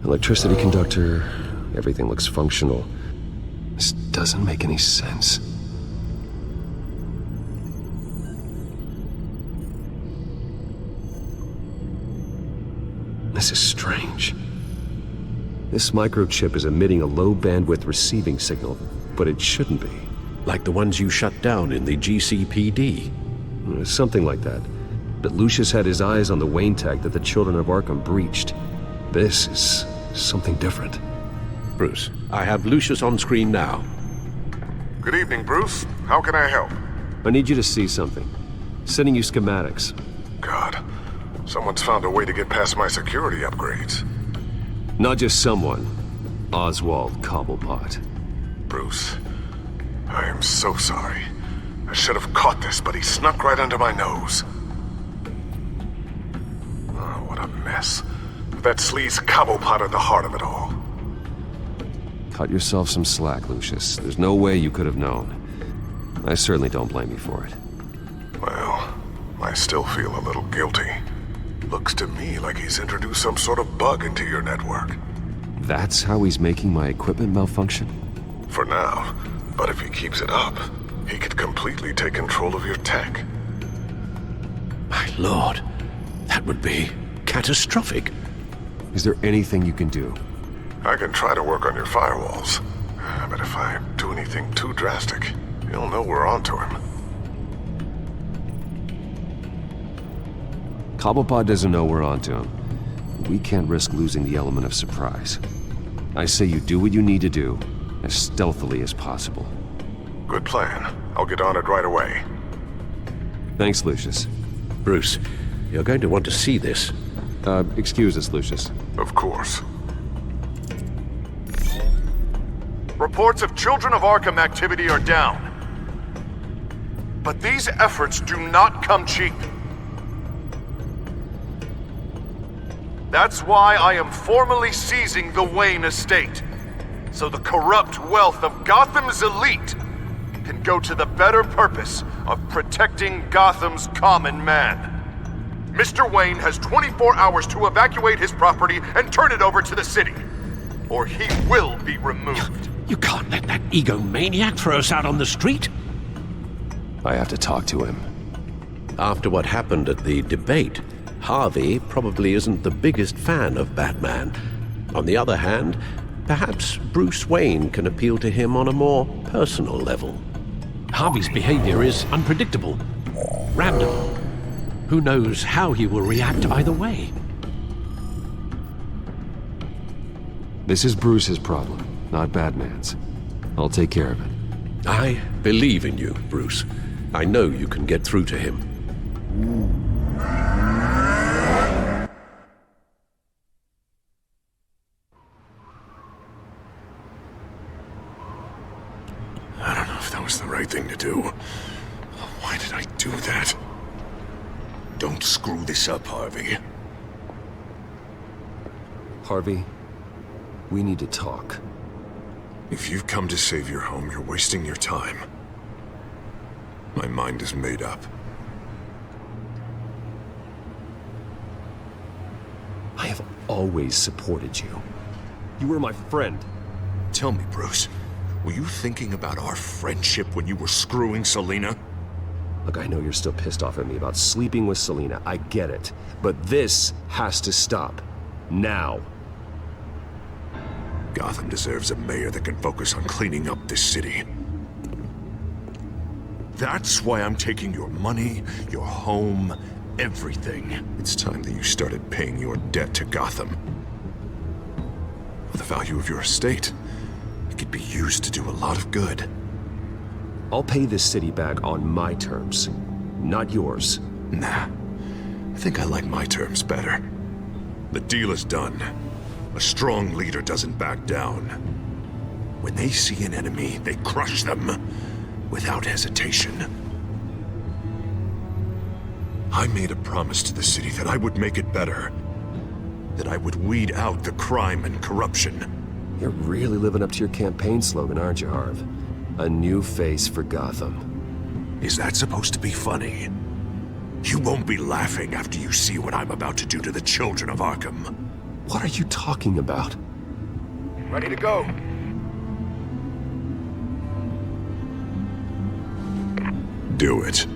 Electricity conductor, everything looks functional. This doesn't make any sense. This is strange. This microchip is emitting a low-bandwidth receiving signal, but it shouldn't be. Like the ones you shut down in the GCPD. Something like that. But Lucius had his eyes on the Wayne tag that the children of Arkham breached. This is something different. Bruce, I have Lucius on screen now. Good evening, Bruce. How can I help? I need you to see something. Sending you schematics. God, someone's found a way to get past my security upgrades. Not just someone. Oswald Cobblepot. Bruce, I am so sorry. I should have caught this, but he snuck right under my nose. Oh, what a mess. That sleaze Cobblepot at the heart of it all. Cut yourself some slack, Lucius. There's no way you could have known. I certainly don't blame you for it. Well, I still feel a little guilty. Looks to me like he's introduced some sort of bug into your network. That's how he's making my equipment malfunction? For now, but if he keeps it up, he could completely take control of your tech. My lord, that would be catastrophic. Is there anything you can do? I can try to work on your firewalls. But if I do anything too drastic, you'll know we're onto him. Cobblepot doesn't know we're onto him. We can't risk losing the element of surprise. I say you do what you need to do, as stealthily as possible. Good plan. I'll get on it right away. Thanks, Lucius. Bruce, you're going to want to see this. Excuse us, Lucius. Of course. Reports of Children of Arkham activity are down. But these efforts do not come cheap. That's why I am formally seizing the Wayne estate, so the corrupt wealth of Gotham's elite can go to the better purpose of protecting Gotham's common man. Mr. Wayne has 24 hours to evacuate his property and turn it over to the city, or he will be removed. You can't let that egomaniac throw us out on the street. I have to talk to him. After what happened at the debate, Harvey probably isn't the biggest fan of Batman. On the other hand, perhaps Bruce Wayne can appeal to him on a more personal level. Harvey's behavior is unpredictable, random. Who knows how he will react either way? This is Bruce's problem, not Batman's. I'll take care of it. I believe in you, Bruce. I know you can get through to him. I don't know if that was the right thing to do. Why did I do that? Don't screw this up, Harvey. Harvey, we need to talk. If you've come to save your home, you're wasting your time. My mind is made up. I have always supported you. You were my friend. Tell me, Bruce, were you thinking about our friendship when you were screwing Selina? Look, I know you're still pissed off at me about sleeping with Selina. I get it. But this has to stop. Now. Gotham deserves a mayor that can focus on cleaning up this city. That's why I'm taking your money, your home, everything. It's time that you started paying your debt to Gotham. For the value of your estate, it could be used to do a lot of good. I'll pay this city back on my terms, not yours. Nah. I think I like my terms better. The deal is done. A strong leader doesn't back down. When they see an enemy, they crush them without hesitation. I made a promise to the city that I would make it better. That I would weed out the crime and corruption. You're really living up to your campaign slogan, aren't you, Harv? A new face for Gotham. Is that supposed to be funny? You won't be laughing after you see what I'm about to do to the children of Arkham. What are you talking about? Ready to go. Do it.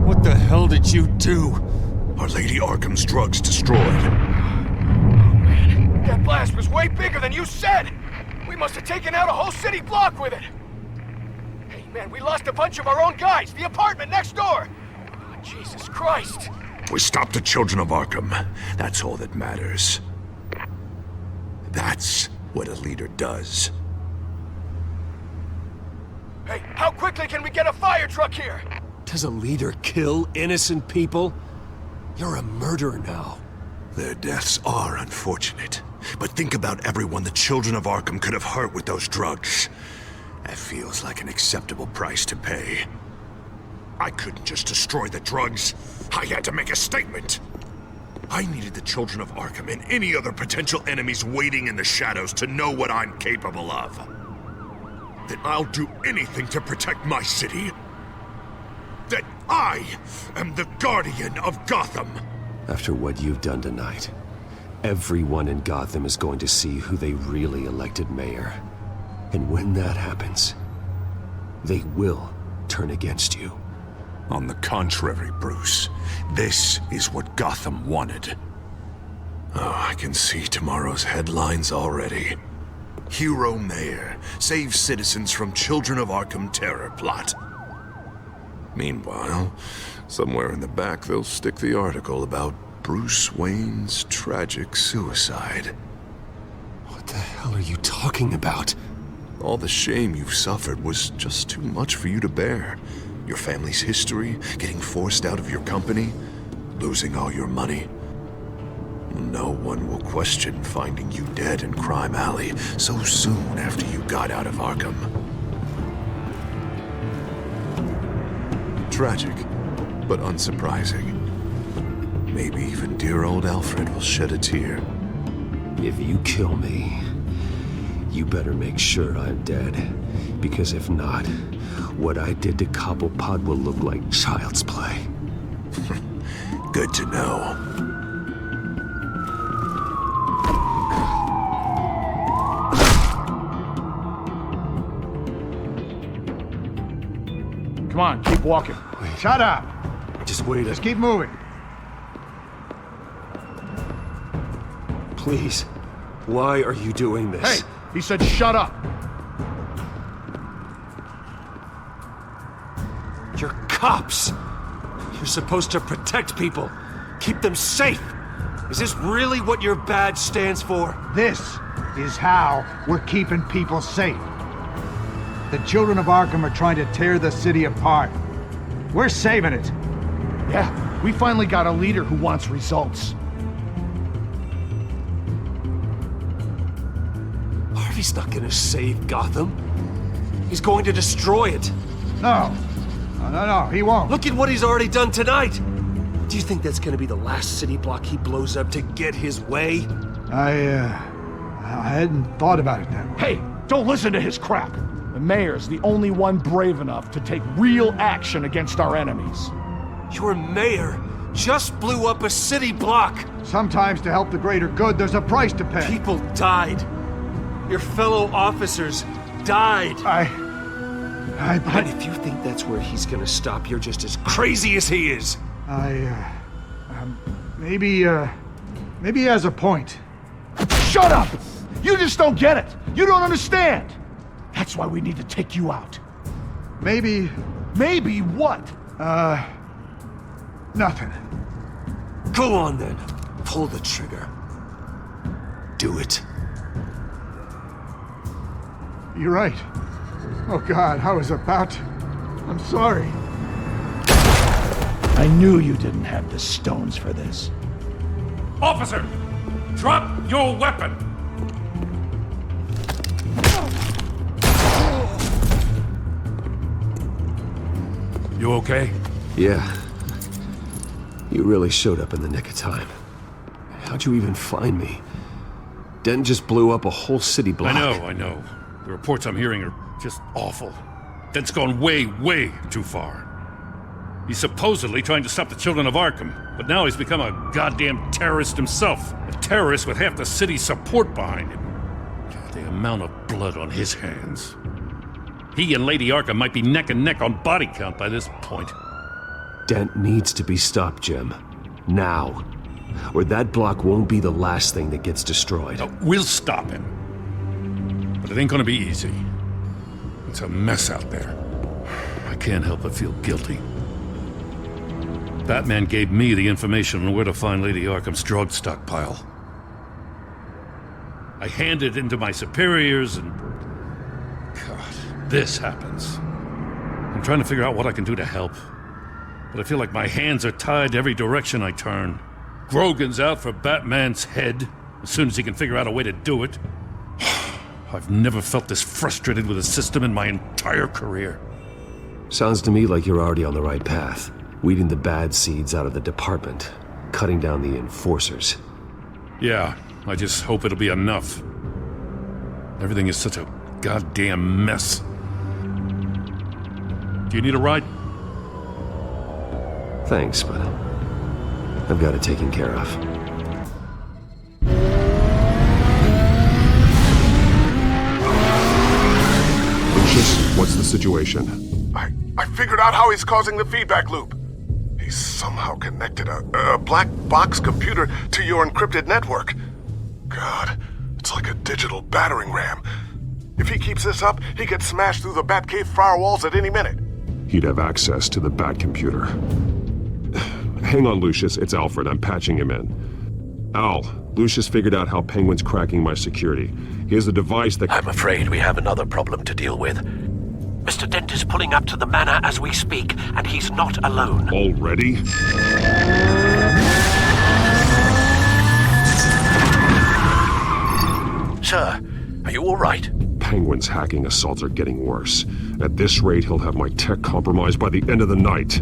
What the hell did you do? Our Lady Arkham's drugs destroyed. That blast was way bigger than you said! We must have taken out a whole city block with it! Hey man, we lost a bunch of our own guys! The apartment next door! Oh, Jesus Christ! We stopped the children of Arkham. That's all that matters. That's what a leader does. Hey, how quickly can we get a fire truck here? Does a leader kill innocent people? You're a murderer now. Their deaths are unfortunate. But think about everyone the children of Arkham could have hurt with those drugs. That feels like an acceptable price to pay. I couldn't just destroy the drugs. I had to make a statement. I needed the children of Arkham and any other potential enemies waiting in the shadows to know what I'm capable of. That I'll do anything to protect my city. That I am the guardian of Gotham. After what you've done tonight, everyone in Gotham is going to see who they really elected mayor. And when that happens, they will turn against you. On the contrary, Bruce, this is what Gotham wanted. Oh, I can see tomorrow's headlines already. Hero Mayor saves citizens from Children of Arkham terror plot. Meanwhile, somewhere in the back they'll stick the article about Bruce Wayne's tragic suicide. What the hell are you talking about? All the shame you've suffered was just too much for you to bear. Your family's history, getting forced out of your company, losing all your money. No one will question finding you dead in Crime Alley so soon after you got out of Arkham. Tragic, but unsurprising. Maybe even dear old Alfred will shed a tear. If you kill me, you better make sure I'm dead. Because if not, what I did to Cobblepot will look like child's play. Good to know. Come on, keep walking. Shut up! Just wait. Just keep moving. Please. Why are you doing this? Hey, he said shut up. You're cops. You're supposed to protect people. Keep them safe. Is this really what your badge stands for? This is how we're keeping people safe. The children of Arkham are trying to tear the city apart. We're saving it. Yeah, we finally got a leader who wants results. Harvey's not gonna save Gotham. He's going to destroy it. No, he won't. Look at what he's already done tonight. Do you think that's gonna be the last city block he blows up to get his way? I hadn't thought about it that way. Hey, don't listen to his crap. The mayor's the only one brave enough to take real action against our enemies. Your mayor just blew up a city block. Sometimes to help the greater good, there's a price to pay. People died. Your fellow officers died. But if you think that's where he's gonna stop, you're just as crazy as he is. Maybe he has a point. Shut up! You just don't get it. You don't understand. That's why we need to take you out. Maybe what? Nothing. Go on then. Pull the trigger. Do it. You're right. Oh God, I was about to. I'm sorry. I knew you didn't have the stones for this. Officer! Drop your weapon! You okay? Yeah. You really showed up in the nick of time. How'd you even find me? Denton just blew up a whole city block. I know. The reports I'm hearing are just awful. Denton's gone way, way too far. He's supposedly trying to stop the children of Arkham, but now he's become a goddamn terrorist himself. A terrorist with half the city's support behind him. The amount of blood on his hands. He and Lady Arkham might be neck and neck on body count by this point. Dent needs to be stopped, Jim. Now. Or that block won't be the last thing that gets destroyed. We'll stop him. But it ain't gonna be easy. It's a mess out there. I can't help but feel guilty. Batman gave me the information on where to find Lady Arkham's drug stockpile. I handed it into my superiors and... God, this happens. I'm trying to figure out what I can do to help. But I feel like my hands are tied every direction I turn. Grogan's out for Batman's head, as soon as he can figure out a way to do it. I've never felt this frustrated with a system in my entire career. Sounds to me like you're already on the right path. Weeding the bad seeds out of the department. Cutting down the enforcers. Yeah, I just hope it'll be enough. Everything is such a goddamn mess. Do you need a ride? Thanks, but I've got it taken care of. What's the situation? I figured out how he's causing the feedback loop. He's somehow connected a black box computer to your encrypted network. God, it's like a digital battering ram. If he keeps this up, he could smash through the Batcave firewalls at any minute. He'd have access to the Bat computer. Hang on, Lucius. It's Alfred. I'm patching him in. Al, Lucius figured out how Penguin's cracking my security. He has a device that... I'm afraid we have another problem to deal with. Mr. Dent is pulling up to the manor as we speak, and he's not alone. Already? Sir, are you all right? Penguin's hacking assaults are getting worse. At this rate, he'll have my tech compromised by the end of the night.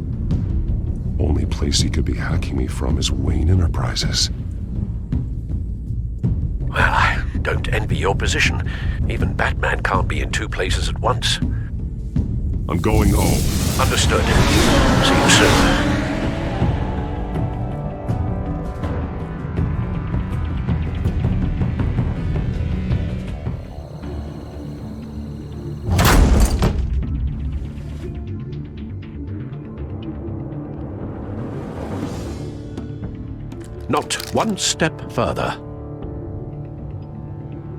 Only place he could be hacking me from is Wayne Enterprises. Well, I don't envy your position. Even Batman can't be in two places at once. I'm going home. Understood. See you soon. Not one step further.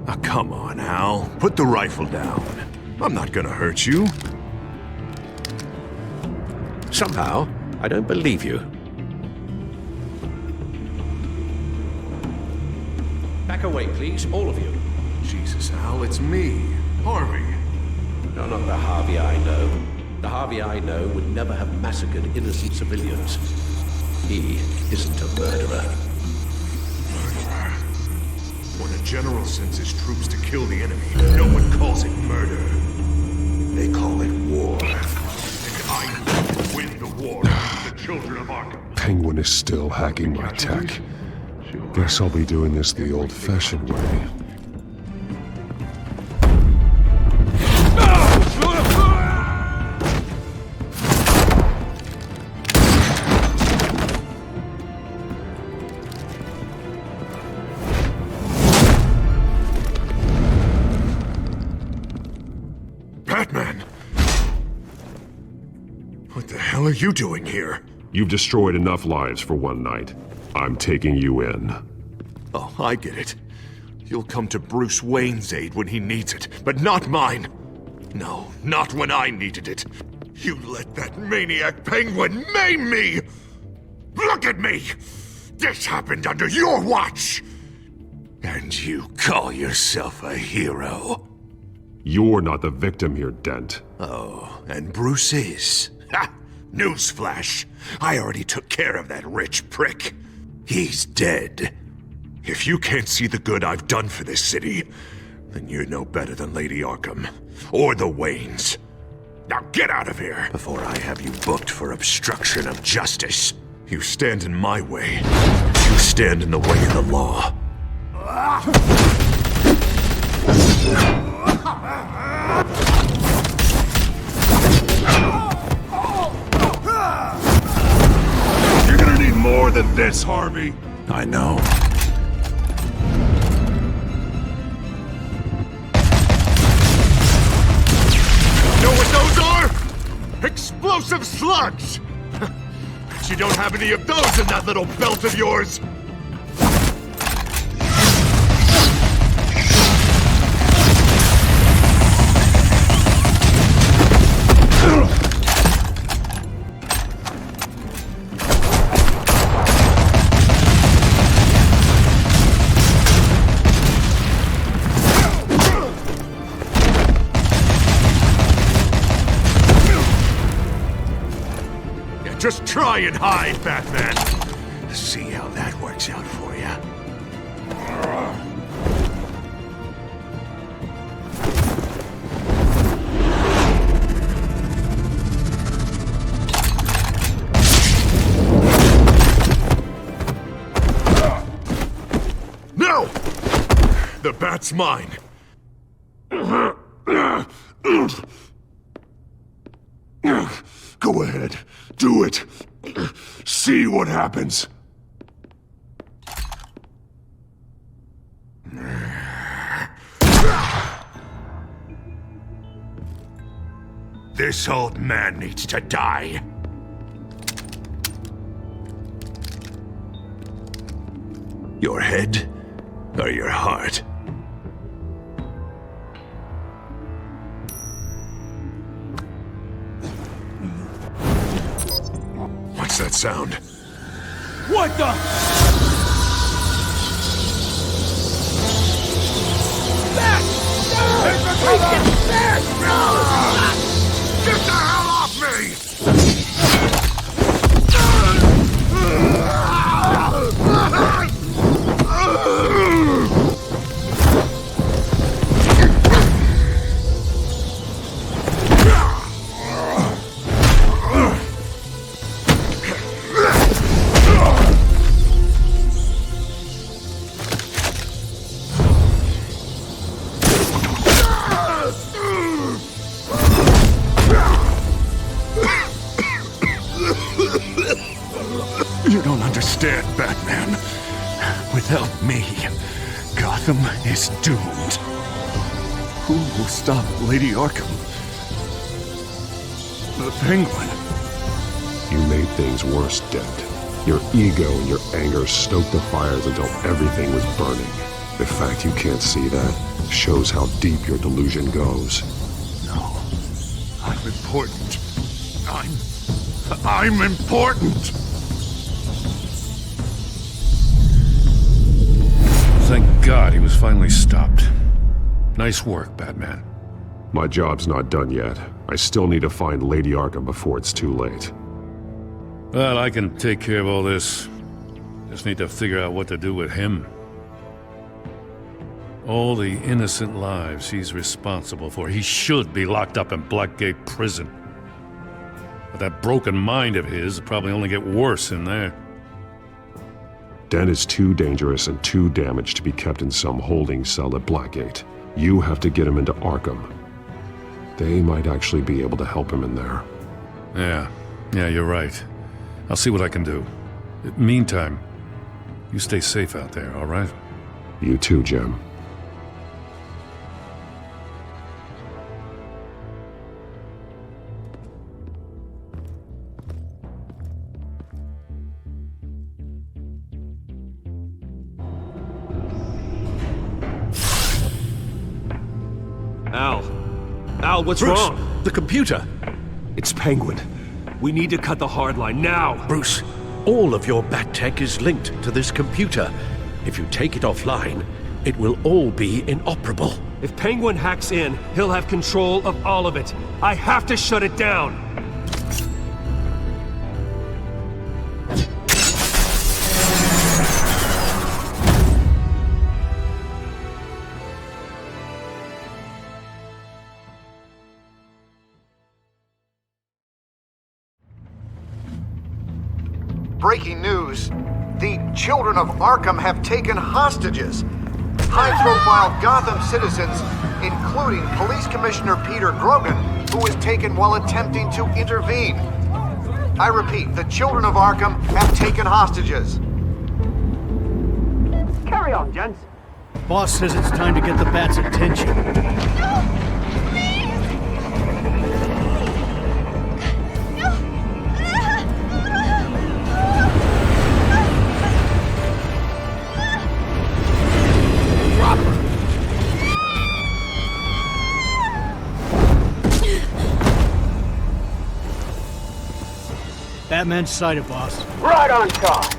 Oh, come on, Al. Put the rifle down. I'm not gonna hurt you. Somehow, I don't believe you. Back away, please, all of you. Jesus, Al, it's me, Harvey. No, not the Harvey I know. The Harvey I know would never have massacred innocent civilians. He isn't a murderer. Murderer? When a general sends his troops to kill the enemy, no one calls it murder. They call it war. And I will win the war against the children of Arkham. Penguin is still hacking my tech. Guess I'll be doing this the old-fashioned way. Batman! What the hell are you doing here? You've destroyed enough lives for one night. I'm taking you in. Oh, I get it. You'll come to Bruce Wayne's aid when he needs it, but not mine. No, not when I needed it. You let that maniac Penguin maim me! Look at me! This happened under your watch! And you call yourself a hero? You're not the victim here, Dent. Oh, and Bruce is. Ha! Newsflash. I already took care of that rich prick. He's dead. If you can't see the good I've done for this city, then you're no better than Lady Arkham. Or the Waynes. Now get out of here before I have you booked for obstruction of justice. You stand in my way. You stand in the way of the law. You're gonna need more than this, Harvey. I know. Know what those are? Explosive slugs! Bet you don't have any of those in that little belt of yours! Just try and hide, Batman. See how that works out for you. No! The bat's mine. Go ahead. Do it. See what happens. This old man needs to die. Your head or your heart? What's that sound? What the? Back! Get the hell off me! You don't understand, Batman. Without me, Gotham is doomed. Who will stop Lady Arkham? The Penguin. You made things worse, Dent. Your ego and your anger stoked the fires until everything was burning. The fact you can't see that shows how deep your delusion goes. No. I'm important. I'm important! Thank God he was finally stopped. Nice work, Batman. My job's not done yet. I still need to find Lady Arkham before it's too late. Well, I can take care of all this. Just need to figure out what to do with him. All the innocent lives he's responsible for. He should be locked up in Blackgate Prison. But that broken mind of his will probably only get worse in there. Dent is too dangerous and too damaged to be kept in some holding cell at Blackgate. You have to get him into Arkham. They might actually be able to help him in there. Yeah, you're right. I'll see what I can do. Meantime, you stay safe out there, all right? You too, Jim. Al, what's Bruce, wrong? The computer. It's Penguin. We need to cut the hard line now. Bruce, all of your bat tech is linked to this computer. If you take it offline, it will all be inoperable. If Penguin hacks in, he'll have control of all of it. I have to shut it down. Breaking news. The children of Arkham have taken hostages. High-profile Gotham citizens, including Police Commissioner Peter Grogan, who was taken while attempting to intervene. I repeat, the children of Arkham have taken hostages. Carry on, gents. Boss says it's time to get the Bat's attention. Batman's sighted, boss. Right on top.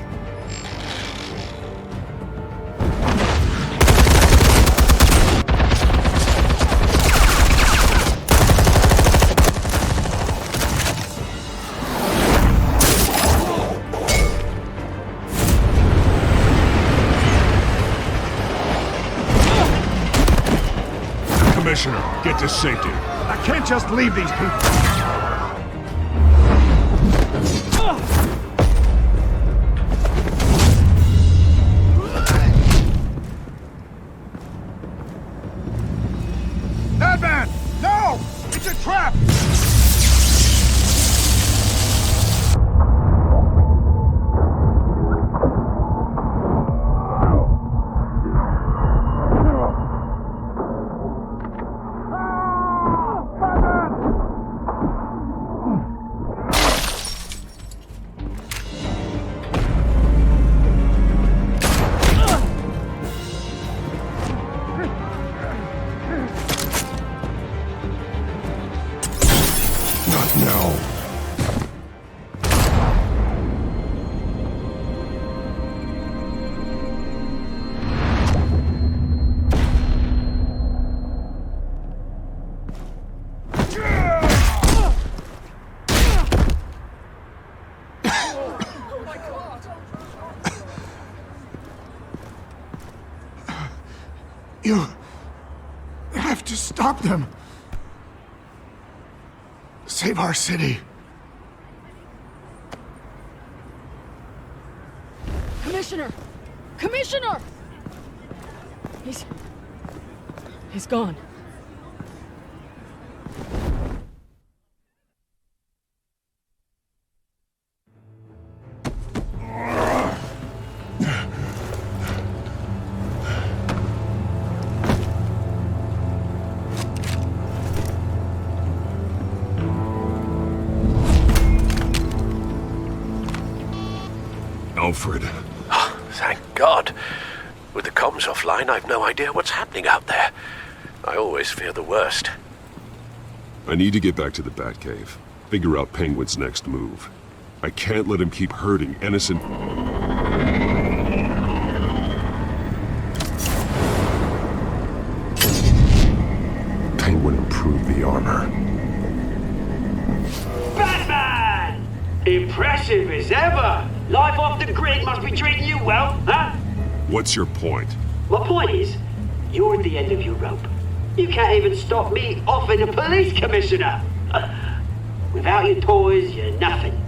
Commissioner, get to safety. I can't just leave these people. Batman! No! It's a trap! You have to stop them. Save our city. Commissioner! Commissioner! He's gone. Alfred. Oh, thank God. With the comms offline, I've no idea what's happening out there. I always fear the worst. I need to get back to the Batcave. Figure out Penguin's next move. I can't let him keep hurting innocent... Penguin improved the armor. Batman! Impressive as ever! Life off the grid must be treating you well, huh? What's your point? My point is, you're at the end of your rope. You can't even stop me offing a police commissioner. Without your toys, you're nothing.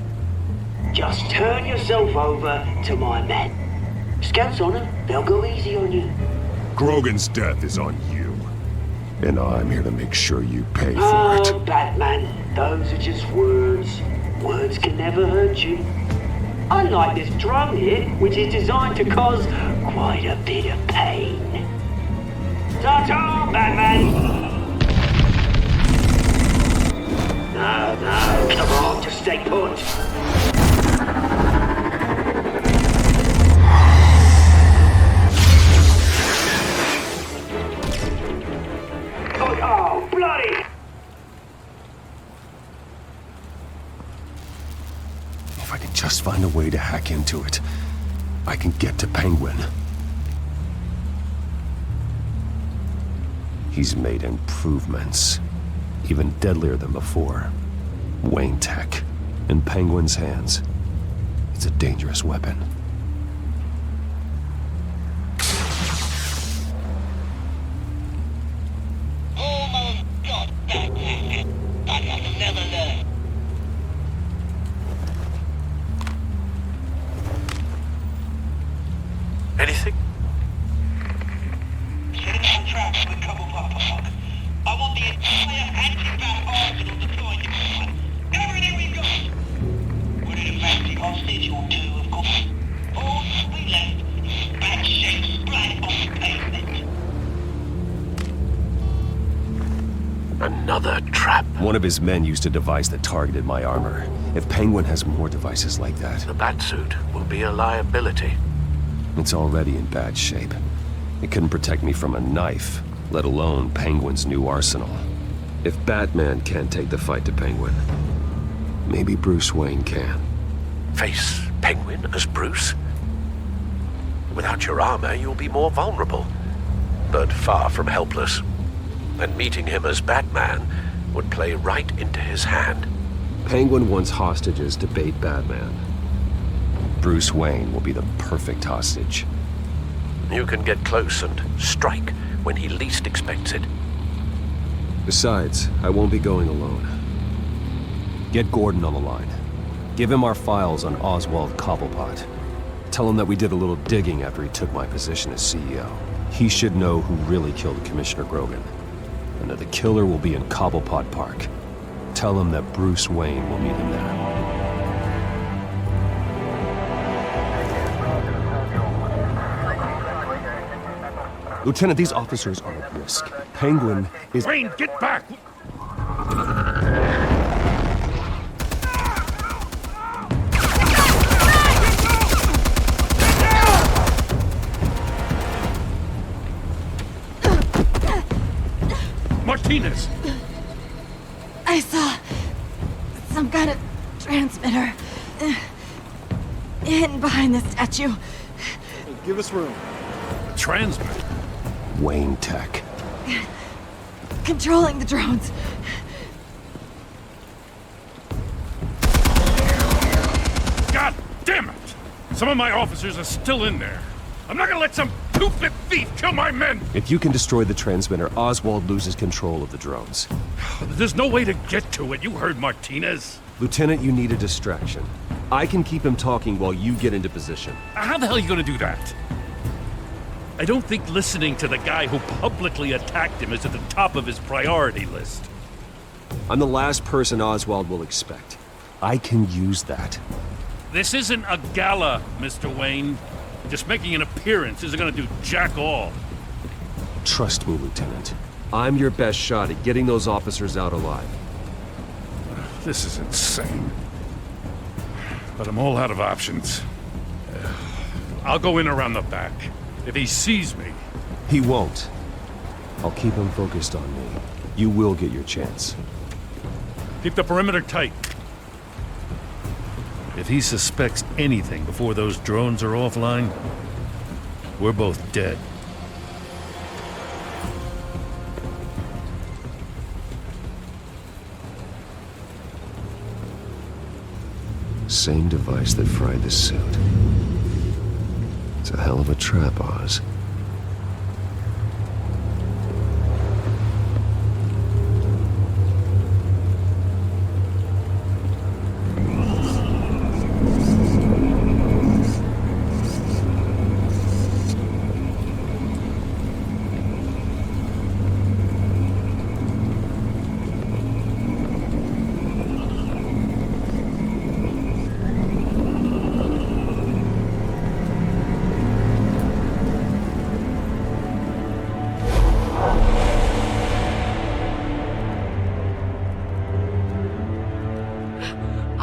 Just turn yourself over to my men. Scouts on them, they'll go easy on you. Grogan's death is on you. And I'm here to make sure you pay for Oh, it. Batman, those are just words. Words can never hurt you. Unlike this drone here, which is designed to cause quite a bit of pain. Ta-ta, Batman! No, come on, just stay put. Oh, bloody! If I can just find a way to hack into it, I can get to Penguin. He's made improvements, even deadlier than before. Wayne Tech, in Penguin's hands. It's a dangerous weapon. Anything? I want the entire anti-bat arsenal deployed. Everything we've got. We're in a fancy hostage or two, of course. All we left is bat-shaped splat on the pavement. Another trap. One of his men used a device that targeted my armor. If Penguin has more devices like that... The Batsuit will be a liability. It's already in bad shape. It couldn't protect me from a knife, let alone Penguin's new arsenal. If Batman can't take the fight to Penguin, maybe Bruce Wayne can. Face Penguin as Bruce? Without your armor, you'll be more vulnerable, but far from helpless. And meeting him as Batman would play right into his hand. Penguin wants hostages to bait Batman. Bruce Wayne will be the perfect hostage. You can get close and strike when he least expects it. Besides, I won't be going alone. Get Gordon on the line. Give him our files on Oswald Cobblepot. Tell him that we did a little digging after he took my position as CEO. He should know who really killed Commissioner Grogan, and that the killer will be in Cobblepot Park. Tell him that Bruce Wayne will meet him there. Lieutenant, these officers are at risk. Penguin is... Wayne, get back! Martinez! I saw some kind of transmitter hidden behind the statue. Give us room. A transmitter? Wayne Tech. Controlling the drones. God damn it! Some of my officers are still in there. I'm not gonna let some stupid thief kill my men! If you can destroy the transmitter, Oswald loses control of the drones. There's no way to get to it. You heard Martinez. Lieutenant, you need a distraction. I can keep him talking while you get into position. How the hell are you gonna do that? I don't think listening to the guy who publicly attacked him is at the top of his priority list. I'm the last person Oswald will expect. I can use that. This isn't a gala, Mr. Wayne. Just making an appearance isn't gonna do jack all. Trust me, Lieutenant. I'm your best shot at getting those officers out alive. This is insane. But I'm all out of options. I'll go in around the back. If he sees me... He won't. I'll keep him focused on me. You will get your chance. Keep the perimeter tight. If he suspects anything before those drones are offline, we're both dead. Same device that fried the suit. It's a hell of a trap, Oz.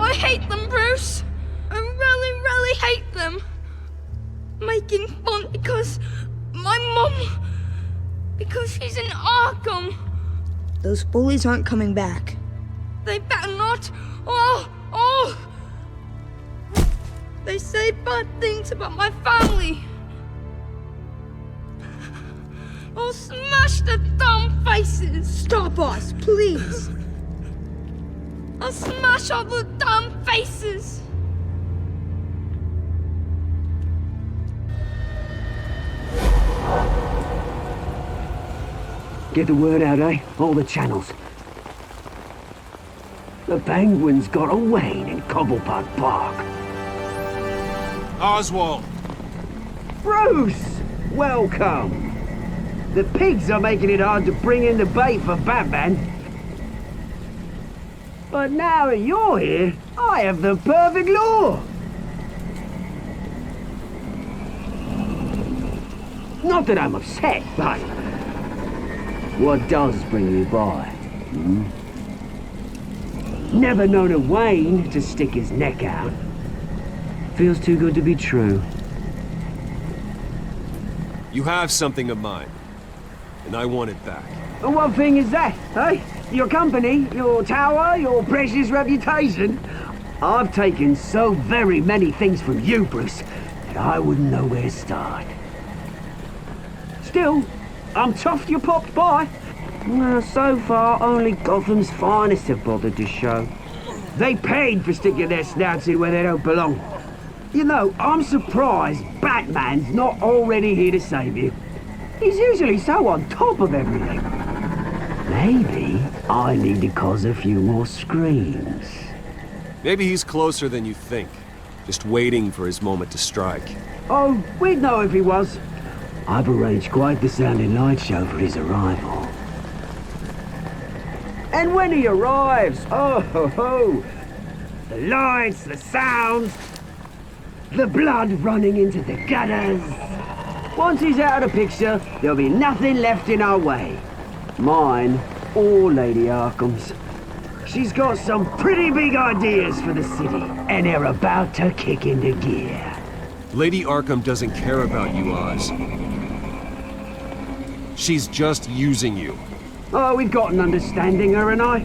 I hate them, Bruce. I really, really hate them. Making fun because my mom... because she's in Arkham. Those bullies aren't coming back. They better not. Oh! They say bad things about my family. I'll smash the dumb faces. Stop us, please. I'll smash all the damn faces! Get the word out, eh? All the channels. The Penguin's got a Wayne in Cobblepot Park. Oswald! Bruce! Welcome! The pigs are making it hard to bring in the bait for Batman. But now that you're here, I have the perfect lure! Not that I'm upset, but... what does bring you by? Never known a Wayne to stick his neck out. Feels too good to be true. You have something of mine, and I want it back. And what thing is that, eh? Your company, your tower, your precious reputation? I've taken so very many things from you, Bruce, that I wouldn't know where to start. Still, I'm chuffed you popped by. Well, so far, only Gotham's finest have bothered to show. They paid for sticking their snouts in where they don't belong. You know, I'm surprised Batman's not already here to save you. He's usually so on top of everything. Maybe I need to cause a few more screams. Maybe he's closer than you think. Just waiting for his moment to strike. Oh, we'd know if he was. I've arranged quite the sounding light show for his arrival. And when he arrives, oh ho ho! The lights, the sounds, the blood running into the gutters. Once he's out of the picture, there'll be nothing left in our way. Mine or Lady Arkham's. She's got some pretty big ideas for the city, and they're about to kick into gear. Lady Arkham doesn't care about you, Oz. She's just using you. Oh, we've got an understanding, her and I.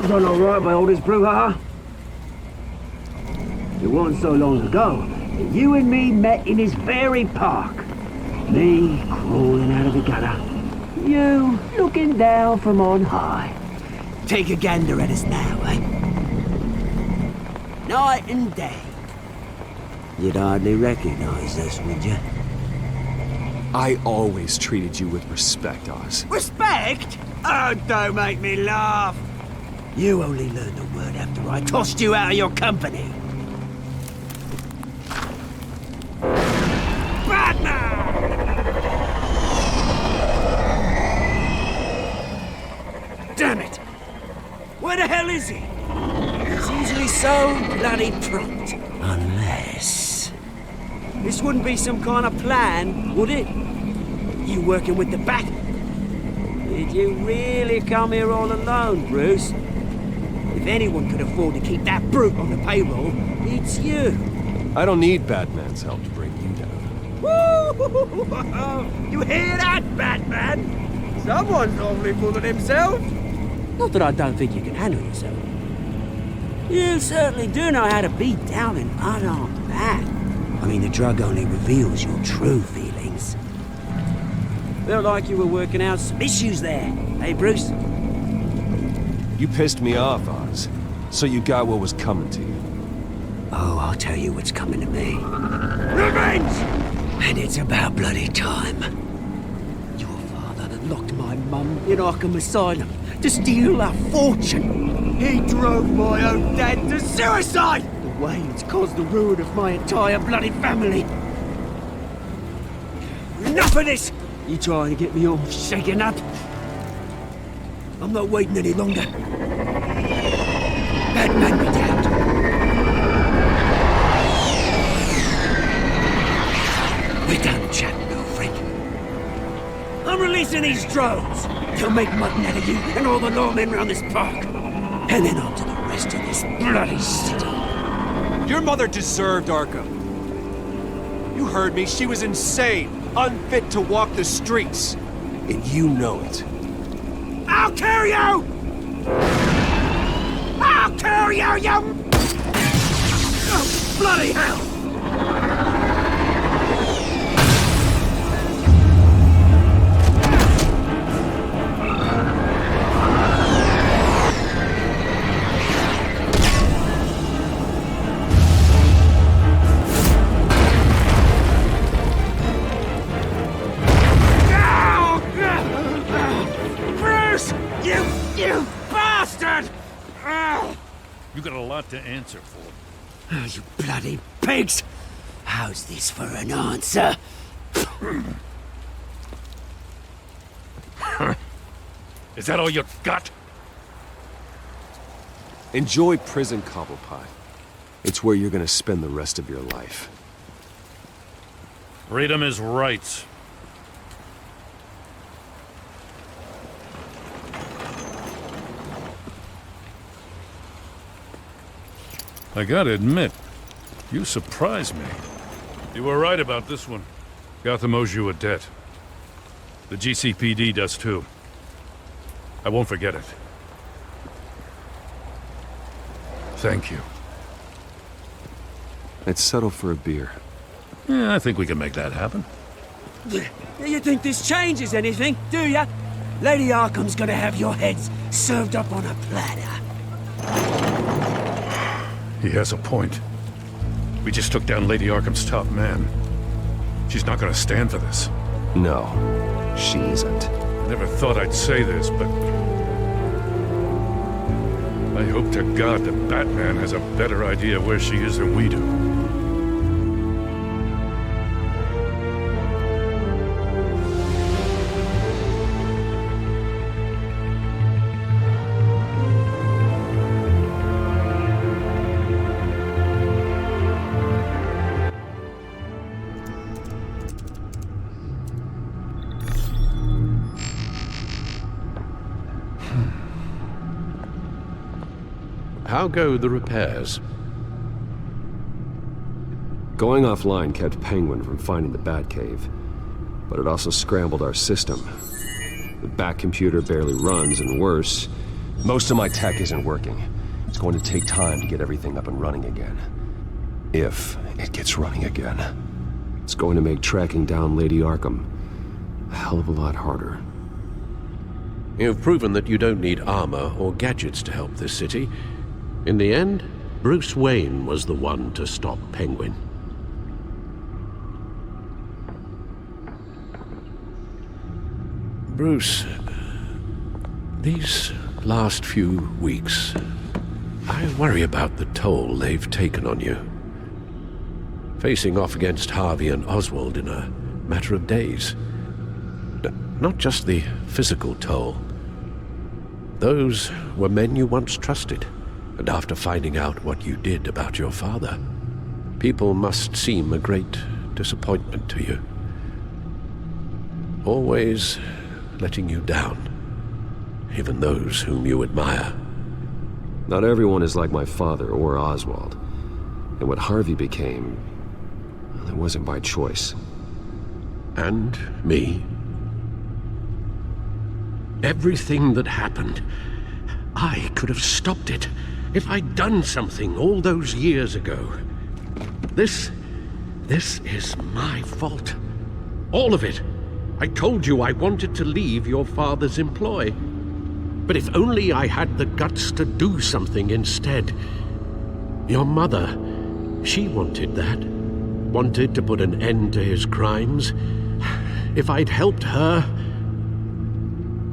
Done all right by all this brouhaha. It wasn't so long ago that you and me met in this very park. Me crawling out of the gutter. You looking down from on high. Take a gander at us now, eh? Night and day. You'd hardly recognize us, would you? I always treated you with respect, Oz. Respect? Oh, don't make me laugh. You only learned the word after I tossed you out of your company. Damn it! Where the hell is he? He's usually so bloody prompt. Unless... This wouldn't be some kind of plan, would it? You working with the Bat? Did you really come here all alone, Bruce? If anyone could afford to keep that brute on the payroll, it's you. I don't need Batman's help to bring you down. Woo! You hear that, Batman? Someone's awfully full of himself. Not that I don't think you can handle yourself. You certainly do know how to beat down an unarmed man. I mean, the drug only reveals your true feelings. Felt like you were working out some issues there, hey, Bruce? You pissed me off, Oz. So you got what was coming to you. Oh, I'll tell you what's coming to me. Revenge! And it's about bloody time. Your father locked my mum in Arkham Asylum to steal a fortune. He drove my own dad to suicide! The way it's caused the ruin of my entire bloody family. Enough of this! You trying to get me all shaken up? I'm not waiting any longer. Batman be damned. We're done chatting, old friend. I'm releasing these drones. They'll make mutton out of you and all the lawmen around this park. And then on to the rest of this bloody city. Your mother deserved Arkham. You heard me. She was insane, unfit to walk the streets. And you know it. I'll kill you! I'll kill you, you... Oh, bloody hell! You got a lot to answer for. Oh, you bloody pigs! How's this for an answer? Is that all you got? Enjoy prison, Cobblepot. It's where you're gonna spend the rest of your life. Freedom is rights. I gotta admit, you surprised me. You were right about this one. Gotham owes you a debt. The GCPD does too. I won't forget it. Thank you. Let's settle for a beer. Yeah, I think we can make that happen. You think this changes anything, do ya? Lady Arkham's gonna have your heads served up on a platter. He has a point. We just took down Lady Arkham's top man. She's not gonna stand for this. No, she isn't. I never thought I'd say this, but... I hope to God that Batman has a better idea where she is than we do. How go the repairs? Going offline kept Penguin from finding the Batcave, but it also scrambled our system. The Bat computer barely runs, and worse, most of my tech isn't working. It's going to take time to get everything up and running again. If it gets running again. It's going to make tracking down Lady Arkham a hell of a lot harder. You've proven that you don't need armor or gadgets to help this city. In the end, Bruce Wayne was the one to stop Penguin. Bruce, these last few weeks, I worry about the toll they've taken on you. Facing off against Harvey and Oswald in a matter of days. Not just the physical toll. Those were men you once trusted, and after finding out what you did about your father, people must seem a great disappointment to you. Always letting you down, even those whom you admire. Not everyone is like my father or Oswald. And what Harvey became, well, it wasn't by choice. And me. Everything that happened, I could have stopped it if I'd done something all those years ago. This is my fault. All of it. I told you I wanted to leave your father's employ. But if only I had the guts to do something instead. Your mother, she wanted that. Wanted to put an end to his crimes. If I'd helped her,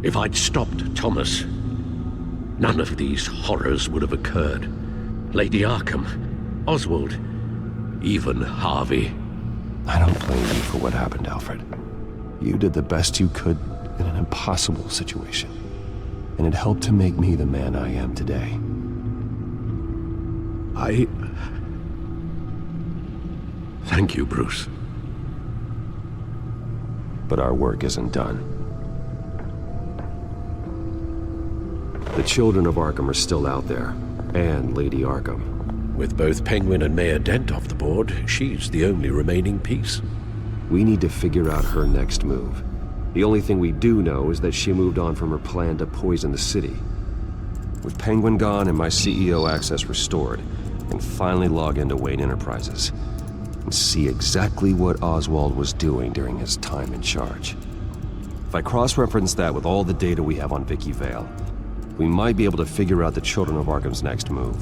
if I'd stopped Thomas, none of these horrors would have occurred. Lady Arkham, Oswald, even Harvey. I don't blame you for what happened, Alfred. You did the best you could in an impossible situation. And it helped to make me the man I am today. Thank you, Bruce. But our work isn't done. The children of Arkham are still out there, and Lady Arkham. With both Penguin and Mayor Dent off the board, she's the only remaining piece. We need to figure out her next move. The only thing we do know is that she moved on from her plan to poison the city. With Penguin gone and my CEO access restored, I can finally log into Wayne Enterprises and see exactly what Oswald was doing during his time in charge. If I cross-reference that with all the data we have on Vicky Vale, we might be able to figure out the Children of Arkham's next move.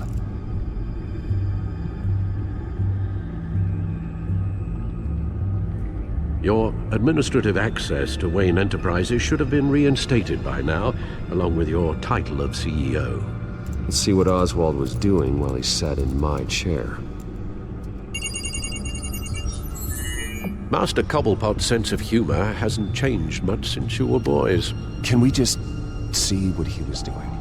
Your administrative access to Wayne Enterprises should have been reinstated by now, along with your title of CEO. Let's see what Oswald was doing while he sat in my chair. Master Cobblepot's sense of humor hasn't changed much since you were boys. Can we just see what he was doing?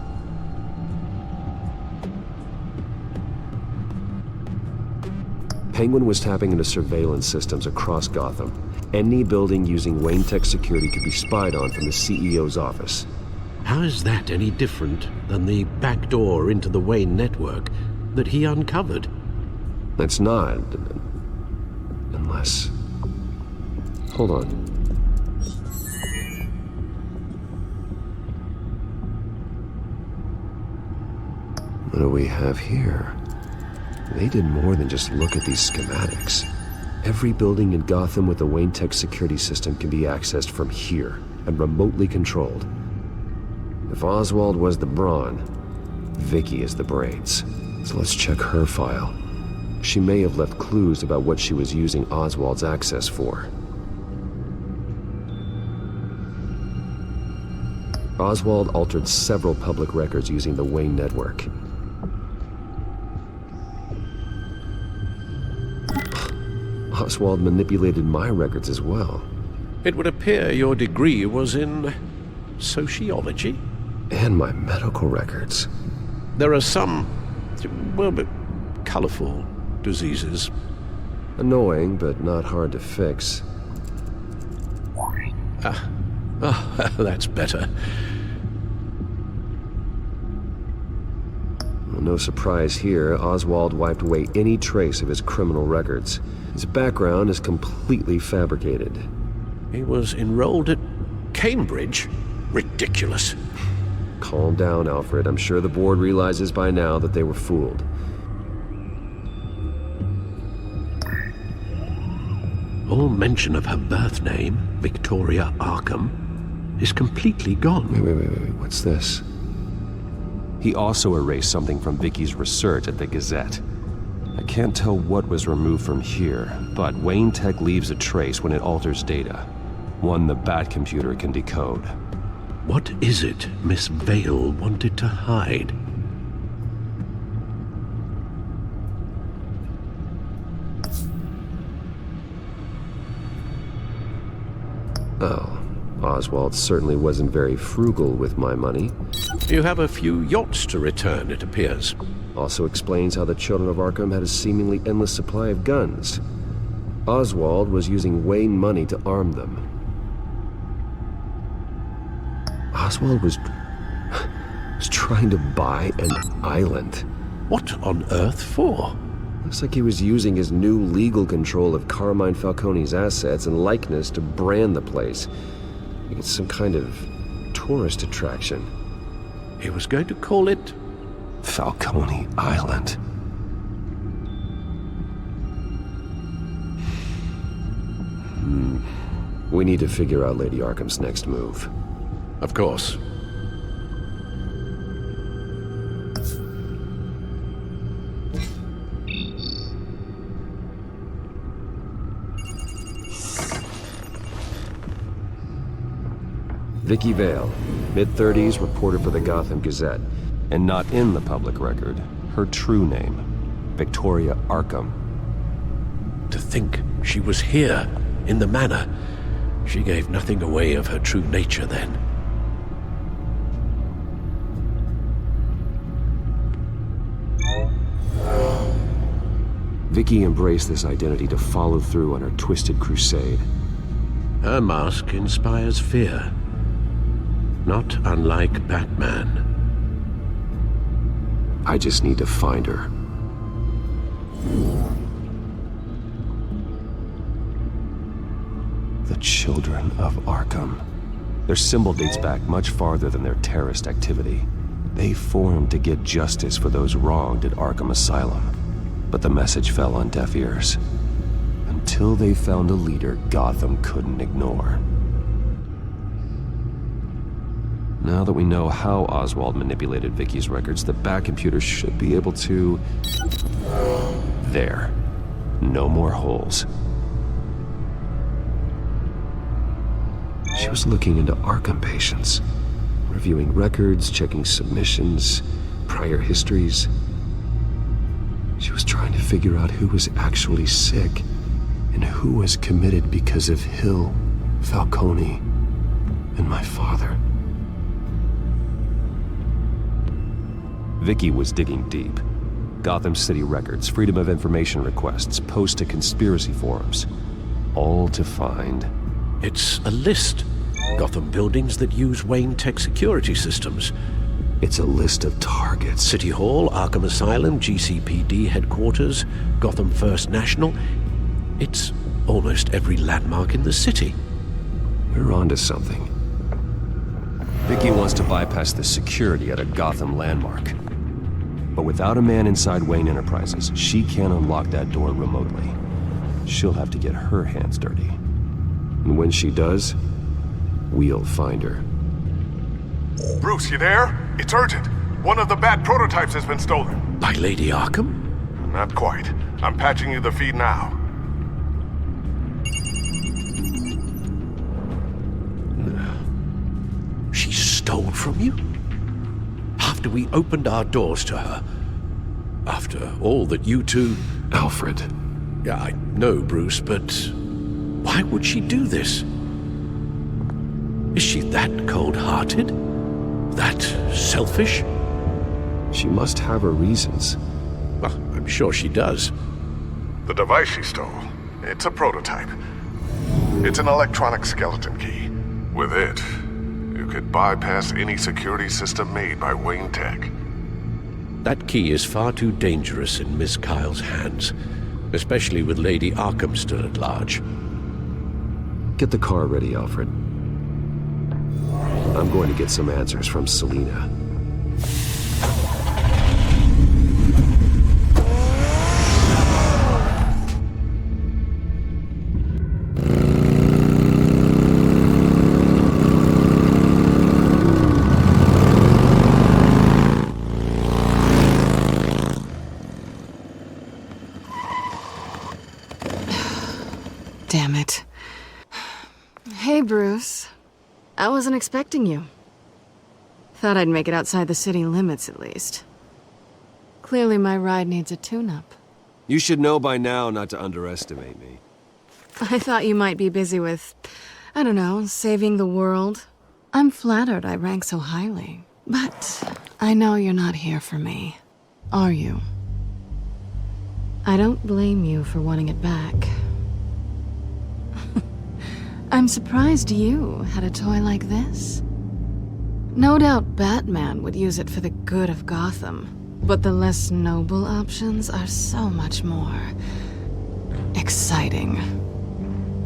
Penguin was tapping into surveillance systems across Gotham. Any building using Wayne Tech security could be spied on from the CEO's office. How is that any different than the back door into the Wayne network that he uncovered? It's not. Unless... Hold on. What do we have here? They did more than just look at these schematics. Every building in Gotham with the Wayne Tech security system can be accessed from here and remotely controlled. If Oswald was the brawn, Vicky is the brains. So let's check her file. She may have left clues about what she was using Oswald's access for. Oswald altered several public records using the Wayne network. Oswald manipulated my records as well. It would appear your degree was in sociology? And my medical records. There are some, well, colorful diseases. Annoying, but not hard to fix. That's better. Well, no surprise here, Oswald wiped away any trace of his criminal records. His background is completely fabricated. He was enrolled at Cambridge? Ridiculous. Calm down, Alfred. I'm sure the board realizes by now that they were fooled. All mention of her birth name, Victoria Arkham, is completely gone. Wait. What's this? He also erased something from Vicky's research at the Gazette. I can't tell what was removed from here, but Wayne Tech leaves a trace when it alters data. One the Bat computer can decode. What is it Miss Vale wanted to hide? Oh, Oswald certainly wasn't very frugal with my money. You have a few yachts to return, it appears. Also explains how the Children of Arkham had a seemingly endless supply of guns. Oswald was using Wayne money to arm them. Oswald was trying to buy an island. What on earth for? Looks like he was using his new legal control of Carmine Falcone's assets and likeness to brand the place. It's some kind of tourist attraction. He was going to call it Falcone Island. We need to figure out Lady Arkham's next move. Of course. Vicky Vale, mid-30s, reporter for the Gotham Gazette, and not in the public record. Her true name, Victoria Arkham. To think she was here, in the manor. She gave nothing away of her true nature then. Vicky embraced this identity to follow through on her twisted crusade. Her mask inspires fear. Not unlike Batman. I just need to find her. The Children of Arkham. Their symbol dates back much farther than their terrorist activity. They formed to get justice for those wronged at Arkham Asylum. But the message fell on deaf ears. Until they found a leader Gotham couldn't ignore. Now that we know how Oswald manipulated Vicky's records, the Bat computer should be able to... There. No more holes. She was looking into Arkham patients, reviewing records, checking submissions, prior histories. She was trying to figure out who was actually sick and who was committed because of Hill, Falcone, and my father. Vicky was digging deep. Gotham City records, Freedom of Information requests, posts to conspiracy forums. All to find... It's a list. Gotham buildings that use Wayne Tech security systems. It's a list of targets. City Hall, Arkham Asylum, GCPD headquarters, Gotham First National. It's almost every landmark in the city. We're onto something. Vicky wants to bypass the security at a Gotham landmark. But without a man inside Wayne Enterprises, she can't unlock that door remotely. She'll have to get her hands dirty. And when she does, we'll find her. Bruce, you there? It's urgent. One of the Bat prototypes has been stolen. By Lady Arkham? Not quite. I'm patching you the feed now. She stole from you? After we opened our doors to her? After all that you two... Alfred. Yeah, I know, Bruce, but... why would she do this? Is she that cold-hearted? That selfish? She must have her reasons. Well, I'm sure she does. The device she stole, it's a prototype. It's an electronic skeleton key. With it, you could bypass any security system made by Wayne Tech. That key is far too dangerous in Miss Kyle's hands, especially with Lady Arkham still at large. Get the car ready, Alfred. I'm going to get some answers from Selina. Damn it. Hey, Bruce. I wasn't expecting you. Thought I'd make it outside the city limits at least. Clearly my ride needs a tune-up. You should know by now not to underestimate me. I thought you might be busy with, I don't know, saving the world. I'm flattered I rank so highly. But I know you're not here for me, are you? I don't blame you for wanting it back. I'm surprised you had a toy like this. No doubt Batman would use it for the good of Gotham, but the less noble options are so much more exciting.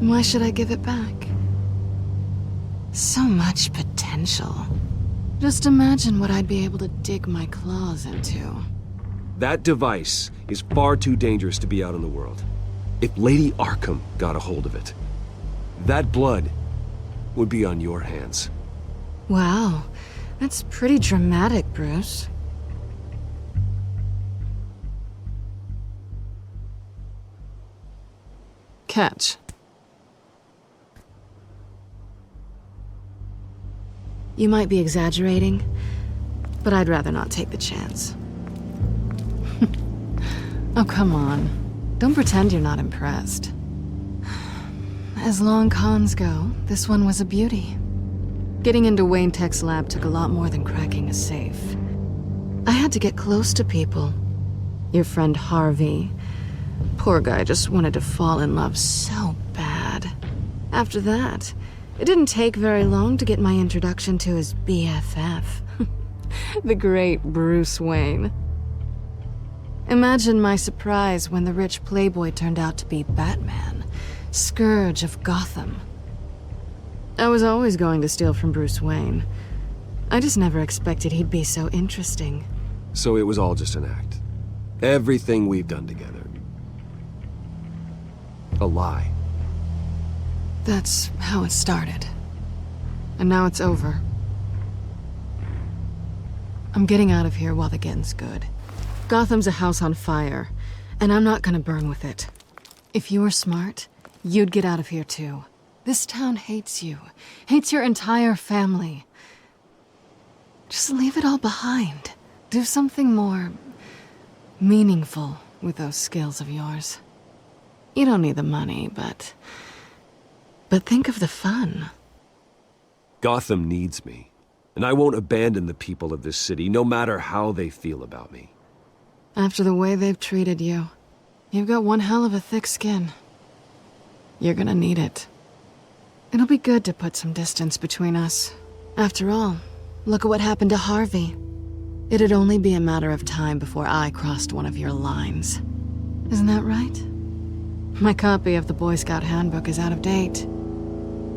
Why should I give it back? So much potential. Just imagine what I'd be able to dig my claws into. That device is far too dangerous to be out in the world. If Lady Arkham got a hold of it, that blood would be on your hands. Wow, that's pretty dramatic, Bruce. Catch. You might be exaggerating, but I'd rather not take the chance. Oh, come on. Don't pretend you're not impressed. As long cons go, this one was a beauty. Getting into Wayne Tech's lab took a lot more than cracking a safe. I had to get close to people. Your friend Harvey. Poor guy just wanted to fall in love so bad. After that, it didn't take very long to get my introduction to his BFF. The great Bruce Wayne. Imagine my surprise when the rich playboy turned out to be Batman, Scourge of Gotham. I was always going to steal from Bruce Wayne. I just never expected he'd be so interesting. So it was all just an act. Everything we've done together. A lie. That's how it started. And now it's over. I'm getting out of here while the getting's good. Gotham's a house on fire, and I'm not gonna burn with it. If you were smart, you'd get out of here too. This town hates you, hates your entire family. Just leave it all behind. Do something more meaningful with those skills of yours. You don't need the money, but think of the fun. Gotham needs me, and I won't abandon the people of this city, no matter how they feel about me. After the way they've treated you, you've got one hell of a thick skin. You're gonna need it. It'll be good to put some distance between us. After all, look at what happened to Harvey. It'd only be a matter of time before I crossed one of your lines. Isn't that right? My copy of the Boy Scout Handbook is out of date.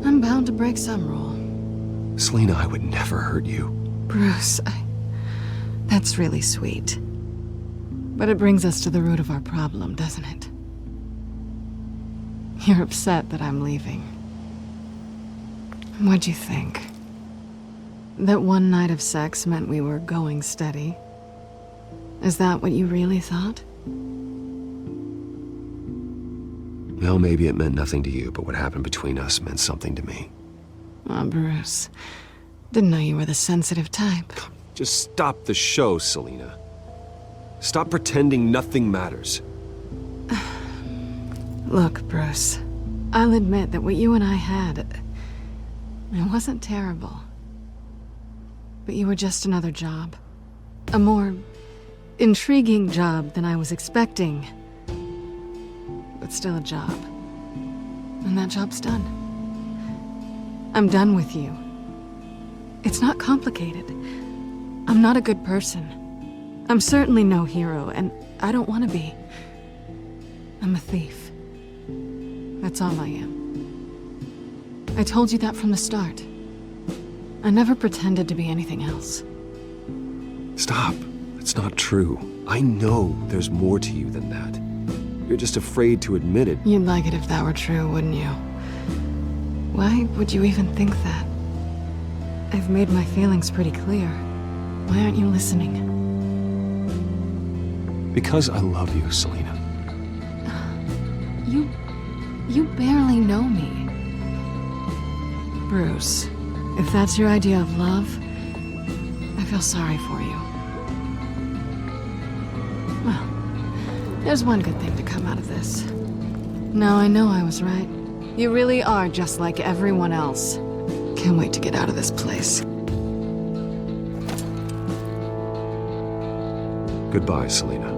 I'm bound to break some rule. Selina, I would never hurt you. Bruce, that's really sweet. But it brings us to the root of our problem, doesn't it? You're upset that I'm leaving. What'd you think? That one night of sex meant we were going steady? Is that what you really thought? Well, maybe it meant nothing to you, but what happened between us meant something to me. Oh, Bruce. Didn't know you were the sensitive type. Just stop the show, Selina. Stop pretending nothing matters. Look, Bruce. I'll admit that what you and I had, it wasn't terrible. But you were just another job. A more intriguing job than I was expecting. But still a job. And that job's done. I'm done with you. It's not complicated. I'm not a good person. I'm certainly no hero, and I don't want to be. I'm a thief. That's all I am. I told you that from the start. I never pretended to be anything else. Stop. It's not true. I know there's more to you than that. You're just afraid to admit it. You'd like it if that were true, wouldn't you? Why would you even think that? I've made my feelings pretty clear. Why aren't you listening? Because I love you, Selina. You barely know me. Bruce, if that's your idea of love, I feel sorry for you. Well, there's one good thing to come out of this. Now I know I was right. You really are just like everyone else. Can't wait to get out of this place. Goodbye, Selina.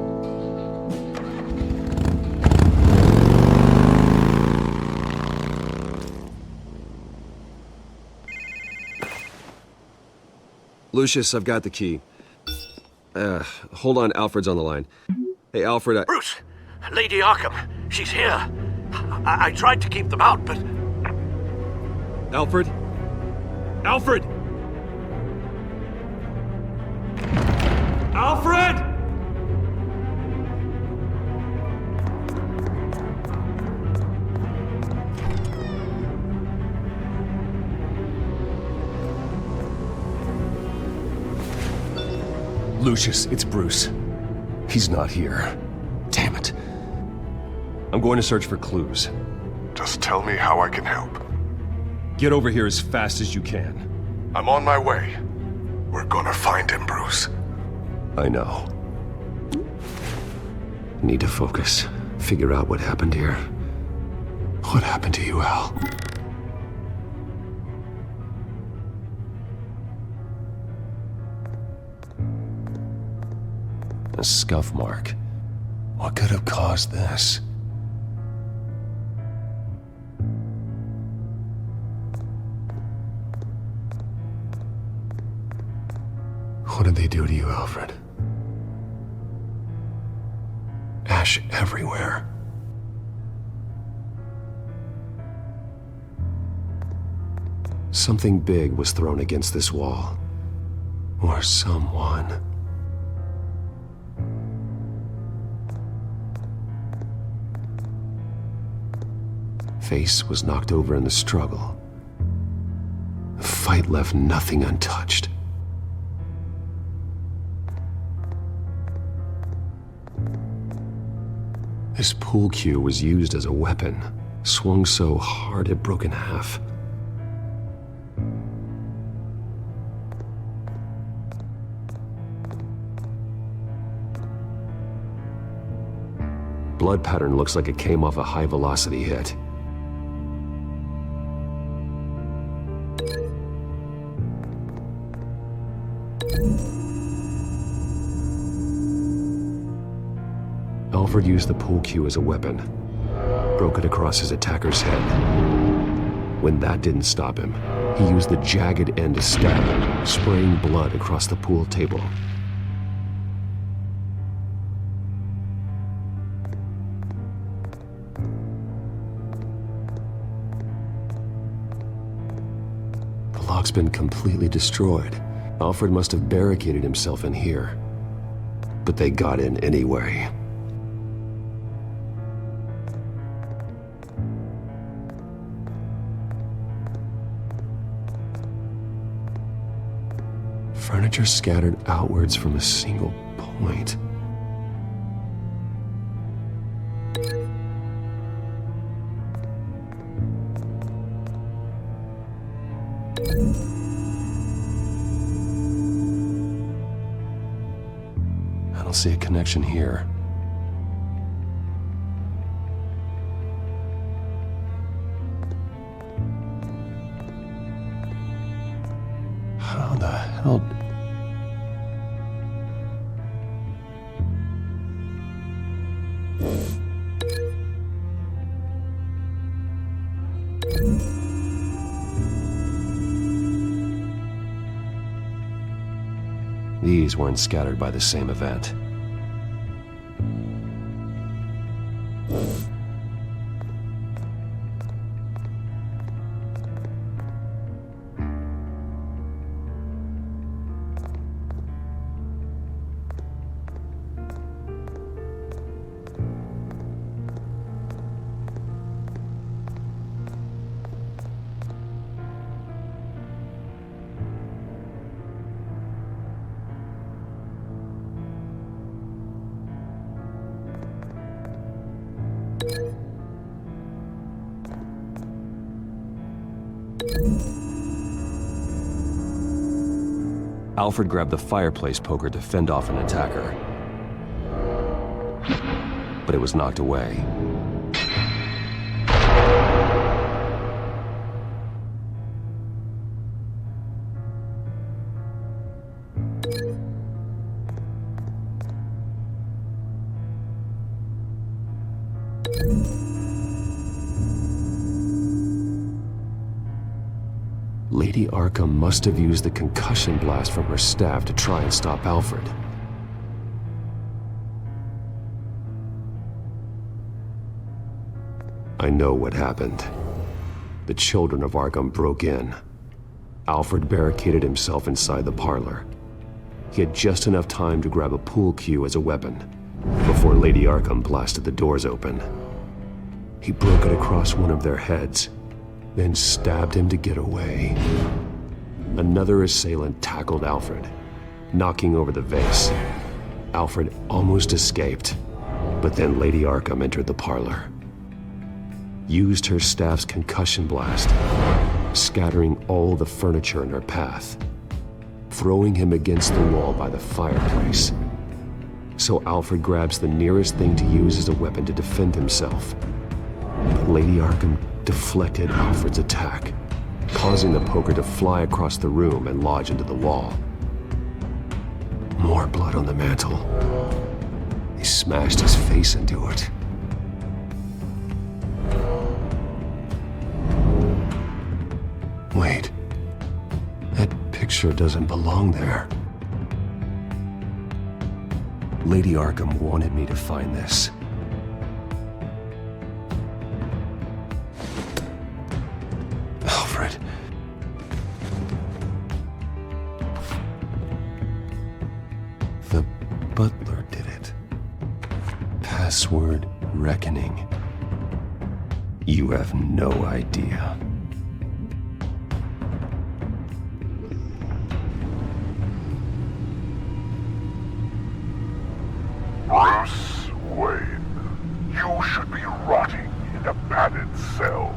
Lucius, I've got the key. Hold on, Alfred's on the line. Hey, Alfred, Bruce! Lady Arkham, she's here. I tried to keep them out, but... Alfred? Alfred! Alfred! Lucius, it's Bruce. He's not here. Damn it. I'm going to search for clues. Just tell me how I can help. Get over here as fast as you can. I'm on my way. We're gonna find him, Bruce. I know. Need to focus. Figure out what happened here. What happened to you, Al? A scuff mark. What could have caused this? What did they do to you, Alfred? Ash everywhere. Something big was thrown against this wall. Or someone. Face was knocked over in the struggle. The fight left nothing untouched. This pool cue was used as a weapon, swung so hard it broke in half. Blood pattern looks like it came off a high-velocity hit. Alfred used the pool cue as a weapon, broke it across his attacker's head. When that didn't stop him, he used the jagged end to stab him, spraying blood across the pool table. The lock's been completely destroyed. Alfred must have barricaded himself in here. But they got in anyway. Furniture scattered outwards from a single point. I don't see a connection here. How the hell? These weren't scattered by the same event. Alfred grabbed the fireplace poker to fend off an attacker. But it was knocked away. Lady Arkham must have used the concussion blast from her staff to try and stop Alfred. I know what happened. The children of Arkham broke in. Alfred barricaded himself inside the parlor. He had just enough time to grab a pool cue as a weapon before Lady Arkham blasted the doors open. He broke it across one of their heads, then stabbed him to get away. Another assailant tackled Alfred, knocking over the vase. Alfred almost escaped, but then Lady Arkham entered the parlor. Used her staff's concussion blast, scattering all the furniture in her path, throwing him against the wall by the fireplace. So Alfred grabs the nearest thing to use as a weapon to defend himself. But Lady Arkham deflected Alfred's attack, causing the poker to fly across the room and lodge into the wall. More blood on the mantle. He smashed his face into it. Wait. That picture doesn't belong there. Lady Arkham wanted me to find this. Alfred. The butler did it. Password reckoning. You have no idea. Bruce Wayne, you should be rotting in a padded cell.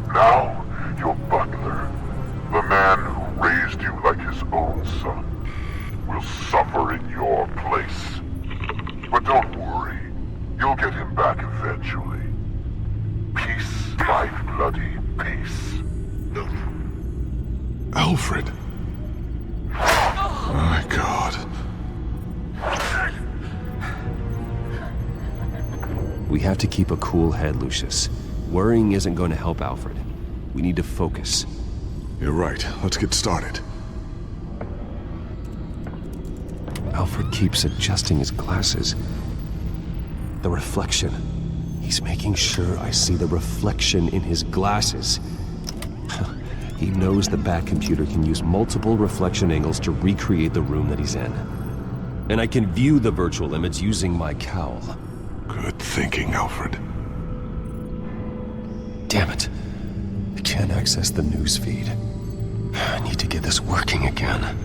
Now, your butler, the man who raised you like his own son, will suffer in your place. But don't worry, you'll get him back eventually. Peace, my bloody peace. Alfred. My God. We have to keep a cool head, Lucius. Worrying isn't going to help Alfred. We need to focus. You're right. Let's get started. Alfred keeps adjusting his glasses. The reflection. He's making sure I see the reflection in his glasses. He knows the Bat-computer can use multiple reflection angles to recreate the room that he's in. And I can view the virtual image using my cowl. Good thinking, Alfred. Damn it. I can't access the news feed. I need to get this working again.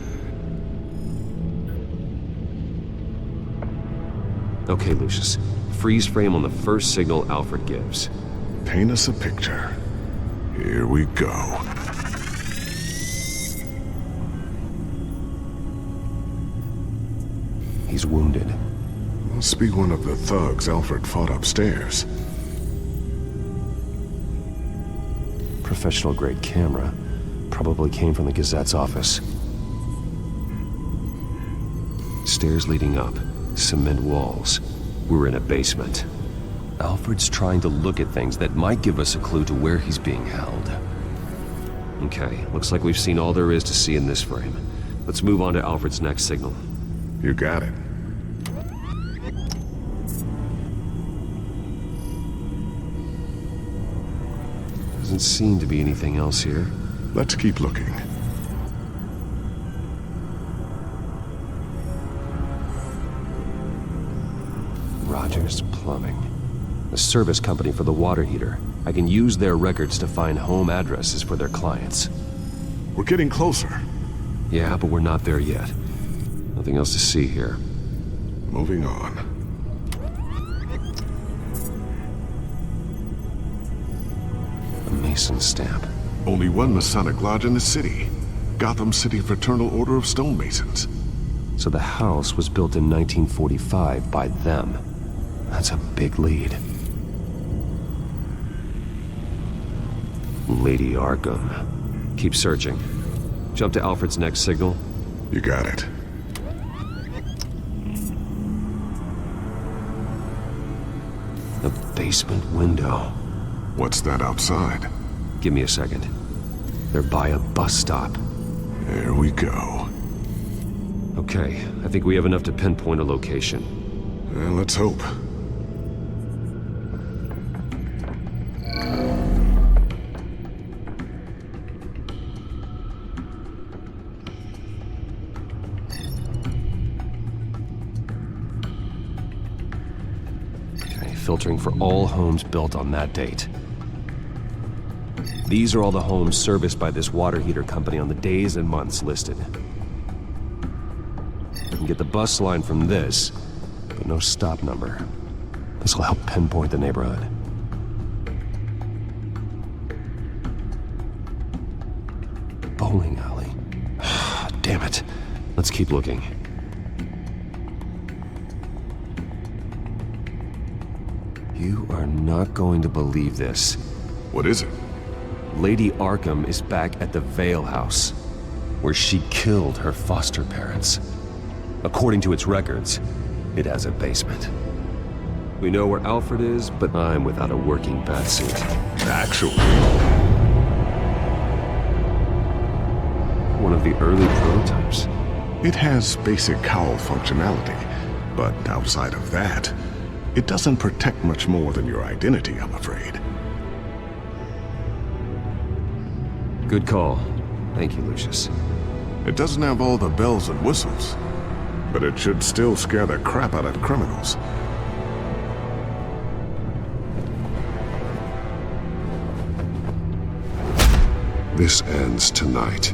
Okay, Lucius. Freeze frame on the first signal Alfred gives. Paint us a picture. Here we go. He's wounded. Must be one of the thugs Alfred fought upstairs. Professional-grade camera. Probably came from the Gazette's office. Stairs leading up. Cement walls. We're in a basement. Alfred's trying to look at things that might give us a clue to where he's being held. Okay, looks like we've seen all there is to see in this frame. Let's move on to Alfred's next signal. You got it. Doesn't seem to be anything else here. Let's keep looking. Rogers Plumbing. A service company for the water heater. I can use their records to find home addresses for their clients. We're getting closer. Yeah, but we're not there yet. Nothing else to see here. Moving on. A Mason stamp. Only one Masonic lodge in the city. Gotham City Fraternal Order of Stonemasons. So the house was built in 1945 by them. That's a big lead. Lady Arkham. Keep searching. Jump to Alfred's next signal. You got it. The basement window. What's that outside? Give me a second. They're by a bus stop. There we go. Okay, I think we have enough to pinpoint a location. Well, let's hope. Okay, filtering for all homes built on that date. These are all the homes serviced by this water heater company on the days and months listed. I can get the bus line from this, but no stop number. This will help pinpoint the neighborhood. Bowling alley. Damn it. Let's keep looking. You are not going to believe this. What is it? Lady Arkham is back at the Vale House, where she killed her foster parents. According to its records, it has a basement. We know where Alfred is, but I'm without a working batsuit. Actually. One of the early prototypes. It has basic cowl functionality, but outside of that, it doesn't protect much more than your identity, I'm afraid. Good call. Thank you, Lucius. It doesn't have all the bells and whistles, but it should still scare the crap out of criminals. This ends tonight.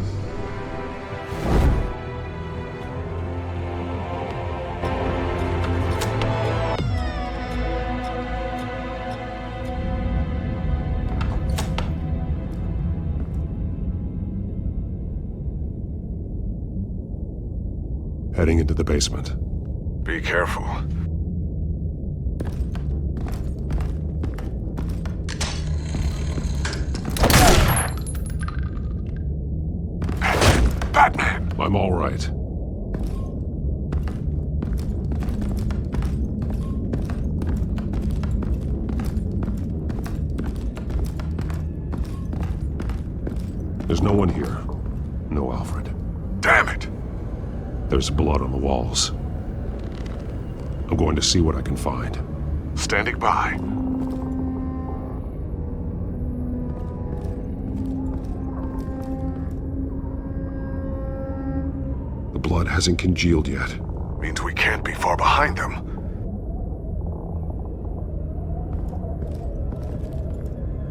Heading into the basement. Be careful. Batman! I'm all right. There's no one here. No Alfred. Damn it! There's blood on the walls. I'm going to see what I can find. Standing by. The blood hasn't congealed yet. Means we can't be far behind them.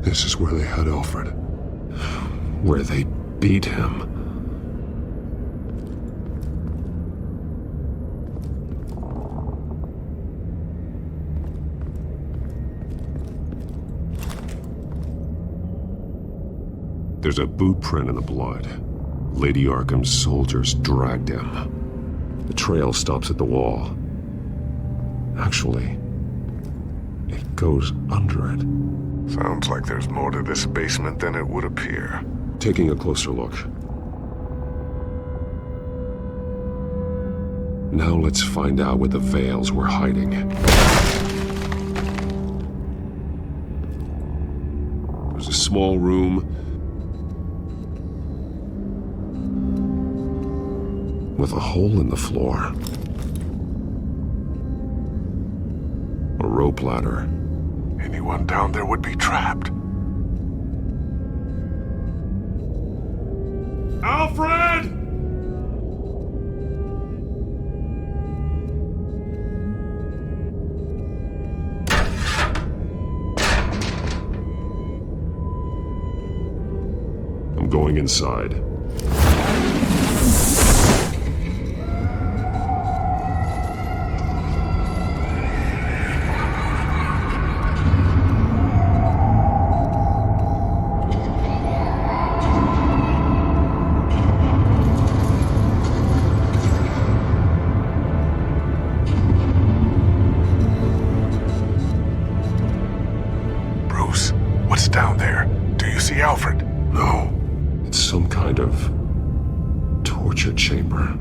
This is where they had Alfred. Where they beat him. There's a boot print in the blood. Lady Arkham's soldiers dragged him. The trail stops at the wall. Actually, it goes under it. Sounds like there's more to this basement than it would appear. Taking a closer look. Now let's find out what the Vales were hiding. There's a small room with a hole in the floor. A rope ladder. Anyone down there would be trapped. Alfred! I'm going inside. see Alfred? No. It's some kind of torture chamber.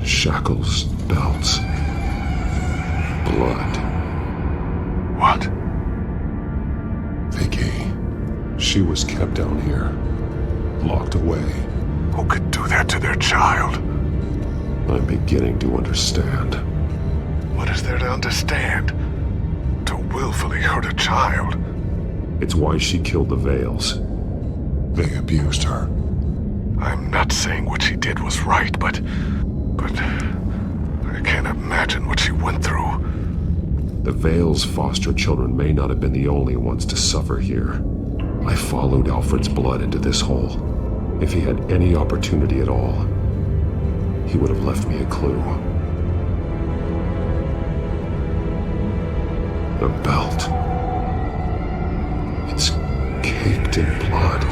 Shackles, belts, blood. What? Vicky. She was kept down here, locked away. Who could do that to their child? I'm beginning to understand. What is there to understand? To willfully hurt a child? It's why she killed the Vales. They abused her. I'm not saying what she did was right, but I can't imagine what she went through. The Vales' foster children may not have been the only ones to suffer here. I followed Alfred's blood into this hole. If he had any opportunity at all, he would have left me a clue. The belt. It's caked in blood.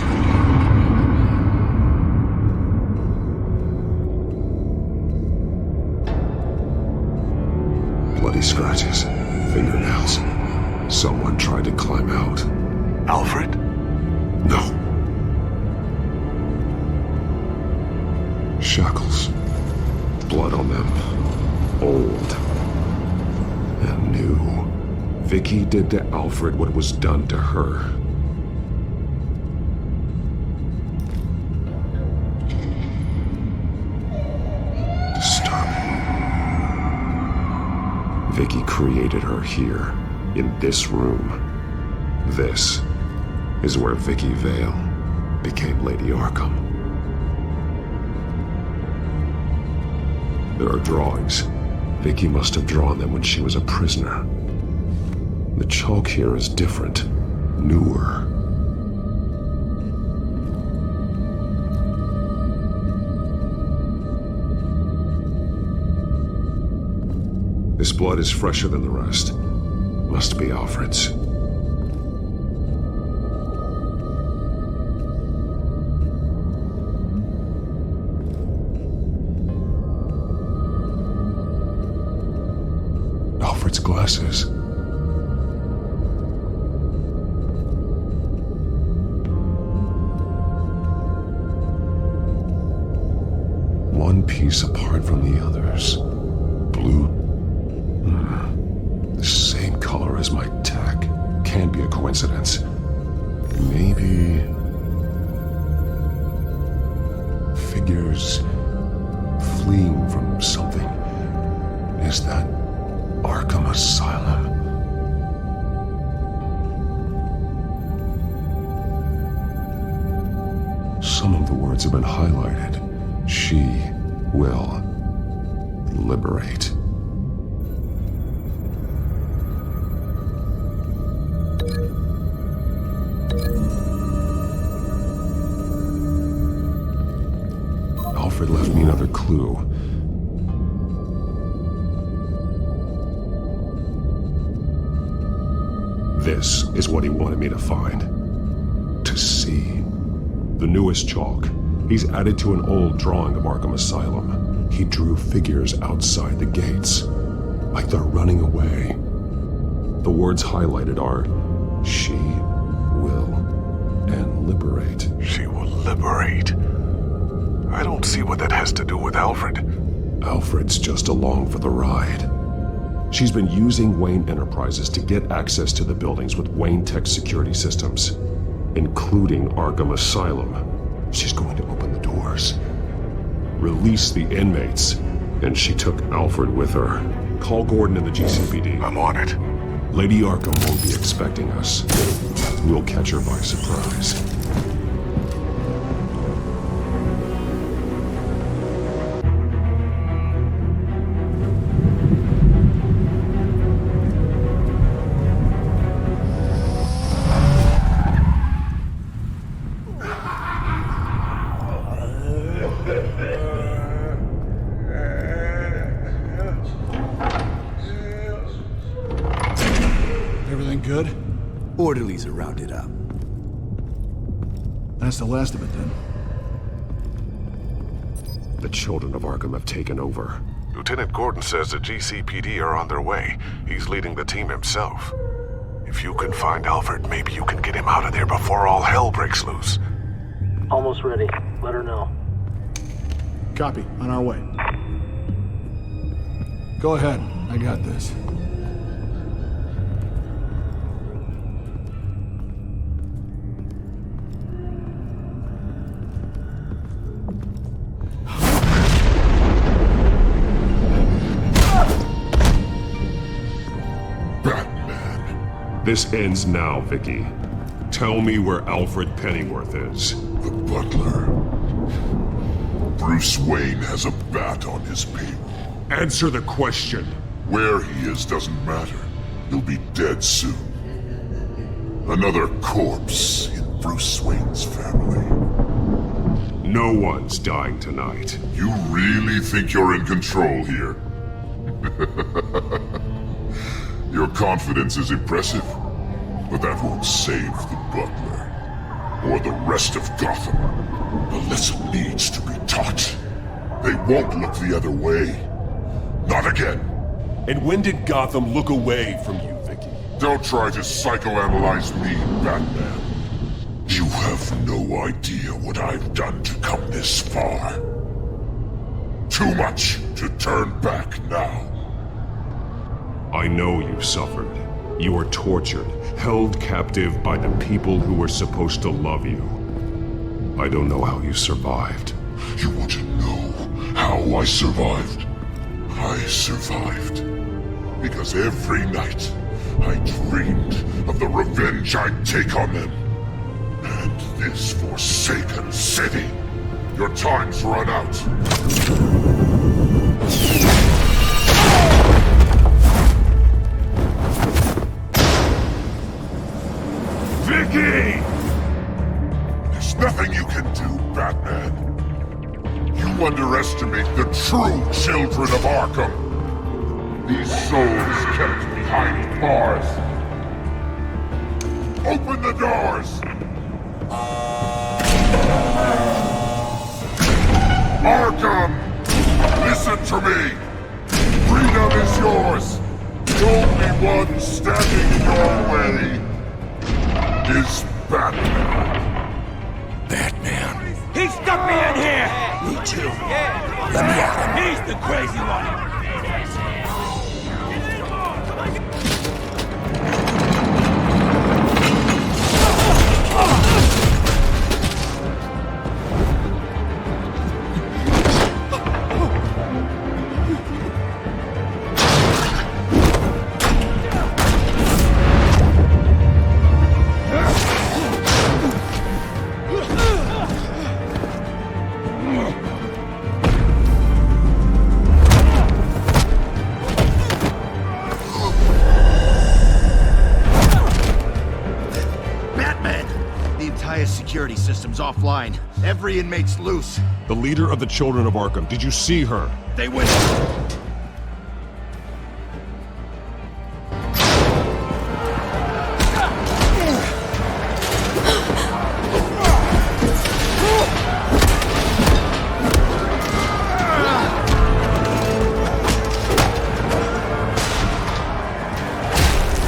Bloody scratches, fingernails. Someone tried to climb out. Alfred? No. Shackles. Blood on them. Old. And new. Vicky did to Alfred what was done to her. Disturbing. Vicky created her here, in this room. This is where Vicky Vale became Lady Arkham. There are drawings. Vicky must have drawn them when she was a prisoner. The chalk here is different, newer. This blood is fresher than the rest. Must be Alfred's. Alfred's glasses. One piece apart from the others. Blue. The same color as my tech. Can't be a coincidence. Maybe... figures fleeing from something. Is that Arkham Asylum? Some of the words have been highlighted. She will liberate. Alfred left me another clue. This is what he wanted me to find. To see. The newest chalk. He's added to an old drawing of Arkham Asylum. He drew figures outside the gates, like they're running away. The words highlighted are, she will and liberate. She will liberate. I don't see what that has to do with Alfred. Alfred's just along for the ride. She's been using Wayne Enterprises to get access to the buildings with Wayne Tech security systems, including Arkham Asylum. She's going to open the doors, release the inmates, and she took Alfred with her. Call Gordon and the GCPD. I'm on it. Lady Arkham won't be expecting us. We'll catch her by surprise. Good? Orderlies are rounded up. That's the last of it, then. The children of Arkham have taken over. Lieutenant Gordon says the GCPD are on their way. He's leading the team himself. If you can find Alfred, maybe you can get him out of there before all hell breaks loose. Almost ready. Let her know. Copy. On our way. Go ahead. I got this. This ends now, Vicky. Tell me where Alfred Pennyworth is. The butler. Bruce Wayne has a bat on his payroll. Answer the question. Where he is doesn't matter. He'll be dead soon. Another corpse in Bruce Wayne's family. No one's dying tonight. You really think you're in control here? Your confidence is impressive, but that won't save the butler, or the rest of Gotham. The lesson needs to be taught. They won't look the other way. Not again. And when did Gotham look away from you, Vicky? Don't try to psychoanalyze me, Batman. You have no idea what I've done to come this far. Too much to turn back now. I know you suffered. You were tortured, held captive by the people who were supposed to love you. I don't know how you survived. You want to know how I survived? I survived because every night I dreamed of the revenge I'd take on them. And this forsaken city. Your time's run out. Vicky! There's nothing you can do, Batman. You underestimate the true children of Arkham. These souls kept behind bars. Open the doors! Arkham! Listen to me! Freedom is yours! The only one standing in your way is Batman. Batman. He stuck me in here! Me too. Let me out. He's the crazy one. Security system's offline. Every inmate's loose. The leader of the Children of Arkham, did you see her? They went...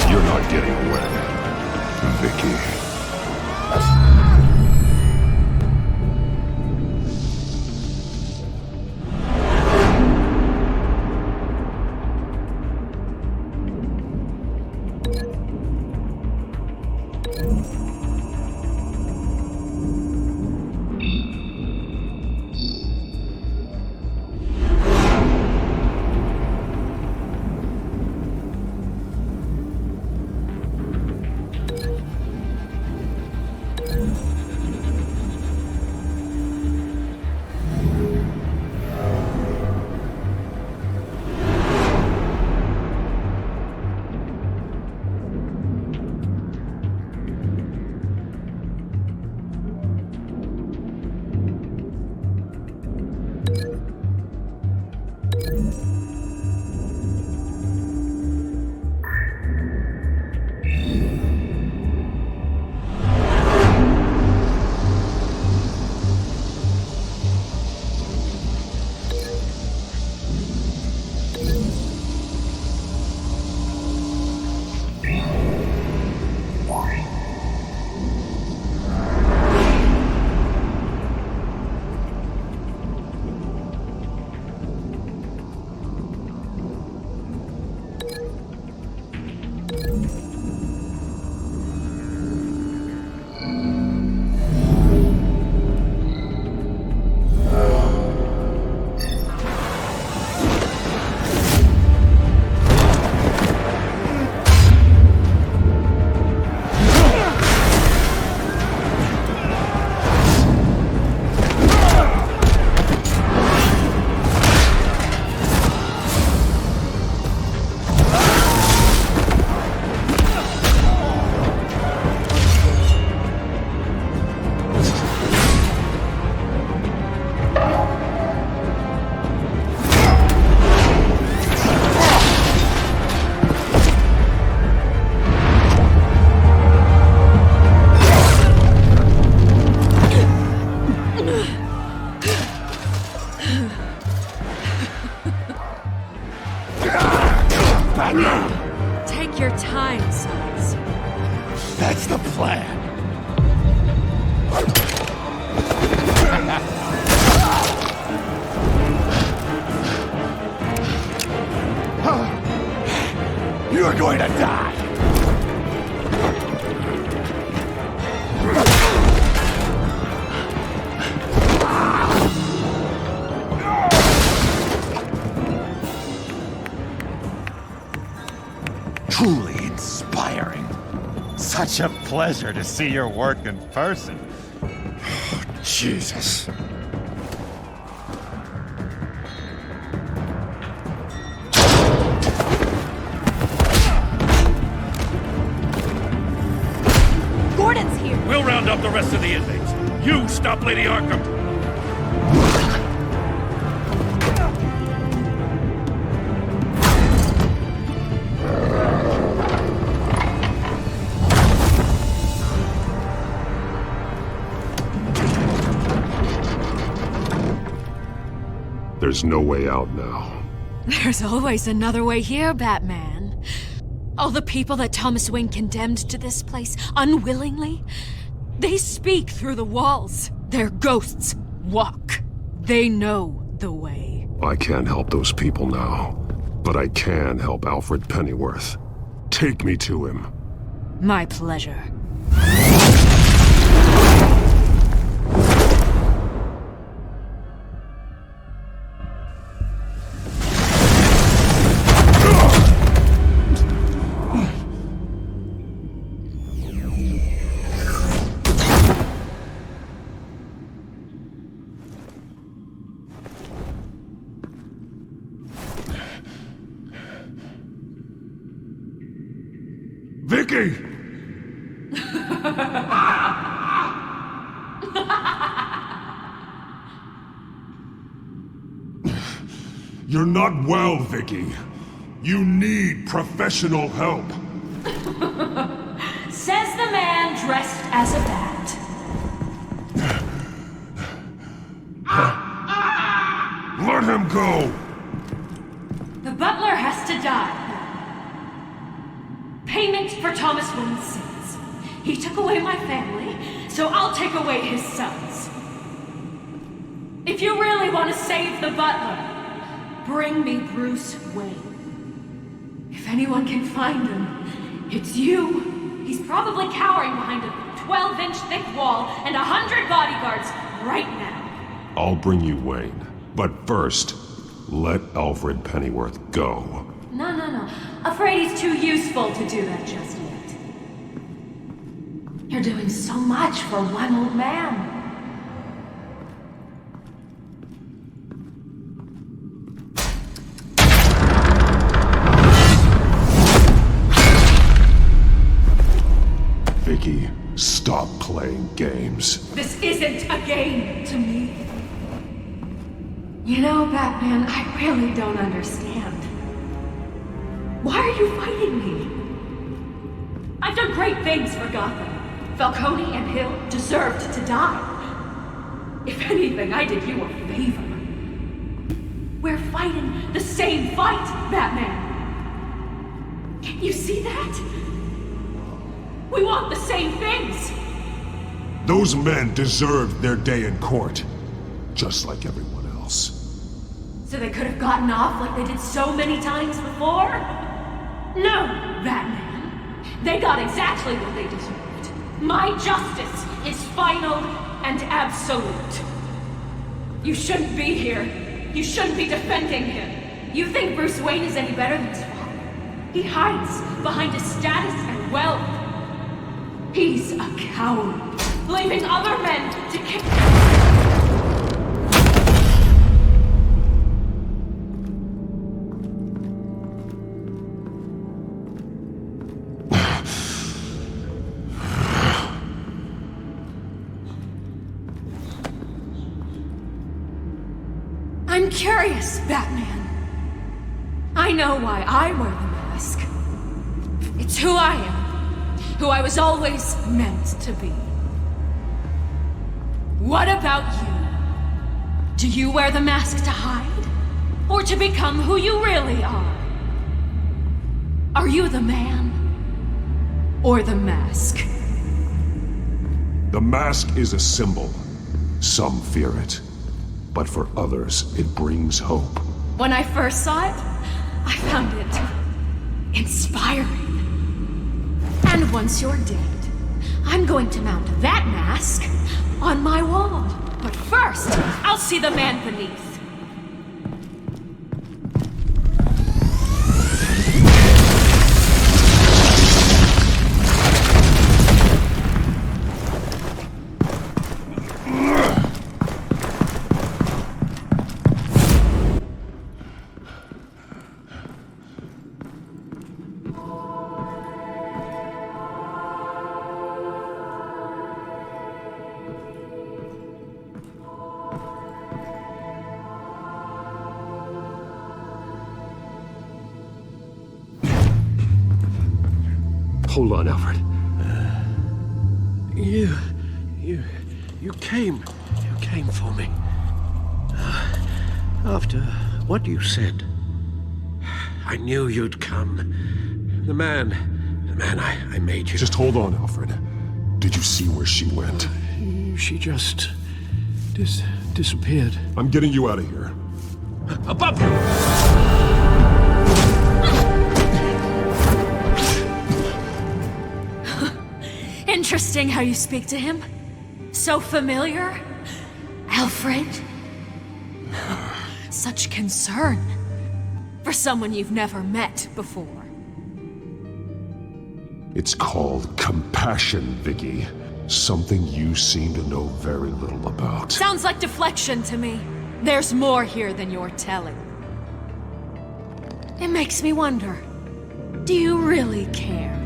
You're not getting away, Vicky. going to die! Truly inspiring. Such a pleasure to see your work in person. Jesus. Gordon's here. We'll round up the rest of the inmates. You stop Lady Arkham. There's no way out now. There's always another way here, Batman. All the people that Thomas Wayne condemned to this place unwillingly, they speak through the walls. Their ghosts walk. They know the way. I can't help those people now, but I can help Alfred Pennyworth. Take me to him. My pleasure. Vicky! You're not well, Vicky. You need professional help. Says the man dressed as a bat. Let him go! The butler has to die. Payment for Thomas Wayne's sins. He took away my family, so I'll take away his sons. If you really want to save the butler, bring me Bruce Wayne. If anyone can find him, it's you. He's probably cowering behind a 12-inch thick wall and 100 bodyguards right now. I'll bring you Wayne, but first, let Alfred Pennyworth go. No. Afraid he's too useful to do that just yet. You're doing so much for one old man. Vicky, stop playing games. This isn't a game to me. You know, Batman, I really don't understand. Why are you fighting me? I've done great things for Gotham. Falcone and Hill deserved to die. If anything, I did you a favor. We're fighting the same fight, Batman. Can't you see that? We want the same things. Those men deserved their day in court, just like everyone else. So they could have gotten off like they did so many times before? No, Batman. They got exactly what they deserved. My justice is final and absolute. You shouldn't be here. You shouldn't be defending him. You think Bruce Wayne is any better than his father? He hides behind his status and wealth. He's a coward, leaving other men to kick. I'm curious, Batman. I know why I wear the mask. It's who I am, who I was always meant to be. What about you? Do you wear the mask to hide? Or to become who you really are? Are you the man? Or the mask? The mask is a symbol. Some fear it. But for others, it brings hope. When I first saw it, I found it inspiring. And once you're dead, I'm going to mount that mask on my wall. But first, I'll see the man beneath. Hold on, Alfred. You came for me. After what you said, I knew you'd come. The man I made you. Just hold on, Alfred. Did you see where she went? She just disappeared. I'm getting you out of here. Above you! Interesting how you speak to him. So familiar. Alfred. Such concern for someone you've never met before. It's called compassion, Vicky. Something you seem to know very little about. Sounds like deflection to me. There's more here than you're telling. It makes me wonder, do you really care?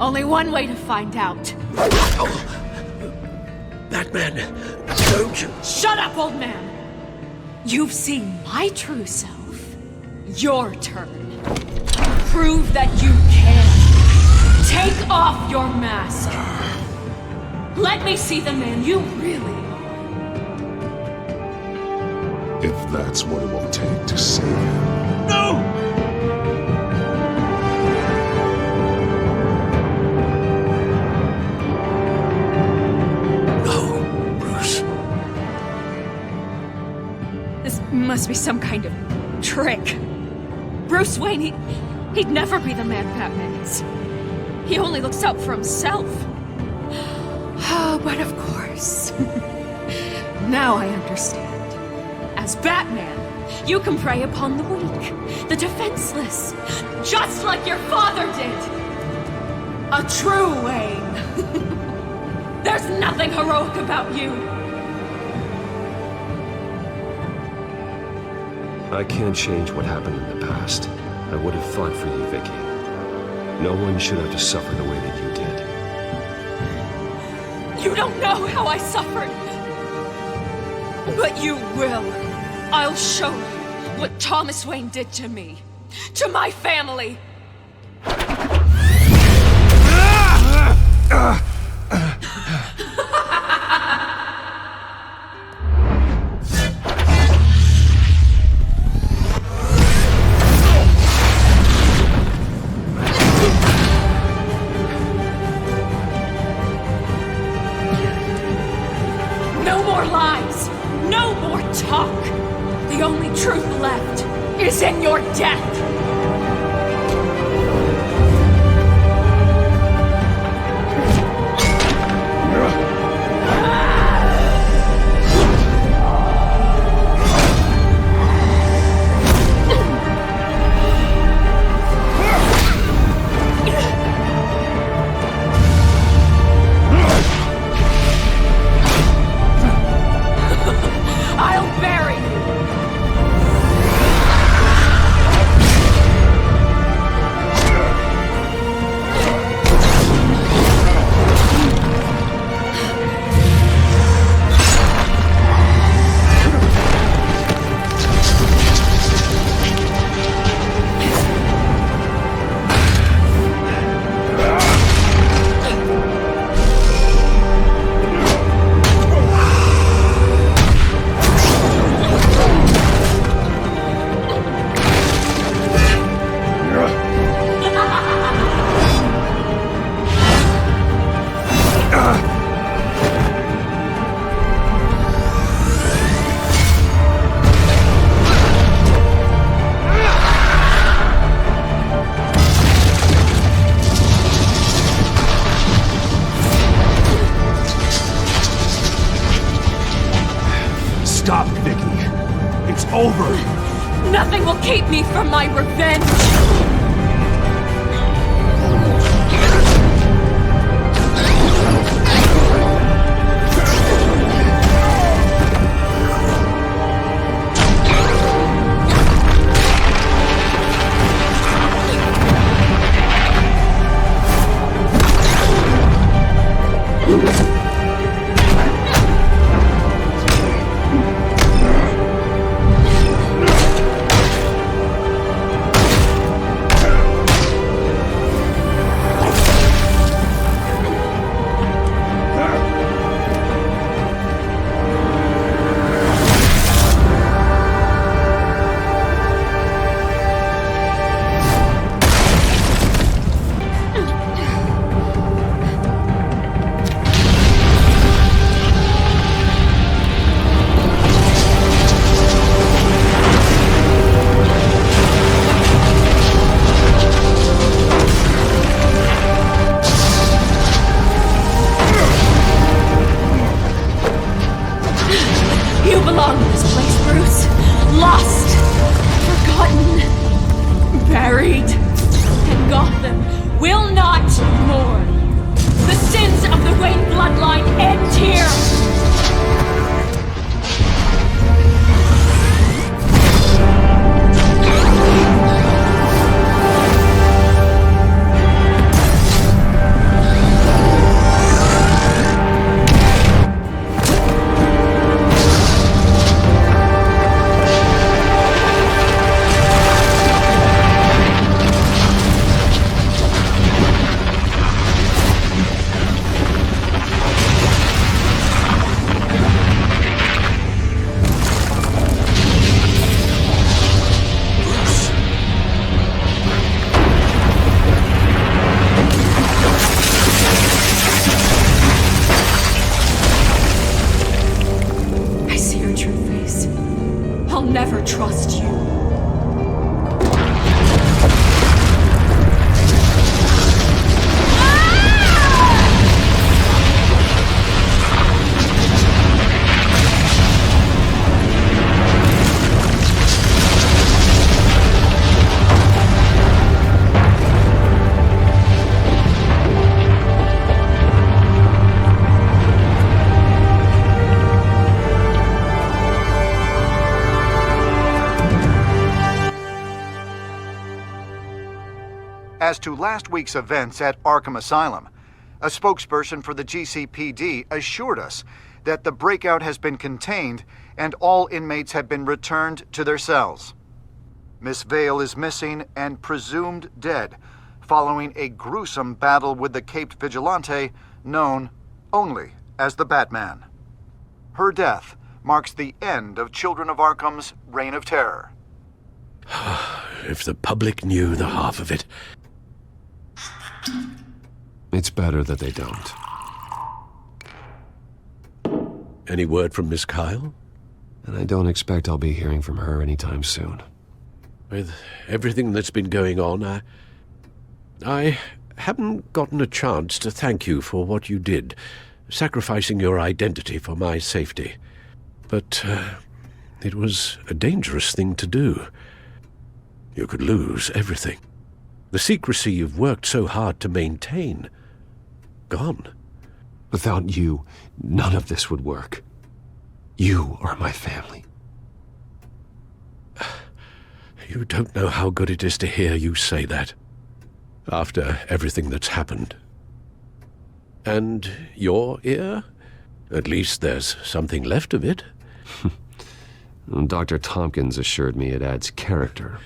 Only one way to find out. Batman, don't you... Shut up, old man! You've seen my true self. Your turn. Prove that you can. Take off your mask. Let me see the man you really are. If that's what it will take to save him. No! Must be some kind of trick. Bruce Wayne, he'd never be the man Batman is. He only looks out for himself. Oh, but of course. Now I understand. As Batman, you can prey upon the weak, the defenseless, just like your father did. A true Wayne. There's nothing heroic about you. I can't change what happened in the past. I would have fought for you, Vicky. No one should have to suffer the way that you did. You don't know how I suffered. But you will. I'll show you what Thomas Wayne did to me. To my family. The only truth left is in your death! I'll bury you! Stop, Vicky. It's over. Nothing will keep me from my revenge! As to last week's events at Arkham Asylum, a spokesperson for the GCPD assured us that the breakout has been contained and all inmates have been returned to their cells. Miss Vale is missing and presumed dead following a gruesome battle with the caped vigilante known only as the Batman. Her death marks the end of Children of Arkham's reign of terror. If the public knew the half of it. It's better that they don't. Any word from Miss Kyle? And I don't expect I'll be hearing from her anytime soon. With everything that's been going on, I haven't gotten a chance to thank you for what you did, sacrificing your identity for my safety. But it was a dangerous thing to do. You could lose everything. The secrecy you've worked so hard to maintain. Gone. Without you, none of this would work. You are my family. You don't know how good it is to hear you say that. After everything that's happened. And your ear? At least there's something left of it. Dr. Tompkins assured me it adds character.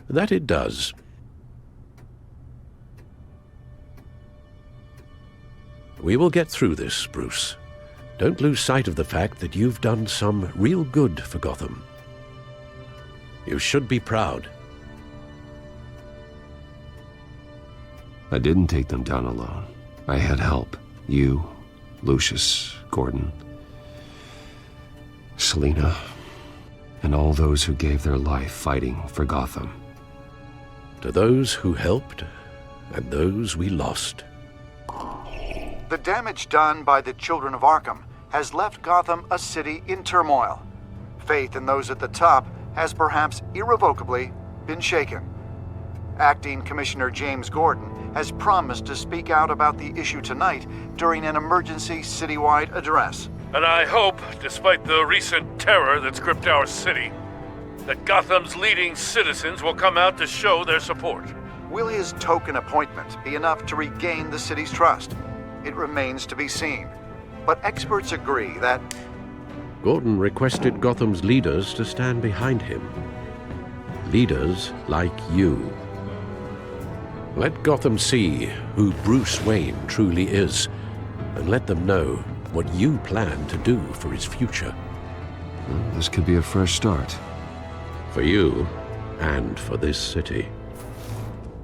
That it does. We will get through this, Bruce. Don't lose sight of the fact that you've done some real good for Gotham. You should be proud. I didn't take them down alone. I had help. You, Lucius, Gordon, Selina, and all those who gave their life fighting for Gotham. To those who helped, and those we lost. The damage done by the Children of Arkham has left Gotham a city in turmoil. Faith in those at the top has perhaps irrevocably been shaken. Acting Commissioner James Gordon has promised to speak out about the issue tonight during an emergency citywide address. And I hope, despite the recent terror that's gripped our city, that Gotham's leading citizens will come out to show their support. Will his token appointment be enough to regain the city's trust? It remains to be seen. But experts agree that Gordon requested Gotham's leaders to stand behind him. Leaders like you. Let Gotham see who Bruce Wayne truly is, and let them know what you plan to do for his future. Well, this could be a fresh start. For you, and for this city.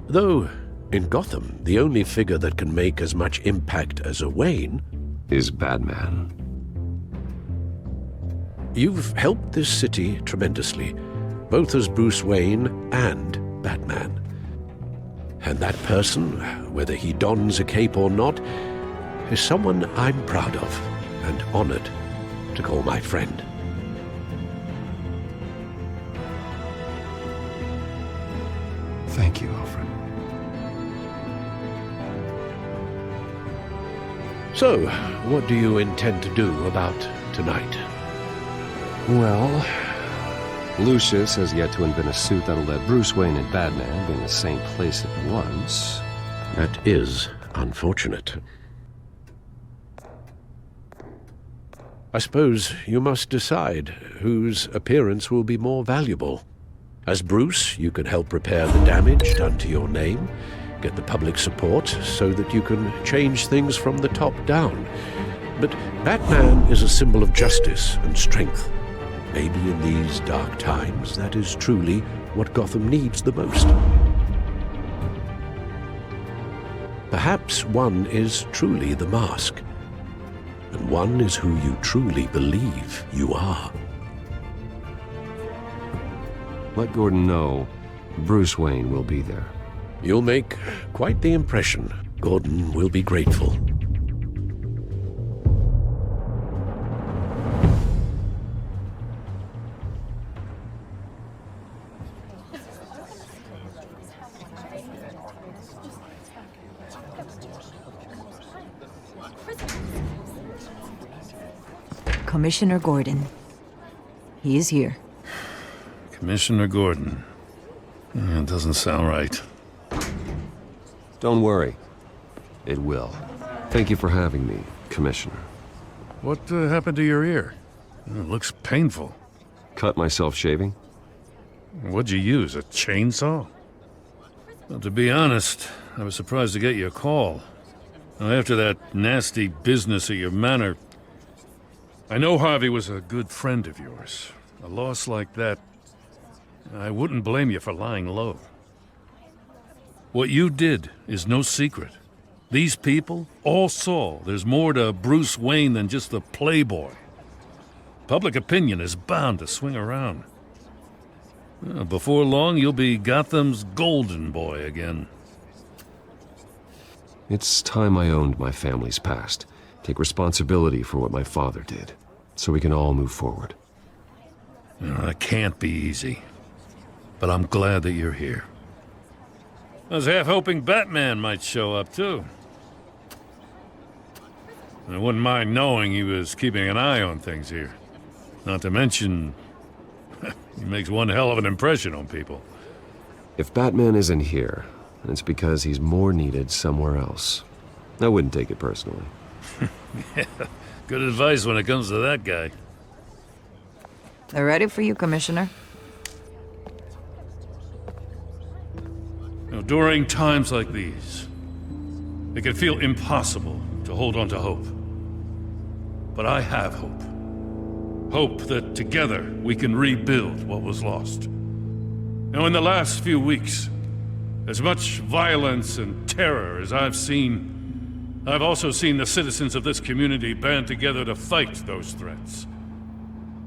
Though, in Gotham, the only figure that can make as much impact as a Wayne is Batman. You've helped this city tremendously, both as Bruce Wayne and Batman. And that person, whether he dons a cape or not, is someone I'm proud of and honored to call my friend. Thank you, Alfred. So, what do you intend to do about tonight? Well, Lucius has yet to invent a suit that'll let Bruce Wayne and Batman be in the same place at once. That is unfortunate. I suppose you must decide whose appearance will be more valuable. As Bruce, you can help repair the damage done to your name, get the public support so that you can change things from the top down. But Batman is a symbol of justice and strength. Maybe in these dark times, that is truly what Gotham needs the most. Perhaps one is truly the mask, and one is who you truly believe you are. Let Gordon know Bruce Wayne will be there. You'll make quite the impression. Gordon will be grateful. Commissioner Gordon. He is here. Commissioner Gordon. It doesn't sound right. Don't worry. It will. Thank you for having me, Commissioner. What happened to your ear? It looks painful. Cut myself shaving? What'd you use, a chainsaw? Well, to be honest, I was surprised to get your call. Now, after that nasty business at your manor, I know Harvey was a good friend of yours. A loss like that, I wouldn't blame you for lying low. What you did is no secret. These people all saw there's more to Bruce Wayne than just the playboy. Public opinion is bound to swing around. Before long, you'll be Gotham's golden boy again. It's time I owned my family's past. Take responsibility for what my father did, so we can all move forward. It can't be easy. But I'm glad that you're here. I was half hoping Batman might show up, too. I wouldn't mind knowing he was keeping an eye on things here. Not to mention, he makes one hell of an impression on people. If Batman isn't here, it's because he's more needed somewhere else. I wouldn't take it personally. Yeah, good advice when it comes to that guy. They're ready for you, Commissioner. During times like these, it can feel impossible to hold on to hope. But I have hope. Hope that together we can rebuild what was lost. Now, in the last few weeks, as much violence and terror as I've seen, I've also seen the citizens of this community band together to fight those threats.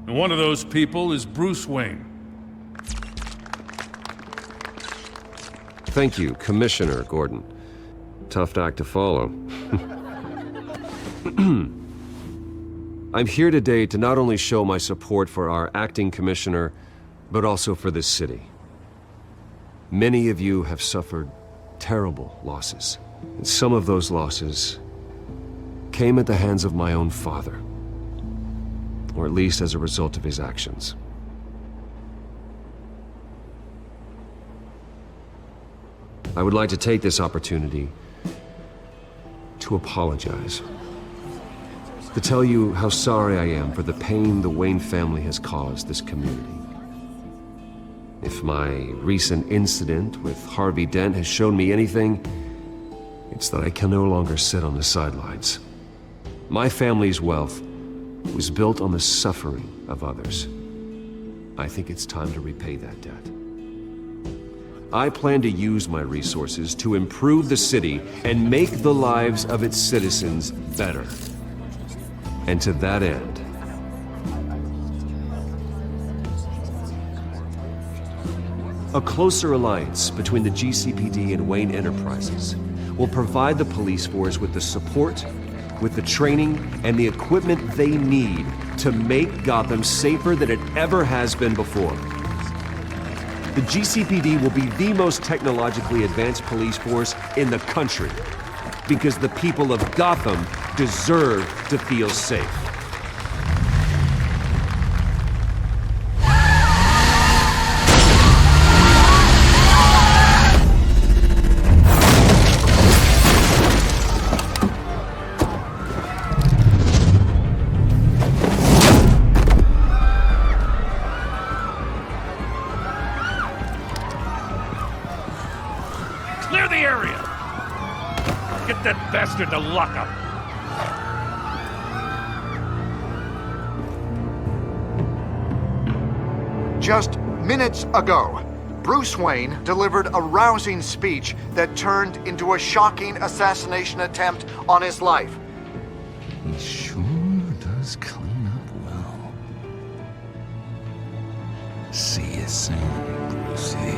And one of those people is Bruce Wayne. Thank you, Commissioner Gordon. Tough act to follow. I'm here today to not only show my support for our acting commissioner, but also for this city. Many of you have suffered terrible losses, and some of those losses came at the hands of my own father, or at least as a result of his actions. I would like to take this opportunity to apologize, to tell you how sorry I am for the pain the Wayne family has caused this community. If my recent incident with Harvey Dent has shown me anything, it's that I can no longer sit on the sidelines. My family's wealth was built on the suffering of others. I think it's time to repay that debt. I plan to use my resources to improve the city and make the lives of its citizens better. And to that end, a closer alliance between the GCPD and Wayne Enterprises will provide the police force with the support, with the training, and the equipment they need to make Gotham safer than it ever has been before. The GCPD will be the most technologically advanced police force in the country, because the people of Gotham deserve to feel safe. Clear the area! Get that bastard to lock up! Just minutes ago, Bruce Wayne delivered a rousing speech that turned into a shocking assassination attempt on his life. He sure does clean up well. See you soon, Brucey.